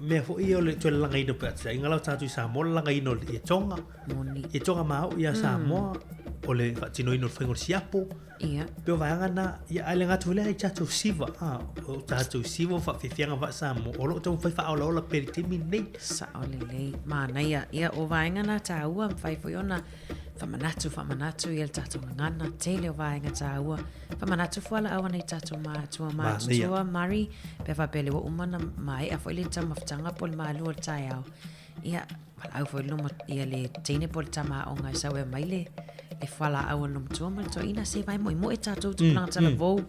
mea fo ia o le tue langa ino pe atia. Inga lau tātou I Samoa langa ino le tonga. E tonga mau ia Samoa. o le whatino ino whaingon siapo. Ia. Peo vaianga na, ia aile ngatu wile ai tātou siva. O tātou siva whawhiwhianga wa Samoa. O lo tau whaifa au laola peri temi nei. Sa o lelei. Mana ia o vaenga na tāua mwhaifo ona whamanatu i el tātou ngana tele o vaenga tāua. Whamanatu fuala awa nei tātou mātua mātua mari. Pea whapele wa umana mai a fwile tamawhtanga pol maalu o tai au. Ia, wala au fwile luma ia le teine pol tama o ngai sau e maile. E whala au anum tua mai to ina se vai mo e tātou tupulanga tala vou.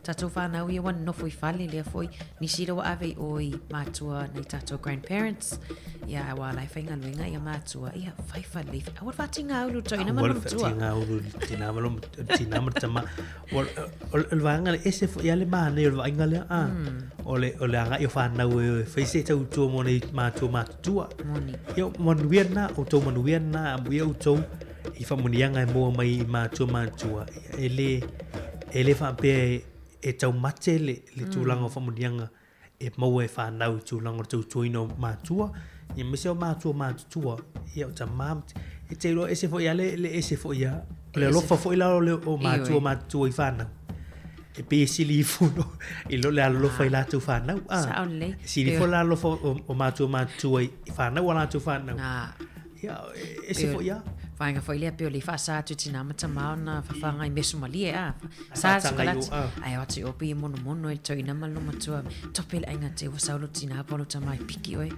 Tātou whanau ia wan nofo I whale lea foi. Ni sira wa ave oi mātua nei tātou grandparents. Ia awa lai whainga luenga ia mātua. Ia whaifa leif. Awar whatinga aulu to ina manum tua. Whatinga aulu tina malum tina martama. Ol vanga le ese ia le mana ol vainga lea. Ole anga ia whanau e whaise tau tua mo nei mātua. Moni. Ia manuiana o tau manuiana amu ia o tau. I whamunianga e mua mai mātua. Ele whape e tau mate le tūlanga o whamunianga e mau e whanau tūlanga o tau tuino mātua. Ia mese o mātua. Ia o ta mam. E te roa ese fo ia le ese fo ia. Le alofa fo ila o mātua I whanau. E pe sili I funo. I lo le alofa I lātou whanau. Saole. Sili fo la alofa o mātua I whanau o lātou whanau. Ia ese fo ia. Whainga whai lea peo li whaasātu tina matamao na whawhanga I mesu malie Sātu kalati. Ai ati opi I mono e tau ina malu matua. Topele ainga te wasaulo tina apolo tamai piki oi.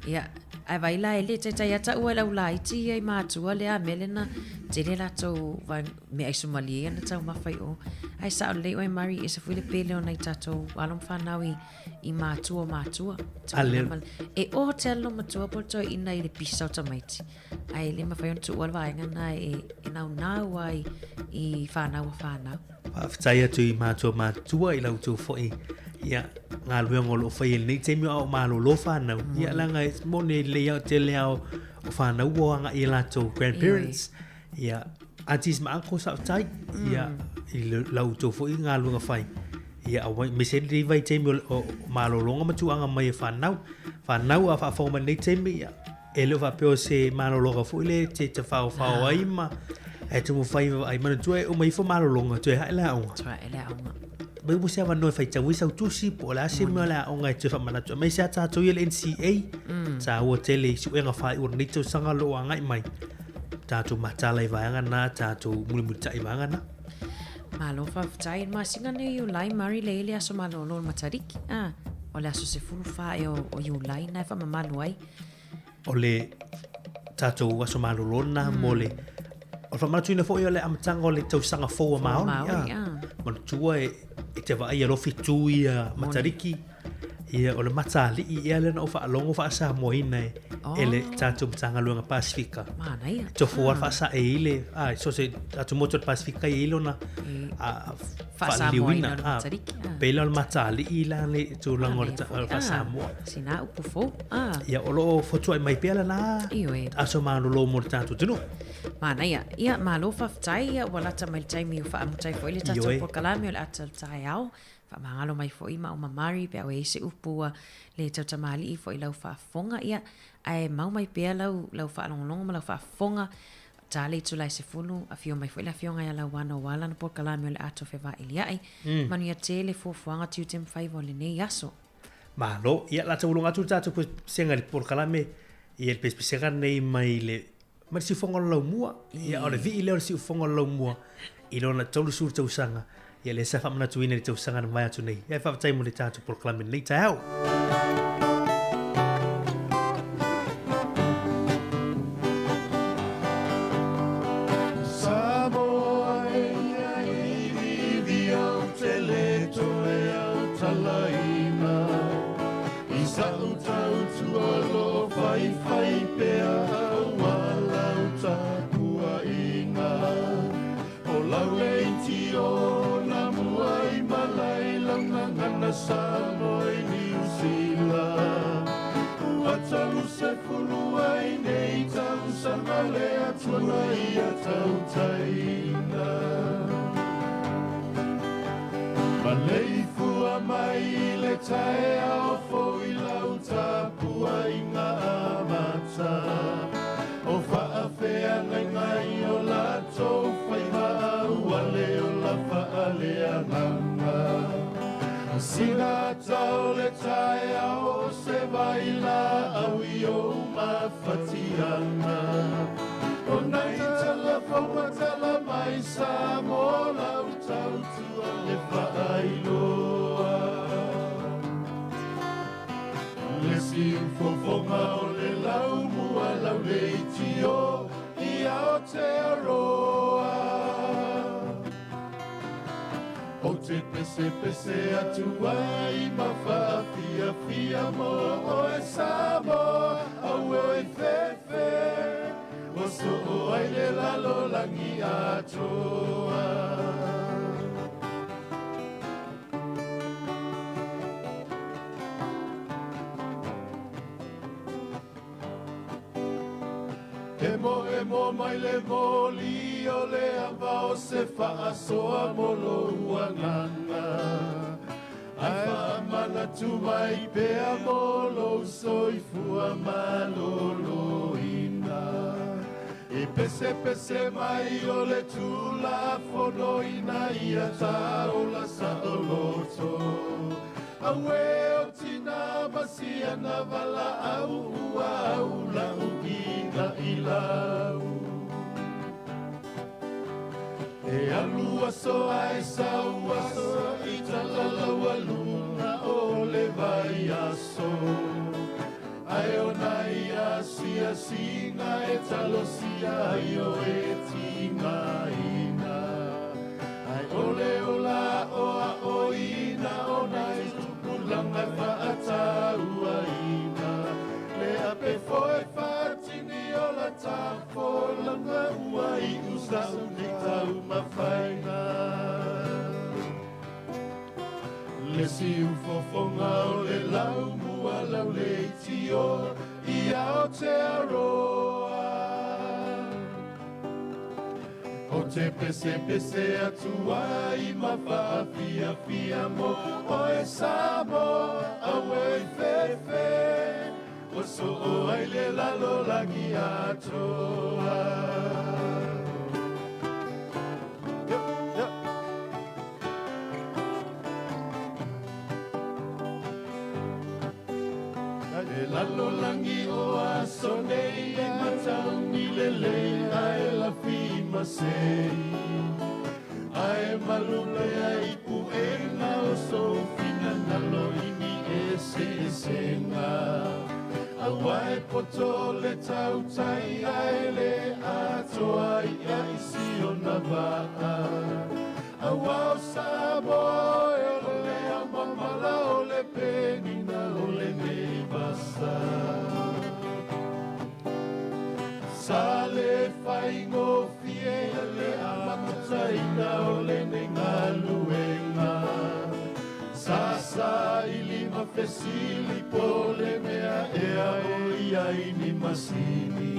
Ia, ai waila e le te tai ata ua lau la iti ai mātua lea melena. Te le la tau me aisu malie na tau mawhai o. Ai sao le oi mari e se fwile pele o nei tatou alom whanau I mātua. E o te alo matua po toi ina I le pisau tamaiti. Ai le mawhai on tu ualwa ngana e nau ai I whanau. Whawhitai atu I mātua I lau tau fwoi. Ia, ngā luenga o lo whai nei teimi au mālo lo whanau. Ia langa e mone lea te lea o whanau o anga I lātou grandparents. Ia, aunties ma anko sa tai. Ia, I lau tau fwoi ngā luenga whai. Ia, awai, mese li vai teimi o mālo longa matu anga mai e whanau. Whanau a whawhoma nei teimi, ia. E leo whapeo se malologa fuile te whao ai ma e tu mo whai ai mana tue o mai wha malolonga tue hae la aunga. Tue hae la aunga. Bai mo sea wanoi whai tau isau tusi po la se mo la aunga e tue wha mana tue. Mai sea tātou I le NCA. Sa ua tele si uenga whai ura nito sanga lo anga I mai. Tātou matala I vaianga na, tātou mulimuta I vaianga na. Malo whawhitai ma singa ne iu lai mari leile aso malolo matariki. O le aso se furu whae o iu lai na wha mamalu ai. O le tātou aso malolona mo le o whamaratu ina fo I o le amatanga o le tausanga fōa maoni. Manatua e te wa ai alofi tū I matariki. Ia o le matali I ea lena o whaalongo whaasa moina e le tātou matanga luanga Pasifika. Mana ia. Tofu ar whaasa e ile. So se tātou motor Pasifika e ile ona whaasa moina o matariki. Pela o le matali I la le tūlanga o le whaasa moa. Sina upu fō. Ia o lo fotua I mai pēla na aso mālolo mo le tātou tino. Mana ia. Ia mālo whawhitai ia walata mai taimi o whaamutai fo ile tātou pokalami o le atal tai au. Mangalo mai fo ima o mamari pe awe se upua le tau tamali I fo I lau whaafonga ia ai mau mai pea lau whaalongolongo ma lau whaafonga tale tu lai se fulu a fio mai fo ila fionga ia lau wana wala na pokalami o le ato whewa ili ai manu ia tele fuafuanga tiu tem whaiva o le nei aso Malo ia la tau lunga tu tātou po senga le pokalami ia le pespesenga nei mai le ma le siufonga lau mua ia o le vi I leo le siufonga lau mua I lona tau le suru tau sanga Ia le sa whamana tuina le tau sanga na mai atu nei. Ia whawhatai mo le tātou proklami nei tai au. Samoa e vivi au te leto e au talaina. I sau tau tualo whai pea au walau tākua inga. O lau e ti o Ngana Samoa New Zealand Watalu se fulu ai nei tau samale atuna ia tau taina Malei fua mai le tae ao fo I lau tapua I ngā amata O whaafea ngai ngai o la tau whaiva Tina tau le tai au se vaila au I o mawhatianga. O nei tala whaua tala mai sa mo lau tau tua le whaailoa. Le si ufofonga o le lau mua lau le itio I ao te aroa. O te pese pese atu ai ma whaafia fia mo o e samo au o e fefe. O so o ai le lalo langi atoa. E mo mai le moli o le ava o se whaasoa mo lo uanganga. Ai whaamana tu mai pea mo lo soifua malolo ina. E pese pese mai o le tula fono ina ia ta o la sa o loto. Awe o tina masia na vala au ua au la ugina ilau. E alua so ai saua so I talalau aluna o le vai aso. Ai o nai asia singa e talosia I o e tinga ina. Ai ole ola oa o ina o nai langa whaataua ina. Le ape foe whaatini o la tāwho langa ua I usa uni tau mawhainga. Le si ufofonga o le lau mua lau le itio I ao te aroa. O te pese pese atua I ma whaafia fia mo o e samo au e fefe. O so o ai le lalo langi atoa. Le lalo langi o aso nei e matangi le lei ai la fima sei. Ai malule ai puenga o so fina nalo ini e se senga. Awai poto le tau tai ai le ato ai ai si o na vaa. Awau sabo e o le amamala o le penina o le nevasa. Sale whaingo fie le amataina o le nengaluenga. Sasa ilima fesili pole mea ea o iai ni masini.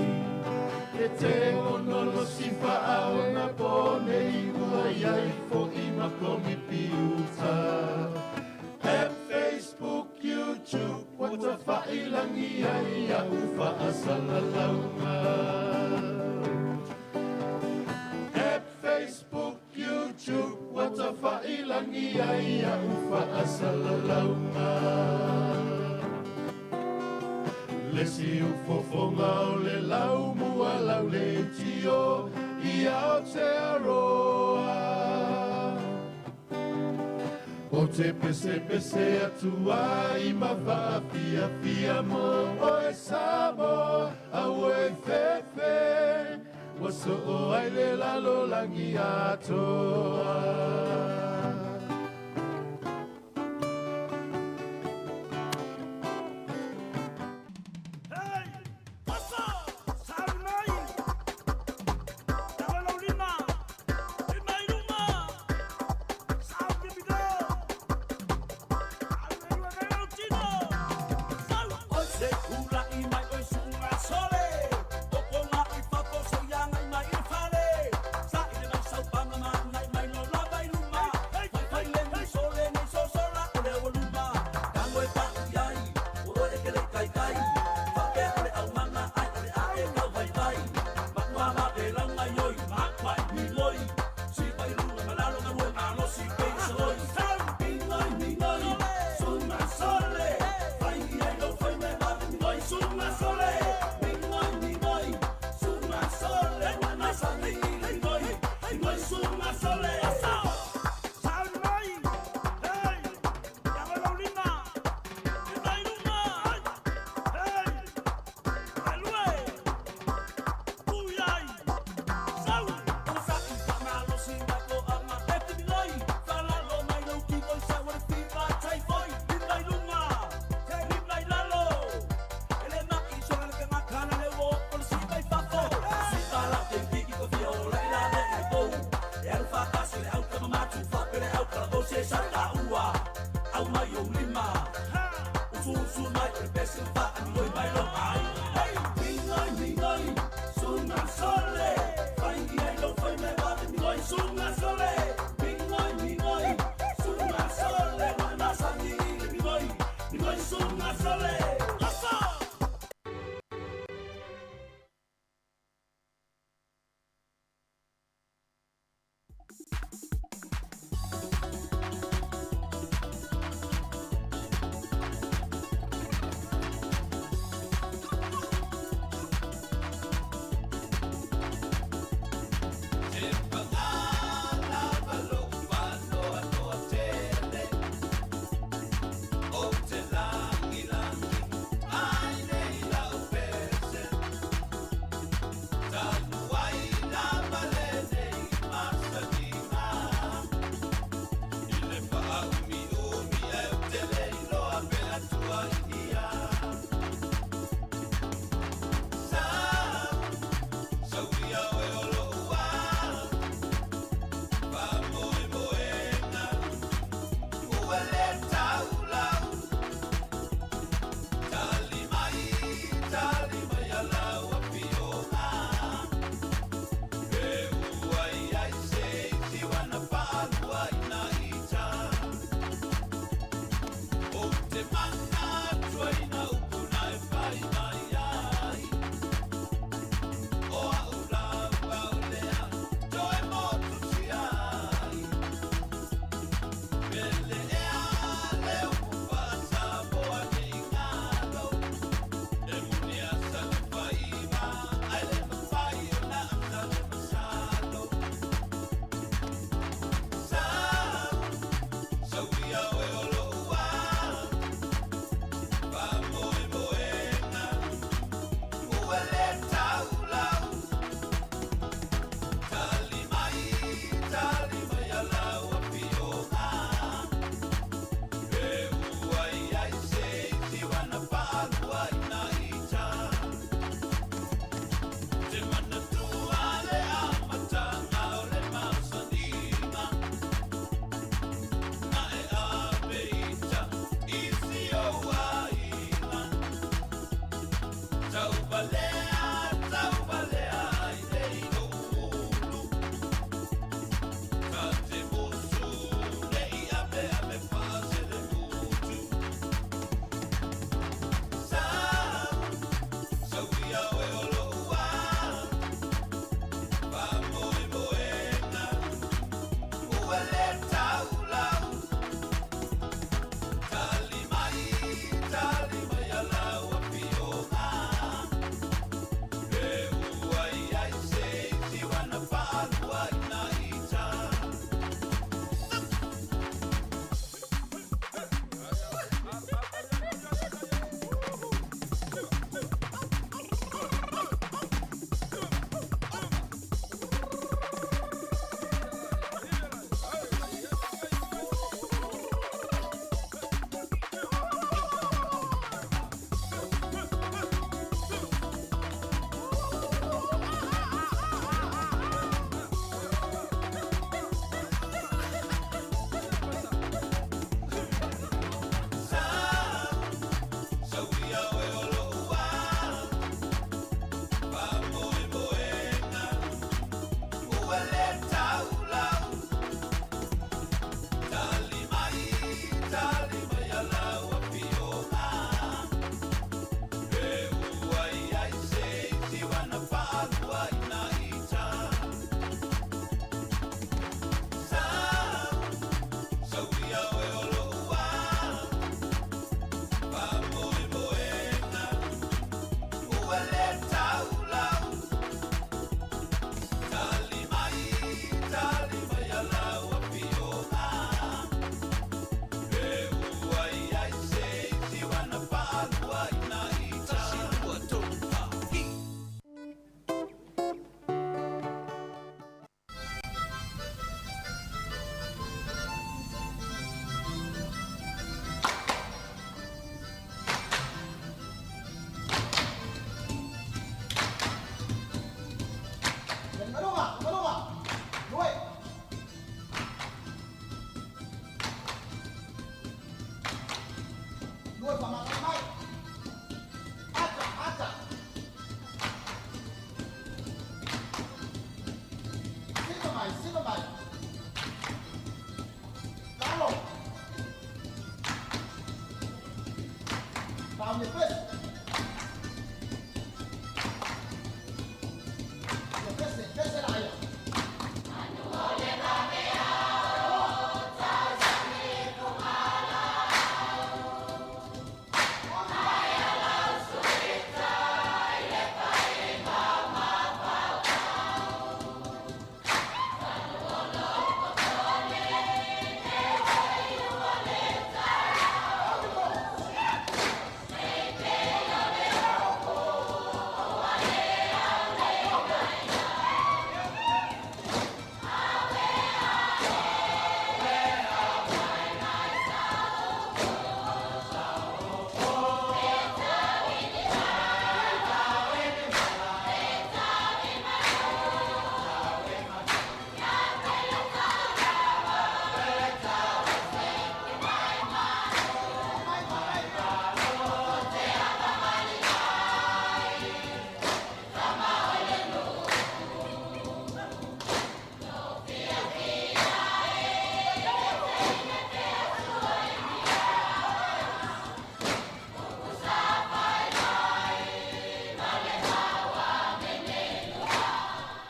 E te onolo si whaao na pone I ua iai fo I makomi piuta. Em Facebook, YouTube, wata whailangi ai a uwha asala launga. Em Facebook, YouTube, wata whailangi ai a uwha asala launga. Le si ufofonga o le lau mua lau le tio I ao te aroa. O te pese pese atua I ma whaafia fia mo o e samo au e fefe. Wa so o ai le lalo langi atoa. Hey!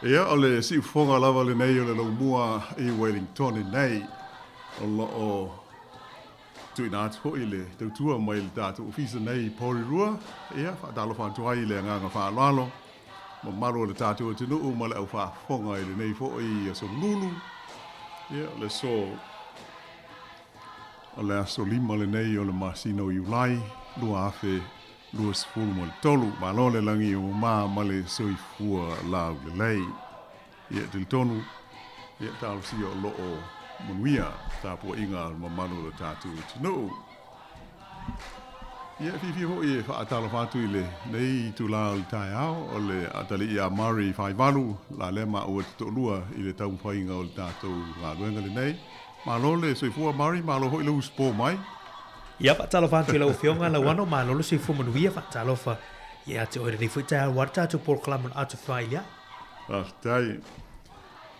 Ia, o le si ufonga lava le nei o le lau mua i Wellington i nei. O lo o tui nāt ho i le tautua mai le tātou ofisa nei i Porirua. Ia, whaatalo whantua i le nganga whaalalo. Ma maro le tātou tinu u ma le au whaafonga i le nei fo i a so lulu. Ia, le so o le aso lima le nei o le masino i ulai. Lua afe lua sifuru mo le tolu, ma lo le langi o ma le soifua lau le lei. Ia te tonu, ia tau si o lo o manuia, tāpua inga ma manu le tātu tino. Ia fifi ho i whaatala whātu i le nei tu lau i tai au, o le atali i a Mari whaivalu, la lema o te tolua i le tau whainga o le tātu ngā ruenga le nei. Ma lo le soifua Mari, ma lo ho i lau spo mai. Ia whaatalo whantu i lau whionga la wano ma lolo si fumanuia whaatalo wha. Ia te oere ni whuitai a warta tu porklaman atu whailia. Tai.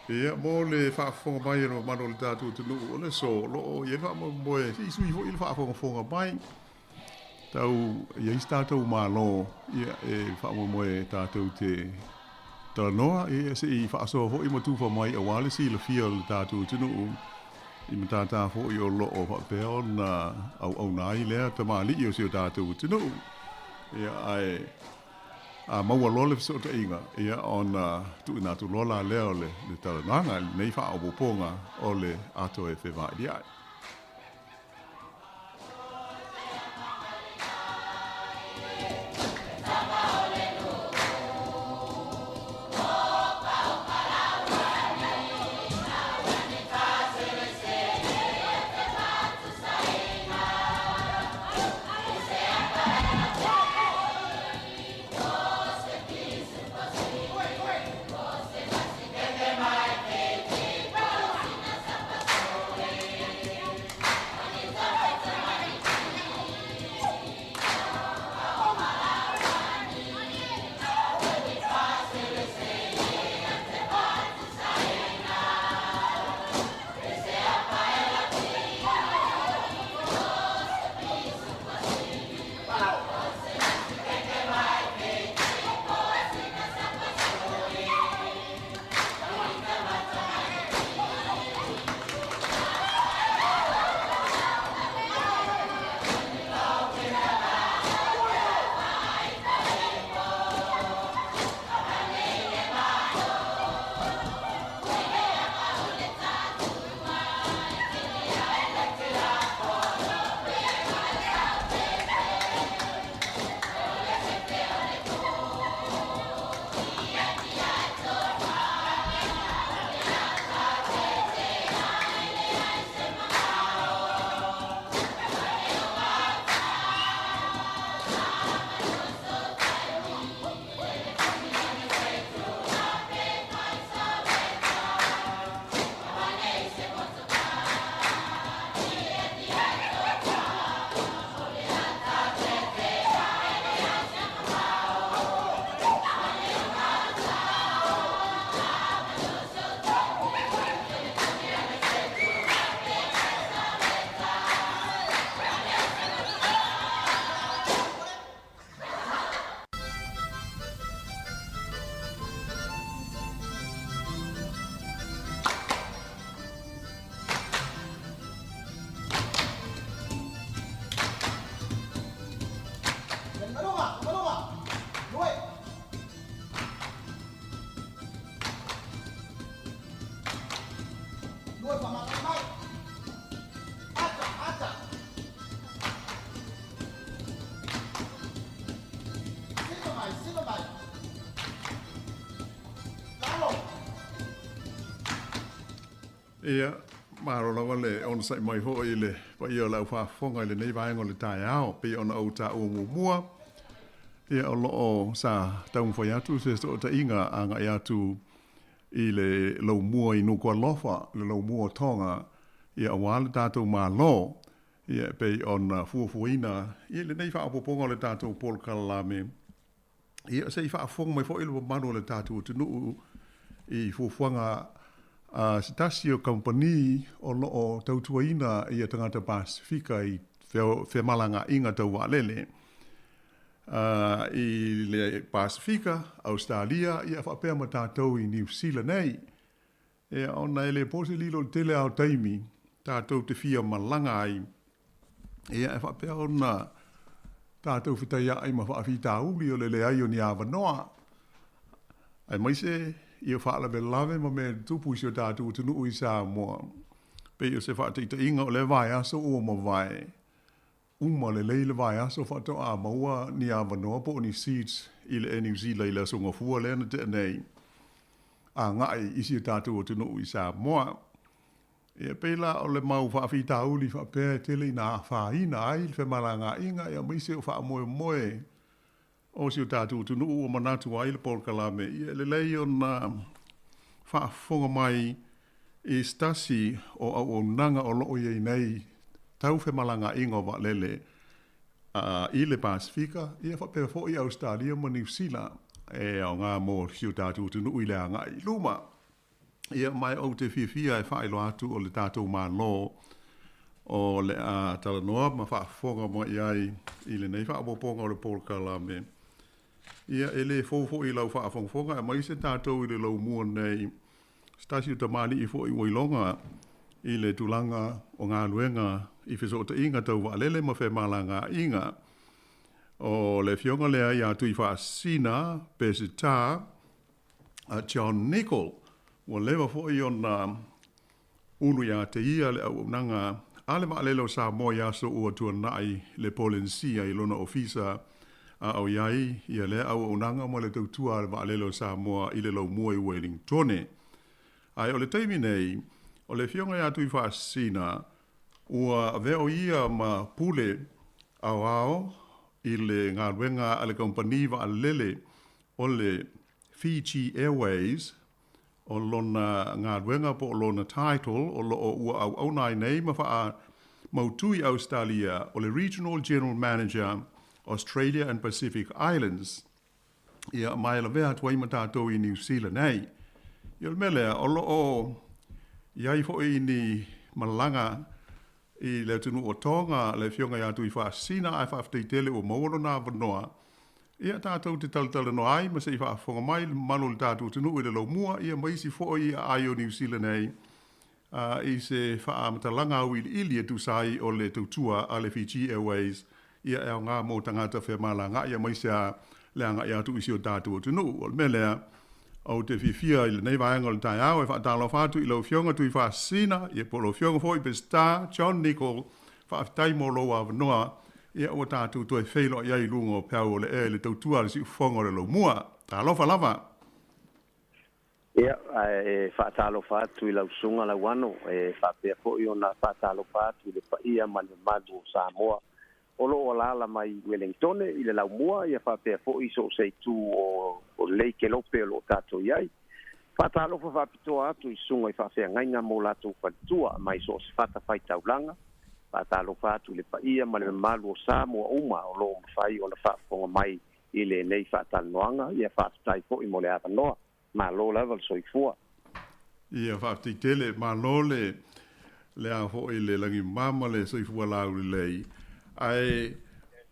Ia mo le whaafonga mai no mano le tātu tunu o le so lo ia wha mo moe si sui ho i le whaafonga mai. Tau ia i tātou ma lo ia e wha mo moe tātou te talanoa ia se i whaasoa ho i matuwha mai a wale si le fia le tātou tunu I matata fo I o lo o whapeo na au nai lea ta maali I o si o tātou tinu. Ia ai a maua lole fiso ta inga. Ia on tu ina tu lola leo le talananga nei wha o poponga o le ato e whewha I ai. Ia, maro lawa le on sai mai ho ile pa ia lau fa fonga ile nei vai ngol tai ao pe ona o ta o mua ia o lo sa tau fo ya tu se so ta inga anga ya tu ile lo mua i no ko lofa le lo mua tonga ia wal ta tu ma lo ia pe on fu ina ile nei fa po ponga le ta tu pol kalame ia se fa fong mai fo ile mano le ta tu nu i fu fuanga Sitasio Company o loo tautuaina i a tangata Pasifika i whea malanga inga tau walele. I le Pasifika, Australia, i a whapea ma tātou i New Zealand nei. E ona ele pose lilo tele au taimi, tātou te whia malanga ai. E a whapea ona tātou whitaia ai ma whaafita uli o le ai o ni awanoa. Ai maise, ia whaala me lave ma me tupu i sio tātou tunu ui sā mua. Pe i se whaatita inga o le vai aso ua ma vai. Uma le leile vai aso whaato a maua ni a wanoa po ni seeds i le New Zealand i le songa fua le na te nei. A ngai i sio tātou tunu ui sā mua. Ia peila o le mau whaafita uli whaapea tele ina whaina ai le whemaranga inga ia maise o wha moe moe. O si o tātou tunu ua manatu ai le Paul Kalame. Ia le lei o na whaafonga mai e stasi o au nanga o loo iei nei tau whemalanga ingo wa lele i le Pasifika. Ia whapea fo i Australia ma New Zealand. E o ngā mō si o tātou tunu ui le anga i luma. Ia mai au te whiwhia e whaelo atu o le tātou mā lo o le a talanoa ma whaafonga mo iai i le nei whaapoponga o le Paul Kalame. Ia ele fofo i lau whaafonga, mai se tātou i le lau mua nei stasio tamali i fo i wailonga i le tulanga o ngā luenga i whiso o te inga tau wa lele ma whe malanga inga. O le fionga lea i atu i whaasina pese tā a John Nichol wa lewa fo i ona ulu ia te ia le au nanga ale wa lelo sa mo ia so ua tua nai le polensia i lona ofisa a au iai ia le au unanga mo le tautua le vaalelo Samoa i le lau mua i Wellingtone. Ai o le teimi nei, o le fionga ia tui whaasina, ua veo ia ma pule au i le ngā ruenga a le kompani vaalele o le Fiji Airways, o lona ngā ruenga po o lona title, o lo ua au nai nei ma wha mautui Australia, o le Regional General Manager Australia and Pacific Islands. Ia mai la vea tuai ma tātou i New Zealand nei. Ia le mele, o lo o iai fo i ni malanga i le tunu o tonga le fionga ia tui whaasina ai whaaftei tele o mauro nā wanoa. Ia tātou te talatala no ai, ma se i whaafonga mai manu le tātou tunu i le lau mua, ia maisi fo i ai o New Zealand nei. I se whaaamatalanga au i ili e tu sai o le tautua a le Fiji Airways, ia e ngā mō tangata whea malanga, ia maisia leanga ia tu isi o tātua tunu. O le melea, au te whiwhia i le nei vaenga le tai au, e whaatalo whātu i lau fionga tui whaasina, ia po lau fionga fo i pesta, John Nichol, whaafitai mō loa wanoa, ia o tātu toi wheilo ia i lunga o piau o le le tautua le si ufonga o le lau mua. Tā lofa lava. Ia, whaatalo whātu i lau sunga lau wano, whapea fo i ona whaatalo whātu i le whaia mani madu o Samoa. Olo o lala mai Wellington i le lau mua ia whapea fo i so sei tu o leike lope o lo tato iai. Whatalo fa whapitoa atu i sunga i whapea ngainga mo lato whatua mai so se whata whai taulanga. Whatalo whatu le paia ma le malu o Samoa uma o lo mwhai o na whafonga mai i le nei whatanoanga ia whatai fo i mo le awanoa. Ma lo level so i fua. Ia whapti tele ma lo le a fo i le langi mama le so i fua lau le lei. Ai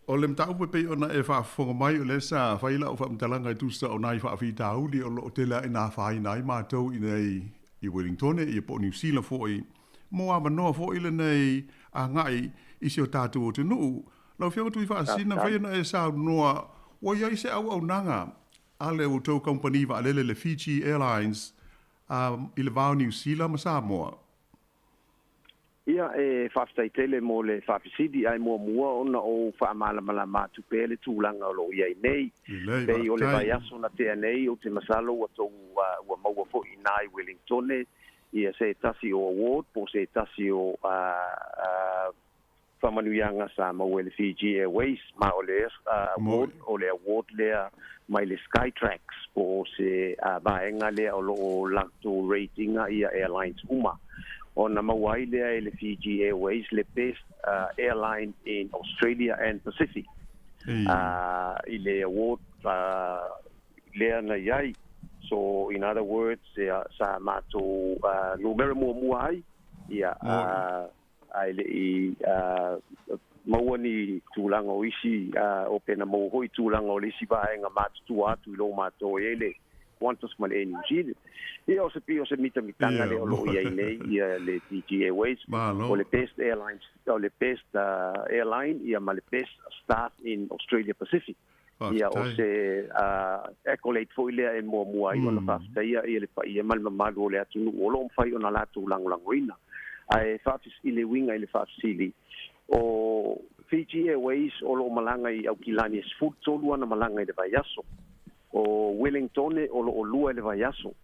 o le mtau pe ona e whaafonga mai o le sa whaila o whaamtalanga i tusa o nai whaafita auli o lo tela i nā whai nai mātou i nei i Wellington i po New Zealand fo i mo a manoa fo i le nei a ngai isi o tātou o tunu Lau whianga tui whaasina, whai ana e sa noa, wa iai se au nanga, ale o tau company wa alele le Fiji Airlines, i le vau New Zealand ma Samoa. Ia e whaftaitele mo le whafisidi ai mua ona o whaamala matu pele tūlanga o lo iai nei. Pei o le vai aso na tea nei o te masalo wa tau ua maua fo i nai Wellingtone. Ia se tasi o award, po se tasi o whamanuianga sa maua le Fiji Airways, ma o le award lea mai le Skytrax, po se vaenga lea o lo lakto ratinga ia airlines uma. On mawai lea le Fiji Airways, le best airline in Australia and Pacific. I le award lea na iai. So in other words, sa mato numero mua ai, ia ai le i maua ni tūlanga o isi o pena mau hoi tūlanga o le isi vaenga mato tu atu I lo mato ele. Qantas ma le New Zealand. Ia o se mitanga le o lo ia nei ia le Fiji Airways o le best airlines o le best airline ia ma le best staff in Australia Pacific. Ia o se accolade fo ile e mua I ona fafta ia le pa ia mal malu o le atu o lo mfai ona latu langoina. Ai fafis ile winga ile fafsili o Fiji Airways o lo malanga I au kilani food tolu ana malanga I le vaiaso. O Wellington o lo lua le vaiaso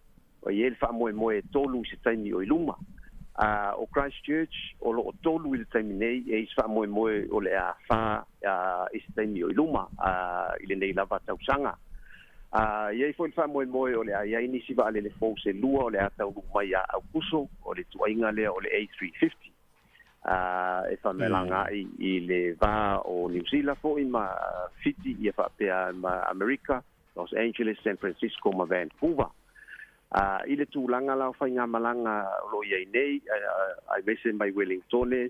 o ia fa moe tolu se taimi o iluma o Christchurch o lo tolu I taimi nei e fa moe o le fa I taimi o iluma I le nei lava tausanga ia foi fa moe o le ia ni si va le fo se lua o le ata u mai a kuso o le tuainga le o le A350 e fa melanga I le va o New Zealand fo I ma fiti ia fa pe ma America Los Angeles, San Francisco, ma Vancouver. I le tūlanga lau whainga malanga lo iai nei, ai mese mai Wellington,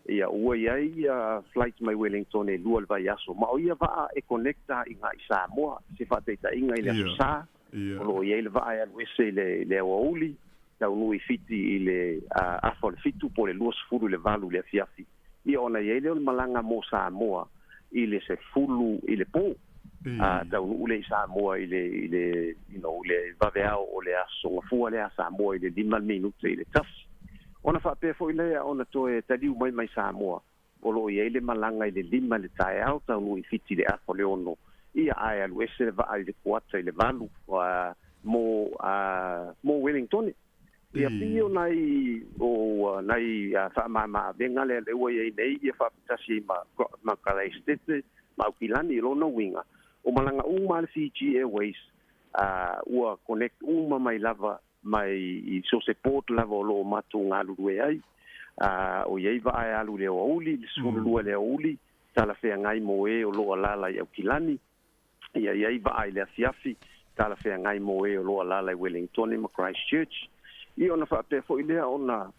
ia ua iai flight mai Wellington lua le vai aso. Ma o ia vaa e connecta I ngā I Samoa, se whateita inga I le aso sā, o lo iai le vaa e anuese le awauli, tau nui fiti I le afo le fitu po le luas furu le valu le afiafi. Ia ona iai le malanga mo Samoa, I le se fulu I le pō. Tau ule Samoa I le vaveao o le aso ngafua le Samoa I le 5 minuta I le tasi. Ona whapea fo I lea ona toe taliu mai Samoa. O lo I le malanga I le 5 le tae au tau nui fiti le afo le ono. Ia ai alu ese le vaa I le kuata I le valu mo Wellington. Ia pio nai whaamama venga le ua I nei ia whapitasi ma karaistete ma ukilani I lona winga. O malanga uma le Fiji Airways ua connect uma mai lava mai I so support lava o lo matu ngā lurue ai o iei va ai alu leo auli le sulu lua leo auli tala whea ngai mo e o lo alala I au kilani ia iei va ai le afiafi tala whea ngai mo e o lo alala I Wellington ma Christchurch I ona whaapea fo I lea ona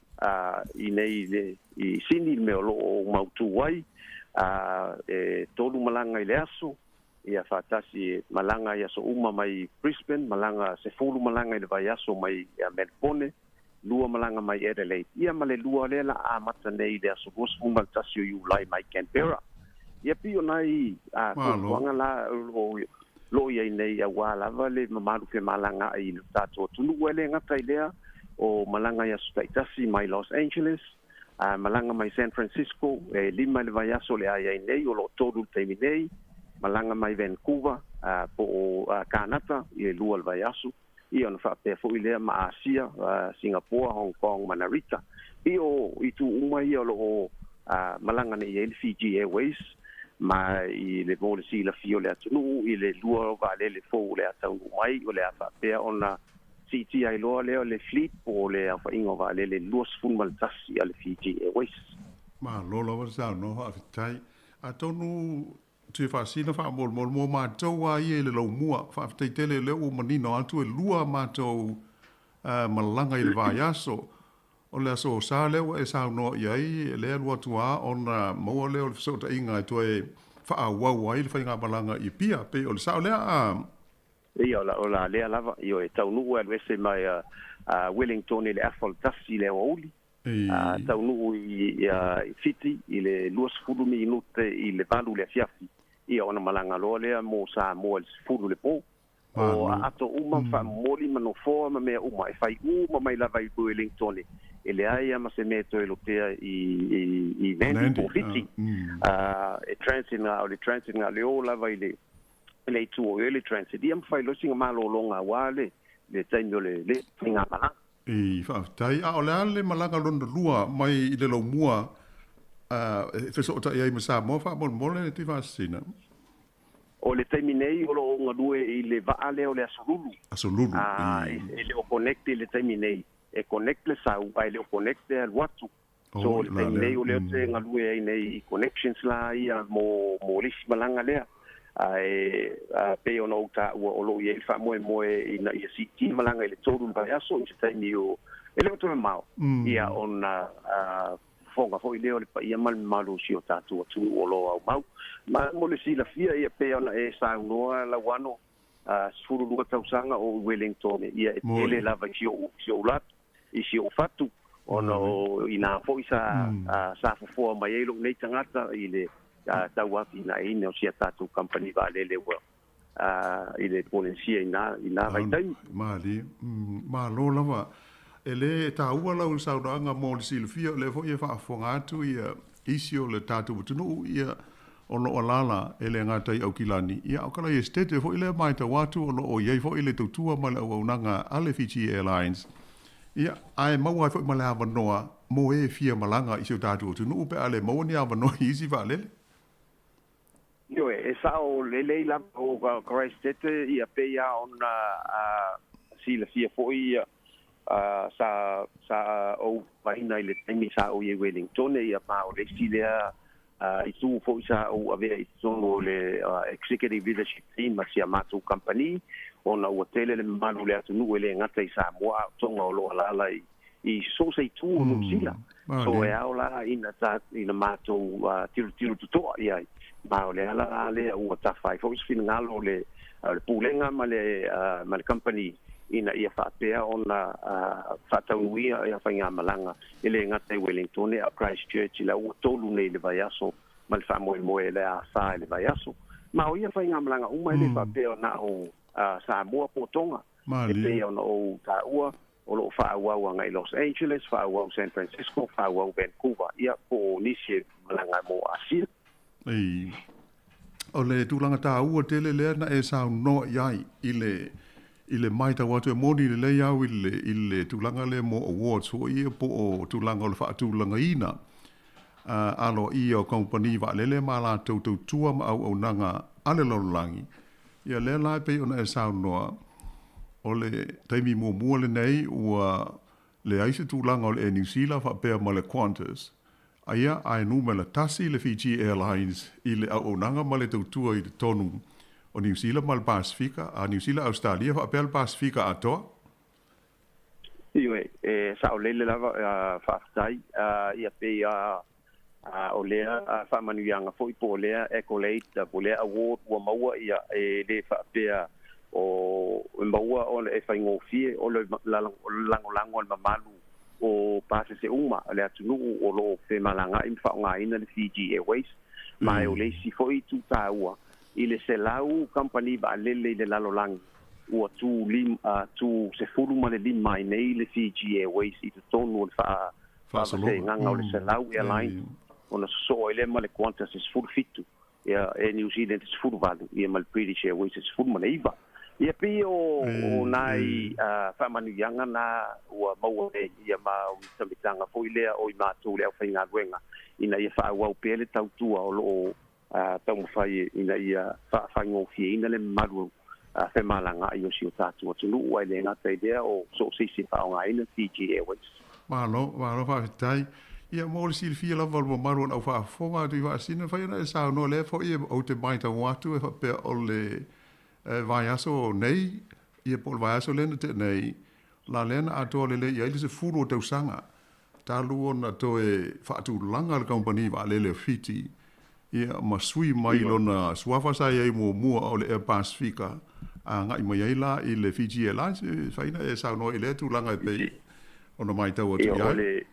I nei I sini me o lo o mautu wai e tolu malanga I le aso ia fatasi malanga ia so uma mai Brisbane malanga se fulu malanga I le vai aso mai Melbourne lua malanga mai Adelaide ia male lua le la amata nei le aso gos uma tasi o Ulai mai Canberra ia pio nai kuanga la lo ia nei a wala vale mamaru ke malanga I le tato tunu wele ngata ilea o malanga ia so tasi mai Los Angeles malanga mai San Francisco e 5 le vai aso le ai nei o lo tolu taimi nei malanga mai Vancouver po Kanata I lua le vai aso I ona whapea fo I lea ma Asia Singapore, Hong Kong, Narita I tu uma I o lo malanga nei le Fiji Airways ma I le mo le sila fio le atunu I le lua vale le fo le atau mai o le whapea ona siti ai loa leo le fleet po le whaingo vale le luas funmal tasi a le Fiji Airways ma lolo wa sa no hafitai a tonu te whaasina wha mo mātou a ie le lau mua whaafitai tele le o manino atu e lua mātou malanga I le vai aso o le aso sa leo e sa no iai le alua tua ona maua leo le fisota inga e toe wha wau ai le whainga malanga I pia pe o le sa o lea ia o la lea lava I o e tau nuu alu ese mai Wellington I le afol tasi le o uli tau nuu i fiti i le 20 minute i le valu le fiafi ia ona malanga loa lea mo sa mo le fulu le po o ato uma fa moli manofoa ma mea uma e fai uma mai lava i Wellington e le aia ma se meto e lotea i Nandi po fiti e transit nga o le transit nga le o lava i le tu o le transit ia mfai lo singa malo longa wale le taimio le finga malanga e whaafitai a o le ale malanga lona lua mai i le lau mua fesota ia i masa mo fa mole te vasina o le taiminei o lo nga due i le vaale o le asolulu e le o connect le taiminei e connect le sau ai le o connect al watu so le taiminei o le te nga due ai nei connections la ia mo lisi malanga lea pe o no ta o lo ye fa mo ina ia si ti malanga i le toru ba aso i taimi o ele o to mau ia on fonga foi leo le pa ia mal malu si o tatu tu o lo au mau ma mo le si la fia ia pe ona e sa noa la wano suru lu ta usanga o Wellington ia ele la va si o lat i si o fatu ono ina foi sa fo mai lo nei tangata i le tau afi na ina o si tatu company va le wa i le policia ina vai tai ma lo lava ele ta ua lau sauranga mo le silfia le fo ia whaafonga atu ia isi o le tatu tunu ia ono o lala ele ngatai au kilani ia o kala i estete fo ile mai ta watu ono o iei fo ile tautua ma le au nanga ale Fiji Airlines ia ai maua fo ma le avanoa mo e fia malanga isi o tatu tunu pe ale mo ni avanoa isi va lele yo e sao lele la o Christchurch ia pe ia ona si le fia fo ia sa o vaina ile temi sa o ye Wellington ia ma o le stilia i tu fo sa o ave i sono le executive leadership team ma sia matu company ona o tele le malu le atu nu ele ngata i sa mo tonga o lo ala i so sei tu no sila so e ala ina matu tiru to ia ma o le ala le o ta fai fo fin ngalo le pulenga ma le company ina ia whapea ona whatauia ia whainga malanga ele ngata i Wellington a Christchurch la ua tolu nei le vai aso ma le whamoe le a sa le vai aso ma o ia whainga malanga uma ele whapea na o Samoa Potonga e pe ona o ta ua o lo whaauau ngai Los Angeles whaauau San Francisco whaauau Vancouver ia po nisi malanga mo asia o le tūlanga tā ua tele lea na e sao no iai i le mai tau atu e moni le lei au i le tūlanga le mo awards ho ia po o tūlanga o le whaatūlanga ina alo i o kompani wa lele ma la tau tua ma au nanga ale lololangi ia le lai pe ona e sao noa o le taimi mua le nei ua le aise tūlanga o le New Zealand wa pēr ma le Qantas aia ai numa le tasi le Fiji Airlines i le au nanga ma le tautua i le tonu o New Zealand ma le Pasifika a New Zealand Australia fa apel Pasifika atoa iwe sa o lele lava whaftai ia pe o lea whamanuianga fo i po lea Accolade po lea award ua maua ia le whapea o maua o le whaingofie o le langolango al mamalu o pase se uma le atunu o lo fe malanga in fa nga ina le Fiji Airways mai o le si foi tu taua ile se lau company ba lele le lalolang o tu se fulu ma le mai nei le Fiji Airways i tu tonu fa se nga o le se lau airline ona so ile ma le Qantas is full fitu ia New Zealand is full valu ia ma le British Airways is full ma iva ia pe o nai whamanianga na ua maua e ia ma o tamitanga fo ilea o i mātou lea whainga ruenga ina ia whaawau pele tautua o loo taumawhai ina ia whaingofie ina le maru whemalanga i o si o tātua tunu ua ele ngata idea o so sisi whaonga ina Fiji Airways. Malo whaawitai ia mo le silfia lava o maru au whaafonga tui whaasina whaina e sao no le fo ia o te maita watu e whapea o le vai aso nei ia pol vai aso lena te nei la lena ato le ia ile se furu te usanga talu ona to e fatu langa le company va le fiti ia masui mai lona suafa sai ai mo o le Air Pacifica a ngai mai ai la i le Fiji Airlines faina e sa no ile tu langa pe ona mai tau atu ia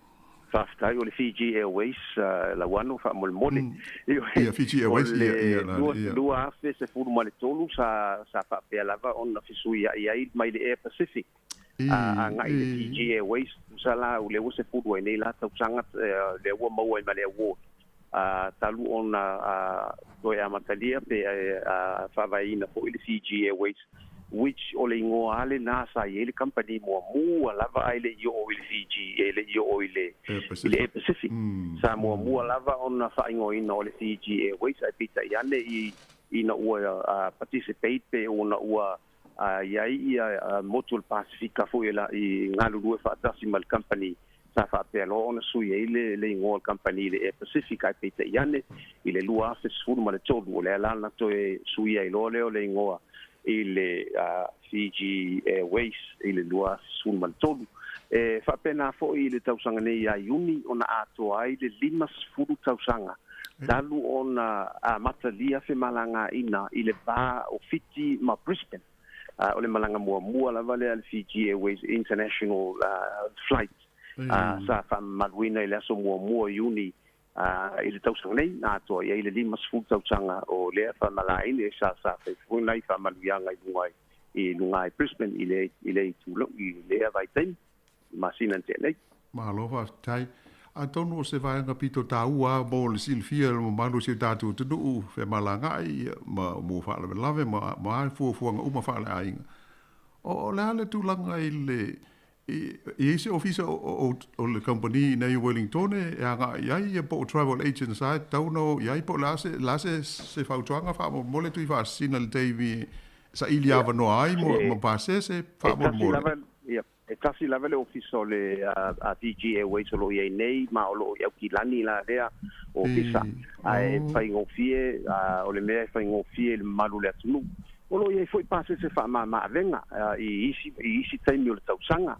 whaftai o le Fiji Airways, la wano wha mole. Ia, Fiji Airways, ia. Lua afe se furu male tolu sa whapea lava on na fisui ai mai le Air Pacific. A ngai le Fiji Airways, usala u lewa se furu ai nei la tau sangat lewa maua i male award. Talu on toi amatalia pe whawaina po i le Fiji Airways. Which ole ingoa ale nasa i ele company mua lava ai le io o le Fiji ele io o le Air Pacific sa mua lava ona whaingoina o le Fiji Airways ai pita iane i na ua participate pe ona ua iai ia Motul Pacifica fo ela i ngalulue whaatasi mal company sa whaapea lo ona sui ai le ingoa company le Air Pacific ai pita iane i le lua afe sfuru ma le tolu o le alana toe sui ai lo leo le ingoa i le Fiji Airways i le lua sun maltolu whapena fo i le tausanga nei a iuni ona atoa ai le 5 tausanga talu ona matalia fe malanga ina i le ba o fiti ma Brisbane o le malanga mua lava le Fiji Airways International flight sa whamaluina i le aso mua iuni i le tausanga nei na atoa i le 5 tausanga o lea whamalaini e sa whaifuinai whamaluianga i lunga i Brisbane i le tulo i lea vaitei masina te nei. Mahalo whaftai. A tonu o se vaenga pito taua mo le silfia mo manu se tatu tunu whamalanga i mo whaala lave ma ai fuafuanga uma whaala ainga. O le hale tūlanga i le i ese ofisa o le company nei Wellington e anga iai po travel agent sai tauno iai po lase se fautuanga fa mo le tui fa sina le tv sa ilia no ai mo passe se fa mo e tasi lava le ofisa o le Fiji Airways o lo iai nei ma o lo iau ki lani la rea ofisa ai fai ngofie o le mea fai ngofie le malu le atunu o lo iai foi passe se fa ma venga i isi taimi o le tausanga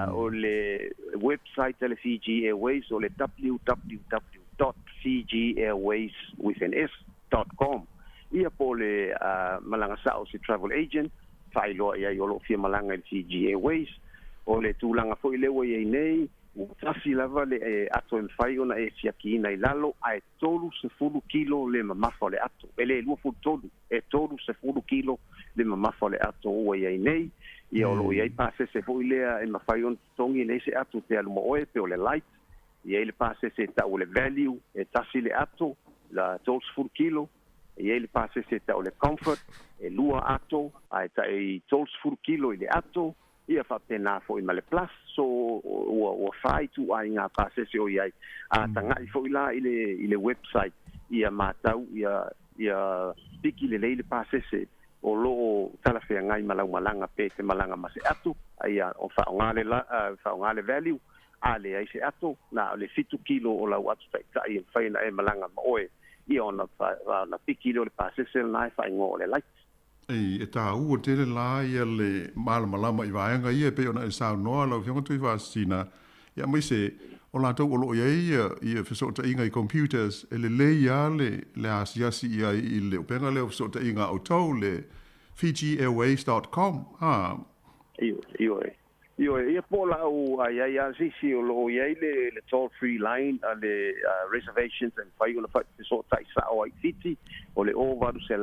o le website le Fiji Airways o le www.fijiairways.com ia po le malanga sa o si travel agent fai loa ia i o lo fia malanga le Fiji Airways o le tūlanga foi lewa iai nei tasi lava le ato en fai ona e fiakina i lalo a tolu se fulu kilo le mamafa le ato ele lua fulu tolu tolu se fulu kilo le mamafa le ato ua iai nei ia o lo iai pase se foi lea e mafai on tongi nei se ato te alu moe pe o le light iai le pase se tau le value e tasi le ato la tolu se fulu kilo iai le pase se tau le comfort e lua ato a e tolu se fulu kilo i le ato ia whapena fo i male plus so ua whai tu ai ngā pasese o iai a tangai fo i la i le website ia mātau ia piki le leile pasese o loo talawhea ngai malau malanga pe te malanga mase atu ia o whaongale value a le ai se atu na le 5 kilo o lau atu tai e whaina e malanga maoe ia ona piki le pasese nai whaingo o le like e ta ua tele la ia le malama i vaenga ia pe ona e sao noa lau fionga tui whaasina ia mai se o la tau olo ia fesota inga i computers e le ia le asiasi ia i le upenga leo fesota inga o tau le fijiairways.com Io ia pola o ia sisi o lo ia le toll free line le reservations and fai ona fai fesota i sao ai fiti o le o valu se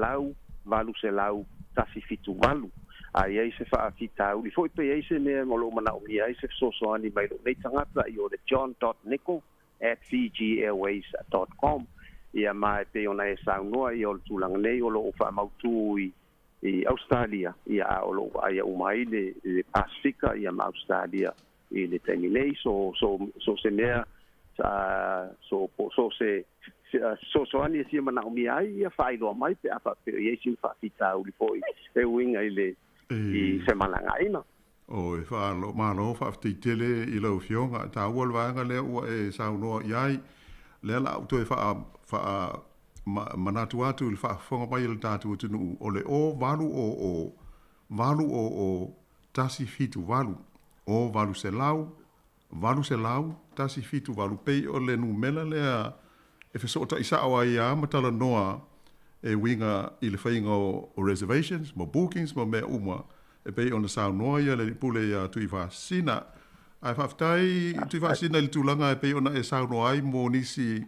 lau tasi fitu valu ai se fa fita uli foi pe ai se me lo mana o ai se so ani mai lo nei tangata i o le john.nickel@fijiairways.com ia mai pe ona e sa noa i o tulang nei o lo fa mautu i Australia ia o lo ai o mai le Pacifica ia ma Australia i le tenilei so se mea so ani si mana o mi ai ia fai lo mai pe apa pe ia sin fa fita uli foi e winga ile i se malanga ina o e fa lo malo fa tele i lo fionga ta wol vanga le o e sa no iai le la auto e fa manatu atu fa fonga mai le tatu tunu o le o valu o tasi fitu valu o valu se lau tasi fitu valu pe o le numela le e fesota isa awa ia matala noa e winga i le whainga o reservations, mo bookings, mo mea uma e pei ona sao noa ia le pule ia tui wha sina Ai whaftai, tui whaasina ili tūlanga e pei ona e sauno ai mō nisi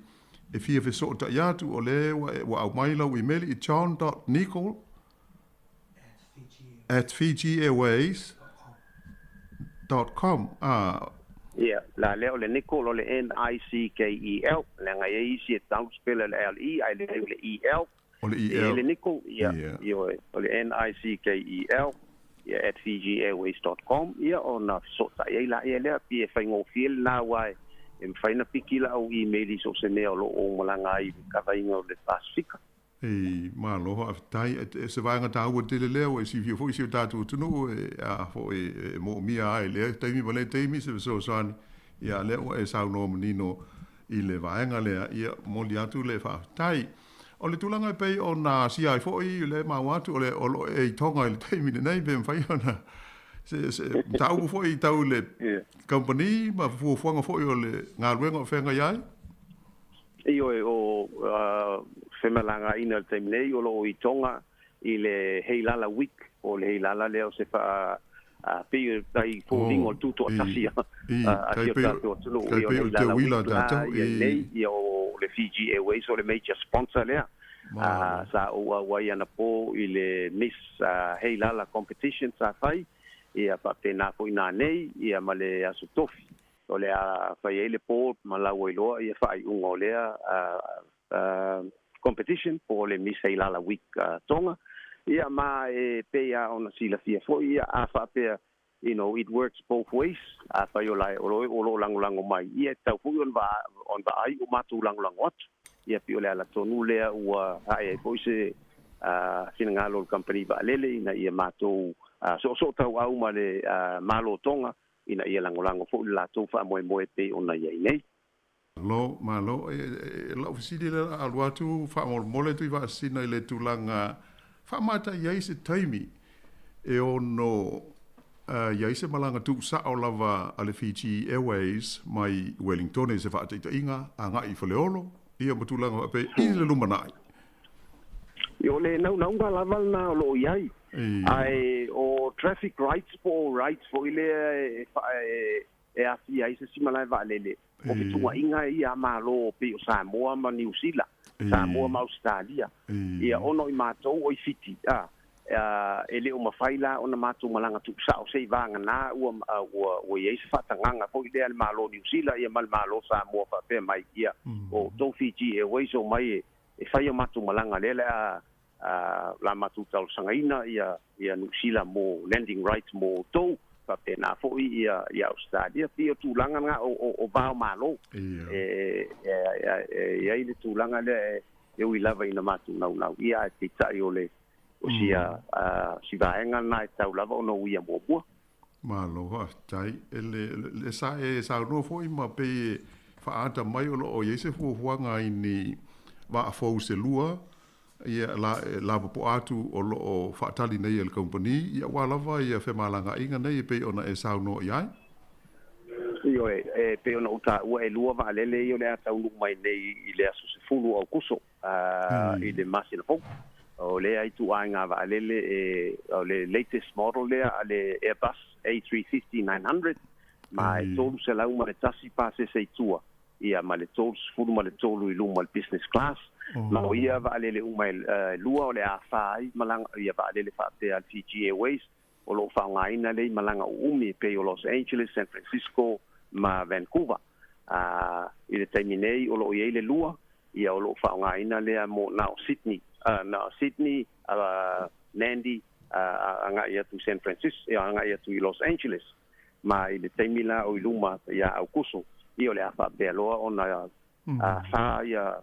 e fia wheso ta iatu o le wa au mailau i meli I john.nicol@fijiairways.com. Ia, la leo le Nicol o le N-I-C-K-E-L, le ngai e isi e tau spela le L-E, ai le E-L. O le E-L. Le Nicol, ia, o le N-I-C-K-E-L, ia, at fijiairways.com, ia, o na sota ia la ia lea, pi e whaingo fiel na wai, e mwhaina piki la au e-maili so se nea o lo o malanga I kawainga o le Pasifika. Ma loho aftai se vainga tāua te le leo e si fio foi si o tātua tunu a fo e mo mia ai le taimi vale taimi se so sani ia leo e sauno menino I le vainga le ia moli atu le fa tai o le tulanga e pei o na si ai foi le mawatu o le o e tonga le taimi nei be mfai ona se tau foi tau le company ma fu fuanga foi o le ngaluenga o fenga iai Io o femalanga ina le taimi nei o lo I tonga I le heilala week o le heilala leo se fa pe dai folding o tuto tasia a tio tato tulu o le heilala tato I o le Fiji Airways o le major sponsor lea sa o wai ana po I le Miss heilala competition sa fai ia pa pena ko ina nei ia male asu tofi o le a fai ele po malau I loa ia fai unga o lea competition po le Miss Heilala Week tonga ia ma e pea ona sila fia foi ia a fa pea you know it works both ways a fai o lai o lo lango mai ia tau fu on va ai o matu lango ot ia pi o le ala tonu lea ua ai foi se sinanga lo company va lele ina ia matu so tau au ma le malo tonga ina ia lango fo la tu fa mo pe ona ia nei lo malo la fisili le alwatu fa mo le tu va sina le tulanga fa mata ia se taimi e ono ia se malanga tu sa o lava ale Fiji Airways mai Wellington e se fa te inga anga I foleolo ia motulanga pe I le lumanai yo le nau nga lava na lo iai ai o traffic rights for ile e afi ai se simala va lele o que tu inga ia malo pe o Samoa ma New Zealand Samoa ma Australia ia ono I mato o I fiti ele o mafaila ona mato malanga tu sa o sei vanga na o ia se fatanga fo ile al malo New Zealand ia mal malo Samoa fa pe mai ia o do Fiji Airways o mai e fai o mato malanga lele la matu tau sangaina ia nusila mo landing rights mo to pa pena fo ia Australia pio tulanga nga o bao malo ia ile tulanga le e ui lava ina matu nau ia te tai ole o sia si vaenga na tau lava o no ia mo bua malo ha tai le sa no fo ma pe fa ata mai o ia se fu huanga ini va fo se lua ia la po atu o lo fatali nei el company ia wala vai ia fe malanga inga nei pe ona e sauno ia io pe ona uta o e lua va lele io le ata unu mai nei I le aso se fulu au kuso I le masina po o le ai tu anga va lele o le latest model le Airbus A350-900 mai tolu se la uma le tasi pase se tua ia ma le tolu fulu ma le tolu I luma business class ma o ia va lele uma lua o le afai malanga ia va lele fa te al Fiji Airways o lo fa ngaina le malanga umi pe o Los Angeles, San Francisco ma Vancouver I le terminei o lo ia le lua ia o lo fa ngaina le mo na Sydney Nandi anga ia tu San Francisco anga ia tu Los Angeles ma I le termina o luma ia au kuso io le afa pe lo ona sa ia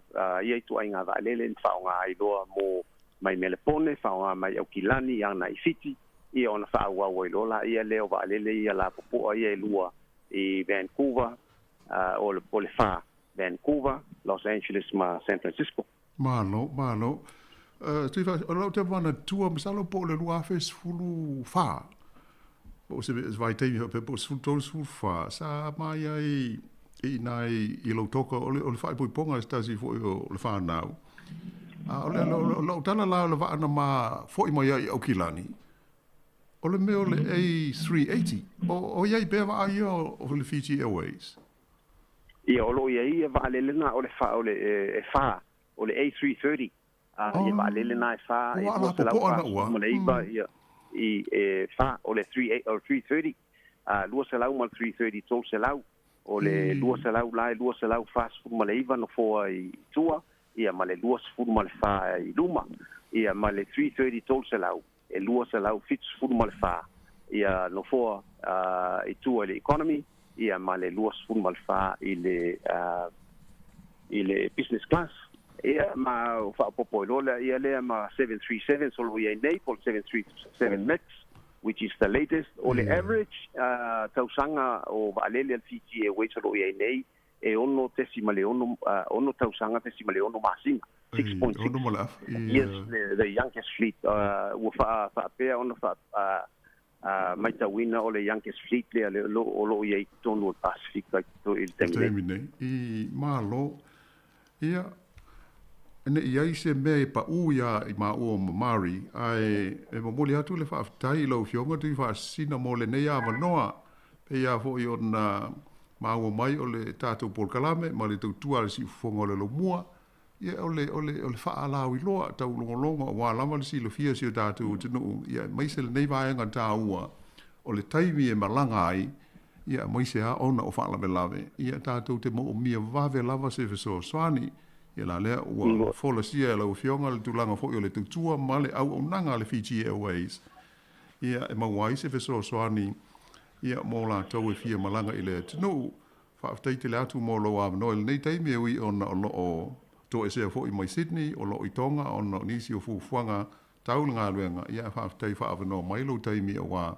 tu ainga va lele fa nga I lo mo mai melepone fa mai au kilani ia na fiti ia ona fa wa lo la ia leo va lele ia la po ia lua I Vancouver o le fa Vancouver Los Angeles ma San Francisco malo tu va o te mana tua masalo po le lua fes fulu fa o se vai te pe po sul fa sa mai ai I nai I lo toka o le whai pui ponga stasi fo o le whanau. O le tana la le vana ma fo I mai ai au kilani. O le mea o le A380. O iai bea wa ai o le Fiji Airways. Ia o lo ia va le na o le fa o le o le A330. Ia va le na fa e mo se la mo le iba ia i fa o le 330. Lua se lau mal 330 tol se lau o le lua se lau lai lua se lau fast food ma le iva no fo i tua ia ma le lua se food ma le fa i luma ia ma le 330 tol se lau e lua se lau fits food ma le fa ia no fo i tua le economy ia ma le lua se food ma le fa i le business class ia ma fa popo lo ia le ma 737 solo ia nei por 737 max which is the latest o le average tausanga o valele al Fiji Airways lo ia nei e ono tesimale ono tausanga tesimale ono masinga 6.6 yes the youngest fleet wo fa pe ono fa mai tawina o le youngest fleet le lo ia tonu Pacific to il termine I malo ia ene ia se me pa uia I ma o mari ai e mo le atu le fa tai lo fionga tu fa sina mo le nei ava noa pe ia fo I ona ma o mai o le tatu por kalame ma le tu tua si fonga le lo mua ia o le fa ala wi lo ta longa wa la ma si lo fia si tatu tunu ia mai se le nei va nga ta ua o le taimi e malanga ai ia mai se a ona o fa la lave ia tatu te mo mi va ve lava se so swani ia la lea ua folasia lau fionga le tulanga fo i le tutua ma le au nanga le Fiji Airways. Ia e mawai se feso soani ia mo la tau e fia malanga I le tinu whaaftai te le atu mo lo a manoe le nei taimi e ui ona o loo to e sea fo I mai Sydney o loo I Tonga o no nisi o fufuanga tau ngā luenga ia whaaftai whaafano mai lo taimi o wā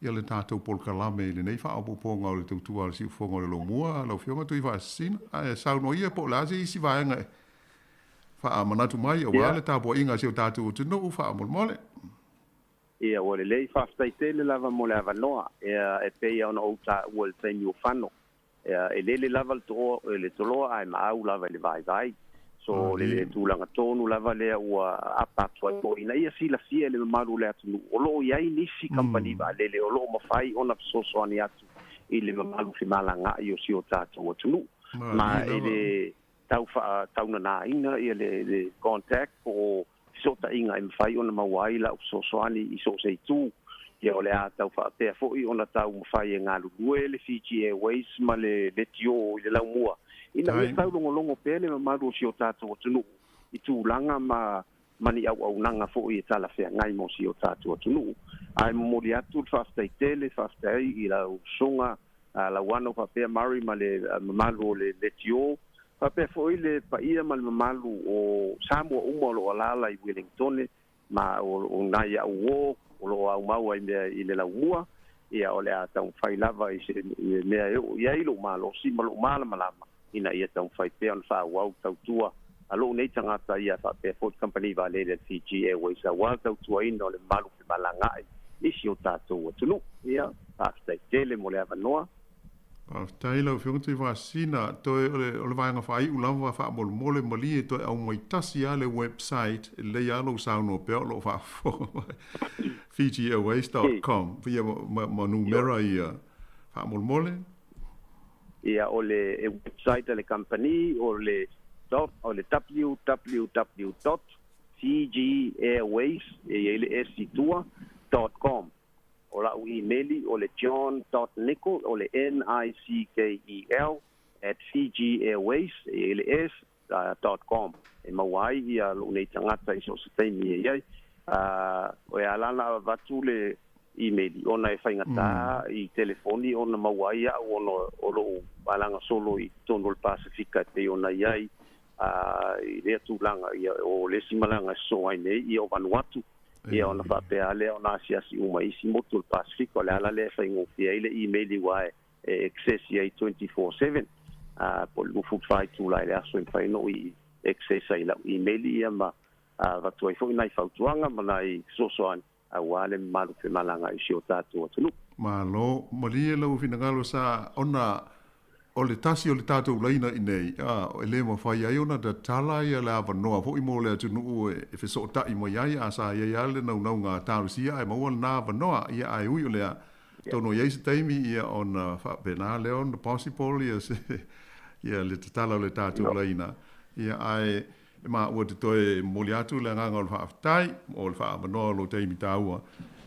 ia le tātou polkalame le nei whaapoponga o le tutua le si ufonga le lo mua lau fionga tui whaasina a e sauno ia po la se isi vaenga wha manatu mai o wale tāpua inga si o tātou o tino u wha mole ia o le lei whaaftai tele lava mo le avanoa e peia ona o ta ua le taimi o whano e lele lava le toloa ai maau lava le vai so le tūlanga tonu lava lea ua apatu ai po ina ia sila fia le mamaru le atu o loo iai nisi company va lele o loo mawhai ona pisoso ani atu I le mamaru whimalanga I o si o tātou atu ma ele tau na ina ia le contact o sota inga I mawhai ona mawai la pisoso ani I so se tu ia o le a tau whaapea fo I ona tau mawhai e ngā lulue le Fiji Airways ma le tio I le lau mua ina ia tau longo pele ma maru si o tātou tunu I tūlanga ma mani au nanga fo I tala whea ngai mo si o tātou tunu ai mori atu whaftai tele whaftai I lau songa la wano whapea mari ma le mamalu o le tio whapea fo I le paia ma le mamalu o Samoa umalo alala I Wellington ma o nai au o lo au mau I le lau mua ia o le a tau whai lava I se mea ia ilo malo si malo malama ina ia tau whai pea on wha wau tau tua a lo nei tangata ia wha pea Ford Company va le Fiji Airways a wau tau tua ina o le malu pe malangai isi o tātou atunu ia tātai tele mo le avanoa tai lau whiunga tui whaasina toi o le vaenga whai ulawa wha mole mali e toi au mai tasi a le website e lei alo sauno peo lo wha FijiAirways.com via ma numera ia wha mole ia o le website le company o le www.fijiairways .com o la emaili o le john.nickel o le NICKEL @fijiairways.com e mawai ia lo nei tangata I so se taimi iai o e alana vatu le emaili ona e whaingata I telefoni ona mawai a ona o lo alanga solo I tono le Pasifika te ona iai I rea tūlanga o le simalanga so ai nei I o Vanuatu ia ona whapea lea ona asiasi uma isi motu le Pasifika o le ala lea whaingofia I le emaili wae access ai 24/7 po le ufu whai tūlai le aso I whaino I access ai lau emaili ia ma watu ai fo nai whautuanga ma nai sosoan a wale malu pe malanga I si o tātou atunu malo malia lau finangalo sa ona o le tasi o le tātou leina i nei, o e le mawhai ai ona da tala ia le awa noa, fo i mo le atunu e wheso o tai mo iai, a sa iai ale nau ngā tārusia, e maua nā awa noa, ia ai ui o lea, tono iai se taimi ia o na whapena leo, na possible, ia le tatala o le tātou leina, ia ai, e maa ua te toe moli atu le nganga o le whaaftai, o le whaama noa lo taimi tāua,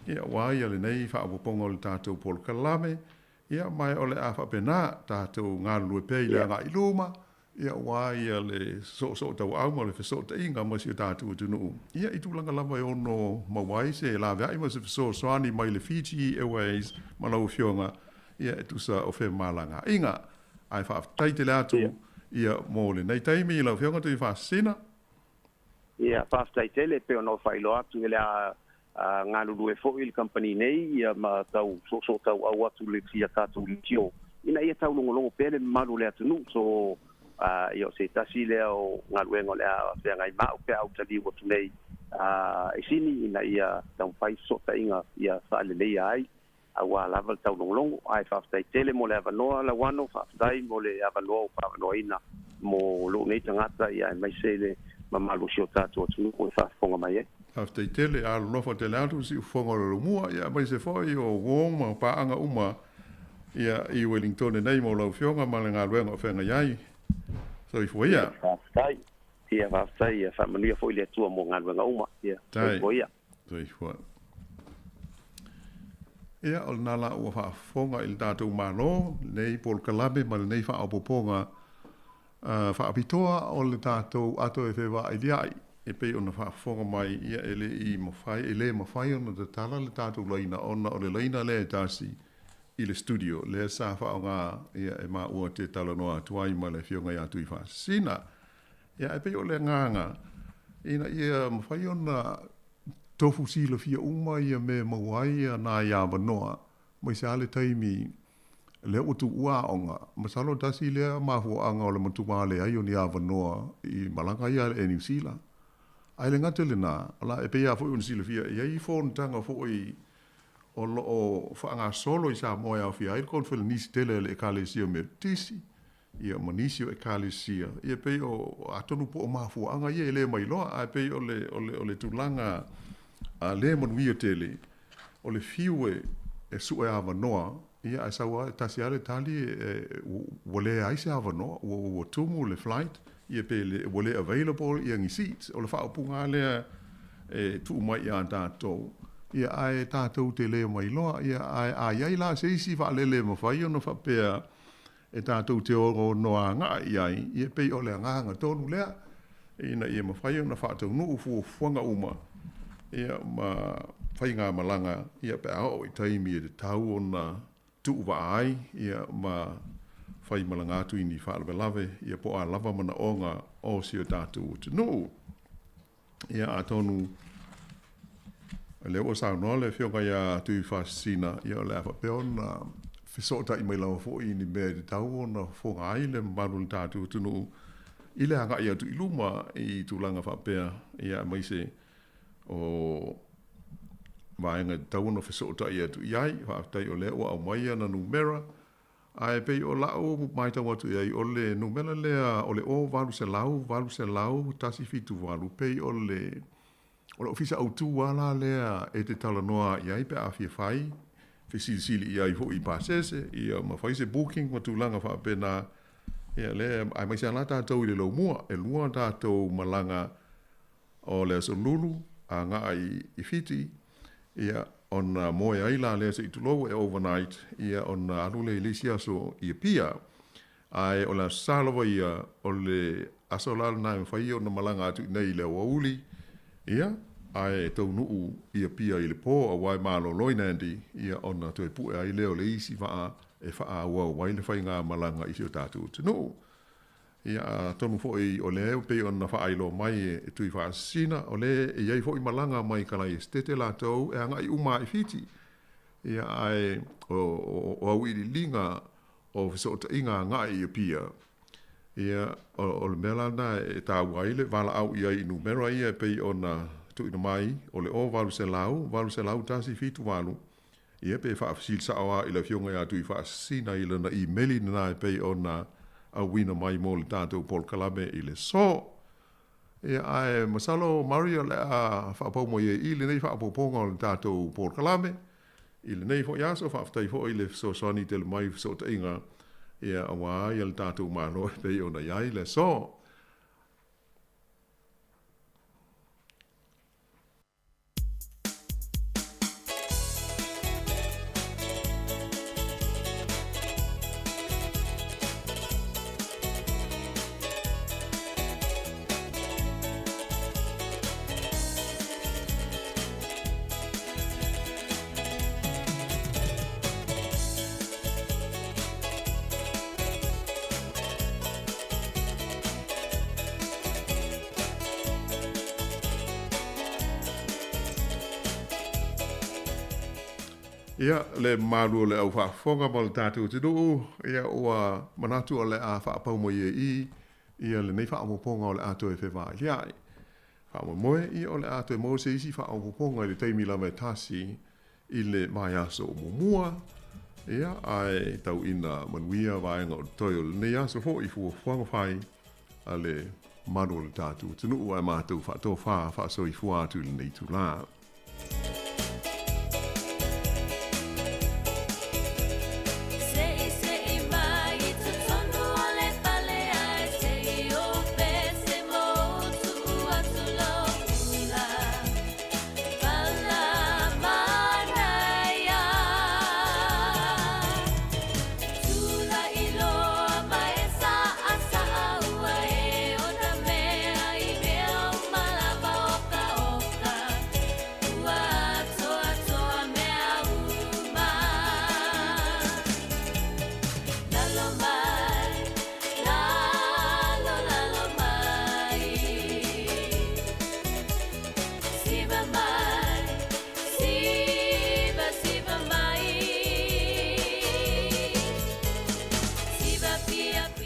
ia wai ale nei whaawaponga o le tātou polo kalame, ia mai ole a whapena tātou ngā lue pei le ngā iluma, ia wai le so tau au ma le wheso te inga ma si o tātou tunu. Ia i tūlanga lama e ono mawai se la vea ima se wheso soani mai le Fiji Airways ma lau whionga, ia e tusa o whe malanga. Inga, ai whaatai te le atu, ia mō le nei taimi i lau whionga tu i whaasina. Ia, whaatai te le peo no whailo atu e le a ngā lulu e fōi le company nei, ia ma tau so tau au atu le tia tātou le tio. Ina ia tau longo pele malu le atunu, so ia o se tasi lea o ngā luengo lea whea ngai mau pia au tali watu nei e sini, ina ia tau whai so ta inga ia whaale lei ai, au a lava tau longo, ai whaftai tele mo le avanoa la wano, whaftai mo le avanoa o whaavanoa ina, mo lo nei tangata ia mai se le mamalu si o tātou atunu, o whaafonga mai e. After tele a lofa te latu si ufonga lo mua ia mai se foi o wong paanga uma ia i Wellington nei mo lo fionga ma le ngaluenga fenga yai so i foi ia faftai ia famania foi le tua mo ngaluenga uma ia foi ia so i foi ia ol nala o fa fonga il datu malo nei pol kalabe ma nei fa opoponga fa apitoa o le datu ato e feva ai e pe ona whaafonga mai ia ele i mawhai, ele mawhai ona te tala le tātou leina, ona o le leina le tāsi i le studio, le sa whaonga ia e maa ua te tala noa tuai ma le whionga ia tui whaasina. Ia e pe o le nganga, ina ia mawhai ona tofu sila fia uma ia me mawai ia nā ia wanoa, mai se ale taimi le utu ua onga, masalo tasi lea mahu anga o le matuma le ai o ni a wanoa i malanga ia e New Zealand. Ai le ngate le nā, ala e pea fo un sila fia, ia i fōn tanga fo i o whaanga solo i sa moe au fia, ai kon whele nisi tele le e kālesia me tisi, ia manisi o e kālesia, ia pea o atonu po o mafu anga ia e le mai loa, ai pea o le tūlanga a le manuia tele, o le fiue e sue a wanoa, ia ai sawa tasi ale tali e wale aise a wanoa, o tumu le flight, ia pe le wale available ia ngi seats o le whaapunga lea e tu mai ia tātou. Ia ai tātou te leo mai loa, ia ai ai la se isi wha lele ma whai ono whapea e tātou te oro noa ngā iai, ia pe o le nganga tonu lea, ina ia ma whai ono whātou nuu fuanga uma, ia ma whai ngā malanga, ia pe ao i taimi e te tau o na tu wa ai, ia ma whai malanga atu ini whaalawe lawe, ia po a lava mana onga o si o tātou te nuu. Ia a tonu, leo o sao noa le whionga ia tui whaasina, ia o le awa peona, whisota i mai lawa fo i ni mea te tau o na whonga ai le maru le tātou te nuu. I le hanga ia tu i luma i tūlanga whapea, ia mai se o vaenga tau no whisota ia tu iai, whaatai o leo au mai ana numera, ai pe o lau mai tau atu ai o le numela lea o le o valu se lau tasi fitu valu pe o le ofisa autu wala lea e te tala noa iai pe a fia fai fe sili iai ho i pasese ia ma fai se booking ma tūlanga wha pena ia le ai mai se ana tātou i le lau mua e lua tātou malanga o le so lulu a ngā i fiti ia on moe aila lea se itulou e overnight ia on alule ilisia so ia pia ai o la salova ia o le asolal na fai o na malanga atu nei le wauli ia ai tau nuu ia pia i le po a wai malo loinandi ia ona to e pu ai leo le isi va e fa wa wai le fai ngā malanga i o tātou tunu ia tonu fo i o le pe ona fa ai lo mai e tui fa sina o le e ia fo i malanga mai kala i stete la tau e anga i uma i fiti ia ai o au i linga o so ta inga nga i pia ia o le mela na e ta wai le vala au ia i numero ia pe ona tu i mai o le o valu se lau tasi fitu valu Ia pe whaafasil sawa i la fionga ia tui whaasina i lana i meli na pe o na a wina mai mo le tātou Paul Kalame i le so. Ia ai masalo Mario le a whaapau mo i le nei whaapoponga o le tātou Paul Kalame. I le nei fo ia so whaafatai fo i le so soni te le mai so ta inga. Ia awa i le tātou mano pe o na iai le so. Ia le malu le au whaafonga mo le tātou te nuu. Ia ua manatu o le a whaapau mo i. Ia le nei whaamoponga o le ato e whewha iai. Whaamomoe i o le ato e mo se isi whaamoponga i le teimila me tasi i le mai aso o mumua. Ia ai tau ina manuia vaenga o toi o le nei aso fo i fua whanga whai a le malu o le tātou te nuu ai mātou whaato whaaso i fua atu le nei tu la.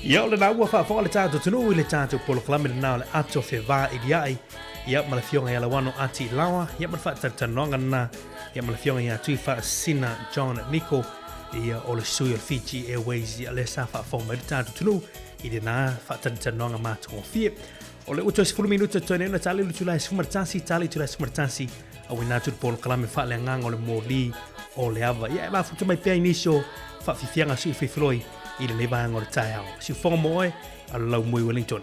Ia o le na ua whaafonga le tātou tunu i le tātou Paul Kalame le nao le ato whewā i liai. Ia ma le fionga ia la wano ati lawa. Ia ma le whaatatanuanga na. Ia ma le fionga ia tui whaasina John Nico. Ia o le sui o le Fiji Airways. Ia le sa whaafonga mai le tātou tunu i le nā whaatatanuanga mātua fie. O le uto 10 minuta toine una tali lutulai sumartasi tali tulai sumartasi. A wina tu Paul Kalame wha le ngang o le mōli o le ava. Ia e mafuta mai pia inisio whaafifianga sui whiwhiloi. I le leva ngor taiao. Si fonga moe a lau mui Wellington.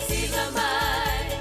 Siva mai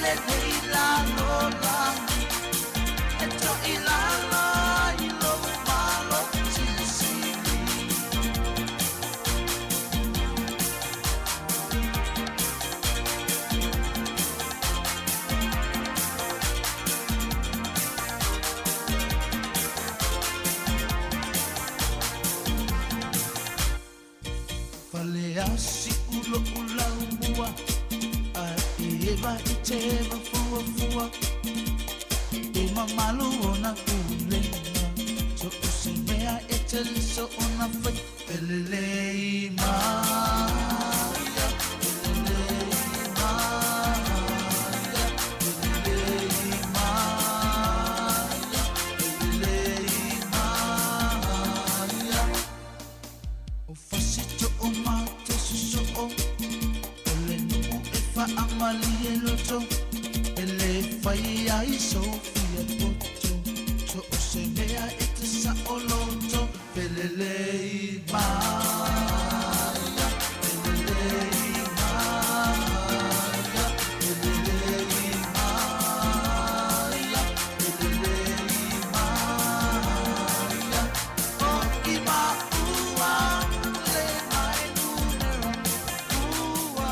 le dei la lo la e to I la la I lo malo si si Asi ulo ula umua a eva I te eva fua fua e mamalu ona ulenga so usimea e te liso ona fai pelele I Maria pelele I Maria pelele I Maria pelele I Maria o fasito o mate so o le numu e fa amali e loto e le fai ai Sofia poto so o se mea e te sa o loto pelele I Maria pelele I Maria pelele I Maria pelele I Maria o I Maua le mai numero ua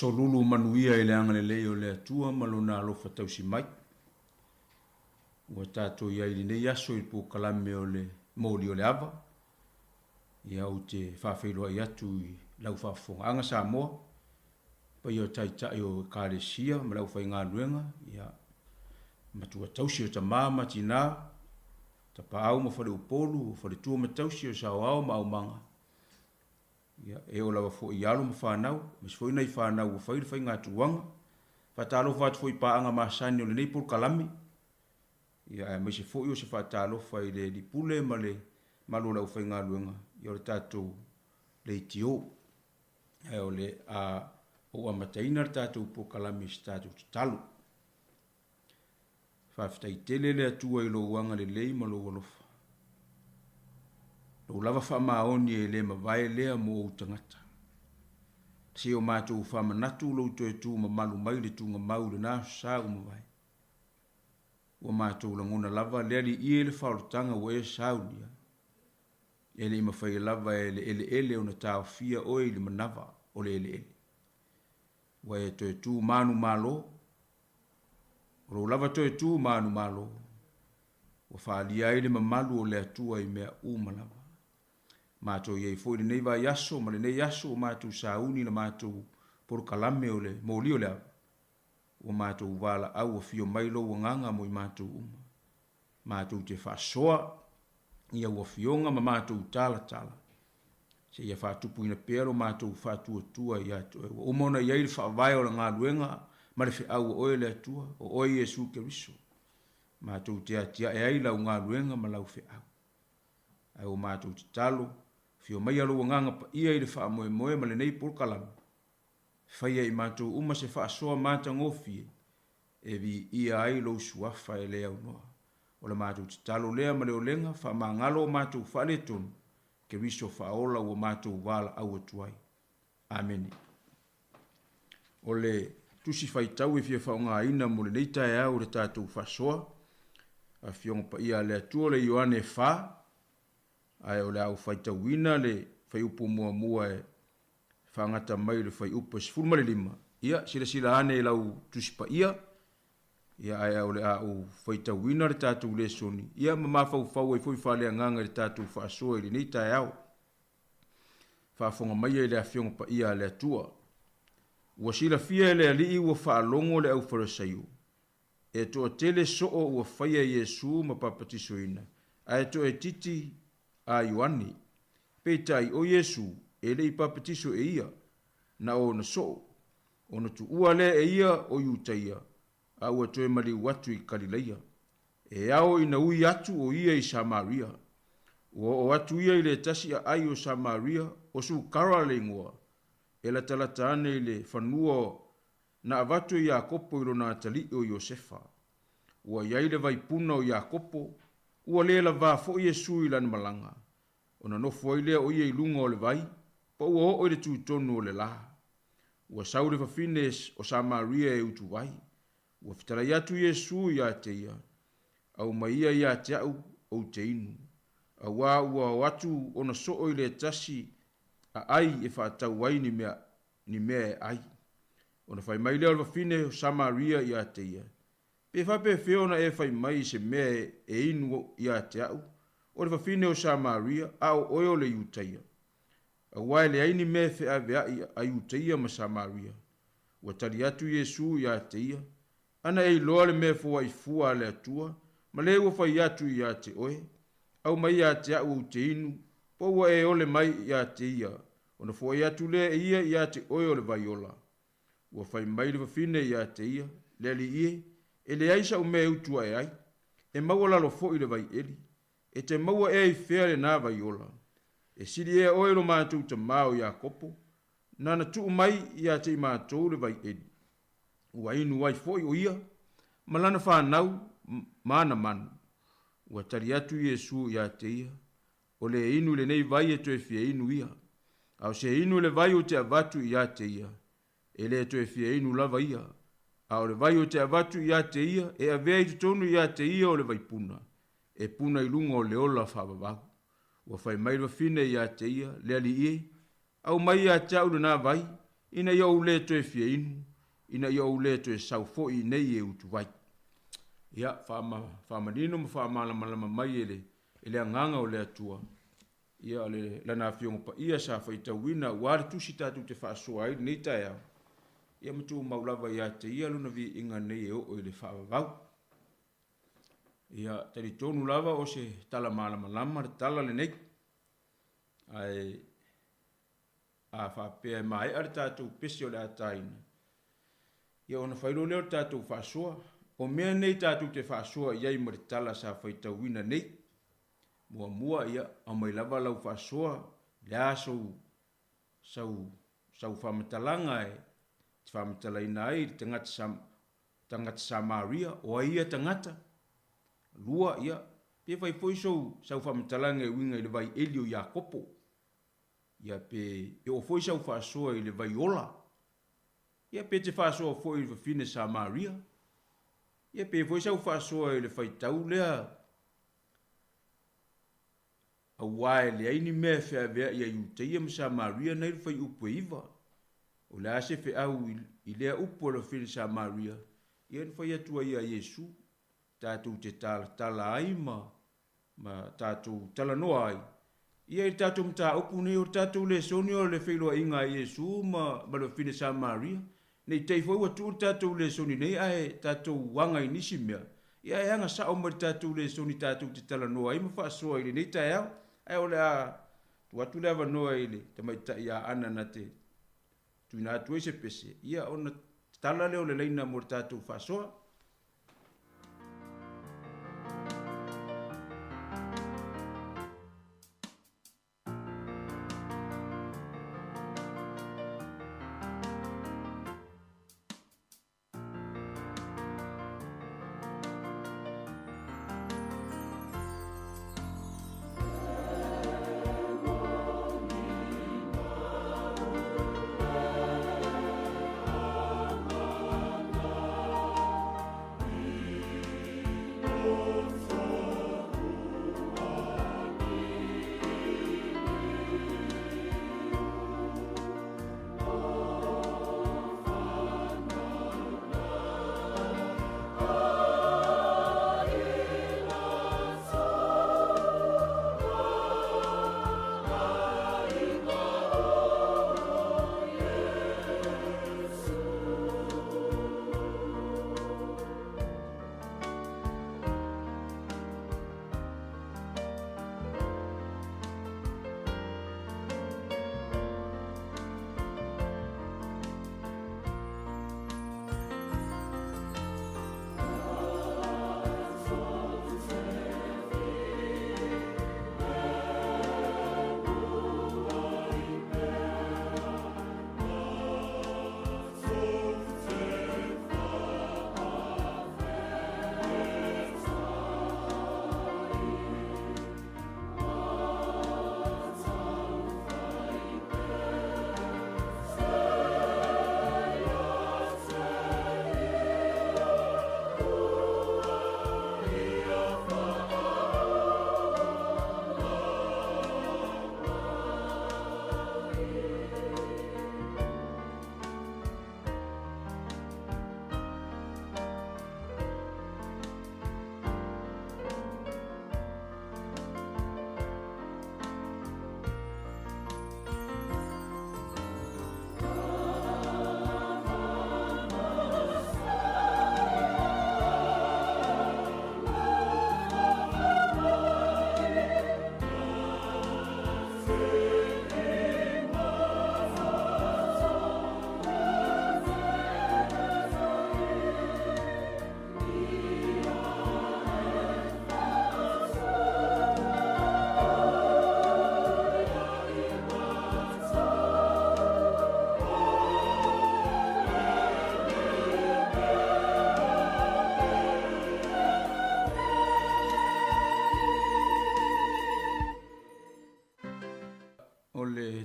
solulu manuia i le anga lelei o le atua ma lona alofa tausi mai. Ua tātou iai li nei aso i po kalame o le mōli o le ava. Ia au te whawhairoa i atu i lau whawhonga anga Samoa. Pa i o tai o Kāresia ma lau whai ngā luenga. Ia matua tausi o ta māma tina. Ta paau ma whare upolu, whare tua ma tausi o sao ma au manga. Ia e o lawa fo i alo ma whanau. Mas fo inai whanau o whairi whai ngā tuanga. Whatalo whatu fo i paanga ma sani o le nei por kalame. Ia mai se fo i o se whatalo whai le di pule ma le malo lau whai ngā luenga. Ia o le tātou le itio. Ia o le o amataina le tātou por kalame se tātou talo. Whawhitai tele le atua i lo wanga le lei ma lo walofa. Lo lava wha maoni e le mawai lea mo o tangata. Se o mātou wha manatu lo to e tū ma malu mai le tūnga mau le nā sā o mawai. Ua mātou langona lava lea li ie le whaorotanga o e saunia. E le mawhai lava e le ele o na tāo fia oi le manava o le ele. Ua e to e tū manu malo. Ro lava to e tū manu malo. Ua whaalia ele mamalu o le atua i mea umalava. Mātou iei fōi le nei vai yaso, ma le nei yaso o mātou sauni na mātou por kalame o le mōli o le au. O mātou wala au o fio mailo o nganga mo i mātou uma. Mātou te whaasoa ia ua fionga ma mātou tala tala. Se ia whaatupu ina pero mātou whaatua tua i ato. O mona iei le whaavai o la ngā luenga ma le whi au o oe le atua o oe Jesu Keriso. Mātou te atia e ai lau ngā luenga ma lau whi au. Ai o mātou te talo. Fio mai alo nganga pa ia i le wha moe moe ma le nei por kalame. Whaia i mātou uma se wha soa māta ngofie. E vi ia ai lo suafa e lea unoa. O le mātou te talo lea ma leo lenga wha maa ngalo o mātou wha le tonu. Ke riso wha ola o mātou wala au atuai. Amen. O le tusi whai tau e fia wha o ngā ina mo le neita e au le tātou wha soa. A fionga pa ia le atua le Ioane wha. Ai o le au whaita wina le whai upo mua mua e whangata mai le whai upo e sifurma le lima. Ia, sila ane e lau tusipa ia. Ia ai o le au whaita wina le tātou le soni. Ia ma mawhau whau e fwoi whalea nganga le tātou whaasoa e le neita e au. Whaafonga mai e le awhionga pa ia le atua. Ua sila fia e le alii ua whaalongo le au wharasayu. E toa tele soo ua whaia Jesu ma papatiso ina. Ai toa e titi a Ioani, peitai o Jesu, e le papatiso e ia, na o na so, o na tu ua le e ia o iutaia, a ua toe mali watu i Kalileia, e ao ina ui atu o ia i Samaria, o atu ia i le tasi a ai o Samaria, o su kara le ngua, e la talata ane i le whanua na avatu i Iakopo i rona atali o Iosefa, ua iai le vaipuna o Iakopo, ua le la va fo Jesu i lan malanga. Ona no foi le o ye lunga o le vai, pa ua o le tutonu o le la. Ua saure fa fines o Samaria e utu vai. Ua fitara yatu Jesu i a te ia. Au maia i a te au o te inu. A ua watu ona so o le tasi a ai e fa tau wai ni mea e ai. Ona fai mai leo fa fine o Samaria i a te ia. Pe fa pe feona e fai mai se mea e inu i a te au. O le whawhine o Samaria, au oe o le iutaia. A wai le aini me fe a vea a iutaia ma Samaria. Ua tari atu Jesu i a te ia. Ana e loa le me fua i fua le atua, ma le ua whai atu i a te oe. Au mai a te au te inu, po ua e ole mai i a te ia. Ona fua i atu le ia i a te oe o le vaiola. Ua whai mai le whawhine i a te ia, le li ie, e le aisa o me utua e ai. E maua lalo fo i le vai eli. E te maua e i whea le nā vaiola. E siri e oe lo mātou ta mao i a kopo. Nana tuu mai i a te i mātou le vai edi. Ua inu wai foi o ia. Malana whanau, mana manu. Ua tari atu Jesu i a te ia. O le inu le nei vai e toe fia inu ia. Au se inu le vai o te avatu i a te ia. E le toe fia inu lava ia. Au le vai o te avatu i a te ia. E a vea i tutonu i a te ia o le vai puna. E puna i lunga o le ola whaababau. Ua whai mai wa fine i a te ia, le ali ie. Au mai a te au na vai, ina ia o le to e fia inu, ina ia o le to e sau fo i nei e utu vai. Ia, wha manino ma wha malama mai ele anganga o le atua. Ia le lana fionga pa ia sa whaita wina, wāre tusi tātou te whaasua ai, nei tai au. Ia matu maulawa ia te ia luna vi inga nei e o le whaavavau. Ia, tari tonu lava o se tala malama le tala le nei. Ai, a whapea mai ar tātou pesi o le ataina. Ia ona whairo leo tātou whaasua, o mea nei tātou te whaasua iai ma le tala sa whaita wina nei. Mua ia, a mai lava lau whaasua, le asou, sau whamatalanga e, te whamatalaina ai, tangata Samaria, o ia tangata, lua ia, pe whai foisou, sau whamatalanga e winga i le vai Elio Iakopo, ia pe, e o foi sau whaasua i le vai Ola, ia pe te whaasua foi i le fine Samaria, ia pe foi sau whaasua i le whai tau lea, a wae le aini mea whea vea ia iuteia ma Samaria nei whai upo iwa. O le ase whe au i lea upo la whiri Samaria. Ia ni whai atua ia Yesu. Tātou te tala ai ma tātou tala noa ai. Ia i tātou mta upu nei o tātou le soni o le whailoa inga Yesu ma la whiri Samaria. Nei tei whai watu o tātou le soni nei ai tātou wanga i nisi mea. Ia e anga sa o mari tātou le soni tātou te tala noa ai ma whaasoa i le nei tai au. Ai ole a tuatu le ava noa ile te mai ta ia ana na te tuina atu se pese ia ona tala le ole leina mo tātou whasoa.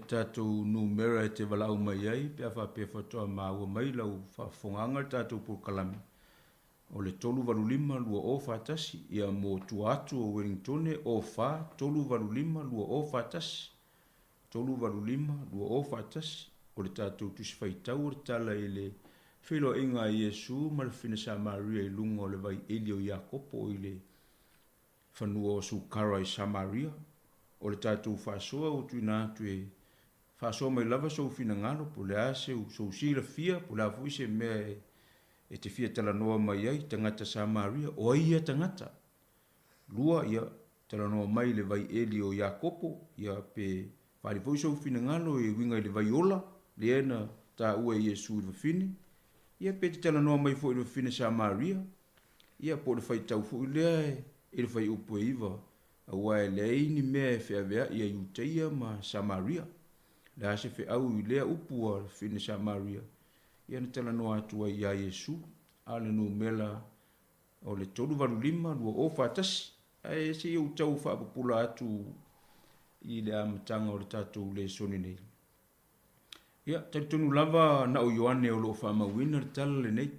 Tātou numera e te walau mai ai, pia whapea whatoa māua mai lau whafonganga tātou pūkalami. O le tolu valulima lua o whātasi, ia mō tuatu o Wellingtone o tolu valulima lua o whātasi. Tolu valulima lua o whātasi, o le tātou tusi whaitau o le tala i le whilo inga i Iesu ma le whina Samaria i lunga o le vai Eli o Iakopo i le whanua o Sukara i Samaria. O le tātou whasoa o tuina atu e whasoa mai lava so whina ngalo po le ase o so sila fia po la fuise mea e te fia tala noa mai ai tangata Samaria o ia tangata. Lua ia tala noa mai le vai Eli o Iakopo ia pe whare fuise o whina ngalo e winga i le vai ola le ena ta ua i Iesu i whine. Ia pe te tala noa mai fo i le whine Samaria. Ia po le whai tau fo i lea e le whai upo e iwa. A ua e lei ni mea e whea vea ia Iuteia ma Samaria. Le ase whe au i lea upu a le whine Samaria. Ia na tala noa atua i a Iesu. Ale no mela o le tolu varu lima lua o whatasi. E se iu tau whaapapula atu i le amatanga o le tātou le soni nei. Ia, taritonu lava na o Ioane o loo whaamawina le tala le nei.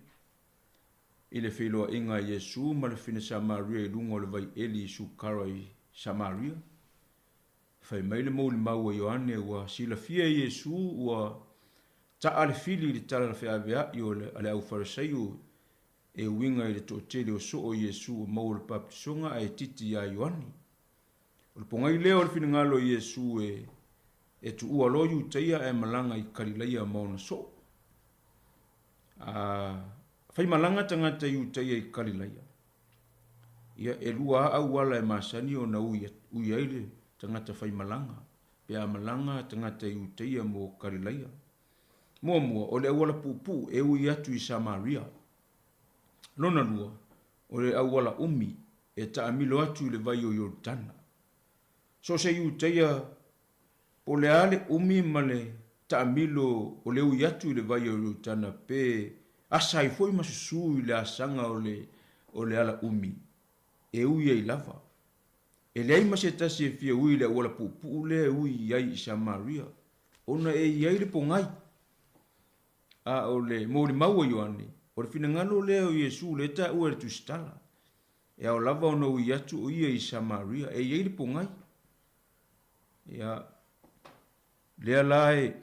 I le whiloa inga Iesu ma le whina Samaria i lunga o le vai Eli Sukara i Samaria. Whai mai le mau le mau a Ioane ua sila fia Iesu ua ta ale fili le tala le whiawea i o le ale au Fariseu e winga i le to'atele o so o Iesu o mau le papisonga a e titi a Ioane. O le pongai leo le whina ngalo Iesu e tu ua lo Iuteia e malanga i Kalileia mauna so. Whai malanga tangata Iuteia i Kalileia. Ia e lua au wala e masani o na ui aile tangata whai malanga. Pea malanga tangata Iuteia mo Kalileia. Mua o le awala pupu e ui atu i Samaria. Lona lua o le awala umi e taamilo atu i le vai o Yordana. So se Iuteia o le ale umi ma le taamilo o le ui atu i le vai o Yordana pe asa i foi masusu i le asanga o le ala umi. E ui ai lava. E le ai masetasi e fia ui le awala pupu le ui ai i Samaria. Ona e iai le pongai. A o le mo le maua Ioane. O le fina ngalo le o Iesu le ta ua le tustala. E au lava ona ui atu o ia i Samaria. E iai le pongai. Ia lea lae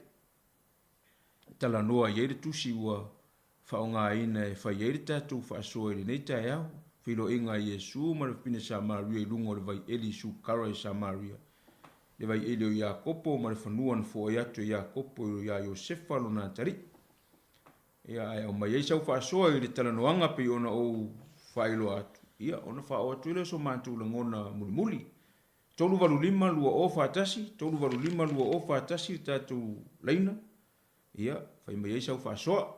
tala noa iai le tusi ua whaonga ina e whai iai le tātou whaasoa ele nei tae au. Whilo inga Iesu ma le fina Samaria i lungo le vai Eli Sukara i Samaria. Le vai Eli o Iakopo ma le whanuan fo i atu Iakopo i ia Iosefa lo nā tari. Ia e o mai ei sau whaasoa i le tala noanga pe ona o whailo atu. Ia ona whao atu ile so mātou langona muli. Tolu valu lima lua o whaatasi, tolu valu lima lua o whaatasi tātou leina. Ia, whai mai ei sau whaasoa.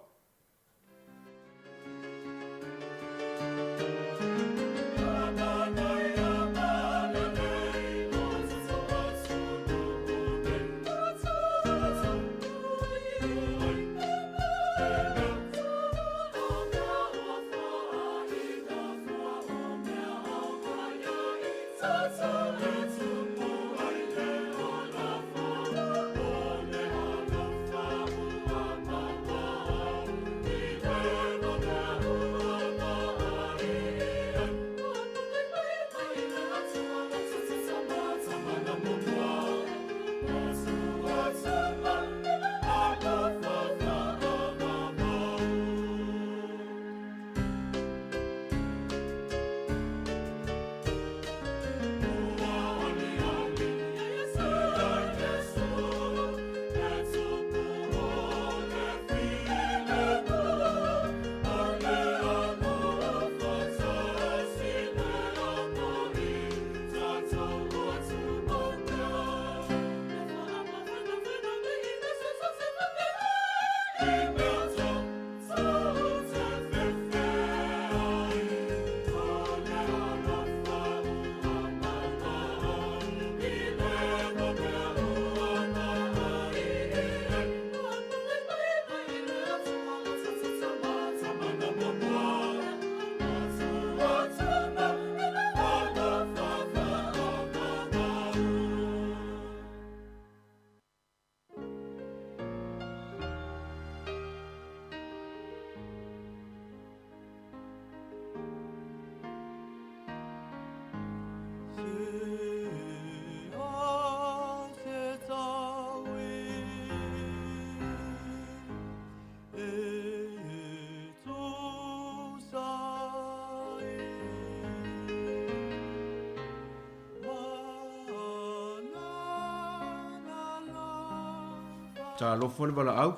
talofa le valaau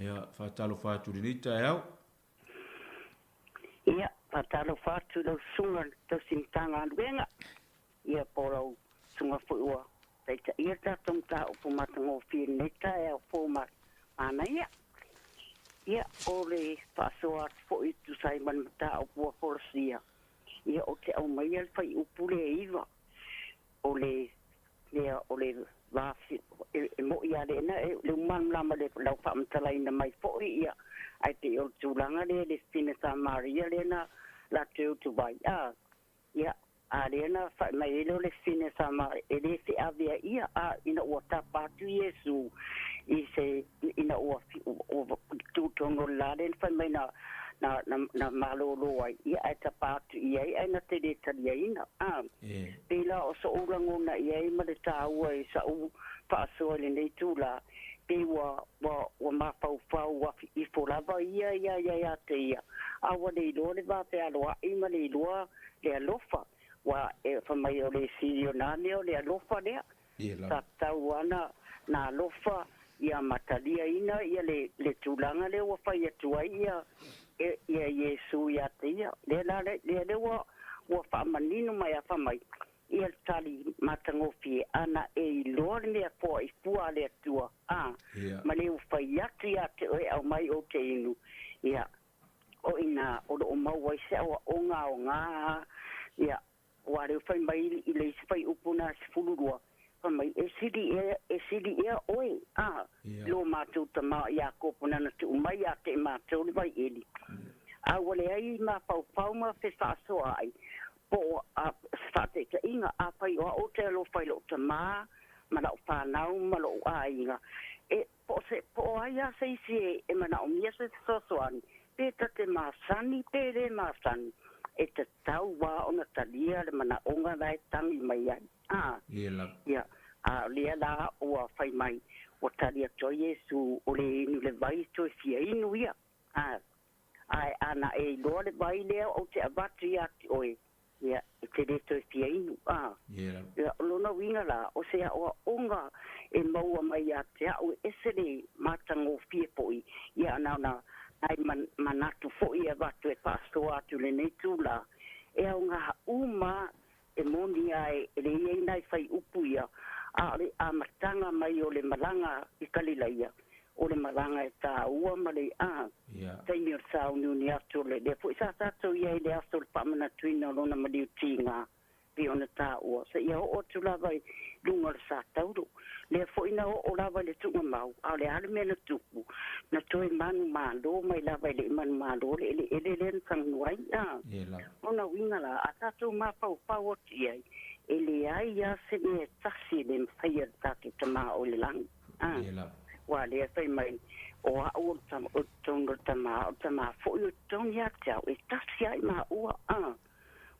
ia faatalofa atu lenei taeao ia faatalofa atu lau suga tausimitaga aluega ia po lau suga foʻi ua taitaʻia tatou mataupu matagofie lenei taeao po manaia ia o le faasoa atu foʻi tusai ma le mataupu ua polosia ia o te aumaia le faiupu le iva o le vafi e mo ia le na le man la ma le lau fa mtala ina mai fo ia ai te o tulanga le fina sa maria le na la tu vai ia arena fa mai le fina sa ma ele se avia ia ina o tapa tu yesu i se ina o tu tono la le fa mai na malolo ai ia eta patu ia ina te de talia ina pela o so urango na ia ma le taua i sa u paso le nei tula pe wa ma pau wa i folava ia te ia a wa le do le va pe alo i ma le do le alofa wa e fa mai o le sirio na ne o le alofa le sa tauana na alofa ia matalia ina ia le tulanga le wa fa ia tua ia ia Yesu ia te ia le wa fa manino mai a fa mai ia tali matangofie ana e lor me po i pua le tua ma le fa ia te au mai o te inu ia o ina o mau wai se o nga ia wa le fa mai i le fa upuna fulurua fa mai e sidi e oi lo matu tama ia ko puna na tu mai ia te matu le vai eli a wale ai ma pau ma fe fa so ai po a fate te inga a pai o te lo fai lo tama ma la fa nau ma lo ainga e po ai a sei si e ma na o mia se so ani pe te ma sani pe le ma sani e te tau wa ona talia le mana onga dai tangi mai ai ia a lia la o fai mai o talia to Yesu o le inu le vai to fia inu ia ai ana e lo le vai le o te avati ati oi ia te le to fia inu ia lo na winga la o se o onga e maua mai ati o esere matango fie poi ia na ai manatu foi e vatu e pasto atu le netula e nga uma e moni ai le nei fai upuia a matanga mai o le malanga i kalilaia o le malanga e ta ua male tai mi sa uni atu le foi sa tatu ia le asto pa mana tuina lona mali tinga pe ona ta ua se ia o tu lava lunga sa tauru le foi na o lava le tunga mau a le ale mena tupu na toi manu mando mai lava le manu mando le len sang nuai ona winga la atatu ma pau ti ele ai ya se ne tasi le fai ta ki tama o le lang wa le fai mai o o tama fo yo ton ya tau e tasi ai ma ua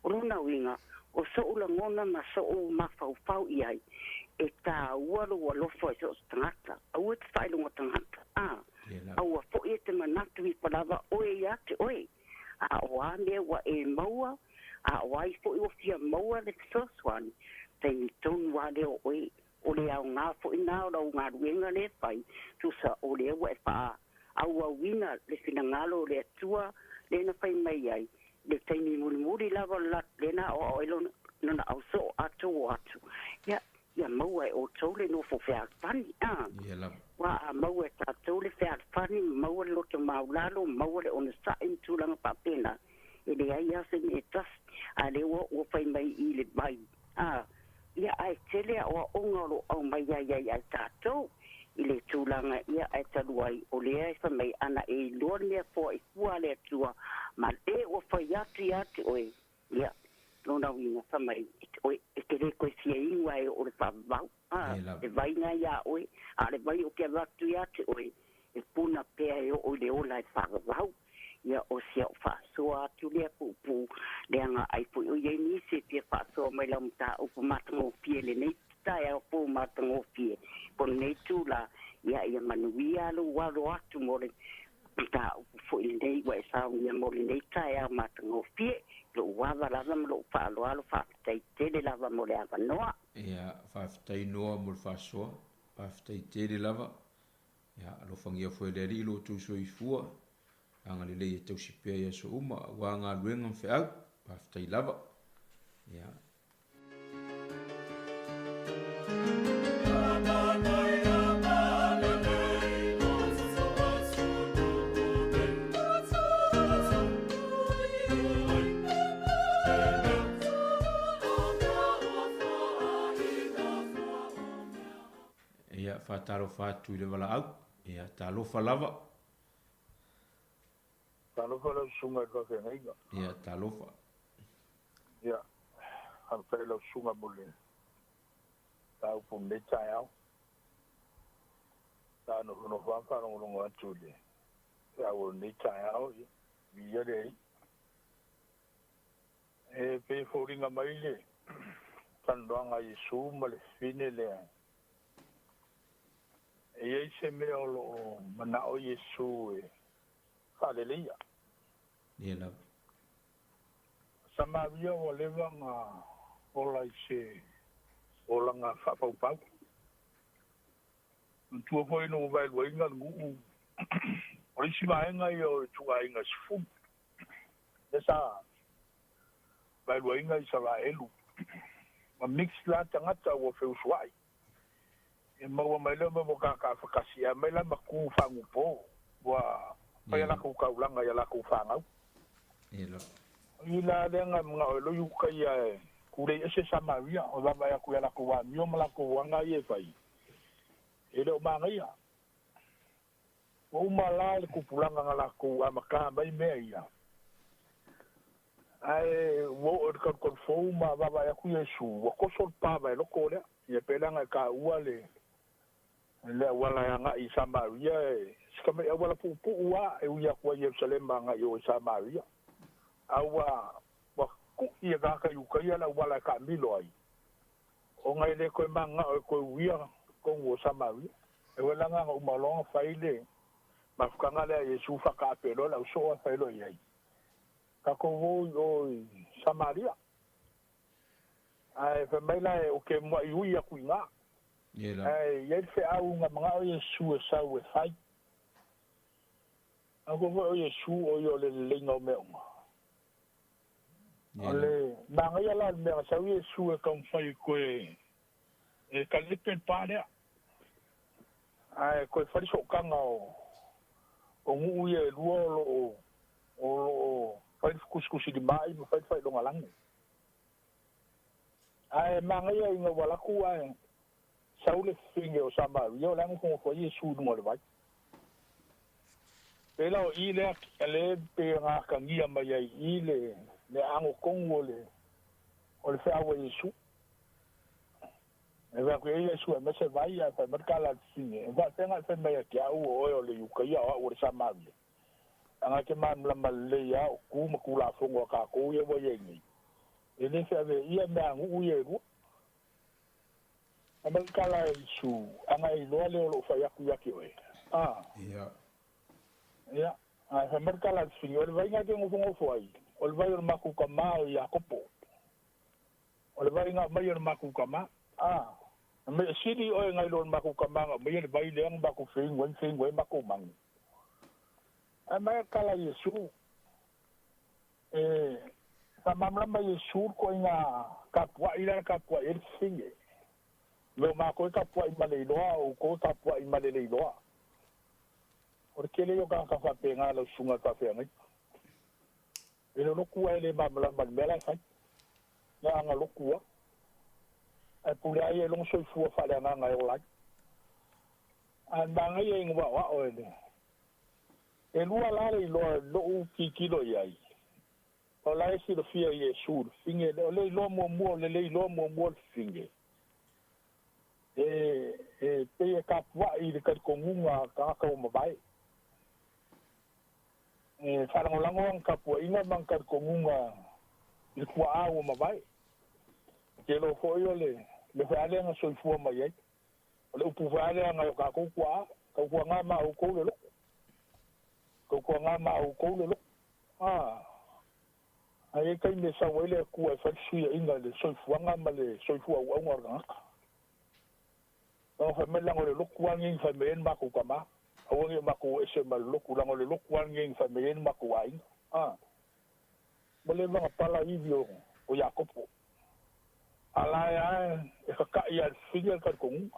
ona winga o so ula ngona ma so o ma fau iai e ta ua lo fo so tangata o te fai lo tangata o fo e te manatu i palava o e ya te oi o ane wa e maua o ai fo i fia maua le soswan te ni ton wa le oi o le au nga fo ina o nga ruenga le fai tu sa o le wa fa au wina le fina ngalo le tua le na fai mai ai le taimi muri lava la lena o ilo na au so atu ya maua o tole no fo fea fani wa maua ta tole fea fani maua lo te maulalo maua le ona sa into langa papena ele ai ase ni tas ale o fai mai i le bai ya ai tele o ongolo o mai ya tato ile tulanga ia ai taluai o le ai fa mai ana e lorne fo i fuale tua ma e o fa yati oi ia lona winga fa mai oi e te ko sia inga e o le fa va e vai na ya oi ale vai o ke va tu yati oi e puna pe e o le ola fa va ia o sia fa so atu le pu le anga ai pu o ye ni se pe fa so mai la mta o pu matango pie le nei ta e o pu matango pie por nei tula ia manuia lo walo atu mo le ta fo i nei wa sa ia mo le nei ta e matango pie lo wava la lo fa lo fa tai te le lava mo le ava noa ia fa tai noa mo fa so fa tai te le lava Ia, alo fangia foi le li lo tu soifua. Anga le le tau sipea ia so uma, wa ngā luenga mwheau, paftai lava. Ia. Ia, whātaro whātu i le wala au. Ia, tālofa lava. Tālofa lau sunga i kafe ngaiga. Ia, tālofa. Ia, han whai lau sunga mule. Tā upu me tai au. Tā no hono whāwhārongo rongo atu le. Tā ua me tai au, ia rei. E pe whoringa mai le. Tandoanga Yesu ma le fine le ai. E ei se mea o lo mana o Yesu e whalelia. Ia lau. Samaria o lewa ngā ola i se ola ngā whapaupau. Tua hoi no vai luenga ngu. O isi maenga i o tua inga sifu. Nesa vai luenga i sa la elu. Ma mix la tangata o whewsuai. E maua mai leo mo ka whakasia, mai la maku whangu pō. Wa pai ala kou kaulanga i ala kou whangau. I la renga mga o lo yuka i a kure ese Samaria, o la mai aku i ala kou wa mio mala kou wanga i e whai. E leo mga ia. O umala le kupulanga ngala kou amaka mai mea ia. Ai, wo o kon fou ma baba ya ku Yesu, wo kosol pa ba loko le, ia pelanga ka ua le wala nga i Samaria, skame e wala pu ua e uia kwa Jerusalem nga i o Samaria. Awa wa ku ia ka yuka ia la wala ka milo ai. O ngai le ko manga o ko uia ko o Samaria. E wala nga umalonga faile. Mafukanga le Yesu fa ka pelo la so fa lo ia. Ka ko o Samaria. Ai fa mai la o ke mo i uia ku nga. Ai ye fe au nga mga o Yesu sa we fai. Ako o Yesu o yo le lengo me. Ole nanga ya la me sa Yesu e kan fai ko e ka le pen pa le. Ai ko fa so kanga o ngu ye luo o fai kuskusi di mai mo fai lo ngalang. Ai manga ya inga wala ku ai Saule finge o Samaria, o lango kong fo Yesu mo le vai. Pela o ile ale pe nga kangia mai ai ile le ango kong o le fa o Yesu. E va ko Yesu me se vai ya fa markala singe. Va tenga fa mai ya o le yukaia o le Samaria. Anga ke man la male ya ku ma ku la fongo ka ko ye wo ye ni. Ele fa ve ia me angu ye ru. Amalkala Yesu, anga i loa leo lo fai aku yaki oe. Ia. Ia. Amalkala Yesu, o le vai ngā te ngofongo fai. O le vai o maku ka maa o Iakopo. O le vai ngā mai o maku ka maa. Me siri oe ngai lo maku ka maa, mai le vai leang maku whengwe maku mangu. Amalkala Yesu, sa mamlama Yesu ko ngā kapua ila kapua el finge. Lo ma ko ta po i male loa o ko ta po i male le loa. O ke le yo ka fa penga lo sunga ta fe ngai. E lo ku ele ma bla ma mela fa. Na nga lo ku. E pu le ai lo so fu fa le nga nga o la. An ba nga ye ngwa wa o ele. E lu ala le lo ki kilo yai. O la si lo fia Yesu, finge le lo mo le lo mo finge. Pe kapua i le kongunga ka o mabai. Whanango lango ang kapua ina mang kongunga i kua o mabai. Ke lo foi o le whaale nga soifua mai ai. O le upu whaale nga ka kukua ngā ma o kou le lo. Kukua ngā ma o kou le lo. Ai kai me sa wele kua whaisuia inga le soifua nga ma le soifua uaunga ngaka. O fa me lango le loku wangi fa me en maku kama Awangi mako ese maluku lango le luku angeng famien mako ai. Mole mga pala ibyo o Yakopo. Alaya e ka ia finger ka kung.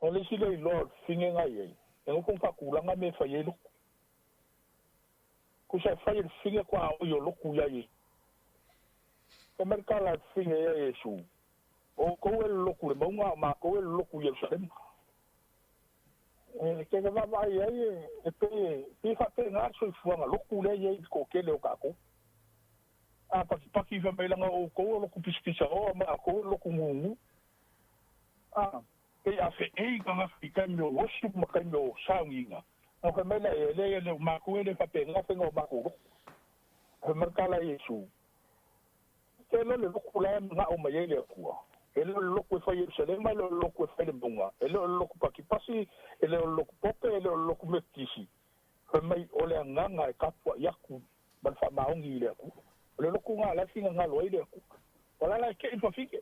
Ole sila Lord finge ngai. Ngo kung pakulanga me fayelo. Kusa fayel finge kwa o yo luku ya yi. Kamerkala finge ya Yesu. O ko el luku le monga ma ko el luku Yerusalem. Ke ga va ya e pe fa pe nga so fuanga luku le ye ko ke le ka ko. A paki fa me langa o ko luku pispisa o ma ko luku ngungu. Pe a fe e ga fika no wosu ma ka no sanginga. O ka me le ma ko le fa pe nga fe ngo ma ko. Merkala Yesu. Ke le luku la nga o ma ye le ko. Ele loko fa Yerusalem, ele loko fa le bunga, ele loko pa kipasi, ele loko pope, ele loko metisi. Mai ole nganga e kapwa yaku, ban fa maungi le ku. Ole loko nga la singa nga loi le ku. Ola la ke fa fike.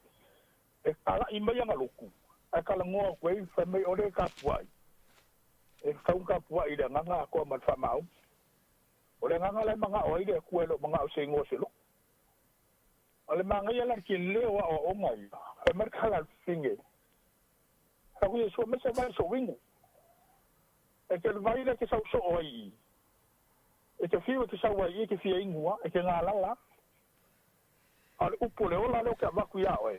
E kala imba nga loko. A kala ngo ko e fa mai ole kapwa. E ka un kapwa ile nganga ko ban fa mau. Ole nganga la manga oi le ku ele manga o sengo se lo. Ole manga ya la ke leo o ngai. Merkala finge. Aku ye so mesa vai so wingu. E ke vai le ke so oi. E ke fio ke sa wai ke fia ingua, e ke ngala la. Al upo le ola lo ka vaku ya oi.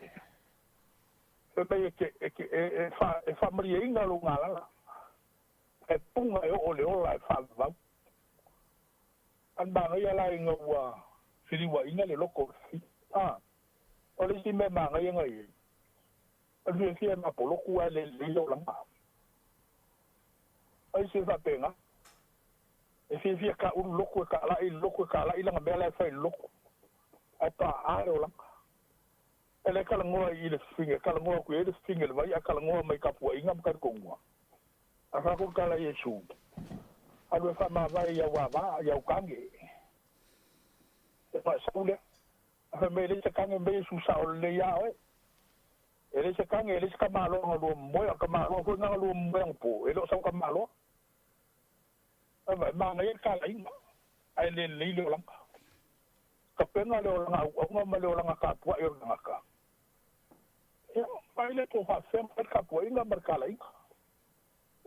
E be e fa maria inga lo ngala la. E punga e o le ola e fa va. An ba ya la inga wa. Fili wa inga le loko. Ole si me manga yenga ye. Ole si ma polo kuwa le yo langa. Ai si fa penga. E si ka un loko ka la i langa bela fa loko. Apa aro langa. Ele kala ngoa i le finge, kala ngoa ku e le finge le vai kala ngoa mai kapua inga mka kongwa. Aka ko kala Yesu. Alo fa ma vai ya wa ya ukange. E pa saule. Me le kange be su sa o le ya o. Ele se kange ele se kamalo ngo mo ya kamalo ko nga lo mo po. Ele sa kamalo. Aba ma ngai ka lai. Ai le le lang. Ka pena le lang o nga ma le lang ka po e lang ka. Ya, ai le to fa sem ka po inga marka lai.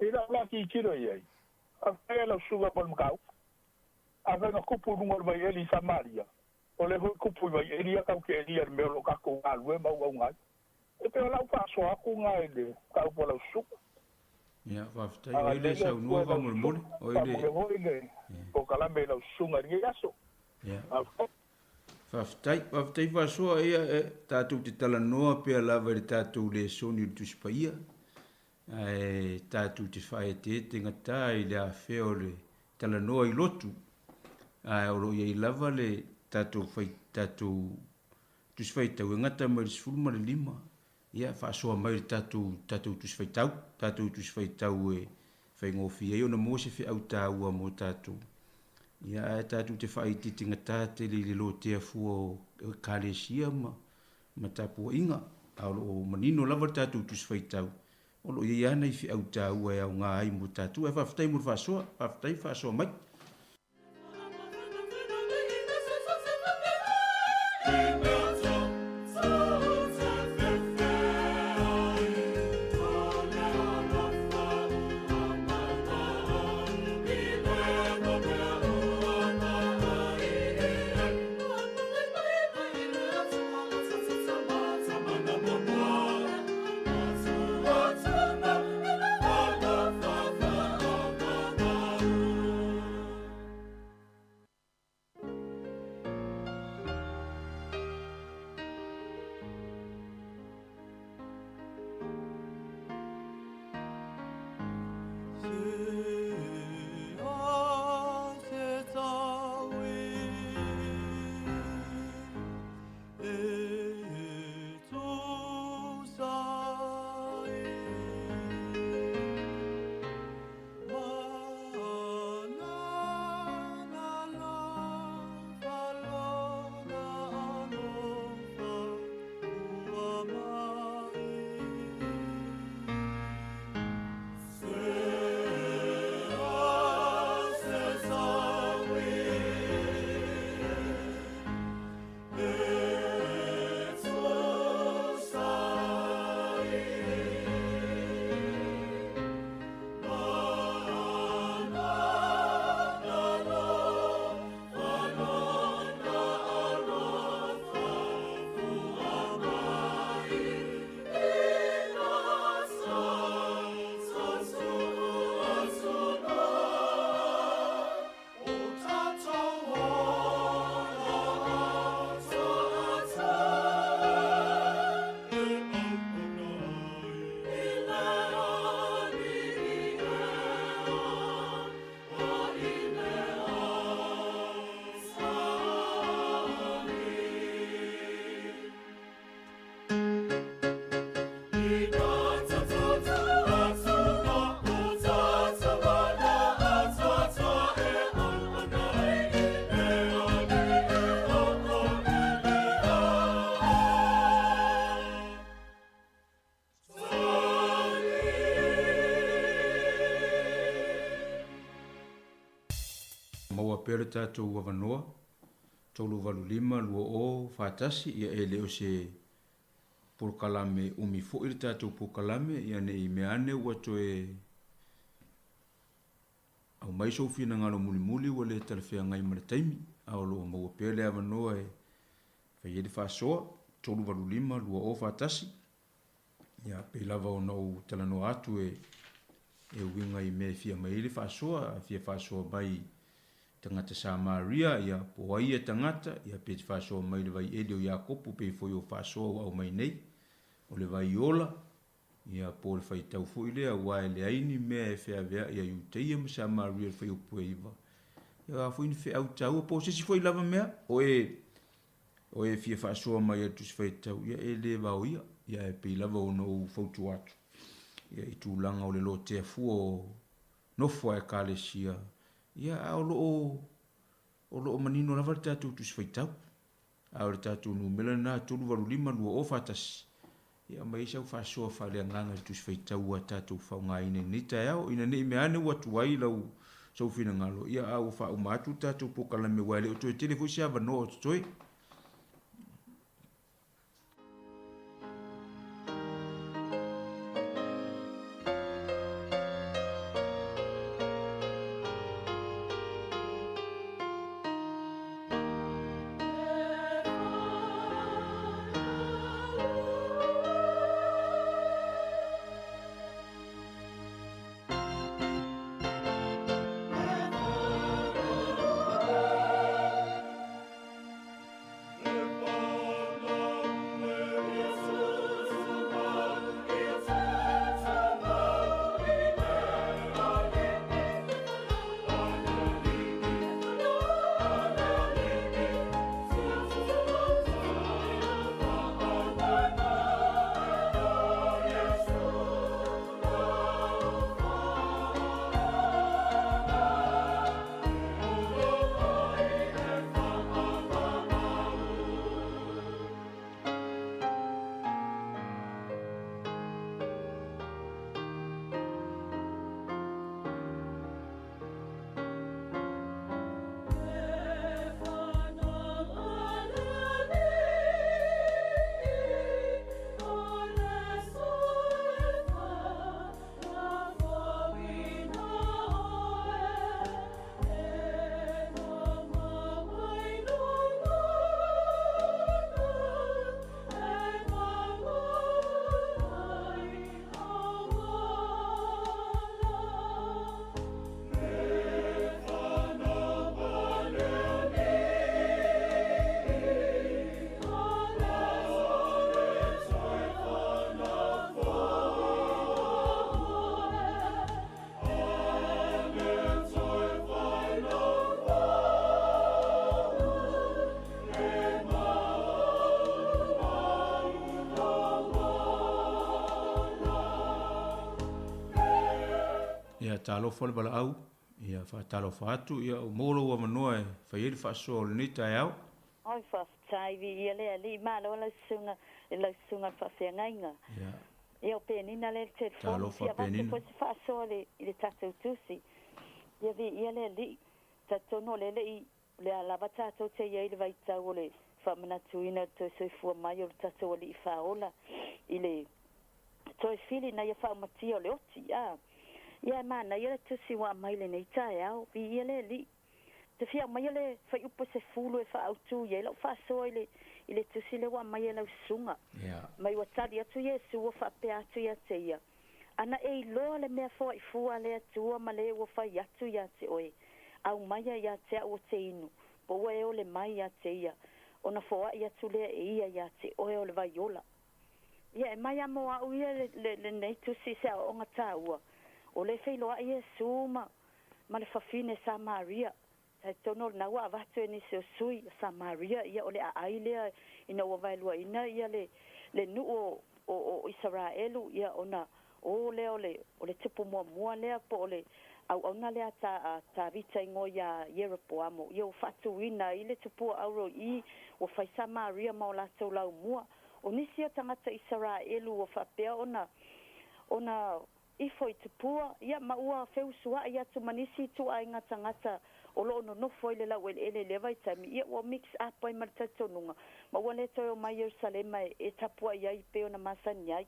Ila la ki kiro ye. A fe la suga pol mkau. A ve no kupu ngor ba eli Samaria. Ole ho kupu vai eria ka ke eria me lo ka ko alwe ma wa ngai e pe la fa so aku ngai de ka po la su ya va fta ile sa no va mo mo o ile o kala me la su ngai ya so ya va fta va so ia ta tu te tala no pe la verità tu le soni tu spaia ta tu te fai te ngata ile a fe ole tala no i lotu o lo ia lava le tatu fai tatu tu fai tau ngata mai sfulma le lima ia fa so mai tatu tu fai tau e fai ngofi e ona mo se fi au ta ua mo tatu ia tatu te fai ti ngata te le lo te fu kalesia ma tapu inga au manino lava tatu tu fai tau o lo ia nei fi au ta ua e nga ai mo tatu e fa fai mo fa so mai pea le tātou wawanoa, tolu walu lima, lua o, whātasi, ia e leo se pulkalame umi fo i le tātou pulkalame, ia ne i meane ua toe au mai sofi na ngalo muli muli wa le talafea ngai ma le taimi, au lo maua pea le awanoa e whai edi whāsoa, tolu walu lima, lua o whātasi, ia pe lava o nau talanoa atu e winga i me fia mai le whāsoa, fia whāsoa mai tangata sa Maria, ia po ai e tangata, ia pe whāsoa mai le vai Elio Iakopu, pe foi o whāsoa au mai nei, o le vai ola, ia po le whai tau fo i lea, wae le aini mea e whea vea, ia iu teia ma sa Maria le whai upu e iwa. Ia fo ini whea au tau, po sesi fo i lava mea, o e fia whāsoa mai atu si whai tau, ia e le vau ia e pe lava o nou fautu atu. Ia i tūlanga o le lo te fu o nofua e kālesia. Ia o lo manino lava le tātou tu si whai tau. A o le tātou nu mela na tolu walu lima lua o whātasi. Ia mai sau whāsoa whalea nganga tu si whai tau a tātou whaunga ina nita iau. Ina ne me ane watu ai lau sau whina ngalo. Ia au whau mātu tātou pokala me wale o toi telefo si awa no o toi. talo fo le bala au ia fa talo fa atu ia o molo wa manoa e fa ile fa so le nita e au ai fa tai vi ile ali ma lo la sunga fa se ngainga ia pe ni na le telefone ia va se fa so le tatu tusi ia vi ile ali tatu no le la batata te ia ile vai tau le fa mana tuina to se fu mai o tatu ali fa ola ile to fili na ia fa matio le oti ia mana ia tu si wa mai le nei tai au vi ile li te fia mai le fa upo se fulu e fa autu ia lo fa so ile tu si le wa mai le sunga mai wa tali atu ia su fa pe atu ia te ia ana e lo le me fo i fu ale tu ma le wo fa ia tu ia te oi au mai ia te o te inu po we o le mai ia te ia ona fo ia tu le ia te oi o le vaiola ia mai amo au ia le nei tu si se o ngata ua o le feilo a Iesu ma le fafine sa Maria ta tono na wa va ni se sui sa Maria ia o le aile ina wa vailua ina ia le nu o Israelu ia ona o le tipo mo le po le au ona le ta vita ngo ya Yeroboamo ia o fatu ina ile tipo auro I o fai sa Maria ma la to la mo o nisia tangata Israelu o fa pe ona I foi te pua ia ma ua feu sua ia tu manisi tu ai ngata o lo no foi le la wel ele vai tami ia o mix up ai martatonunga ma wale to mai Jerusalem e tapua ia pe ona masani ai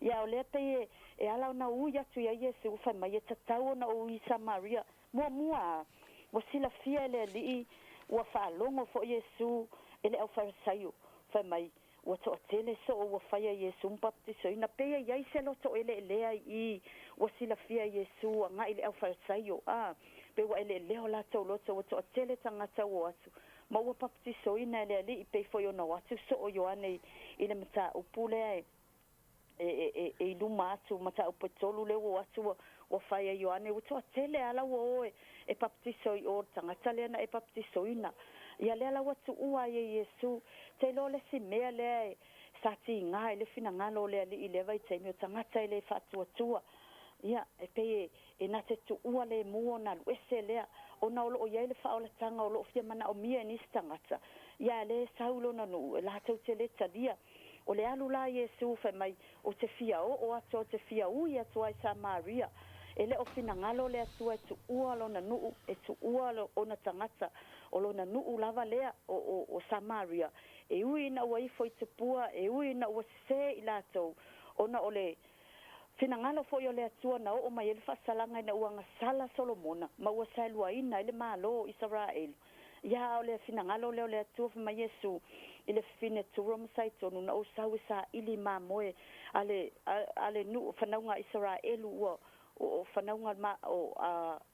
ia o le pe e ala na u ya tu ia Yesu fa mai e tatau na o i Samaria mua o sila fia le li o fa longo fo Yesu ele o farisaio fa mai o to tele so o fa Yesu baptiso ina pe ia se lo to ele ai o sila fia Yesu nga ele o farisaio pe wa ele leo la to lo to tele tangata o atu ma o baptiso ina le li pe fo yo no atu so o Ioane ile mata o pule e luma atu mata o petolu le o atu o fai Ioane o to tele ala o e baptiso o tangata le na e baptiso ina ia le ala watu ua Yesu te lo le si mea le sa ti nga ele fina ngalo le ali ile vai te mi tangata ile fatu atua ia e pe e na te tu ua le mua na luese lea o na olo o ia le fa o le tanga o lo fia mana o mia ni stangata ia le saulo na nu e la tau te le tadia o le alu la Yesu fa mai o te fia o ato te fia u ia tua i Samaria ele o fina ngalo le atua e tu ua lo na nuu e tu ua lo o na tangata o lo na nuu lava lea o Samaria e ui na ua ifo i te pua e ui na ua se i lato ona o le fina ngalo fo yo le atua na o mai ele fa salanga na uanga sala Solomona ma ua salua ina ele malo Israel ya o le fina ngalo le atua fa mai Yesu ile fine tu rom saito no o sa ili ma moe ale nu fanaunga Israel o fanaunga ma o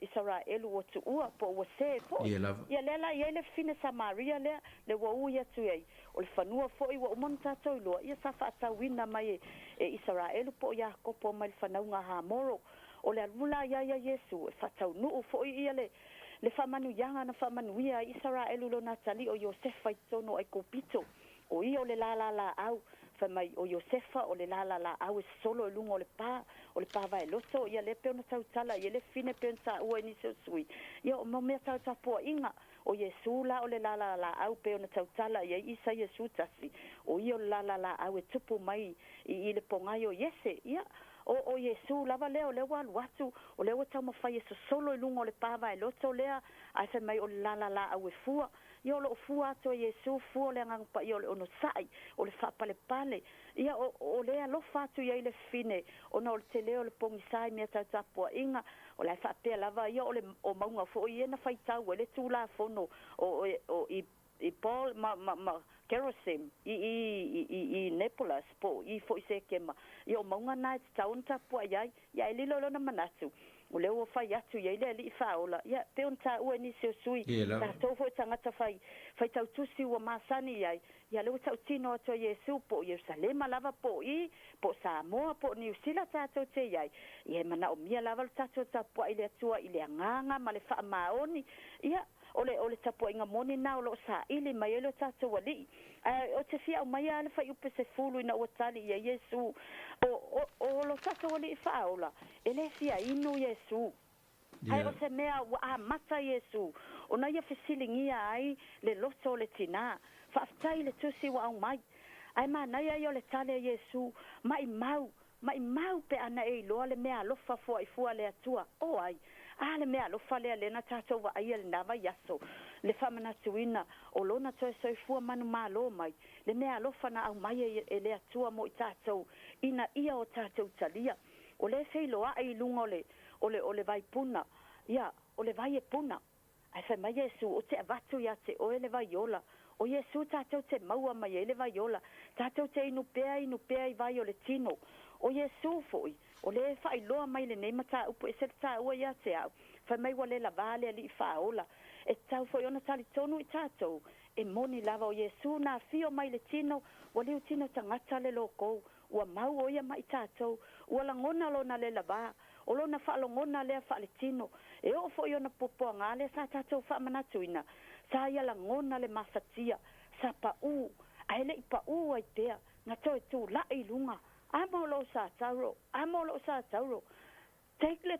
Israel o tu ua po o se po ia lela ia le fine Samaria le wa uia tu ai o le fanua fo i wa monta to lo ia sa fa ta wina mai e Israel po ia ko po mai fanaunga ha moro o le alula ia Yesu fa ta nu fo ia le fa manu yanga na fa manu ia Israel lo natali o Joseph i tono ai kopito o ia o le la au fa mai o Josefa o le la au solo lungo le pa vai loto ia le pe ona tautala ia le fine pe sa o ni se sui ia o me tauta po inga o Yesu la o le la au pe ona tautala ia isa Yesu tasi o ia la au e tupu mai i le pongaio yese ia o Yesu lava leo le watu o le wata mo fai so solo lungo le pa vai loto lea ai fa mai o la au e fua ia lo fua to Yesu fua le ngang pa ia ono sai o le fa pale ia o le alo fatu ia le fine ona o te leo le pongi sai mea tapo inga o le fa pe lava ia o maunga fo ia na fai tau le tula fono o i Paul ma kerosene i Nepolas po i fo se kema ia o maunga na tau tapo ia ile lo na manatu o le o fai atu ia ile li faola ia pe on ta o ni se sui ta to fo tangata fai tau tusi o masani ia le tau tino atu Yesu po Jerusalem lava po Samoa po New Zealand ta to te ia mana o mia lava ta to ta po ile tua ile nganga ma le fa maoni ia ole tapo inga moni na lo sa ili mai lo tata wali o te fia o mai ala fai upe se fulu ina o tali ia Yesu o lo tata wali fa ola ele fia inu Yesu ai o se mea mata Yesu o na ia fesilingia ai le loto le tina fa aftai le tusi wa au mai ai mana ia yo le tale Yesu mai mau pe ana e lo le mea lo fa fo ai fu ale atua o ai ale mea lo fale le na tato wa ai le nava yaso le famana tuina o lona to so fu manu malo mai le mea lo fana au mai e le atua mo tato ina ia o tato talia o le sei lo ai lungole o le vai puna ia o le vai e puna ai fa mai Yesu o te avatu ya te o le vai ola o Yesu tato te maua mai le vai ola tato te inu pea i vai o le tino o Yesu foi o le fai loa mai le nei mata upo e se ta ua ia te au fai mai wale la vale ali faola e tau foi ona tali tonu i tatou e moni lava o Yesu na fio mai le tino wale u tino tangata le loko ua mau o ia mai tatou ua langona lona le lava o lona whaalongona lea wha le tino e o foi ona popoa ngale sa tatou wha manatuina sa ia langona le mafatia sa pa u a hele i pa u ai tea nga toi tu la i lunga amo lo sa tauro take le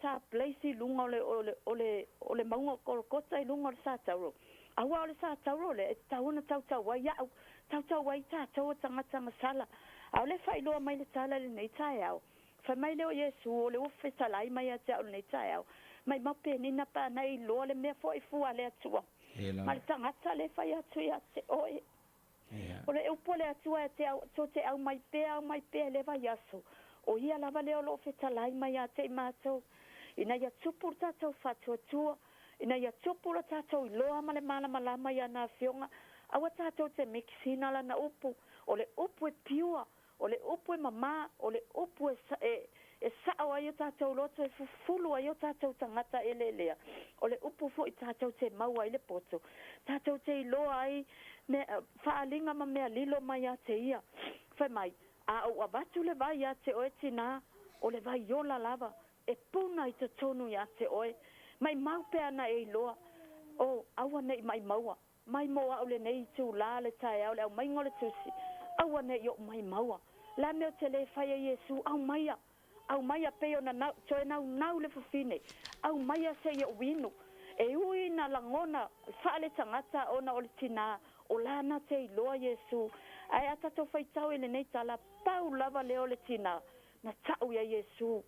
ta place lunga ole maunga kolkota lunga sa tauro awa ole sa tauro le tauna tau wa ya tau wa ta tau tanga sala ole fai lo mai le tala le nei tai au fa mai le Yesu ole o fe salai mai ate ole nei tai au mai mape ni na pa na I lo le me fo I fua le atua ma le tangata le fai atu ia te oe o le upo le atua e te au mai pe le vai aso o ia lava le o lo fetalai mai a te mātou ina ia tupu tātou whatuatua ina ia tupu tātou I loa ma le malama ia nā whionga awa tātou te mikisina la na upu o le upu e piua o le upu e mama o le upu e sao ai o tātou loto e fufulu ai o tātou tangata e lelea o le upu fo I tātou te maua I le poto tātou te iloa ai me whaalinga ma mea lilo mai a te ia whai mai a o abatu le vai a te oe tina o le vai yola lava e puna I te tonu a te oe mai mau pe ana e iloa o awa nei mai maua mai moa o le nei tu la le tae au le au mai ngole tusi awa nei yo mai maua la meo te le whaia Yesu au maia peo na nau toe nau le fufine au maia se ia winu e ui na langona whaale tangata ona o le tina o lana te iloa Yesu ai atato whaitau ele nei tala pau lava leo le tina na tau ia Yesu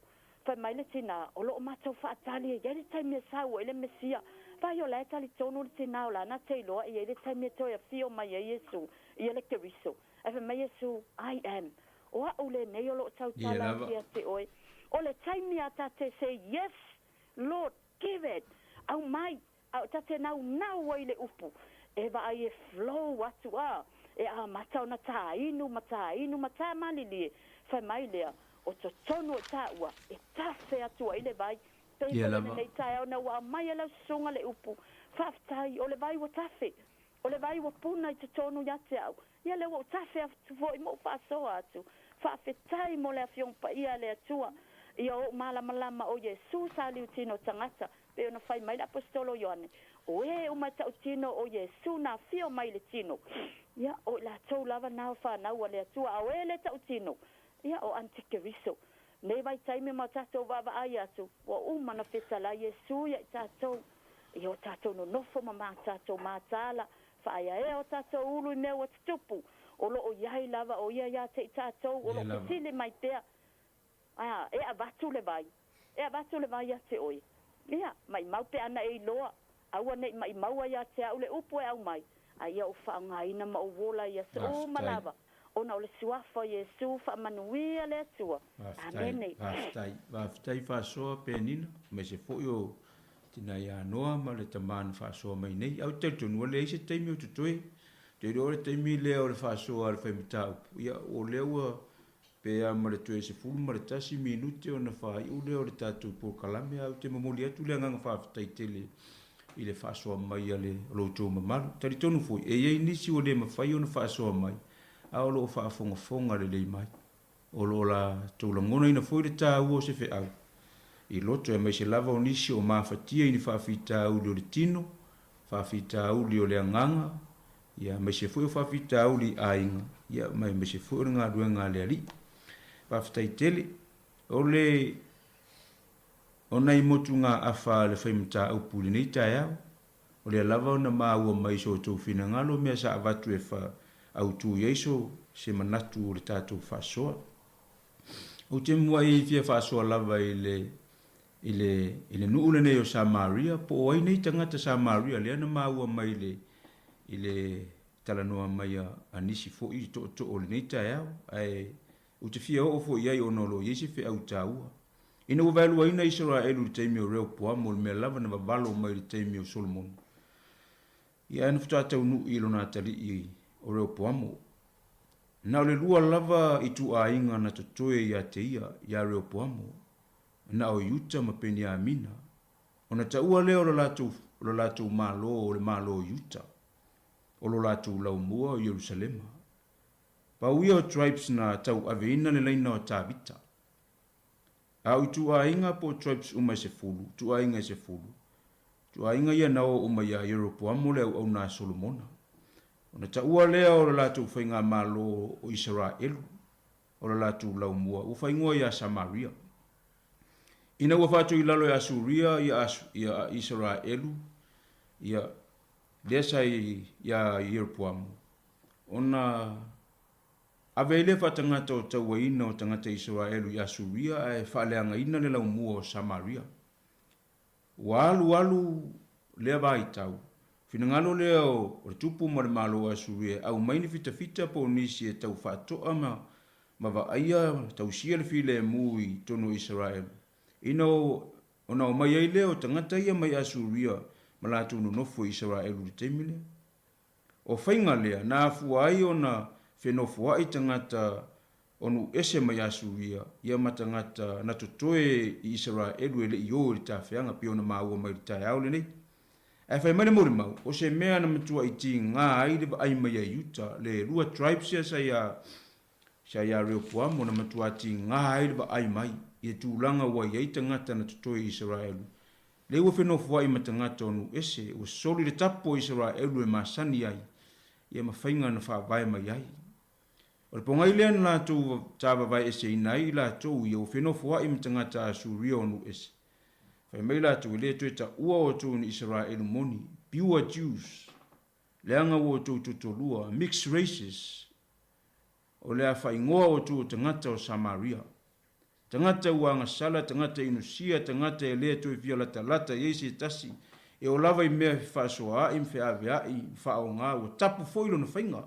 whai mai le tina o loo matau whaatali e yeri taimi e sau ele mesia vai o lai tali tonu le tina o lana te iloa e yeri taimi e toi a fio mai a Yesu i ele keriso e whai mai Yesu I am o a ule nei o loo tau tala kia te oe o le taimi a tate say yes Lord give it au mai au tate nau ai le upu e va ai e flow atu a e a matau na tainu mata malili fai mai lea o to tonu ta ua e tafe atu ai le vai pe nei tai na wa mai la sunga le upu faftai o le vai wa tafe o le vai wa puna I te tonu ya te au ia le wa tafe atu foi mo fa so atu fafetai mo le afiong pa ia le atua ia o malama o Yesu sa liutino tangata pe ona fai mai apostolo Ioane o e o mata utino o Yesu na fio mai le tino ia o la tau lava na fa na o le atua o ele ta utino ia o antikeriso nei vai taimi ma tato vava ai atu o uma na fetala Yesu ia tato ia o tato no nofo ma tato matala fa ia e o tato ulu ne o tupu o lo o yai lava o ia te tato o lo sile mai pea e abatu le vai ya te oi ia mai mau pe ana e loa aua nei mai mau ya te au le upu e au mai ai o whaangaina ma o wola ia se o malava ona o le suafa Yesu whaamanuia le atua amene waftai whasoa penina me se fo yo tina ia noa ma le tamana whasoa mai nei au te tunua le se teimi o tutoi te rore teimi leo le whasoa le whaimitau ia o leua pe a mare tu se fulu mare tasi minuti ona fai u le o le tatu por kalame au te mamoli atu le nganga fa tai tele i le faso mai ale lo to mamal tari tonu foi e ye nisi o le mafai ona faso mai a lo fa fonga le mai o lo la to la ngona ina foi le ta u se fe au i lo to mai se lava nisi o ma fatia ini fa fita u le tino fa fita u le nganga ya mai se foi fa fita u li ainga ya mai se foi nga duenga le ali paftai tele ole ona I motunga afa le faimta au puli nei taia ole lava ona maua mai so to fina ngalo me sa avatu e fa au tu yeso se manatu le tatu fasoa o te mua I fia fasoa lava ile nuule nei o Samaria po ai nei tangata Samaria le ana maua mai ile talanoa mai anisi fo I to ole nei taia ai o te fia o fo iai ono lo yesi fe au taua. Ina o vailua ina Israelu te imi o reo poa mo le mea lava na vavalo mai le te imi o Solomon. Ia ena futata unu ilo na tali I o reo poa mo. Na o le lua lava I tu a inga na totoe ia te ia reo poa mo. Na o yuta ma peni a mina. O na taua leo lo latu malo o le malo yuta. O lo latu laumua o Yerusalema. Pauia o tribes na tau aveina le leina o Tabita. Au tu a inga po tribes umai se fulu, tu a inga se fulu. Tu a inga ia nao umai a Yeropoamo le au na Solomona. Ona taua lea o la tu whainga malo o Israelu, o la tu laumua, o whaingoa ia Samaria. Ina ua whātu I lalo ia Suria, ia Israelu, ia desa ia Yeropoamo. Ona avele fa tangata o tawaina o tangata Israelu I Asuria e whaaleanga ina le laumua o Samaria. walu lea vai tau. Finangalo lea o le tupu ma le malo a suria, au maini fita po nisi e tau whatoa ma va aia tau sia le file mui tonu Israel. Ino, ona o mai ai leo tangata ia mai a suria, ma la tunu nofo Israel uri teimile. O whainga lea, na afua ai ona whenofo ai tangata onu ese mai a suria, ia matangata na totoe i Israel ele i o li ta whianga pi ona maua mai li tai au le nei. E whai mane mori mau, o se mea na matua i ti ngā ai le ai mai a Utah, le rua tribes ia sa ia reo puamo na matua ti ngā ai le ai mai, i tūlanga wa i tangata na totoe i Israel. Le ua whenofo ai matangata onu ese, o soli le tapo Israel e masani ai, ia mawhainga na whaavai mai ai. O le pongai lea na lātou tāwa vai ese inai lātou i o whenofo ai matangata a suria onu ese. Whai mai lātou lea tue ta ua o tō ni Israel moni, pure Jews, leanga o tō tutolua, mixed races, o lea whai ngoa o tō tangata o Samaria. Tangata ua ngasala, tangata inusia, tangata e lea tue fia lata yeise tasi, e o lava i mea whaasoa ai, mwhea ai, whao ngā, o tapu foilo na whainga.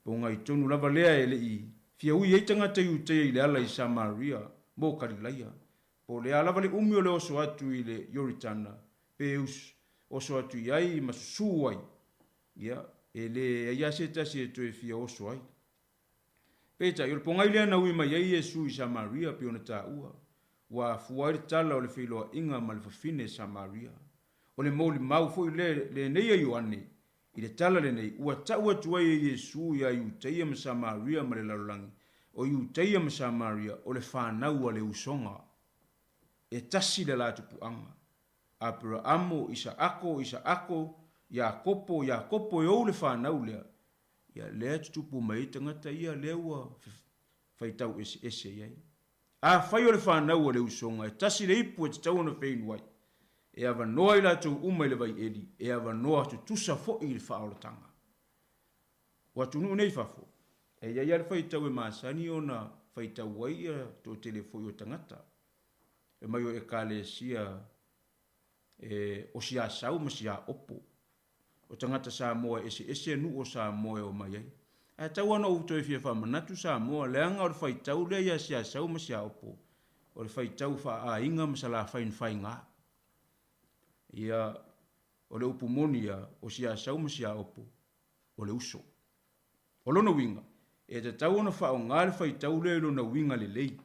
Ponga i tonu lava lea e le i, fia ui ei tangata i utea i le ala i Samaria, mō Karilaia. Po le ala vale umio le oso atu i le Yoritana, peus, oso atu i ai masusu ai. Ia, e le ia se tasi e toe fia oso ai. Peta, i le pongai lea na ui mai ai Yesu i Samaria pe ona tā ua. Wa fuai le tala o le whiloa inga ma le fafine Samaria. O le mauli mau fo i le neia Ioane, i le tala le nei, ua tau atu ai e Yesu i a iuteia ma Samaria ma le lalulangi. O iuteia ma Samaria o le whanau a le usonga. E tasi le la tupuanga. Abrahamo, Isaako, Iakopo e ou le whanau lea. Ia lea tutupu mai tangata ia leua whaitau ese iai. A whai o le whanau o le usonga, e tasi le ipu e te tau na whainuai. E awa noa i la tau umai le vai eri, e awa noa tu tusa fo i le whaolatanga. Watu nuu nei fafo. E ia ia le whaitau e maasani o na whaitau wai to telefoi o tangata. E mai o e kale sia o sia sau ma sia opo. O tangata sa moa ese nu o sa moa o mai ai. E tau ana uto e fia whamanatu sa moa leanga o le whaitau lea ia sia sau ma sia opo. O le whaitau wha a inga ma sa la whain whai ngā. Ia o le upumoni ia o sia sau ma sia opo. O le uso. O lona winga. E te tau ana wha o ngā le whaitau lea lona winga le lei.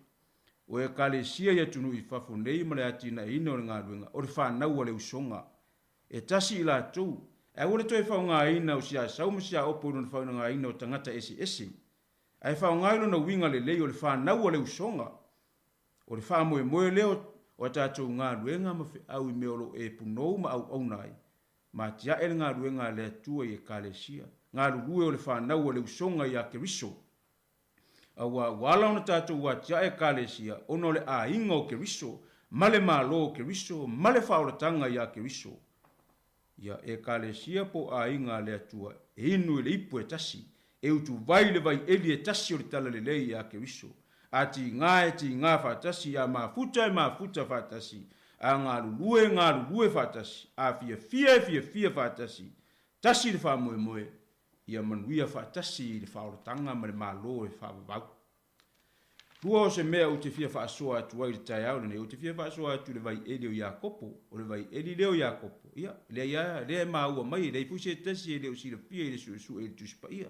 O e kale sia ia tunu i whafu nei ma le atina ina o le ngā ruenga, o le whanau a le usonga. E tasi i la tau, e ole toi whao ngā ina o sia sau ma sia opo ilo na whao ngā ina o tangata ese. Ai whao ngā ilo na winga le lei o le whanau a le usonga. O le wha moe leo o a tātou ngā ruenga ma au i meolo e punou ma au nai. Ma tia ele ngā ruenga le atua i e kale sia. Ngā rurue o le whanau a le usonga i a keriso. Awa wala ona tātou wa tia e kalesia, ono le a inga o keriso, male malo o keriso, male whaoratanga i a keriso. Ia e kalesia po a inga le atua, e inu le ipu e tasi, e utu vai le vai eli e tasi o le tala le lei i a keriso. A ti ngā whatasi, a mafuta whatasi, a ngā rurue whatasi, a fia whatasi, tasi le wha moe, ia manuia whaatasi i le whaoratanga ma le malo e whaavavau. Rua o se mea o te fia whaasoa atu ai le tai au lene, o te fia whaasoa atu le vai eli o Iakopo, o le vai eli leo Iakopo. Ia, lea maua mai, lea ipu se tasi e leo sila pia e le su e le tuspa ia.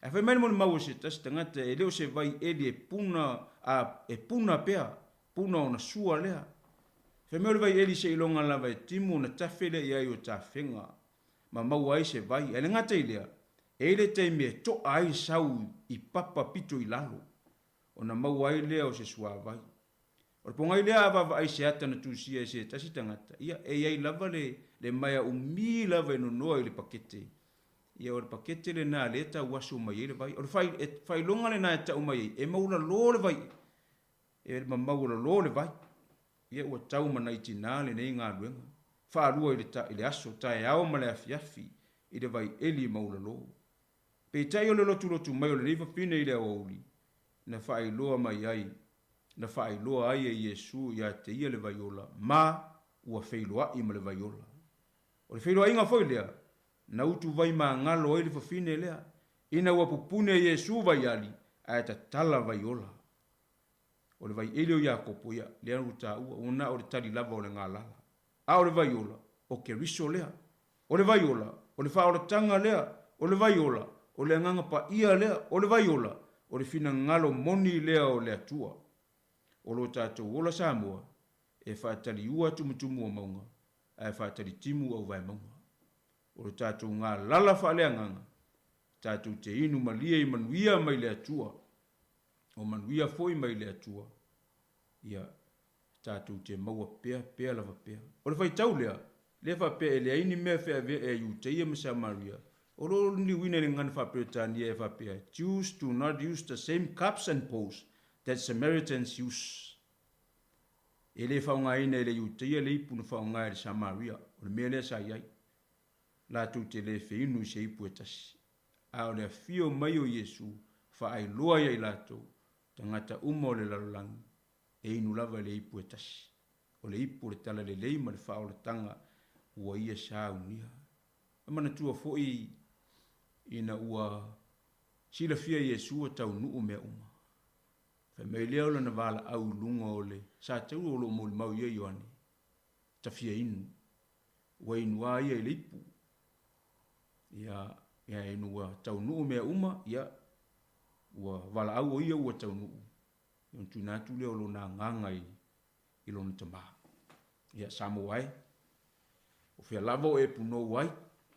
E whai mene mone mau se tasi tangata e leo se vai eli e puna pea, puna o na sua lea. Whai mea le vai eli se ilonga lava e timu na tafele ia i o tawhenga, ma mau ai se vai, e le ngata i lea, e le te me to ai sau i papa pito i lalo. O na mau ai lea o se sua vai. O ponga i lea avava ai se ata na tusia se tasi tangata. Ia e ai lava le maia umi lava e no noa i le pakete. Ia o le pakete le na le ta waso mai le vai. O le fai longa le na ta umai e maula lo le vai. E ma maula lo le vai. Ia ua tau mana iti nā le nei ngā luenga. Whaarua i le aso ta e ao ma le afiafi i le vai eli maula lo. Pe tai o le lotu mai o le reifa pine i le auli, na whaailoa mai ai, na whaailoa ai e Yesu i a te ia le vaiola, ma ua feiloaʻi ma le vaiola. O le feiloaʻiga foi lea, na utu vai magalo ai le fafine lea, ina ua pupune Iesu vai ali, ae tatala vaiola. O le vai ele o Iakopo ia, lea ua tāua, ona o le tali lava o le galala. A o le vaiola, o Keriso lea. O le vaiola, o le faaolataga lea, o le vaiola, o le agaga paia lea, o le vaiola, o le finagalo moni lea o le atua. O lo tatou ola Samoa, e faataliua tumutumu o mauga, ae faatalitinu au vaemauga. O le tatou galala faaleagaga, tatou te inu malia i manuia mai le atua, o manuia foi mai le atua, ia tatou te maua pea lava pea. O le faitau lea, le faapea e leaini mea feavea e iuteia ma Samaria, o lo niuina le ngana faapetania e faapea, choose to not use the same cups and bowls that Samaritans use. E le faungaina e le iuteia le ipu na faunga e le Samaria, o le mea lea sa iai. Lātou te le feinu i se ipu e tasi. A o le afio mai o Iesu, faailoa ia i lātou, tangata uma o le lalolangi, e inu lava le ipu e tasi. O le ipu le tala le leima le fao le tanga, ua ia sa unia. Amana tua foi ina ua sila fia Iesu o tau nuu mea uma. Fai mei leo lana vala au lunga o le, sa tau o lo mo le mau ia Ioane. Ta fia inu. Ua inua ia i le ipu. Ia inua tau nuu mea uma, ia ua vala au o ia ua tau nuu. Ion tu natu leo lo na nganga i lo ntama. Ia samo wai. O fia lava o e puno wai.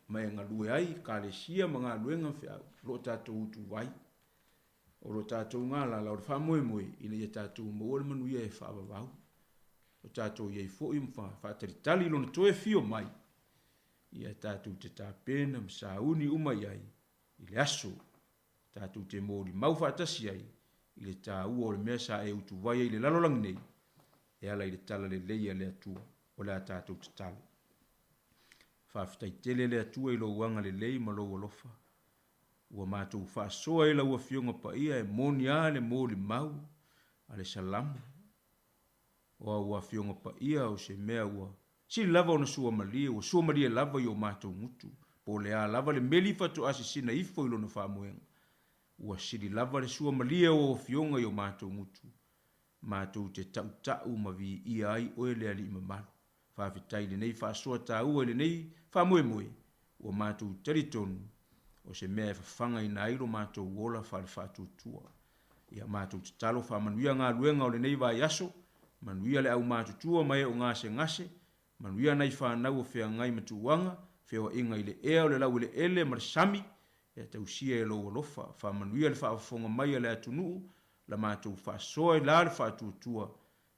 Mai ngalue ai, ka le sia mga luenga fia lo tatou utu wai. O lo tatou ngala la o le whamoe moe ina ia tatou mawole manu ia e whaavavau. O tatou ia i fo i whaataritali lo na toe fio mai. Ia tatou te tāpena msauni uma iai, i le aso. Tatou te mōri mau whaatasi ai, i le tā ua o le mea sa e utu vai ai le lalolang nei. E ala i le tala le leia le atua, o le a tatou te tala. Whaafitai tele le atua i lo uanga le lei ma lo alofa. Ua mātou whaasoa i la ua fionga pa ia e moni a le mōli mau, a le salamu. Oa ua fionga pa ia o se mea ua. Si lava o na sua malia lava i o mātou ngutu. Po le a lava le meli fatu asisina ifo i lo na whamoenga. Ua siri lava le sua malia o fionga i o mātou ngutu. Mātou te tau ma vi ia ai oe le ali imamalu. Whaafitai le nei whaasoa tā ua le nei whamoe. Ua mātou teritonu. O se mea e whawhanga i na airo mātou wola whale whātutua. Ia mātou te talo whamanuia ngā luenga o le nei vai aso. Manuia le au mātutua mai o ngase ngase. Manuia nei whanau o whea ngai matuanga. Whea inga i le ea o le lau le ele marisami. Ia tausia e loa lofa. Whamanuia le whaafonga mai le atunuu. La mātou whaasoa i la le whātutua.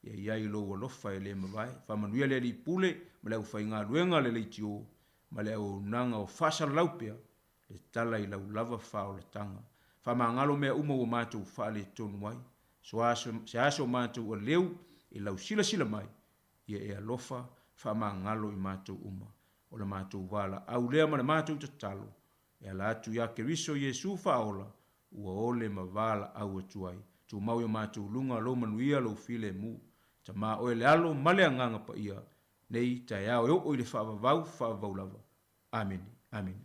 Ia iai loa lofa e le mawai. Whamanuia le li pule. Ma le au whai ngā luenga le leitio. Ma le au nanga o whasara laupea. Le tala i lau lava whao le tanga. Whamangalo mea uma o mātou whaale tonu mai. Se aso mātou o leu i lau sila mai. Ia e alofa whamangalo i mātou uma. O le mātou wala au lea ma le mātou te talo. E ala atu ia Keriso Iesu whaola. Ua ole ma wala au atuai. Tu mau i mātou lunga lo manuia lo file mu. Ta mā oe le alo male anganga pa ia. Nei ta iao eo o i le whaavavau lava. Amen. Amen.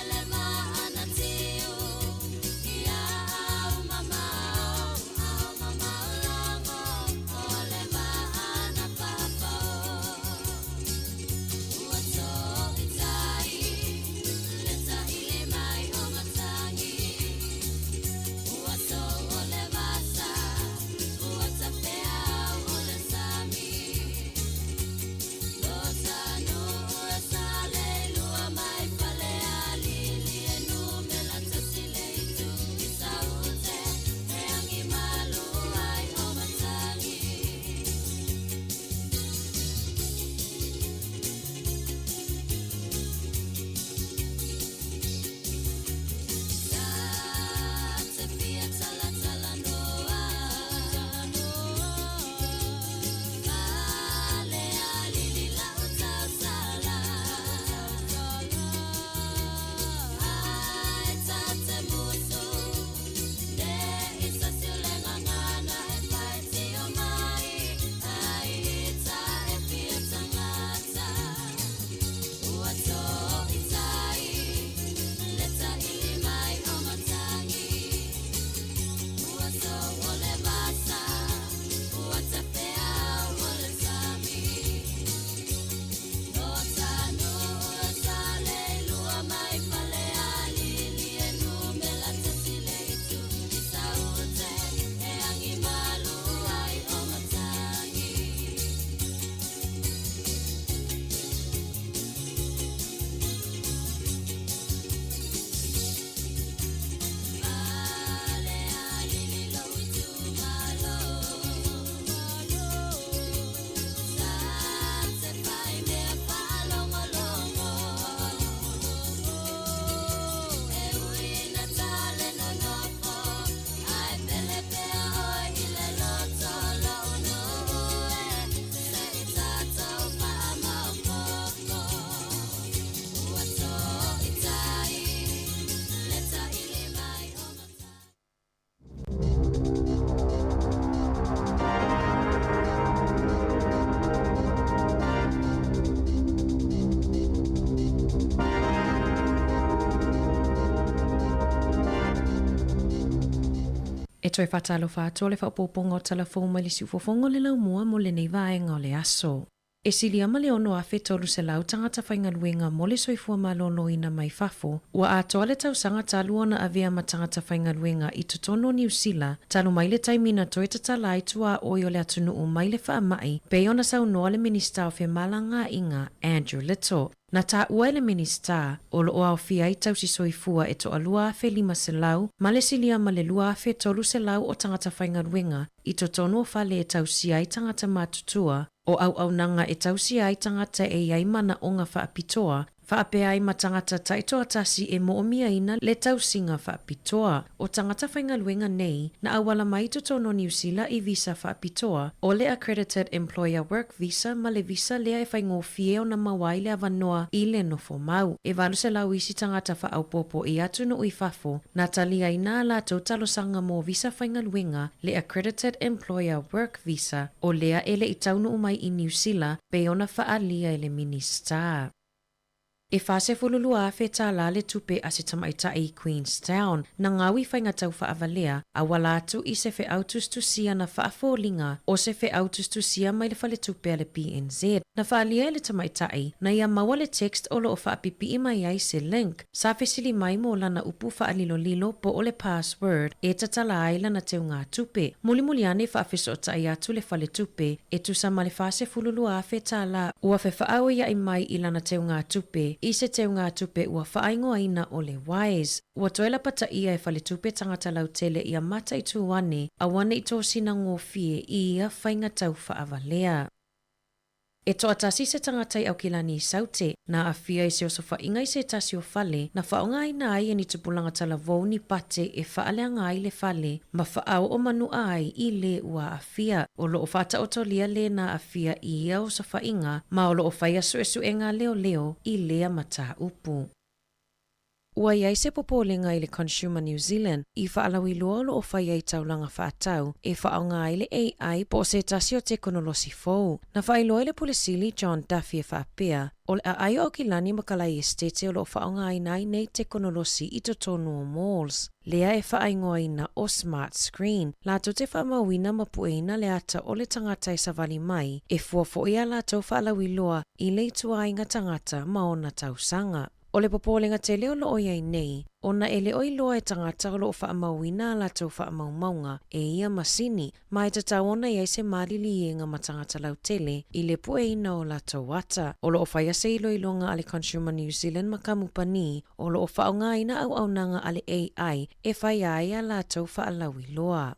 Elema E toi whatalo whātua le whapoponga o telefon mai le siufofongo le lau mua mo le nei vaenga o le aso. E sili ama le ono afe tolu se lau tangata whaingaluenga mo le soifua malolo ina mai fafo, ua atoa le tausanga talu ona avea ma tangata whaingaluenga i tutono New Zealand, talu mai le taimina toi tatala i tua oi o le atunu o mai le whaamai, pe ona sau noa le minista o malanga inga Andrew Little. Na ta ua le minista, o lo o fia i tausi soifua e to alua afe 5 se lau, ma le silia ma le lua afe tolu se lau o tangata whaingaluenga, i totono o fale e tausi ai tangata matutua, o au nanga e tausi ai tangata e iai mana o ngā whaapitoa, whaapea ai ma tangata taito atasi e moomia ina le tausinga whaapitoa. O tangata whaingaluenga nei, na awala mai totono New Zealand i visa whaapitoa, o le Accredited Employer Work Visa ma le visa lea e whaingofie o na mawai le avanoa i le nofo mau. E walu se lau isi tangata whaaupopo i atunu i fafo, na talia ina la totalo sanga mo visa whaingaluenga le Accredited Employer Work Visa, o lea ele i taunu umai i New Zealand, pe ona whaalia ele minista. E whase fululua a wheta la le tupe a se tamaita i Queenstown, na ngawi whainga tau whaavalea, a wala atu i se whe autustu sia na whaafolinga o se whe autustu sia mai le whale tupe a le PNZ. Na whaalia le tamaitai, na ia maua le text o lo o whaapipi i mai ai se link, sa whesili mai mo lana upu whaalilo lilo po o le password e tatala ai lana teo ngā tupe. Muli ane whaafeso ta i atu le whale tupe, e tusa ma le whase fululua a wheta la ua whe whaau ia i mai i lana teo ngā tupe, i se teo ngā tupe ua whaingo aina o le wise. Ua toela pata ia e whale tupe tangata lau tele ia mata i tuwane, a wane i tō sina ngōwhie i ia whainga tau whaavalea. E toa tasi se tangatai au kilani i saute, na a fia i se oso whainga i se tasi o fale, na whaonga aina ai ni tupulanga tala vau ni pate e whaaleanga ai le fale, ma whaau o manu ai i le ua a fia. O lo o whata o tolia le na a fia i ia oso whainga, ma o lo o whaia suesuenga leo i lea mata upu. Ua iai se popolenga i le Consumer New Zealand, i whaalawi loa lo o whaia i taulanga whaatau, e whaonga ai le AI po se tasi o te konolosi fou. Na whailoa le pulisili John Duffy e whaapea, o le ai o kilani makalai estete o lo whaonga ai nai nei te konolosi i totonu o malls. Lea e whaingoa ina o smart screen. Lato te whamawina mapueina le ata o le tangata e savali mai, e fuafo ia lato whaalawi loa i le tuainga tangata maona tausanga. O le popolenga te leo lo iai nei, ona e leo i loa e tangata o lo whaamawina la tau whaamaumaunga e ia masini, ma e tatau ona iai se malili e ngā matangata lau tele i le pueina o la tau wata. O lo whaia se ilo ilonga ale Consumer New Zealand makamupani, o lo whaonga ina au nanga ale AI e whaia ia la tau whaalawi loa.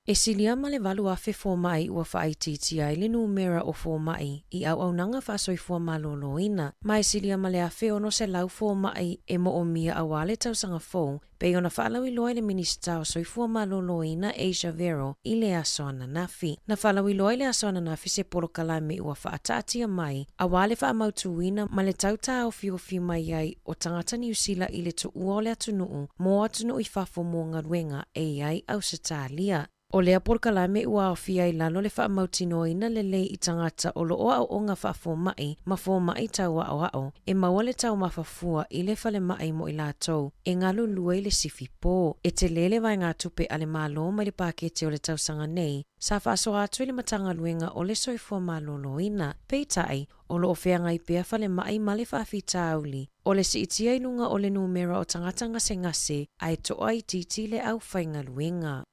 E silia ma le valu afe fōmai ua whaaititi ai le numera o fōmai i au nanga whaasoifua maloloina, ma e silia ma le afe ono se lau fōmai e mo o mia awale tausanga fō, pe ona whaalawi loa le minista o soifua maloloina Asia Vero i le aso ana nafi. Na whaalawi loa le aso ana nafi se polo kalame ua whaatatia mai, awale whaamautuina ma le tauta o fiofi mai ai o tangata New Zealand i le tu ua o le atunuu, mo atunuu i whafo mo ngaruenga e ai au Satalia. O lea porkalame ua awhia i lalo le whaamautinoina le lei i tangata o loo au o ngā whaafomai ma fomai tau ao, e maua le tau mawhafua i le whale mai mo i lātou, e ngalu lua i le sifi pō. E te lele vai ngā tupe ale mālo mai le pākete o le tausanga nei, sa whaaso atu i le matanga luenga o le soifua maloloina, peitai o loo wheanga i pia whale mai ma le whaafita auli, o le si itia inunga o le numera o tangata ngase ai toa i titi le au whainga luenga.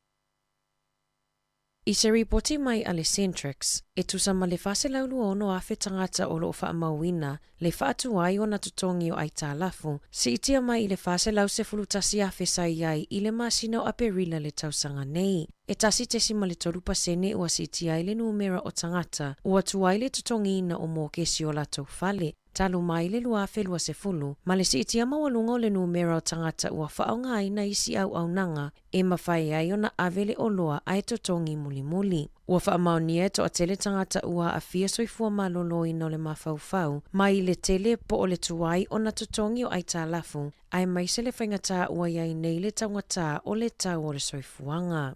I se ripoti mai a le Centrex, e tusa ma le whase laulu ono a whe tangata o loo whaamauina, le whaatu ai o na tutongi o aita lafu, si itia mai i le whase lau se fulutasi a whe sai ai i le masina o aperila le tausanga nei. E tasi tesi ma le torupa sene ua si itia ai le numera o tangata, ua tuai le tutongi ina o mō kesi o latou whale. Talu mai le lua whelua se fulu, ma le si itia mawalunga o le numera o tangata ua whaonga aina isi au nanga, e mawhai ai o na avele o loa ai totongi muli. Ua whaamaunia to a tele tangata ua a fia soifua malolo ina o le mawhauwhau, mai le tele po o le tuai o na totongi o aita lafu, ai mai se le whaingata ua iai nei le tangata o le tau o le soifuanga.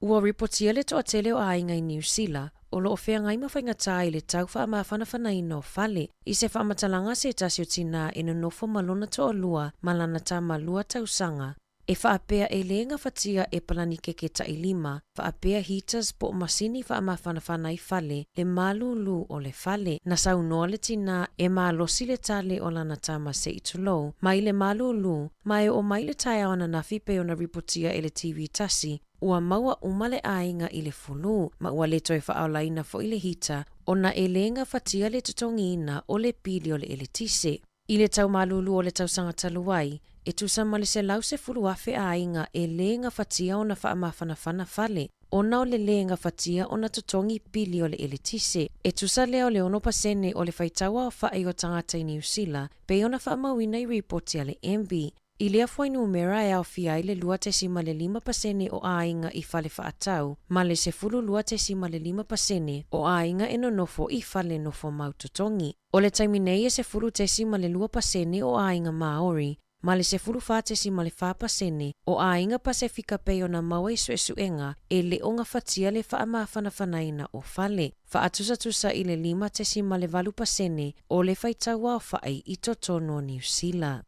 Ua ripotia le to a tele o ainga i New Zealand, o loo whea ngai mawhaingata i le tau wha mawhanawhana i no whale. I se whamatalanga se tasi o tina ina nofo malona to o lua malana tā malua tausanga. E whaapea e lenga whatia e palani keke tailima, whaapea heaters po masini whaamawhanawhana i whale, le malulu o le whale, na saunoa le tina e maalosi le tale o lana tama se itulo, mai le malulu, mai o mai le tae ona na whipe o na ripotia e le TV tasi, ua maua umale ainga i le fulu, ma ua le toi whaalaina fo i le hita, ona e lenga whatia le tutongi ina o le pili o le eletise. I le tau malulu o le tau sanga taluai, e tusa male se lau se fulu afe ainga e lenga whatia o na whaamawhanawhana whale, ona o le lenga whatia o na tutongi pili o le eletise. E tusa leo le ono pasene o le whaitawa o whae o tangata i New Zealand, pe ona whaamawina i reporti a le MB. I lea fwai numera e au fia i le 25% o ainga i whale whaatau, ma le se fulu 25% o ainga e nonofo i whale nofo mautotongi. O le taiminei e se fulu 2% o ainga Maori, ma le se fulu 4% o ainga Pasifika pei o na maua i suesuenga e le onga whatia le whaamawhanawhanaina o whale. Whaatusa i le 5% o le whaitaua o whae i totono New Zealand.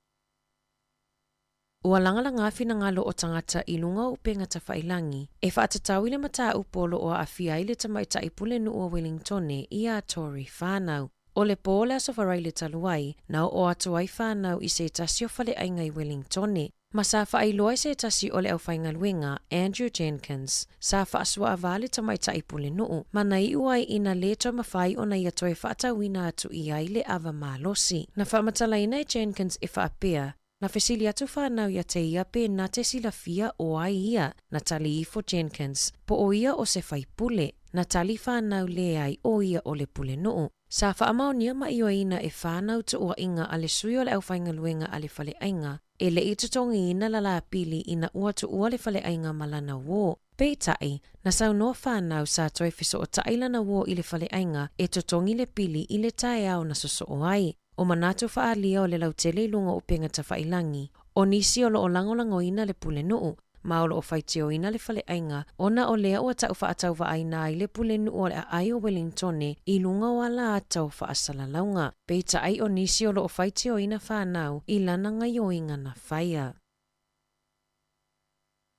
Ua langalanga whina ngalo o tangata i lunga upenga ta whailangi, e whaatatau i le mataa upolo o awhia i le tamaita i pule nu o Wellingtone i a Tory whanau. O le pōle aso wharai le taluai, na o atu ai whanau i se tasi o whale ainga i Wellingtone. Ma sa whaailoa i se tasi o le au whaingaluenga, Andrew Jenkins, sa whaasua avale tamaita i pule nuu, ma na i uai ina le toa mawhai o na ia toe whaatawina atu i ai le ava malosi. Na whaamatalaina i Jenkins e whaapea, na fesili atu whanau ia te ia pe na te silafia o ai ia, na tali i for Jenkins, po o ia o se whaipule, na tali whanau le ai o ia o le pule nuu. Sa whaamaonia ma io ina e whanau tu ua inga ale sui o le au whaingaluenga ale whale ainga, e le i tutongi ina la pili ina ua tu ua le whale ainga malana wo. Pei tai, na sau noa whanau sa toi fiso o tailana wo i le whale ainga e tutongi le pili i le tae au na soso o ai. O manatu whaalia o le lautele lunga o penga ta whailangi, o nisi o lo o langolango ina le pule nuu, ma o lo o whaitio ina le whale ainga, ona o lea ua tau whaatau waaina i le pule nuu o le ai o Wellingtone i lunga o ala atau whaasala launga. Peita ai o nisi o lo o whaitio ina whanau i lana ngai o inga na whaia.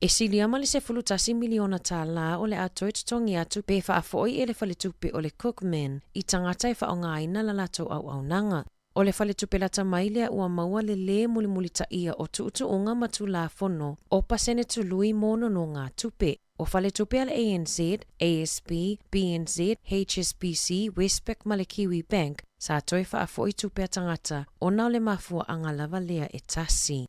E siliama le se fulutasi miliona tā la o le atoi tutongi atu pe whaafoi e le whale tupe o le Cookman i tangata e whaonga aina la lato au nanga. O le whale tupelata mailea ua maua le mulimuli ta ia o tuutuunga matu la fono o pasene tului mono no ngā tupe. O whale tupe al ANZ, ASB, BNZ, HSBC, Westpac ma le Kiwi Bank sa toi whaafoi tupe a tangata o nao le mafua angalava lea e tasi.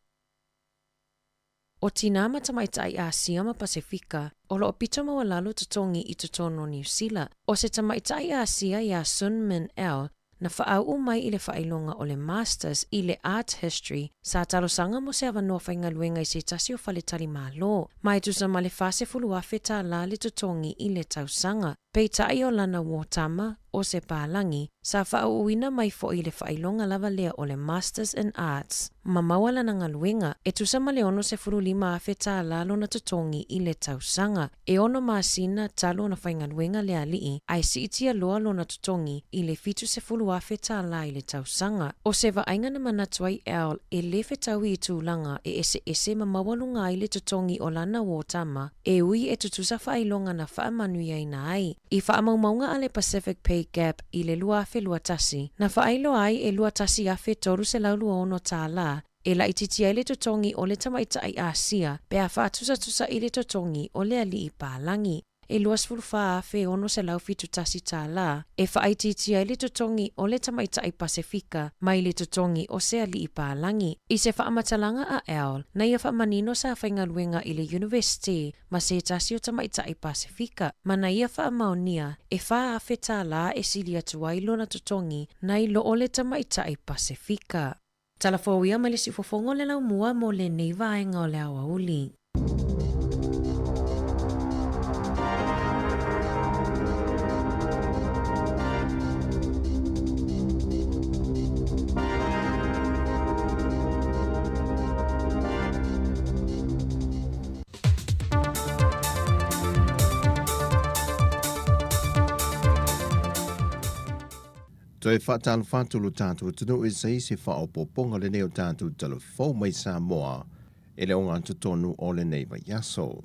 O tina matamaita ai Asia ma Pasifika, o lo pito mawalalo tutongi i tutono New Zealand. O se tamaita ai Asia ia Sun Min El, na whaau umai i le whailonga o le Masters i le Art History, sa talosanga mo se awanoa whaingaluenga i se tasi o whale tali malo, mai tusa ma le whase fuluafe tā la le tutongi i le tausanga. Pei tai o lana wotama o se pālangi, sa whaau uina mai fo i le whailonga lava lea o le Masters in Arts. Ma mawala na ngaluenga, e tusa ma le ono se furu lima afe tā la lona tutongi i le tausanga, e ono maasina talo na whaingaluenga lea lii, ai si itia loa lona tutongi i le fitu se furu afe tā la i le tausanga. O se vainga na manatuai el e le whetau i tūlanga e ese ma mawalunga i le tutongi o lana wotama, e ui e tutusa whailonga na whaamanuia ina ai. I whaamaumaunga ale Pacific Pay Gap i le lua afe lua tasi, na whaailo ai e lua tasi afe toru se laulua ono tā la, e la ititia i le totongi o le tamaita ai Asia, pe a whaatusa i le totongi o le ali i pālangi. E luas fulfa afe ono se lau fitu tasi tā la, e whaititia i le totongi o le tamaita i Pasifika, mai le totongi o se ali i pālangi. I se whaamatalanga a El, na ia whaamanino sa whaingaluenga i le University, ma se tasi o tamaita i Pasifika, ma na ia whaamaonia, e wha afe tā la e sili atu ai lona totongi, na i lo o le tamaita i Pasifika. Talafowia ma le sifofongo le lau mua mo le neiva ainga o le awa uli. Toi whaatala whātulu tātou tunu e sei se whaopoponga le neo tātou telefon mai Samoa e le o ngā tutonu o le nei vai aso.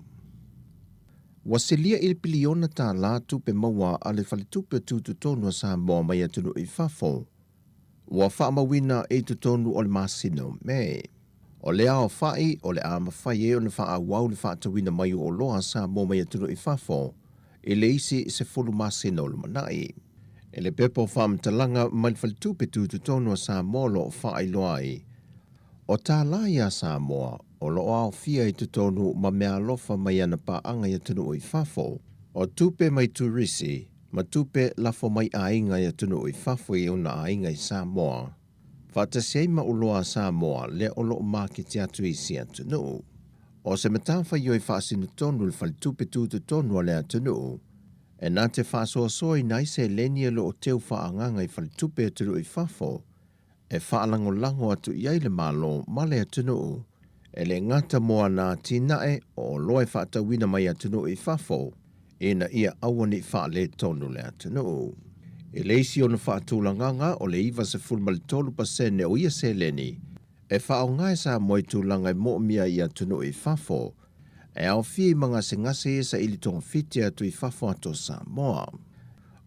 Wa selia il piliona tā lātu pe maua a le whaletupe tutonu a Samoa mai atunu i whafo. Wa whaamawina e tutonu o le masino me. O le ao whai o le ama whai e o le wha wau le whaatawina mai o loa Samoa mai atunu i whafo. E le isi se fulu masino le manai. E le pepo whaamtalanga mai whaletupe tutonu a Samoa lo whai loai. O tā la ia Samoa, o lo ao fia i tutonu ma mea lofa mai ana pa anga i atunu i whafo. O tupe mai turisi, ma tupe lafo mai ainga i atunu i whafo i una ainga i Samoa. Whatasei ma uloa Samoa le o lo maki te atu i si atunu. O se matawha i oi whaasinu tonu le whali tupe tutonu a le atunu. E nā te whaasoa soi nai se lenia lo o teu whaanganga i whali tupe atunu i whafo. E whaalango lango atu iai le malo ma le atunu. E le ngata moa nā tinae o loe whaatawina mai atunu i whafo. E na ia awani whaale tonu le atunu. E leisi o na whaatulanganga o le iwa se fulmali 3% o ia se leni. E whaongai sa moi tūlanga i mo mia i atunu i whafo. E au fii mga se ngase e sa ili tonga fiti atu i whafo ato Samoa.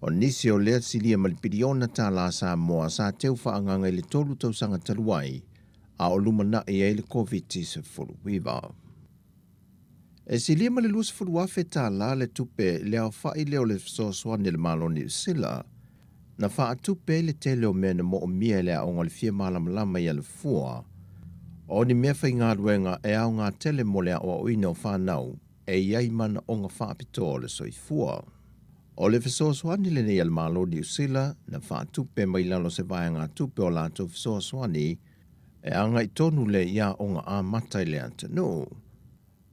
O nisi o lea silia malipiriona tā la Samoa sa teu whaanganga i le tolu tausanga taluai. A o lumana i eile COVID-19 wiva. E silia mali lusa furu afe tā la le tupe le au whai leo le soaswani le malo ni usila. Na wha tupe le te leo mena mo o mia le au ngali fia malamalama i ale fua. O ni mea whai ngā ruenga e au ngā tele mo le au uina o whanau e iai mana o ngā whaapito le soifua. O le fesoaswani le nei al malo ni usila na wha tupe mai lalo se vai ngā tupe o lato fesoaswani e anga i tonu le ia o ngā āmatai le atanu.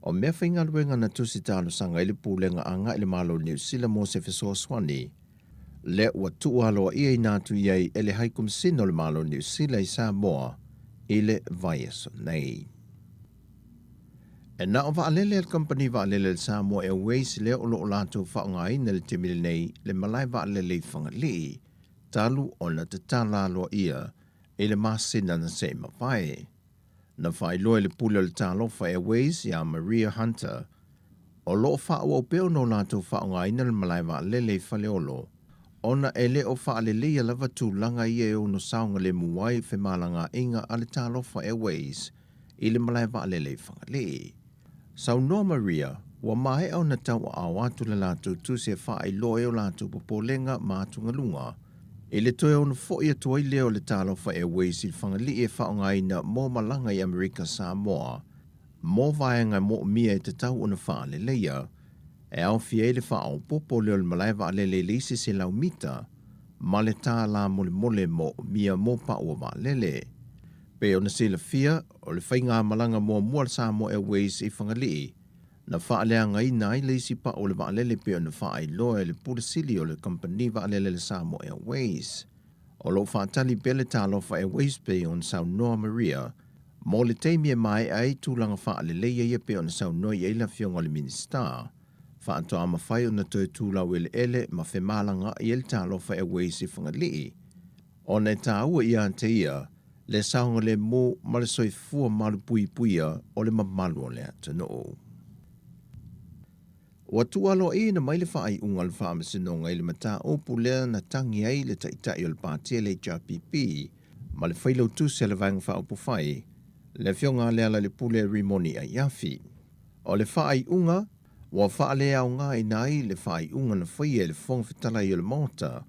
O mea whai ngā ruenga na tusi tāno sanga ili pūlenga anga ili malo ni usila mo se fesoaswani. Le ua tuualoa ia i nātu iai e le haikum sino le malo ni usila i Samoa i le vai aso nei. E na o waalele al company waalele al Samoa Airways le o loo lato whaongai na le temile nei le malai waalele i whangali talu o na te tala loa ia e le masina na se mawhai. Na whai loa le pula le talo wha Airways ia Maria Hunter o loo whaua o peo no lato whaongai na le malai waalele i whaleolo. Ona e le o whaalele ia lava tūlanga ia e o no saunga le muwai whe malanga inga ale talo wha Airways i le malai waalele i whangali. Sau no Maria, wa mahe au na tau a watu le latu tu se wha i loe o latu popolenga mātunga lunga. E le toe o na fo ia tuai leo le talo wha Airways i whangali e wha ngai na mō malanga i Amerika Samoa. Mō vaenga mō mia e te tau o na wha le leia. E au fia e le wha au popo leo le malaiva le le leisi se lau mita. Ma le tā la mole mole mo mia mō pa ua wa lele. Pe o na se la fia, o le whainga malanga mua mua Samoa Airways i whangali. Na wha lea ngai nai leisi pa o le wa lele pe o na wha ai loa le pura sili o le company wa lele le Samoa Airways. O lo wha tali pele talo wha Airways pe o na Sau Noa Maria. Mo le teimia mai ai tūlanga wha lele ia pe o na Sau Noa i eila fionga le minister. Whaanto ama whai o na toi tūlau ele ma whe malanga i el talo wha Airways i whangali. O ne tā ua ia ante ia, le saunga le mō ma le soifua malu pui puia o le mamalu o le atano. Wa tualo e na mai le whaai unga le whaamasinonga i le mata opu lea na tangi ai le taitai o le pātia le HRPP, ma le whailau tu se le vanga whaopu whai, le fionga lea la le pule rimoni a iafi. O le whaai unga, wa whaale au ngā i nai le whaai unga na whaia le whong whetala i o le mota,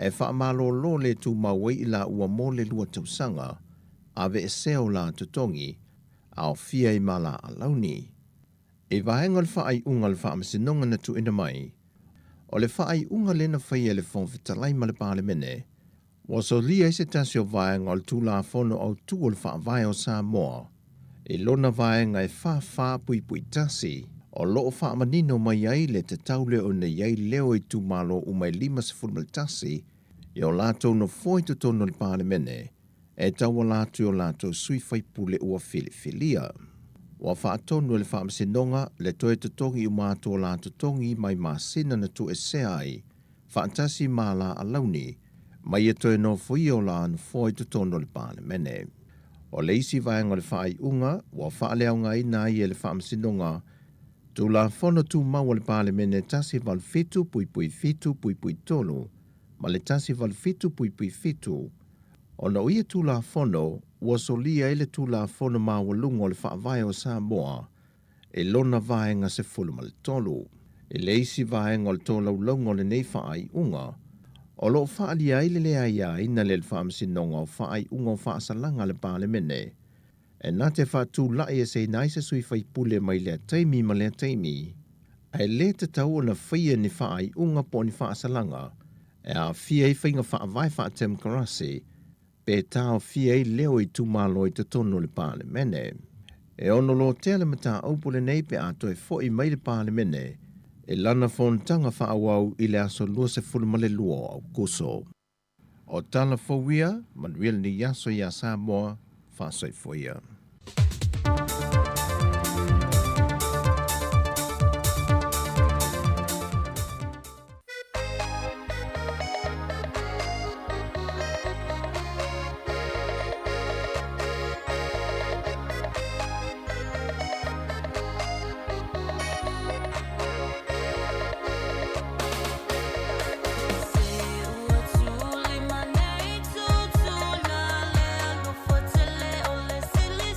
e whaamalo lo le tu mawai i la ua mo le lua tausanga, ave e seo la tutongi, au fia i mala a launi. E vahenga le whaai unga le whaamasinonga na tu ina mai, o le whaai unga le na whaia le whong whetala i ma le pāle mene, wa so lia se tasi o vahenga o le tu la whono au tu o le whaavai o Samoa, e lona vahenga e wha pui pui tasi, o loo whaamanino mai ai le te taule o na iai leo i tu malo o mai 5 tasi, i o lato no foi to tono le pāle mene, e taua lato o lato sui whai pule ua filia. Wa whaatonu le whaamasinonga, le toe te tongi o mātua o lato tongi mai māsina na tu e se ai, whaantasi māla a launi, mai e toe no foi o la no foi to tono le pāle mene. O le isi vaenga le whaai unga, wa whaaleo ngai nā i le whaamsinonga, tu la whono tu maua le pāle mene tasi val fitu pui pui tolu, ma le tasi val fitu pui fitu. O na uia tu la whono, wa solia ele tu la whono maua lungo le whaavai o Samoa, e lona vaenga se fulu ma le tolu. E le isi vaenga le tō laulongo le nei whaai unga, o lo whaali aile le aia ina le whaamsinonga o whaai unga o whaasalanga le pāle mene. E nā te whātū lai e se naisa sui whaipule mai lea teimi ma lea teimi. E le te tau na whaia ni whaai unga po ni whaasalanga, e a whia i whainga whaavai whaatem karase, pe tāo whia i leo i tūmalo i te tono le pāle mene. E ono lo tele mata aupule nei pe ato e fo i mai le pāle mene, e lana fontanga whaawau i le aso lua se fulumale lua au kuso. O tala fowia, Manuel ni yaso ya Samoa, whaasai foia. Silly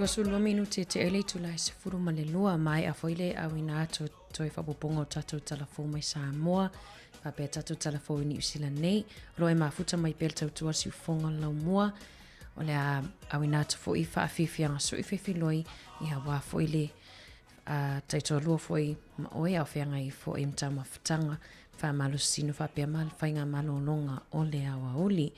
Sulua minuti te ele tu lai se furu ma le lua mai a foile a wina ato toi whapoponga o tatou talafo mai Samoa. Pa pe tatou talafo i New Zealand nei. Roe mafuta mai pel tautua si ufonga lau mua. O le a wina ato fo i whaafifianga so i whiwhiloi i hawa foile taito lua foi ma oe au whianga i fo i mtama whatanga. Wha malu sino wha pia mal whainga malononga o le awa uli.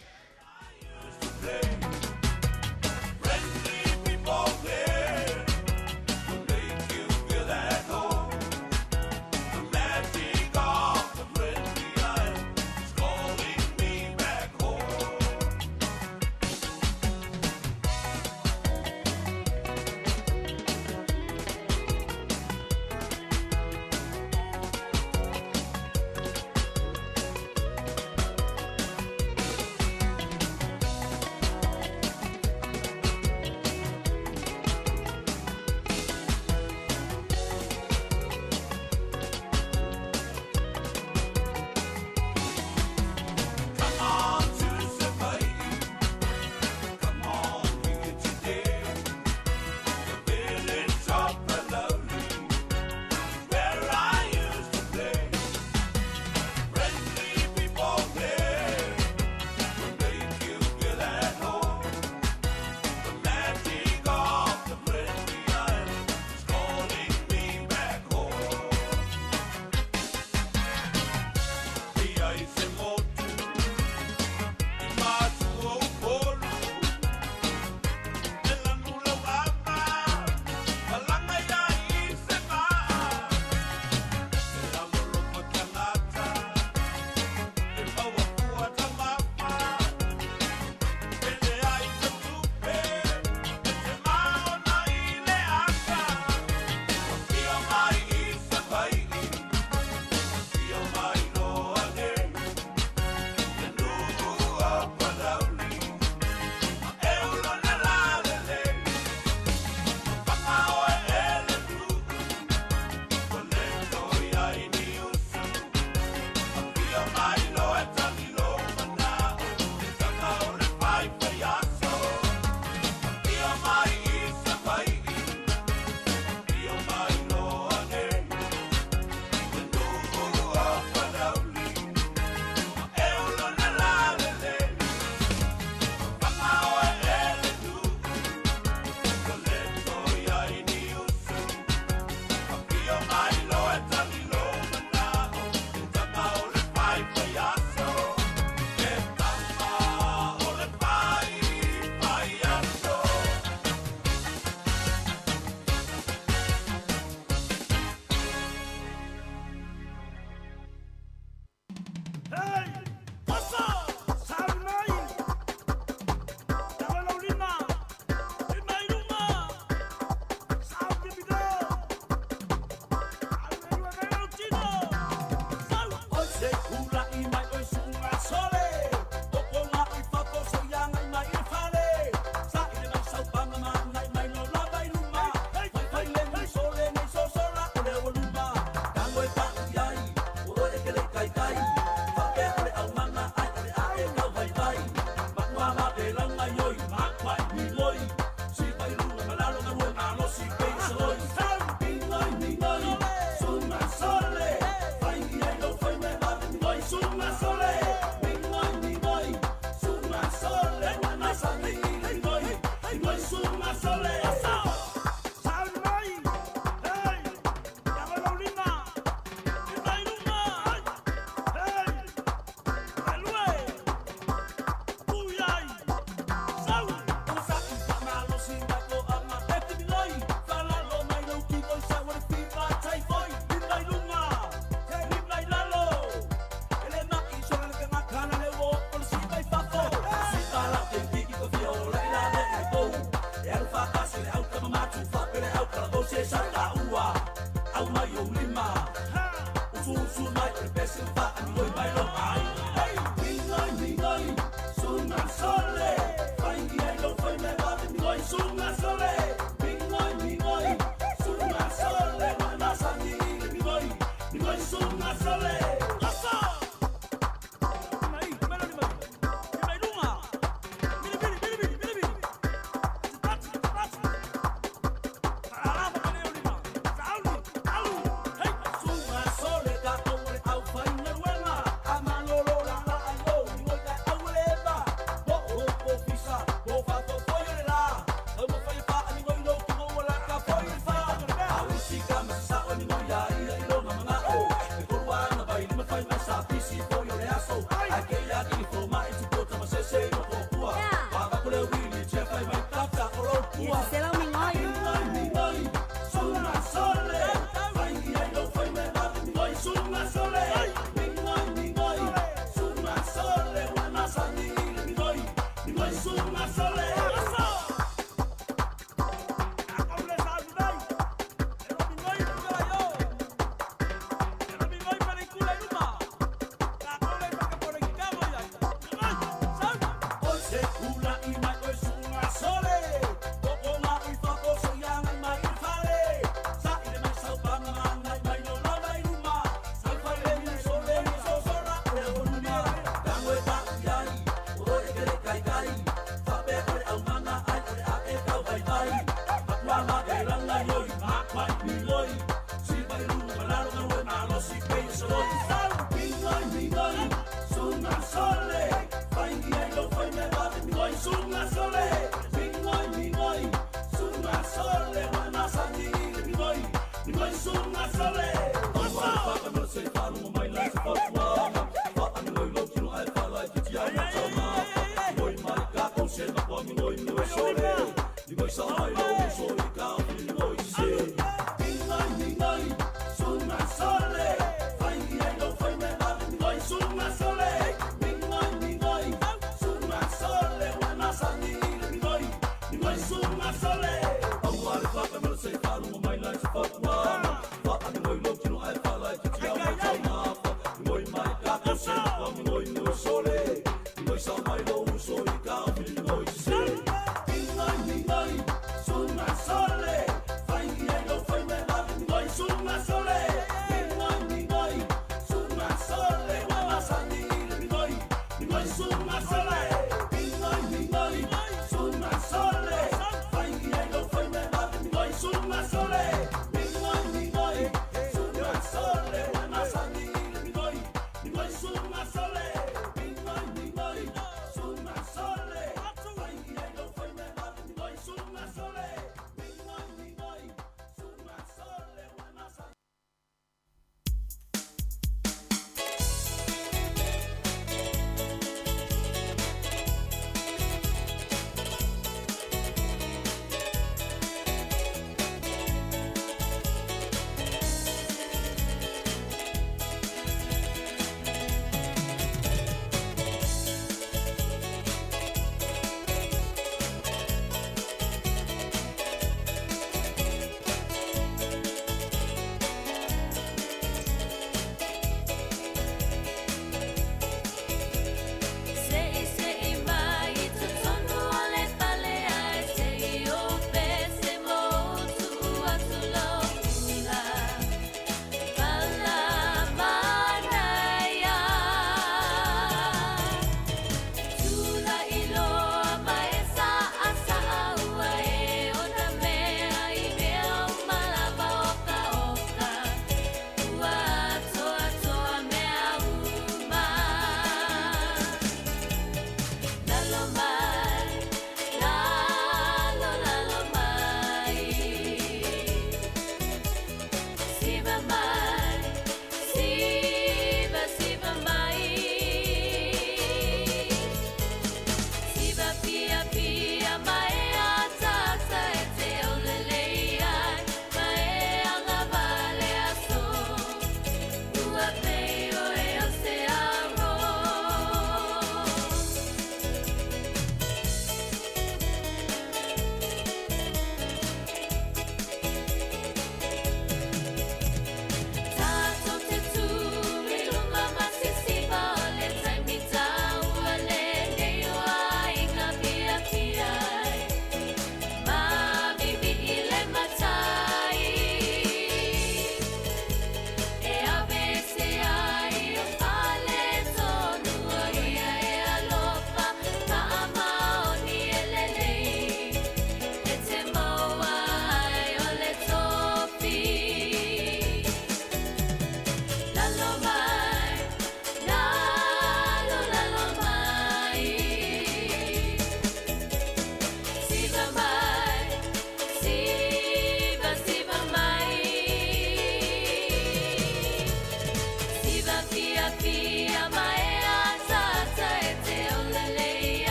So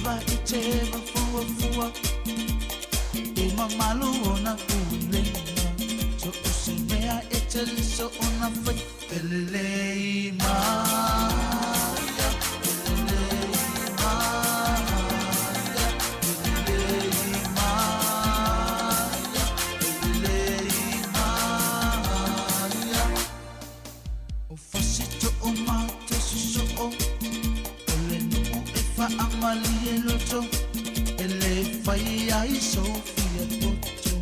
va i te fua e mamalu ona kulenga so o se mea e te liso ona fai pelelei Maria pelelei Maria pelelei Maria pelelei Maria o fasito o mate so o ele no e fa amali e loto ele fai ai Sofia Poto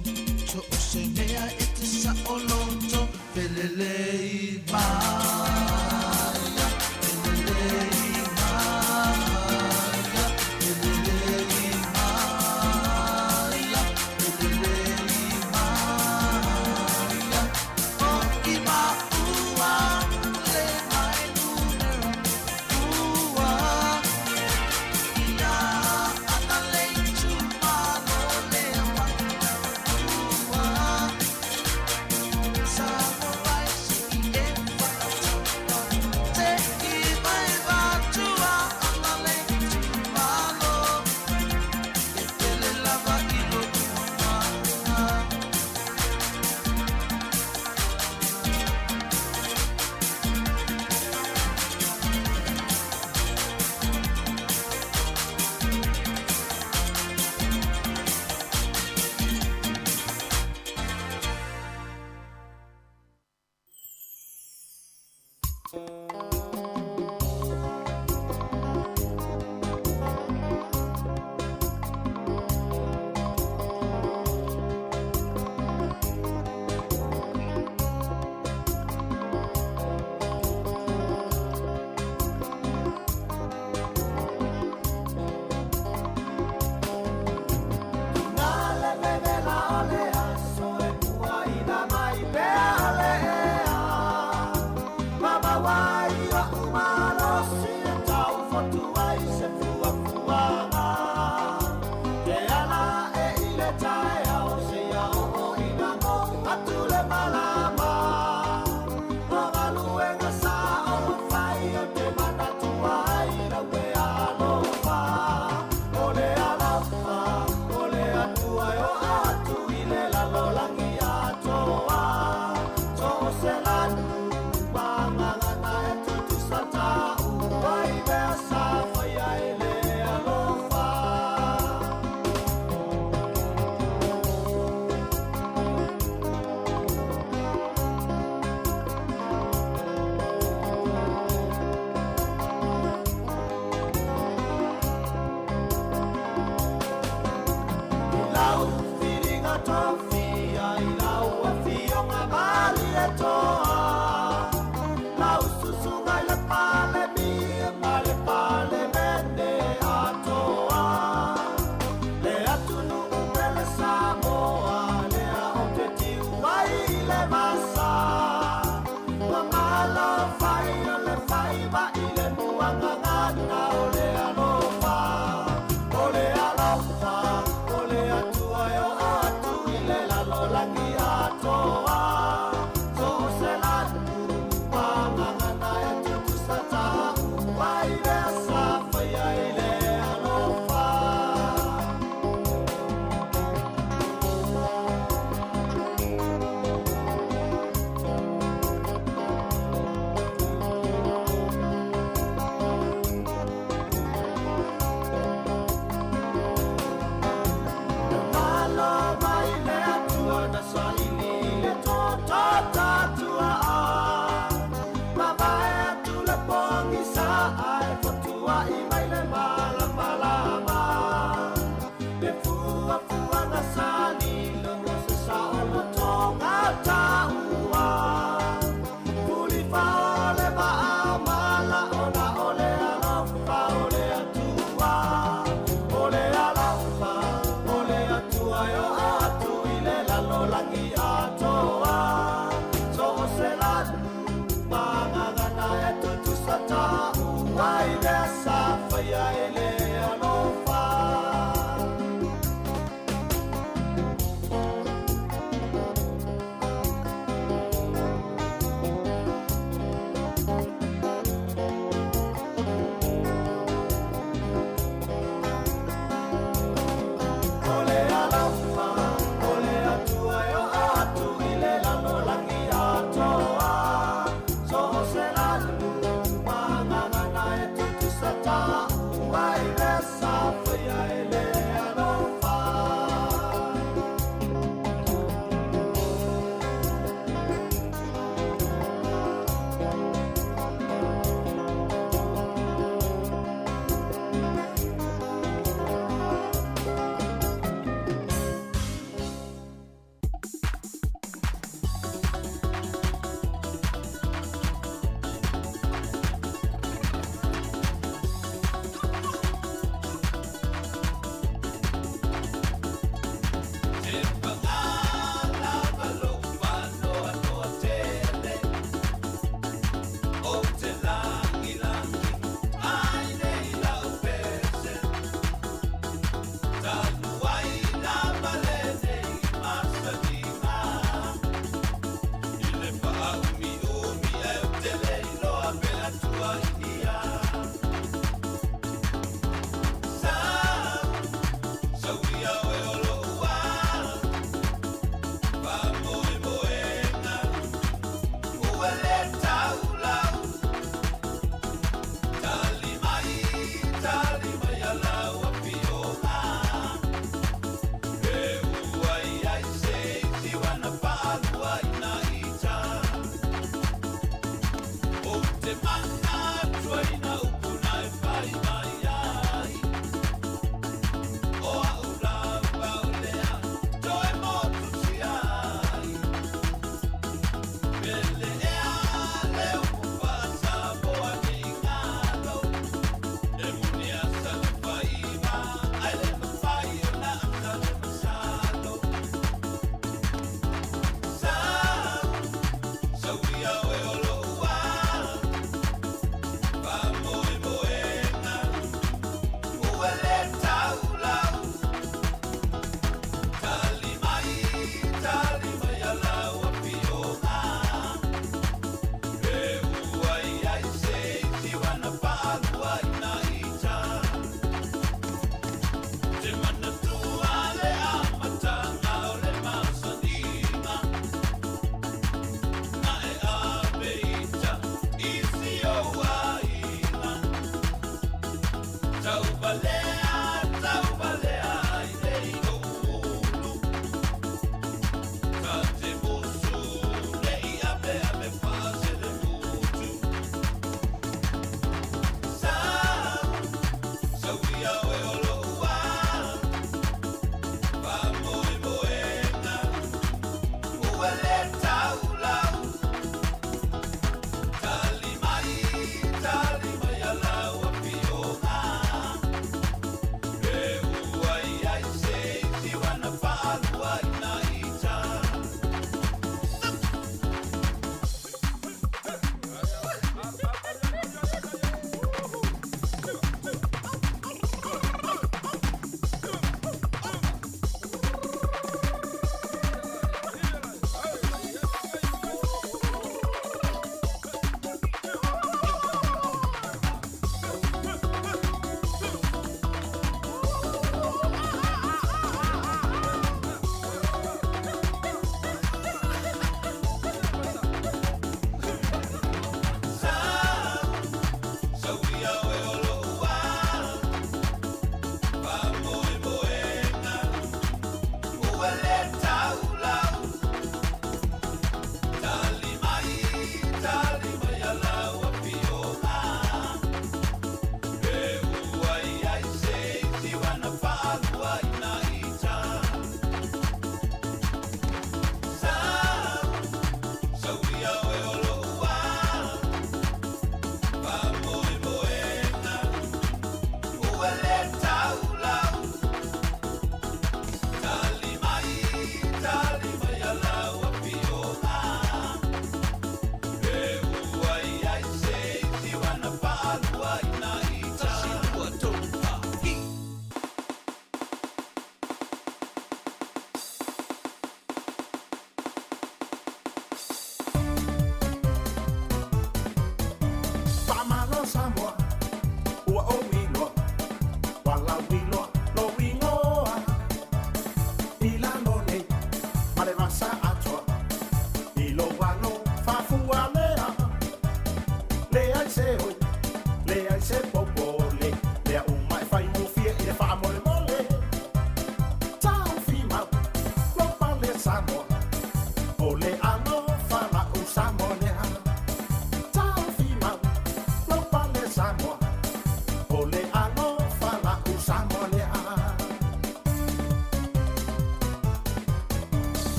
so o se mea e te sa o loto pelelei Maria pelelei Maria pelelei Maria pelelei Maria o i maua le mai numero ua ia ana leitu malo le ua samurai si e te i mai vatua ana leitu malo e pele lava i lo ua Why there's a fire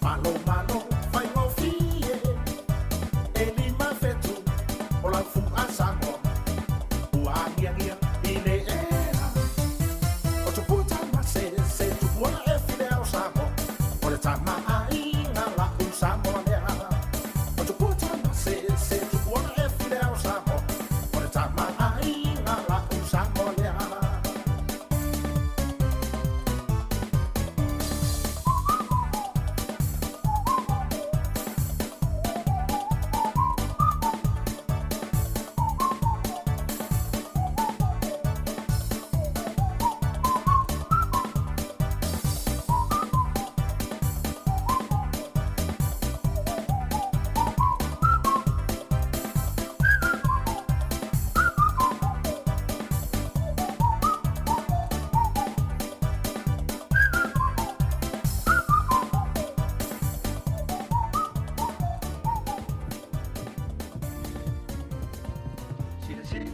Malo, malo,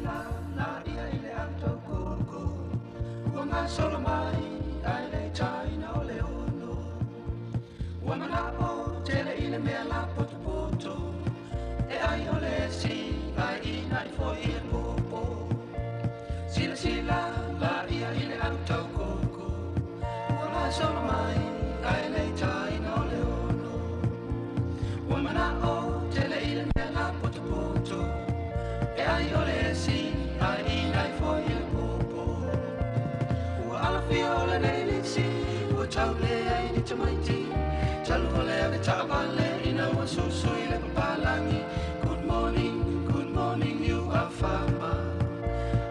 sila la ia ile auto koko Wanga solo mai ai le taina o le ono Wamana o tele ile mea la poto poto E ai o le si ai ina I fo i e popo Sila sila la ia ile auto koko Wanga solo mai ai le taina o le ono Wamana o tele ile mea la poto poto E ai o le si ai ina I fo i e popo Ua ala fiola nei li si Ua tau le ai ni te maiti Talu ole ave ta'avale ina ua susu I le papalangi Good morning you are fama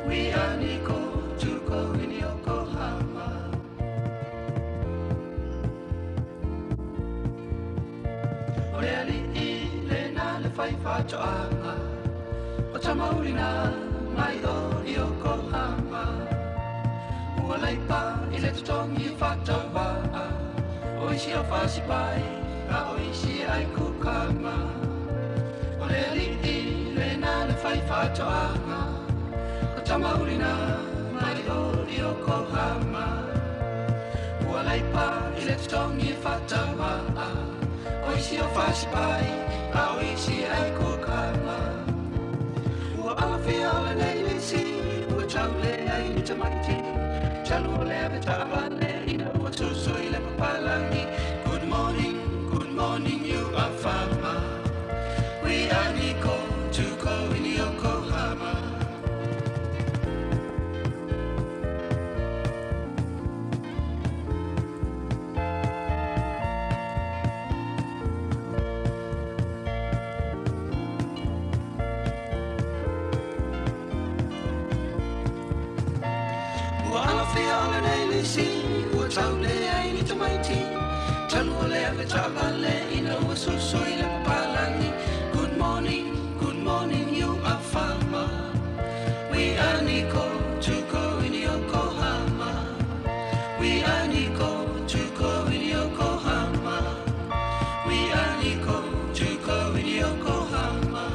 We are Nico to go in Yokohama Ole ali I le na le fai fato anga O tamaurina mai o Yokohama Ua leipa I le tutongi fato waa Oishi o fasi pai, a oishi ai kukama O le aliti, le na le fai fatoanga O tamaurina, mai o Yokohama Ua leipa, I le tutongi fatawa Oishi o fasi pai, a oishi ai kukama Ua alawhia o le nei le si, ua tau le ai ni te maiti Talu o le ave ta'avale, ina ua tusu I le papalangi Good morning, you are fama We are Nico to go in Yokohama Ua alawhia o le nei le si Ua tau le ai ni te maiti Talu o le ave ta'avale ina ua susu I le papalangi Good morning, you are fama We are Nico to go in Yokohama We are Nico to go in Yokohama We are Nico to go in Yokohama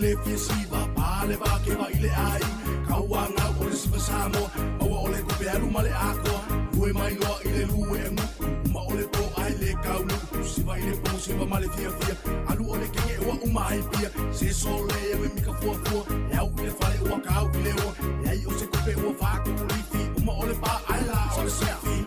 le fiesiva, pale male ako Ue mai loa i le lue e ngu Ma ole po ai le kaunu Siva i le po siva male fia fia Alu ole kenge ua umai pia Se sole e me mika fua fua E au i le fale ua kau i le ua E ai o se kope ua whaku ulifi Uma ole pa ai la ole se fi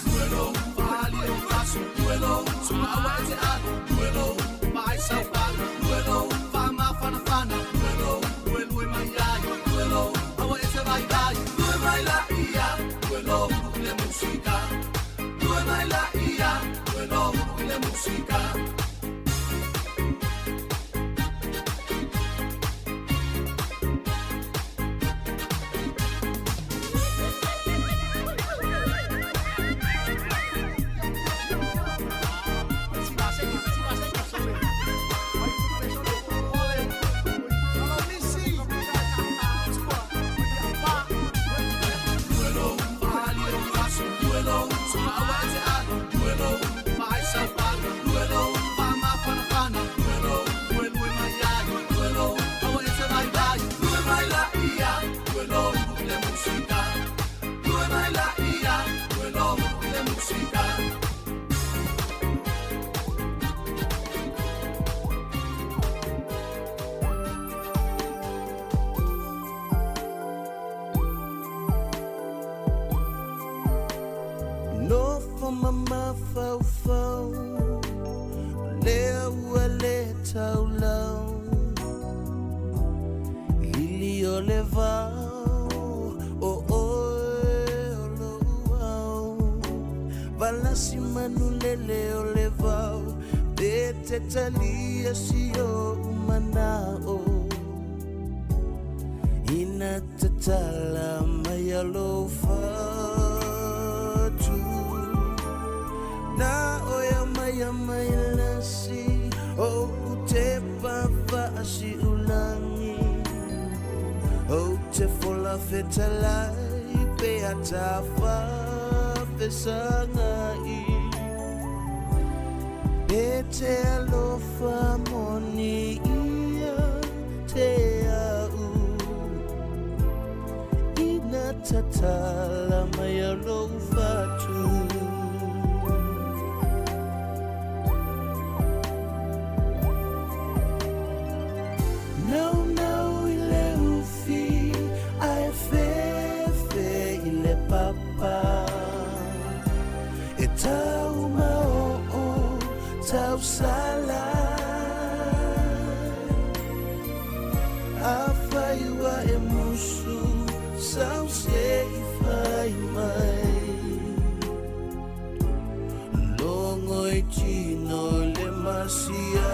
Duelo, vali e paso Duelo, suma awa e te ato Duelo, mai sa palo Duelo, fama fana fana Duelo, duelo e mai ai Duelo, awa e te vai vai Due mai la ia Duelo, le musica Due mai la ia Duelo, le musica No for mama fau fau Leu le tau lau Lili o le vau O oe o lo au Valasi manu lele o le vau Pete talia si o umanao Ina tatala mai alo fatu Na oya mai lasi O te pavasi ulangi O te fola fetalai Pe atafa fesangai E te alofa moni ia te au Ina tatala mai alo fatu No, ile ufi Ai fe ile papa E tau mao tau sala Afai wa e musu Sau se fai mai Longo e chino le masia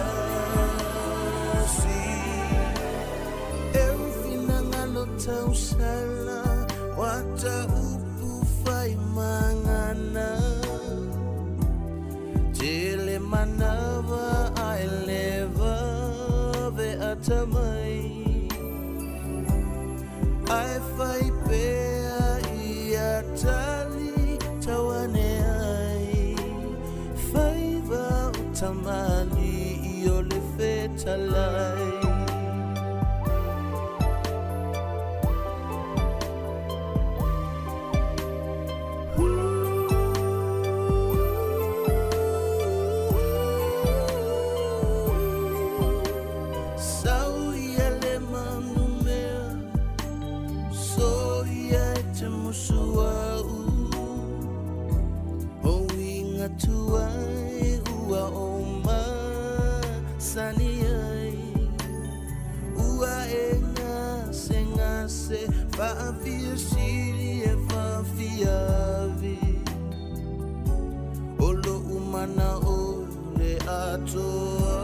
Tau sala wata upu fai mangana Tele manava ai leva ve atamai Ai fai pea ia tali tawane ai Fai va utamali io le fetalai Fafia siri e fafia vi Olo umana ole atoa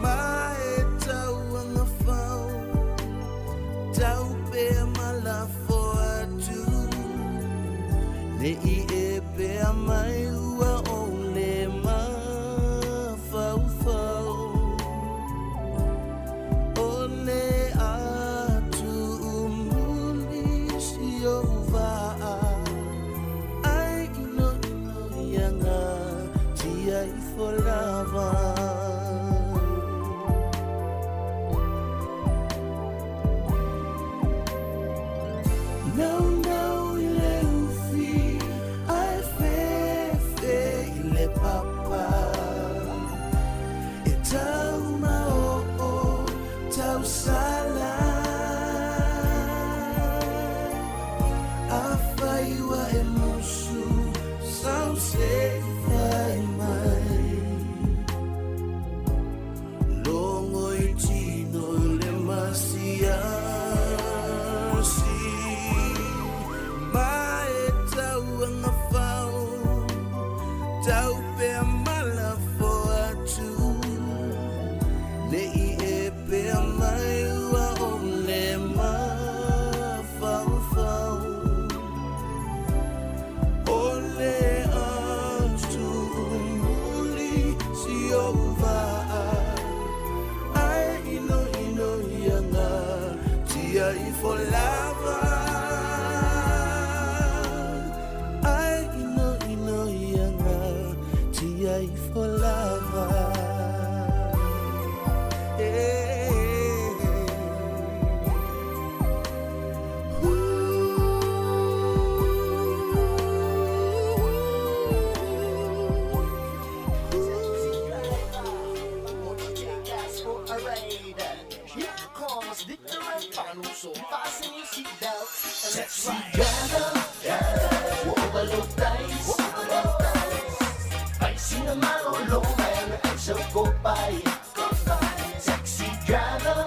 Mae tau anga fau Tau pe malafo atu Ne I e pe mai ua ole ma fau fau Gather, we'll overload dice. Ay, sinamalo, low man, ay so go by. Taxi driver,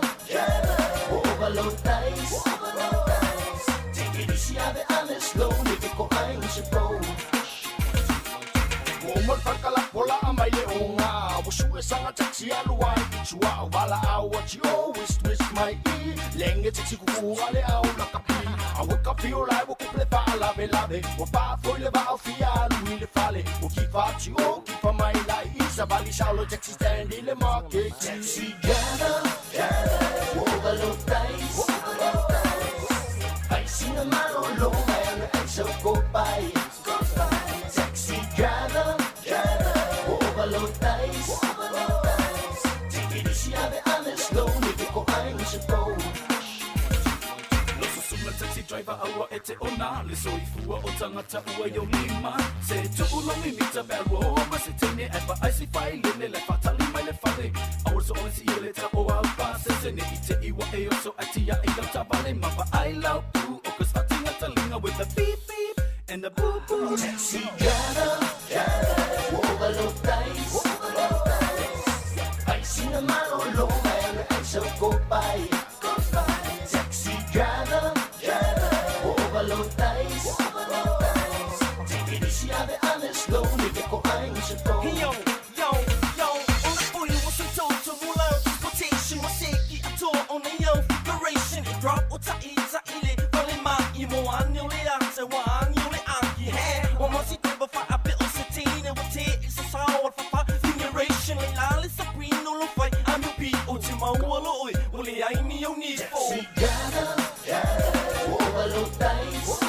we'll overload dice. Take it easy, have it honest, low, nigga, ko ay suppose. Woman, pagkala, wala ang may leonga. Wasuwe sa nga taxi, aluay. Suwa, wala awat, you always twist my ear. Lenge, taxi, kukuha, le, aw, nakapi. I wake up, feel like, woke up, le, fa, lave, lave. Wapa, foi, le, va, fia, lui, le, fale. Woki, fa, chi, o, ki, fa, my life. Isabali, shalo, taxi, stand, in the market. Taxi, gather, overload dice. I see the man on low man, I so go by. Taxi driver, overload dice. Take it easy, have it honest, low, nigga, ko I'm supposed. Taxi driver awa ete ona le so ifua o tangata ua yo lima se tuulo mimita bero ma se tene epa icy file le le fatali mai le fale awar so on si ele ta o al passe se ne ite iwa e so atia e ta vale ma pa I love you o cause fatinga talinga with the beep beep and the boo boo. Taxi driver, overload dice. I see the man on low man, I so go by. Taxi driver, overload dice. Take it easy, have it honest, low, nigga, ko I'm supposed. Yo, on the phone, what's the total? Rule out transportation, what's it? I tour on the young figuration. Drop or ta ile, rolling my emo, I knew it out, so I knew it out. Yeah, one more secret before I built a city, and what it is a sour for figuration. Like Alice Sabrina, no fight, I'm a people to my wallow. Well, I need your need for. Overload dice.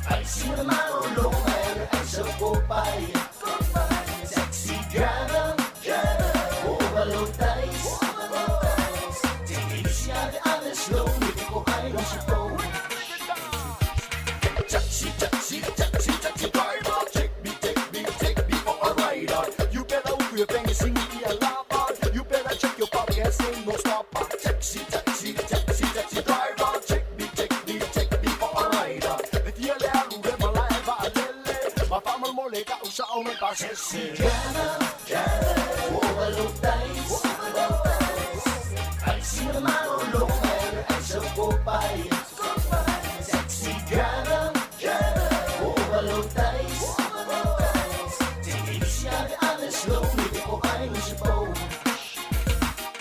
I see the man on low man, I so go by. Taxi driver, overload dice. Take it easy, have it honest, low, nigga, ko I'm supposed. Taxi driver, take me for a ride. You better move your finger, sing me a lover. You better check your pockets, ain't no stopper. Taxi driver, take me for a ride. If you're there, you get my life, I lele. My family more like I was on my bus. Overload dice. I see the man on low man, I so go by. Taxi driver, overload dice. Take it easy, have it honest, low, nigga, ko I'm supposed.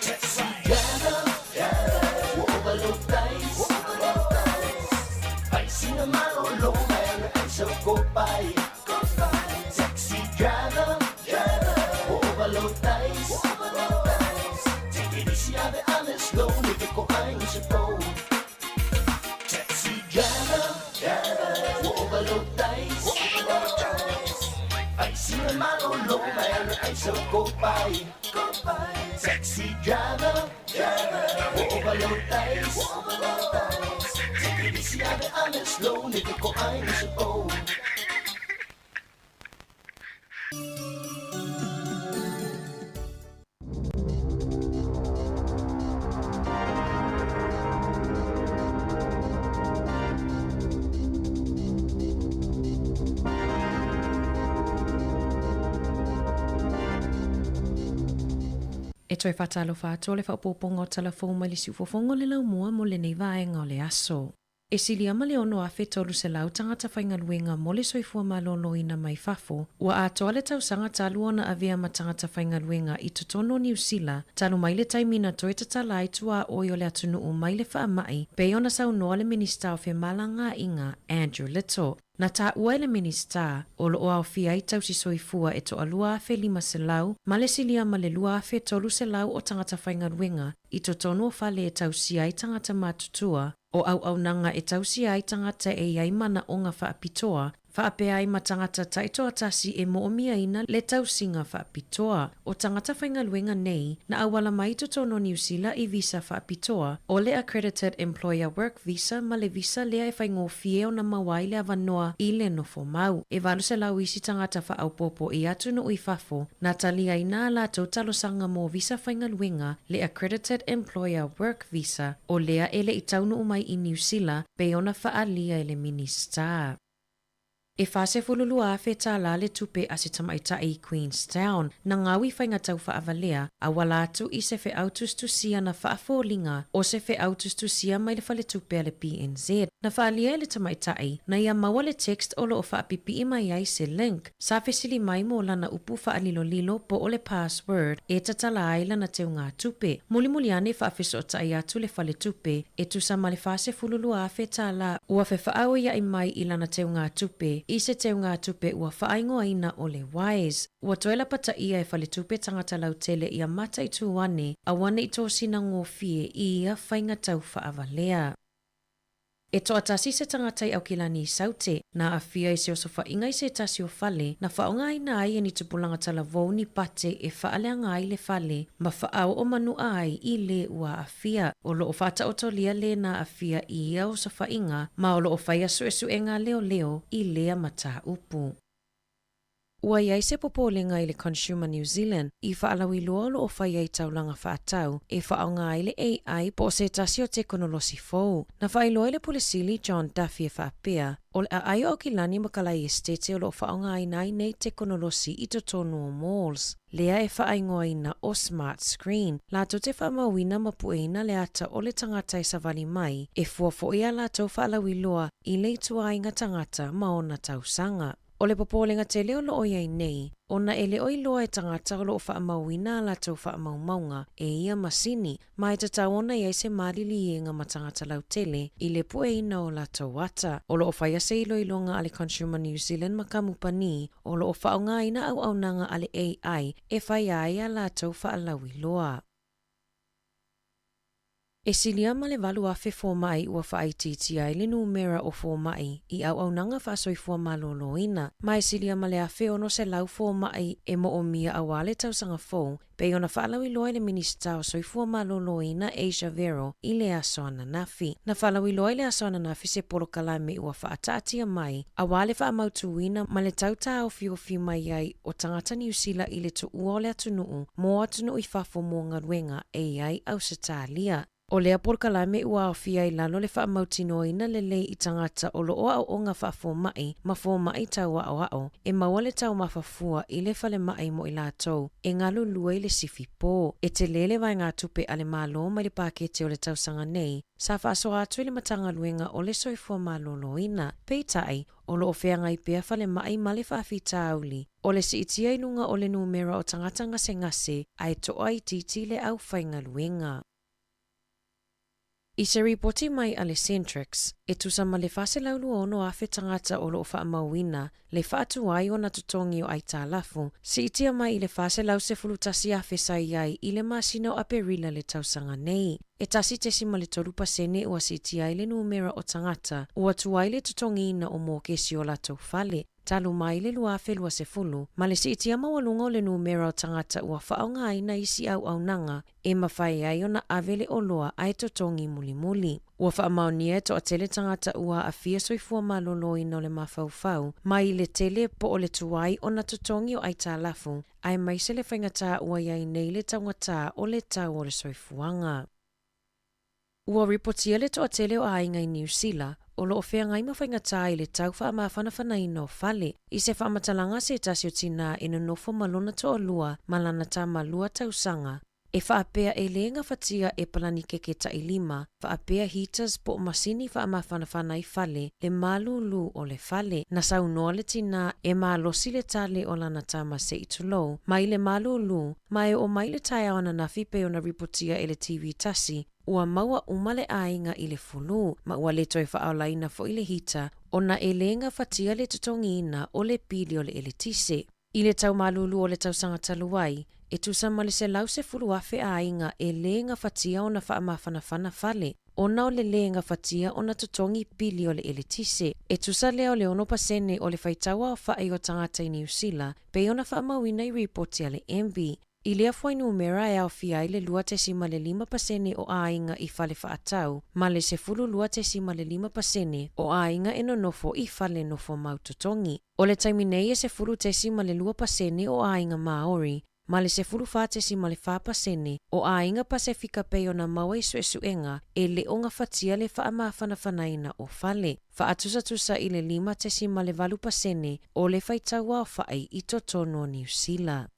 Taxi driver, overload dice. I see the man on low man, I so go by. Taxi driver, overload dice. Take it easy, have it honest, low, nigga, ko I'm supposed. Taxi driver, overload dice. I see the man on low man, I so go by. Taxi driver, overload dice. Take it easy, have it honest, low, nigga, ko I'm supposed. E toi whatalo whātua le whapoponga o talafonga mai le siufofonga le lau mua mo le nei vaenga o le aso. E sili ama le ono a whetolu se lau tangata whaingaluenga mo le soifua malono ina mai fafo, ua atoa le tausanga taluona a vea ma tangata whaingaluenga i tutono New Zealand, talu mai le taimina toi tatala ai tua oi o le atunu o mai le whaamai, pe ona sau noa le minista o whe malanga inga Andrew Little. Na ta ua le minista o lo o fia i tausi soifua e to alua fe lima se lau, ma le silia ma le lua fe tolu se lau o tangata whaingaluenga i tutono o fale e tausi ai tangata matutua, o au nanga e tausi ai tangata e iai mana o ngā whaapitoa, Whaapea ai matangata taito atasi e moomia ina le tausinga whaapitoa. O tangata whaingaluenga nei na awala mai tono New Zealand i visa whaapitoa o le Accredited Employer Work Visa ma le visa lea e whaingofie o na mawai le avanoa i le nofo mau. E walu se lau isi tangata whaaupopo i atu no uifafo na talia ina la tautalosanga mo visa whaingaluenga le Accredited Employer Work Visa o lea ele i taunu umai i New Zealand pe ona whaalia ele minister. E whase fululua fe tā la le tupe a se tamaita i Queenstown, na ngawi whaingatau whaavalea, a wala atu i se fe autustu sia na whaafolinga o se fe autustu sia mai le whale tupe le PNZ. Na whaalia le tamaita i, na ia maua le text o lo o whaapipi i mai ai se link, sa fesili mai mo lana upu whaalilo lilo po o le password e tatala ai lana teo ngā tupe. Muli ane whaafeso o tai atu le whale tupe, e tusa ma le whase fululua fe tā la ua fe whaau ia i mai i lana teo ngā tupe, i se teo ngā tupe ua whaingoa ina o le wise. Ua toela pata ia e whale tupe tangata lau tele ia mata i tuwane, a wane i tōsina ngō fie i ia whaingatau whaavalea. E toa tasi se tangatai au kilani i saute, na a fia i se osofa inga i se tasi o fale, na whaonga ina ai ni tupulanga tala vau ni pate e whaaleanga ai le fale, ma whaau o manu ai i le ua a fia. O lo o whata o tolia le na a fia i ia osofa inga, ma o lo o whaia su enga leo i lea mata upu. Ua iai se popolenga i le Consumer New Zealand, i whaalawi loa lo o whaia i taulanga whaatau, e whaonga ai le AI po se tasi o teknolosi fōu. Na whailoa le pulisili John Duffy e whaapea, o le ai o kilani makalai estete o lo o whaonga ai nai nei teknolosi i totonu o malls. Lea e whaingoa ina o smart screen, la to te whamawina mapueina le ata o le tangata i savali mai, e fuafo ia la tau whaalawi loa i le tua inga tangata maona tausanga. O le popolenga te leo lo oia i nei, ona ele oi loa e tangata o lo o whaamauina la tau whaamaumaunga e ia masini, mai ta taona iai se marili i nga matangata lau tele i le pueina o la tau wata. O lo o whaia se ilo ilonga ale Consumer New Zealand makamupani, o lo o whaonga ina au nanga ale AI e whaia ia la tau whaalawi loa. E silia ma le walu afe fō mai ua whaititi ai le numera o fō mai i au nanga whasoi fō maloloina. Ma e silia ma le afe ono se lau fō mai e mo o mia awale tausanga fō, pe ona whaalawi loa le minista o soi fō maloloina Asia Vero i le aso ananafi. Na whaalawi loa le aso ananafi se polo kalame ua whaatatia mai, awale whaamautuina ma le tauta o fiofi mai ai o tangata New Zealand i le tu ua o le atunuu, mo atunuu i whafo mo ngaruenga e ai au se tālia. O lea porkalame ua o fia i lalo le whaamautino ina le lei i tangata o lo oa o nga whafo mai, ma fo mai tau ao, e maua le tau mawhafua i le whale mai mo i lātou, e ngalu lua i le sifi pō. E te lele vai ngā tupe ale malo mai le pakete o le tausanga nei, sa whaaso atu i le matanga luenga o le soifua malolo ina, peitai, o lo o whea ngai pēr whale mai ma le whaafi tāuli, o le si itia inunga o le numera o tangata ngase ai toa i titi le au whainga luenga. I se ripoti mai a le Centrix, e tusa ma le whase laulu ono a whe tangata o lo o whaamauina, le whaatu ai o na tutongi o ai tālafu, si itia mai i le whase lau se fulutasi a whe sai ai i le masina o aperila le tausanga nei. E tasi tesi ma le tolupa sene ua si itia i le numera o tangata, ua tuai le tutongi ina o mō kesi o latou whale. Talu mai le lua whelua se fulu, ma le si itia mawalunga o le numera o tangata ua whaonga aina isi au nanga, e mawhai ai o na avele o loa ai totongi muli. Ua whaamaunia to a tele tangata ua a fia soifua malolo ina o le mawhauwhau, mai le tele po o le tuai o na totongi o ai tālafu, ai mai se le whaingata ua iai nei le taungata o le tau o le soifuanga. Ua ripotia le to a tele o ainga i New Zealand, o lo o whea ngai mawhaingata i le tau whaamawhanawhana i no whale. I se whaamatalanga se tasio tina ina nofo malona to o lua, malana tā malua tausanga. E whaapea e leenga whatia e palani keke ta i lima, whaapea heaters po masini whaamawhanawhana i whale, le malulu o le whale. Na saunoa le tina e malosi le tale o lana tama se itulou, mai le malulu, mai o mai le tai awana na whipe o na ripotia e le TV tasi, ua maua umale ainga i le fulu, ma ua le toi whaalaina fo i le hita, o na e leenga whatia le tutongi ina o le pili o le eletise. I le tau malulu o le tau sanga taluai, e tusa ma le se lau se fulu afe ainga e leenga whatia o na whaamawhanawhana whale, ona o le lenga fatia ona totongi pili o le eletise. E tusa leo le ono pasene o le faitawa o fai o tangata i New Zealand, pe ona whaamawina i reporti a le MB. I lea fwai numera e au fia i le 25% o ainga i fale whaatau, ma le 12% o ainga e nonofo i fale nofo mautotongi. O le taiminei e 12% o ainga Maori, ma le 14% o ainga Pasifika pe ona maua i suesuenga e le onga fatia le whaamawhanawhanaina o fale. Whaatusa i le 5% o le faitaua o whai i totono New Zealand.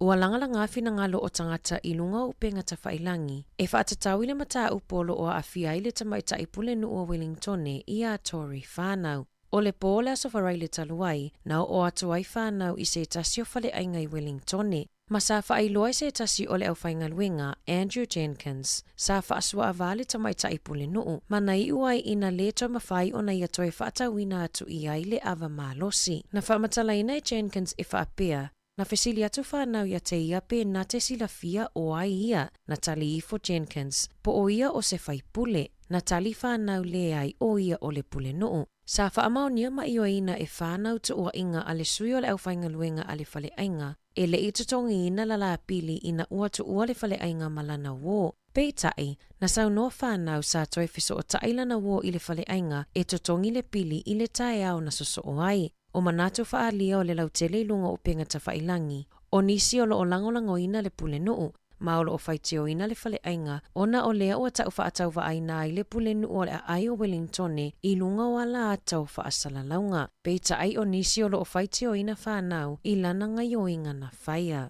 Ua langalanga whina ngalo o tangata i lunga upenga ta whailangi, e whaatatau i le mataa upolo o a whia i le tamaita i pule nu o Wellingtone i a Tory whanau. O le pōle aso wharai le taluai, na o atuai whanau i se tasi o whale ainga i Wellingtone. Ma sa whaailoa i se tasi o le au whaingaluenga, Andrew Jenkins, sa whaasua a vale tamaita i pule nuu, ma na i uai ina le to mawhai o na ia toi whaatawina atu i ai le ava malosi. Na whaamatalaina i Jenkins e whaapea, na fesili atu whanau ia te ia pe na te sila fia o ai ia, na tali i for Jenkins, po o ia o se whai pule, na tali whanau le ai o ia o le pule nuu. Sa whaamaonia ma i o ina e whanau tu ua inga a le sui o le au whaingaluenga a le whale ainga, e le i tutongi ina la la pili ina ua tu ua le whale ainga malana wō. Pei tai, na sau noa whanau sa toi fiso o tailana wō i le whale ainga e tutongi le pili i le tae au na soso o ai. O manatu whaalia o le lautele ilunga o penga ta whailangi, o nisi o lo o langolango ina le pule nuu, ma o lo o whaitio ina le whale ainga, ona o lea o tau whaatau aina i le pule nuu o le ai o Wellingtone i lunga o ala atau whaasala launga. Peita ai o nisi o lo o whaitio ina whanau i lana ngai o inga na whaia.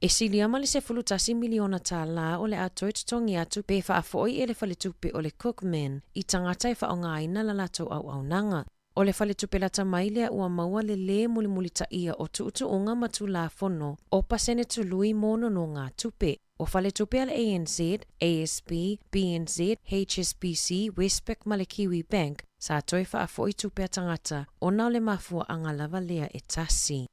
E sili ama le 10 miliona tā la o le atoi tutongi atu pe whaafoi e le whale tupe o le Cookman i tangata i whaonga aina la lato au nanga. O le whale tupelata mai lea ua maua le mulimuli ta ia o tuutu unga matu la fono o pasene tului mono no ngā tupe. O whale tupe al ANZ, ASB, BNZ, HSBC, Westpac ma le Kiwi Bank sa toi whaafoi tupe a tangata o nao le mafua anga lava lea e tasi.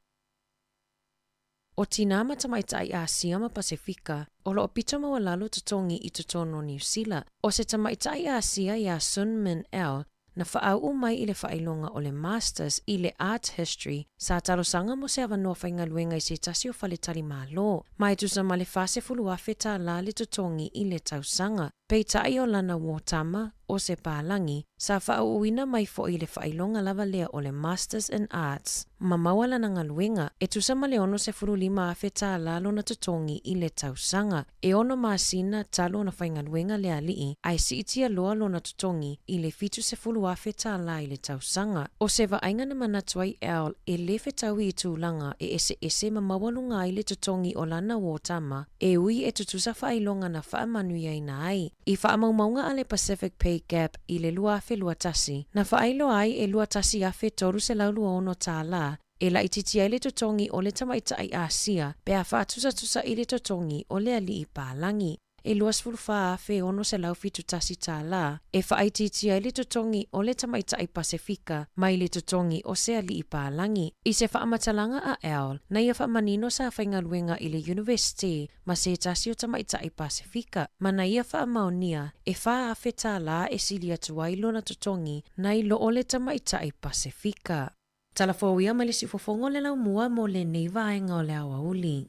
O tina matamaita i Asia ma Pasifika, o lo pita maua lalo tutongi i tutono New Zealand. O se tamaita i Asia i a Sun Min El, na whaau umai i le whailonga o le Masters i le Art History, sa talosanga mo se awa noa whaingaluenga i se tasi o whale tali malo. Mai tusa ma le whase fulu awheta la le tutongi i le tausanga. Pei tai o lana wotama o se pālangi, sa whaau uina mai fo i le whailonga lava lea o le Masters in Arts. Ma mawala na ngaluenga, e tusa ma le ono se furu 5 awheta la lo na tutongi i le tausanga. E ono maasina talo na whaingaluenga lea lii, ai si itia loa lo na tutongi i le fitu se fulu awheta la i le tausanga. O se vainga na manatuai el e le whetau i tūlanga e ese ma mawalunga i le tutongi o lana wotama, e ui e tutusa whailonga na whaamanuia ina ai. I whaamaumaunga ale Pacific Pay Gap i le luafe luatasi, na whailo ai e luatasi afe toru se laulua ono tā la, e la ititia i le totongi o le tamaita ai Asia, pe a whaatusa i le totongi o le ali i pālangi. E luas fulfa afe ono se laufitu tasi tā la, e whaititia i le totongi o le tamaita ai Pasifika, mai le totongi o se ali i pālangi. I se whaamatalanga a El, na ia whaamanino sa whaingaluenga i le University, ma se tasi o tamaita ai Pasifika, ma na ia whaamaonia, e wha afe tā la e sili atu ailo na totongi, na ilo o le tamaita ai Pasifika. Talafowia ma le sifofongo le lau mua mo le neiva ainga o le awa uli.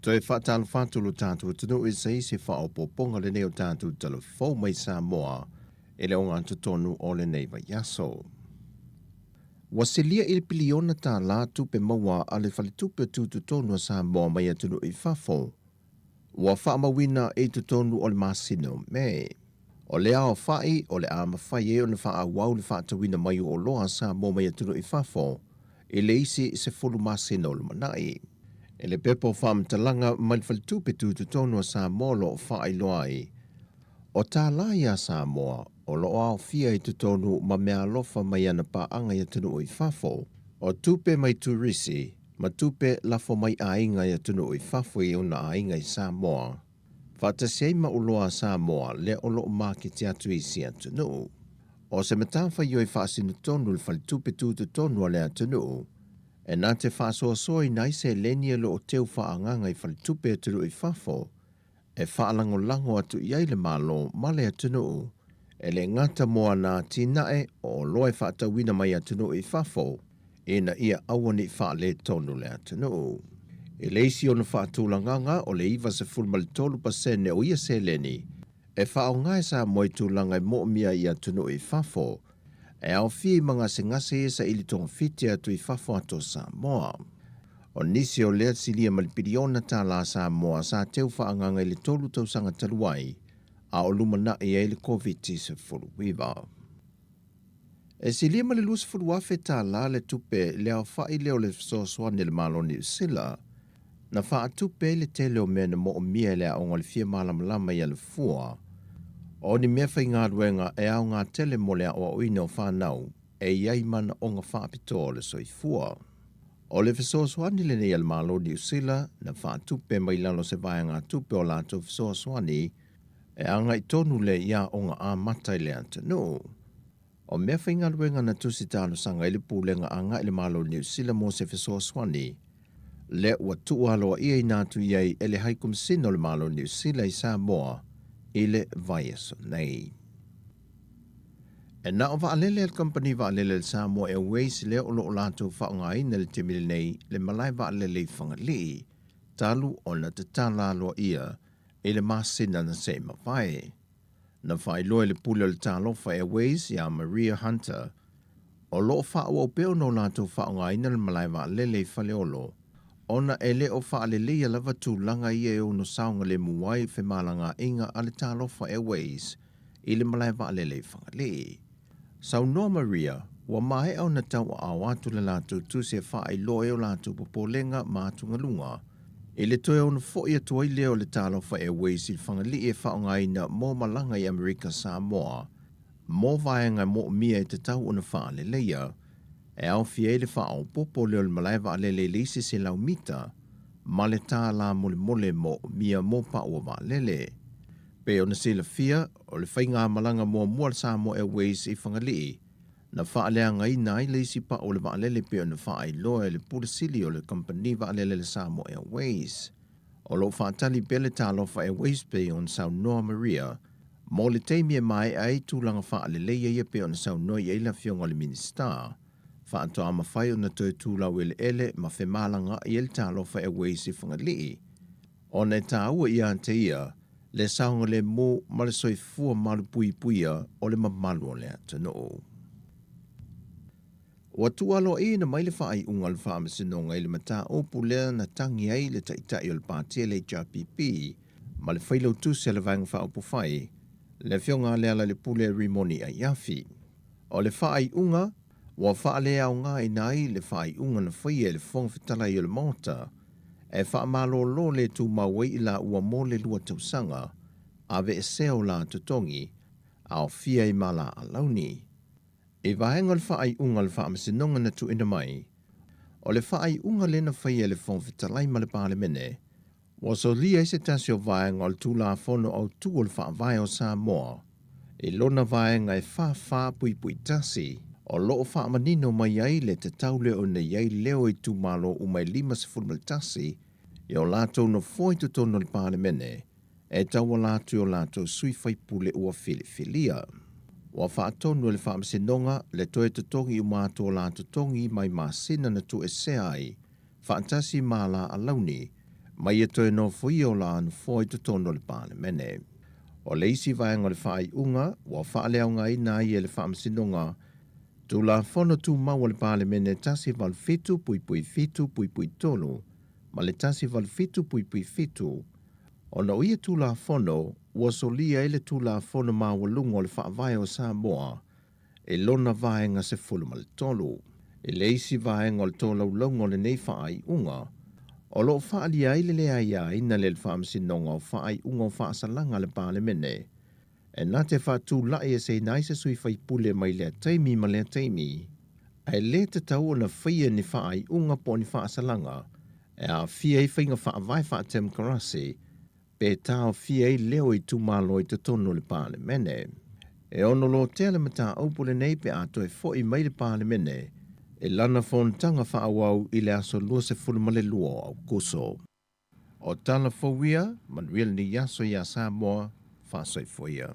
Toi whaatalo whaatulu tātou tunu e sei se whaopoponga le neo tātou telefou mai Samoa e le onga antutonu o le neiva yaso. Wasilia il piliona tā lātu pe maua a le whaletupe tūtutonu a Samoa mai atunu i whafo. Ua whaamawina e tutonu o le masino me. O le ao whai o le ama whai e o le whaawau le whaatawina mai o loa Samoa mai atunu i whafo e le isi se fulu masino le manai. E le pepo whaamtalanga mai whalitupe tūtutonu a Samoa lo whaailoai. O tā la ia Samoa, o loo au fia I tutonu ma mea lofa mai ana paanga ia tunu I fafo, o tupe mai turisi, ma tupe lafo mai ainga ia tunu I fafo I una ainga I Samoa. Whatasei ma uloa Samoa le o loo maki te atu I si atunu. O se matawha i oi whaasinu tonu le whali tupe tūtu tonu a le atunu, e nā te whaasoa soi nai se lenia lo o teu whaanganga I whali tupe atunu I fafo, e whaalango lango atu I aile malo ma le atunu, e le ngata moa nā tinae o loe whaatawina mai atunu I fafo, e na ia awani whaale tonu le atunu. E leisi o na whaatulanganga o le iwa se fulmali tolu pasene o ia se leni, e whao ngai sa moi tūlanga I mo mia I atunu I fafo, e au fii mga se ngase esa ili tonga fiti atu I fafo ato Samoa. O nisi o lea silia malipiriona tā la Samoa sa teu whaanganga ili tolu tausanga taluai, a o lumana I ele COVID-19 fulu wiwa. E silia mali lusa fulu wafe tā la le tupe lea whai leo le soaswani le maloni usila, na wha tupe le tele o mea na mo o mia lea o ngali fia malamalama I ale fua, o ni mea whai ngā ruenga e au ngā tele mo lea o oina o whanau, e iai mana o ngā whaapito le soifua. O le fesoaswani le nei al maloni usila, na wha tupe mai lalo se vai ngā tupe o lato fesoaswani, e anga I tonu le ia o ngā āmatai le antanu. O mea whai ngā ruenga na tusi tāno sanga ili pūlenga anga ili maloni usila mo se fesoaswani, le ua tualo ia I nātu iai ele haikum sino le maloni usila I Samoa, ile vaiaso nei. E na o vaalele al company vaalele al Samoa Airways le o lo lato whaongai na le temile nei le malai vaalele I whangali, talu o na te tālalo ia ele masina na se mawai. Na whai loe le pule le tālofa Airways ia Maria Hunter, o lo whaua o peo no lato whaongai na le malai vaalele I whaleolo, ona ele o whaalele ia lava tūlanga ia e o no saunga le muwai whemalanga inga ale tālofa Airways I le malai vaalele I whangali. Sau no Maria, wa mai au na tau a watu le latu tu se whaai loe o latu popolenga mātunga lunga. E le toe ona fo ia tuai leo le tālofa Airways I whangali e whaongai na mō malanga I Amerika Samoa, mō vaenga mō mia e te tau ona whaale leia, e au fie le whao popo leo le malaiva alele leise se lau mita, ma le tā la mole mole mo mia mō pa ua vaalele. Pe ona se la fia, o le whainga malanga mua mua le Samoa Airways I whangali, na whaalea ngai nai leisi pa o le vaalele pe ona whaai loa le pulasili o le company vaalele le Samoa Airways. O lo whaatali pele tālofa Airways pe on Sau Noa Maria, mo le teimia mai ai tūlanga whaalele ia pe ona Sau Noa I eila fionga le minister, whaatoa mawhai o na toi tūlau ele ele ma whemalanga I el tālofa Airways I whangali. O ne tā ua ia ante ia, le saunga le mō ma le soifua malu pui puia o le mamalu o le atano. Wa tualo I na mai le whaai unga le whaamasinonga I le mata o pulea na tangi ai le taitai o le pātia le HRPP, ma le whailau tu se le vanga whaopo whai, le whionga le ala le pulea rimoni a iafi. O le whaai unga, wa whaale au ngā I nai le whaai unga na whaia le whongwhitala I o le mota, e whaamalo lo le tu mawai I la ua mo le lua tausanga, ave e seo la tutongi, au fia I mala a launi. E vahenga le whaai unga le whaamasinonga na tu ina mai, o le whaai unga le na whaia le whongwhitalai ma le pāle mene, wa so lia I se tasi o vahenga o le tū la whono au tū o le whaavai o Samoa, e lona vahenga e wha pui pui tasi, o loo whaamanino mai ai le te taule o na iai leo I tū malo o mai 5 tasi, I o lātou no foi tu tono le pāle mene, e taua lātou o lātou sui whai pule ua filia. Wa whaatonu le whaamasinonga le toe tutongi o mātou lātou tongi mai māsina na tu e se ai, whaantasi māla a launi, mai e toe no foi o la no foi tu tono le pāle mene. O leisi vaenga le whaai unga, wa whaaleaunga I nai e le whaamasinonga, tu la whono tu maua le pāle mene tasi val fitu pui pui tolu, ma le tasi val fitu pui fitu. O na uia tu la whono, ua solia ele tu la whono mawalunga o le whaavai o Samoa, e lona vaenga se fulu ma le tolu. E leisi vaenga o le tolau launga o le nei whaai unga, o lo whaalia ile le ai ina le whaamsinonga o whaai unga o whaasalanga le pāle mene, E nā te whātū lai e se naisa sui whai pule mai lea teimi ma lea teimi, ai le te tau o na whaia ni whaai unga po ni whaasalanga, e a fia i whainga whaavai whaatem karase, pe tau fia i leo i tūmalo i te tono le pāle mene. E ono lo tele mata aupule nei pe ato e fo i mai le pāle mene, e lana fontanga whaawau i le aso lua se fulmale lua au kuso. O tala fawia, Manuel ni yaso ya Samoa, whaasai foia.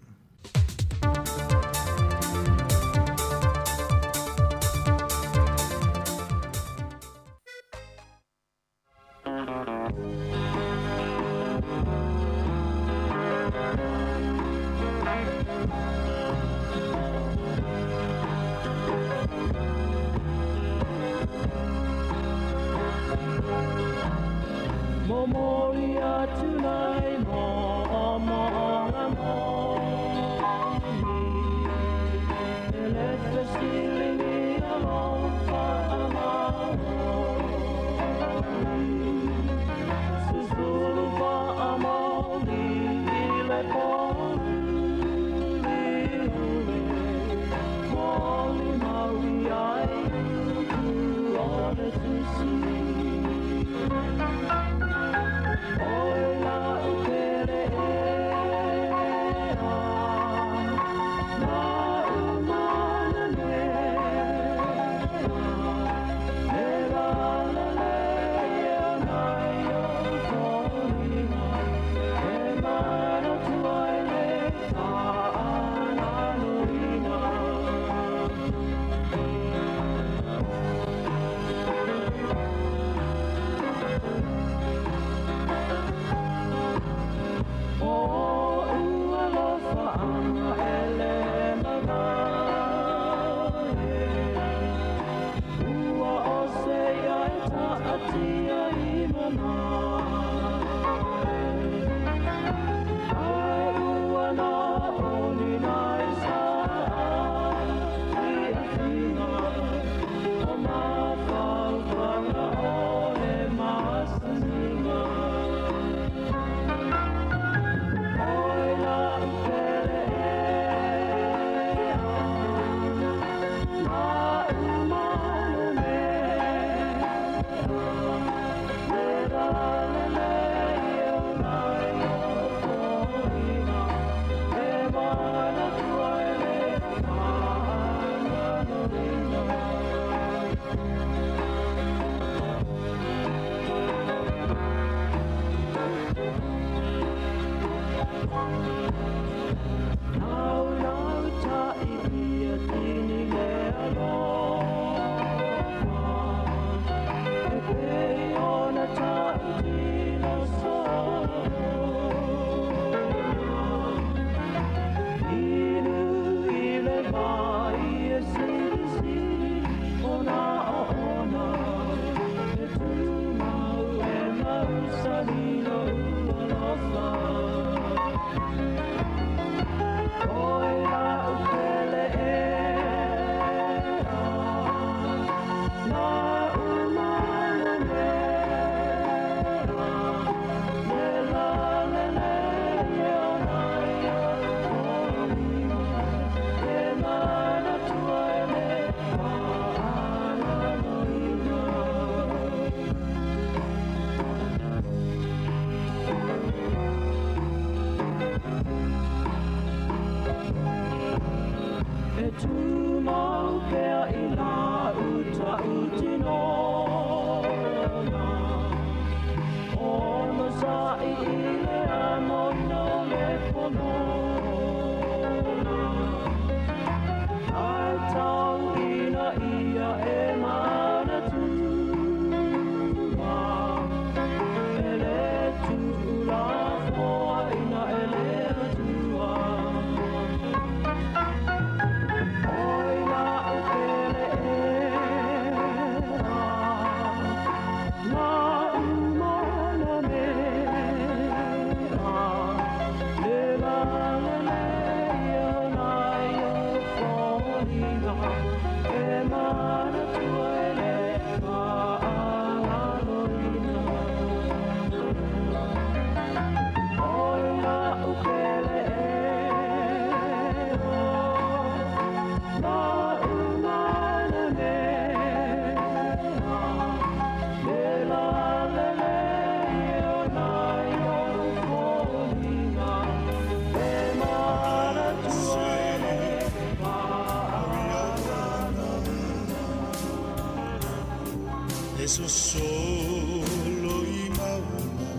eso solo y mauna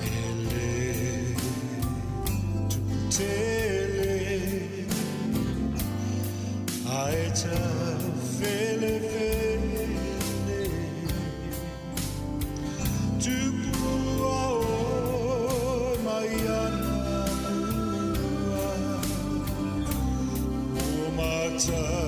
ele tutele aeta fele fele tu pua o maiana o mata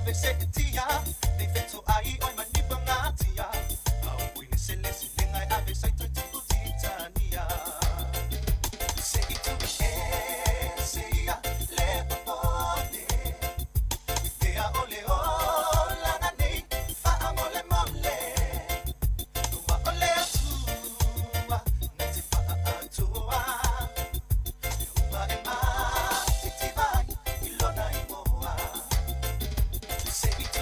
ave se tia ni fetu ai oi manipa ngatia au wini sele silinga ave sai tu titania se itu se ia le popone ia ole ola na nei fa amole mole tua ole tua nati fa tua ua e ma titi vai ilona imoa se itu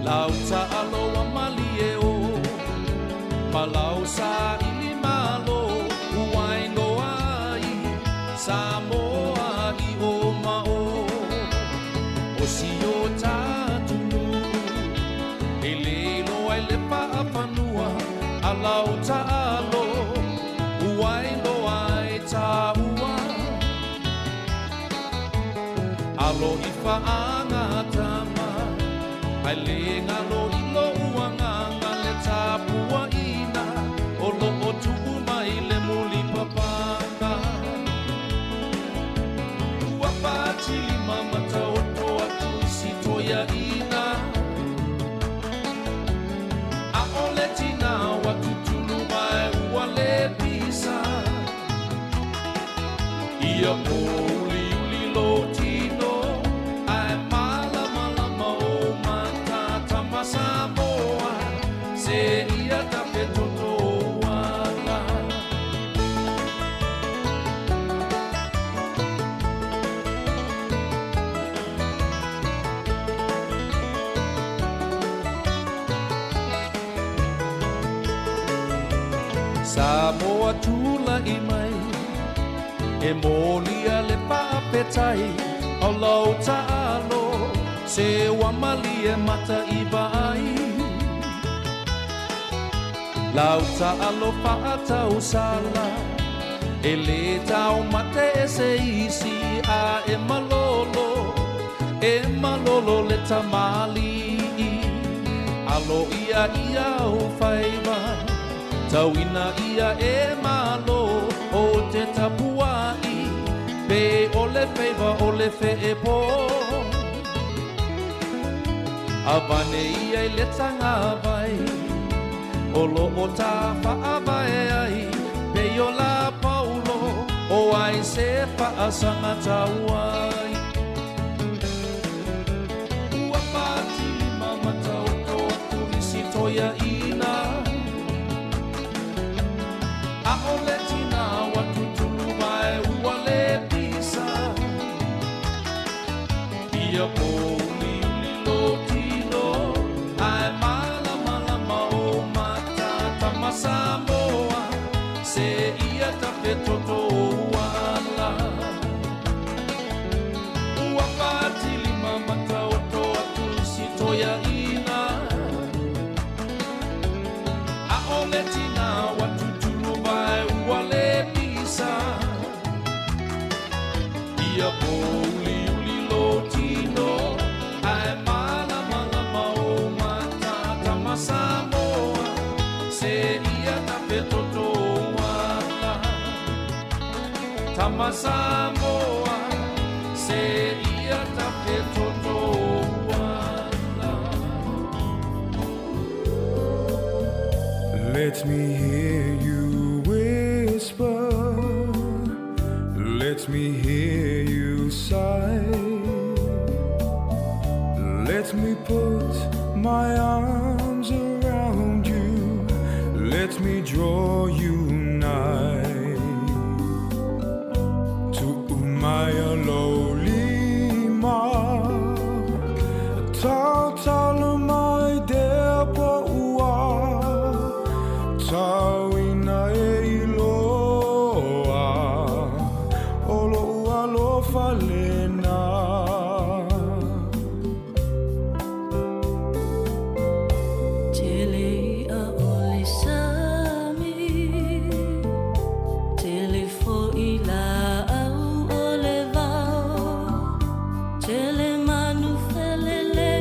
lau ta alo wa mali e o malau sa ili malo uai no ai Samoa i o mao o si o tatunu e lelo ai le paapanua a lau ta alo uai no ai ta ua alo i whaanga tama ai le ngalo i lo uanganga le tapua ina o lo o tuku mai le muli papanga ua patili mama tauto atu si toia ina a ole tina watu tulu mai ua le pisa ia uli uli lo tino ai mala mala mau mata tama Samoa se ia tape toto wala Samoa tula i mai e molia le papetai au lau ta'alo se wamali e mata i vai lau ta'alo pa'atau sala e le tau mate e se isi a e malolo le tamali alo ia o faiva tauina ia e malo o te tapuai pe ole feiva ole fe e po avane ia i le tanga vai olo o ta whaavai ai pe o la paulo o ai se whaasanga tauai ua pati mama tau toa turisi toia ina a ole tina watu tulu mai ua le pisa ia po uli uli lo tino ai mala mala mau mata tama Samoa se ia tape toto wala ua patili mama tau toa tulisi toia ina a ole tina watu vai wale pisa ia uli uli lo tino ai mala mala mau mata tama Samoa se ia tape toto wala tama Samoa se ia tape toto wala. Let me hear you whisper, let me hear you sigh, let me put my arms around you, let me draw you nigh to Umaya Lolima, Tautala my dear Poua, Tawina Eiloa, Olo Alo Falena. Tele a ole sami, tele fo ila au ole vau, tele manu felele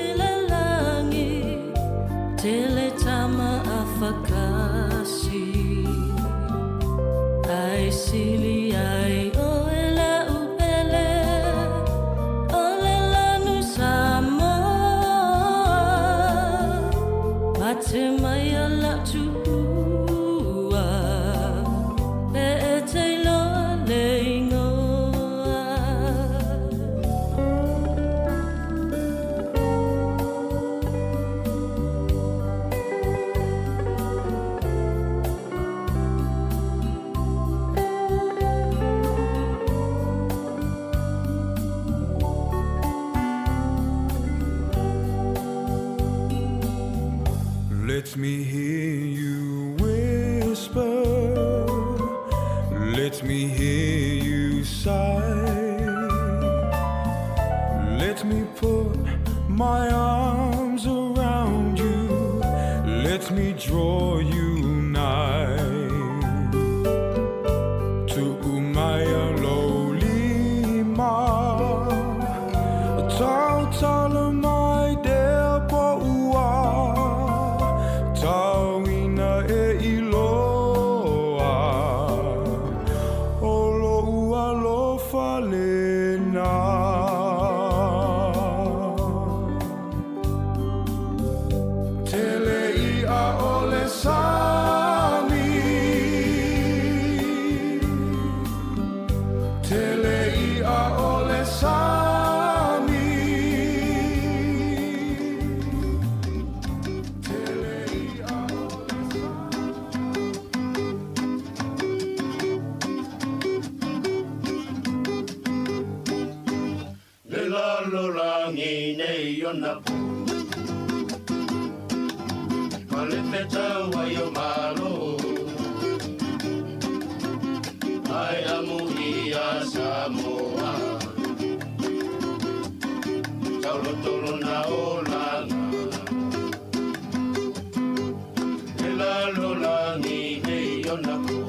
ila langi, tele tama afakasi, ai sili ai oela upele, ole lanu Samoa, mate mai ala tua, e te lo leingoa. Let me hear you whisper. Let me hear you sigh. Let me put my arms around you. Let me draw you nigh to Umaya Lolima. Tau mai dea po ua. Tauina e iloa. Olo ua lo falena. Tele I a ole sami. Tele I a ole sami. Tele I a ole Le la lo langi nei ona pu. Male peta wa yo malo. Ai amu I a Samoa. Taulo tolo na o langa. Le la lo langi nei ona pu.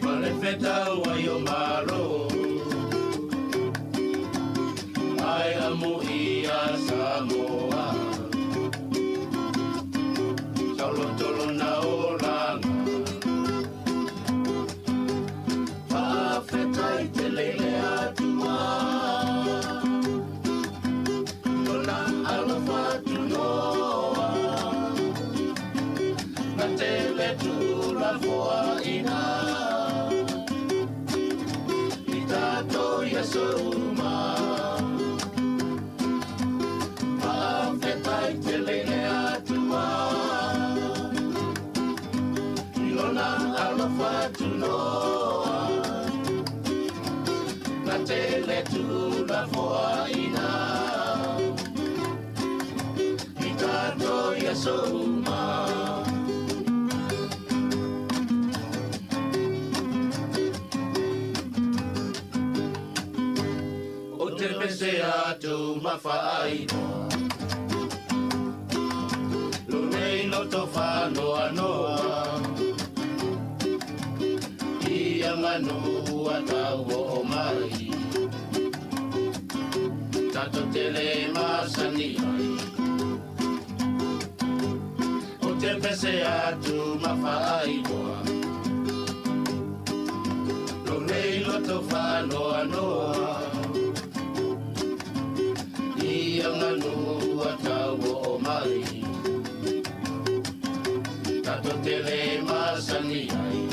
Male peta wa yo malo. Ai amu I a Samoa. Taulo tolo na o langa. Whawhetai te leile atua. Lola alofa tu noa. Na te le tu la foa ina. I tato ia souma. Whawhetai te leile atua. Lona alofa tu noa. Na te le tu la foa ina. I tato ia souma. O te pese atu mawhaaina. Lo nei no to whanoa noa. Ia manu atau o mai. Tato tele masani ai. O te pese atu mawhaainoa. Lo nei loto whanoa noa. Ia manu atau o mai. Tato tele masani ai.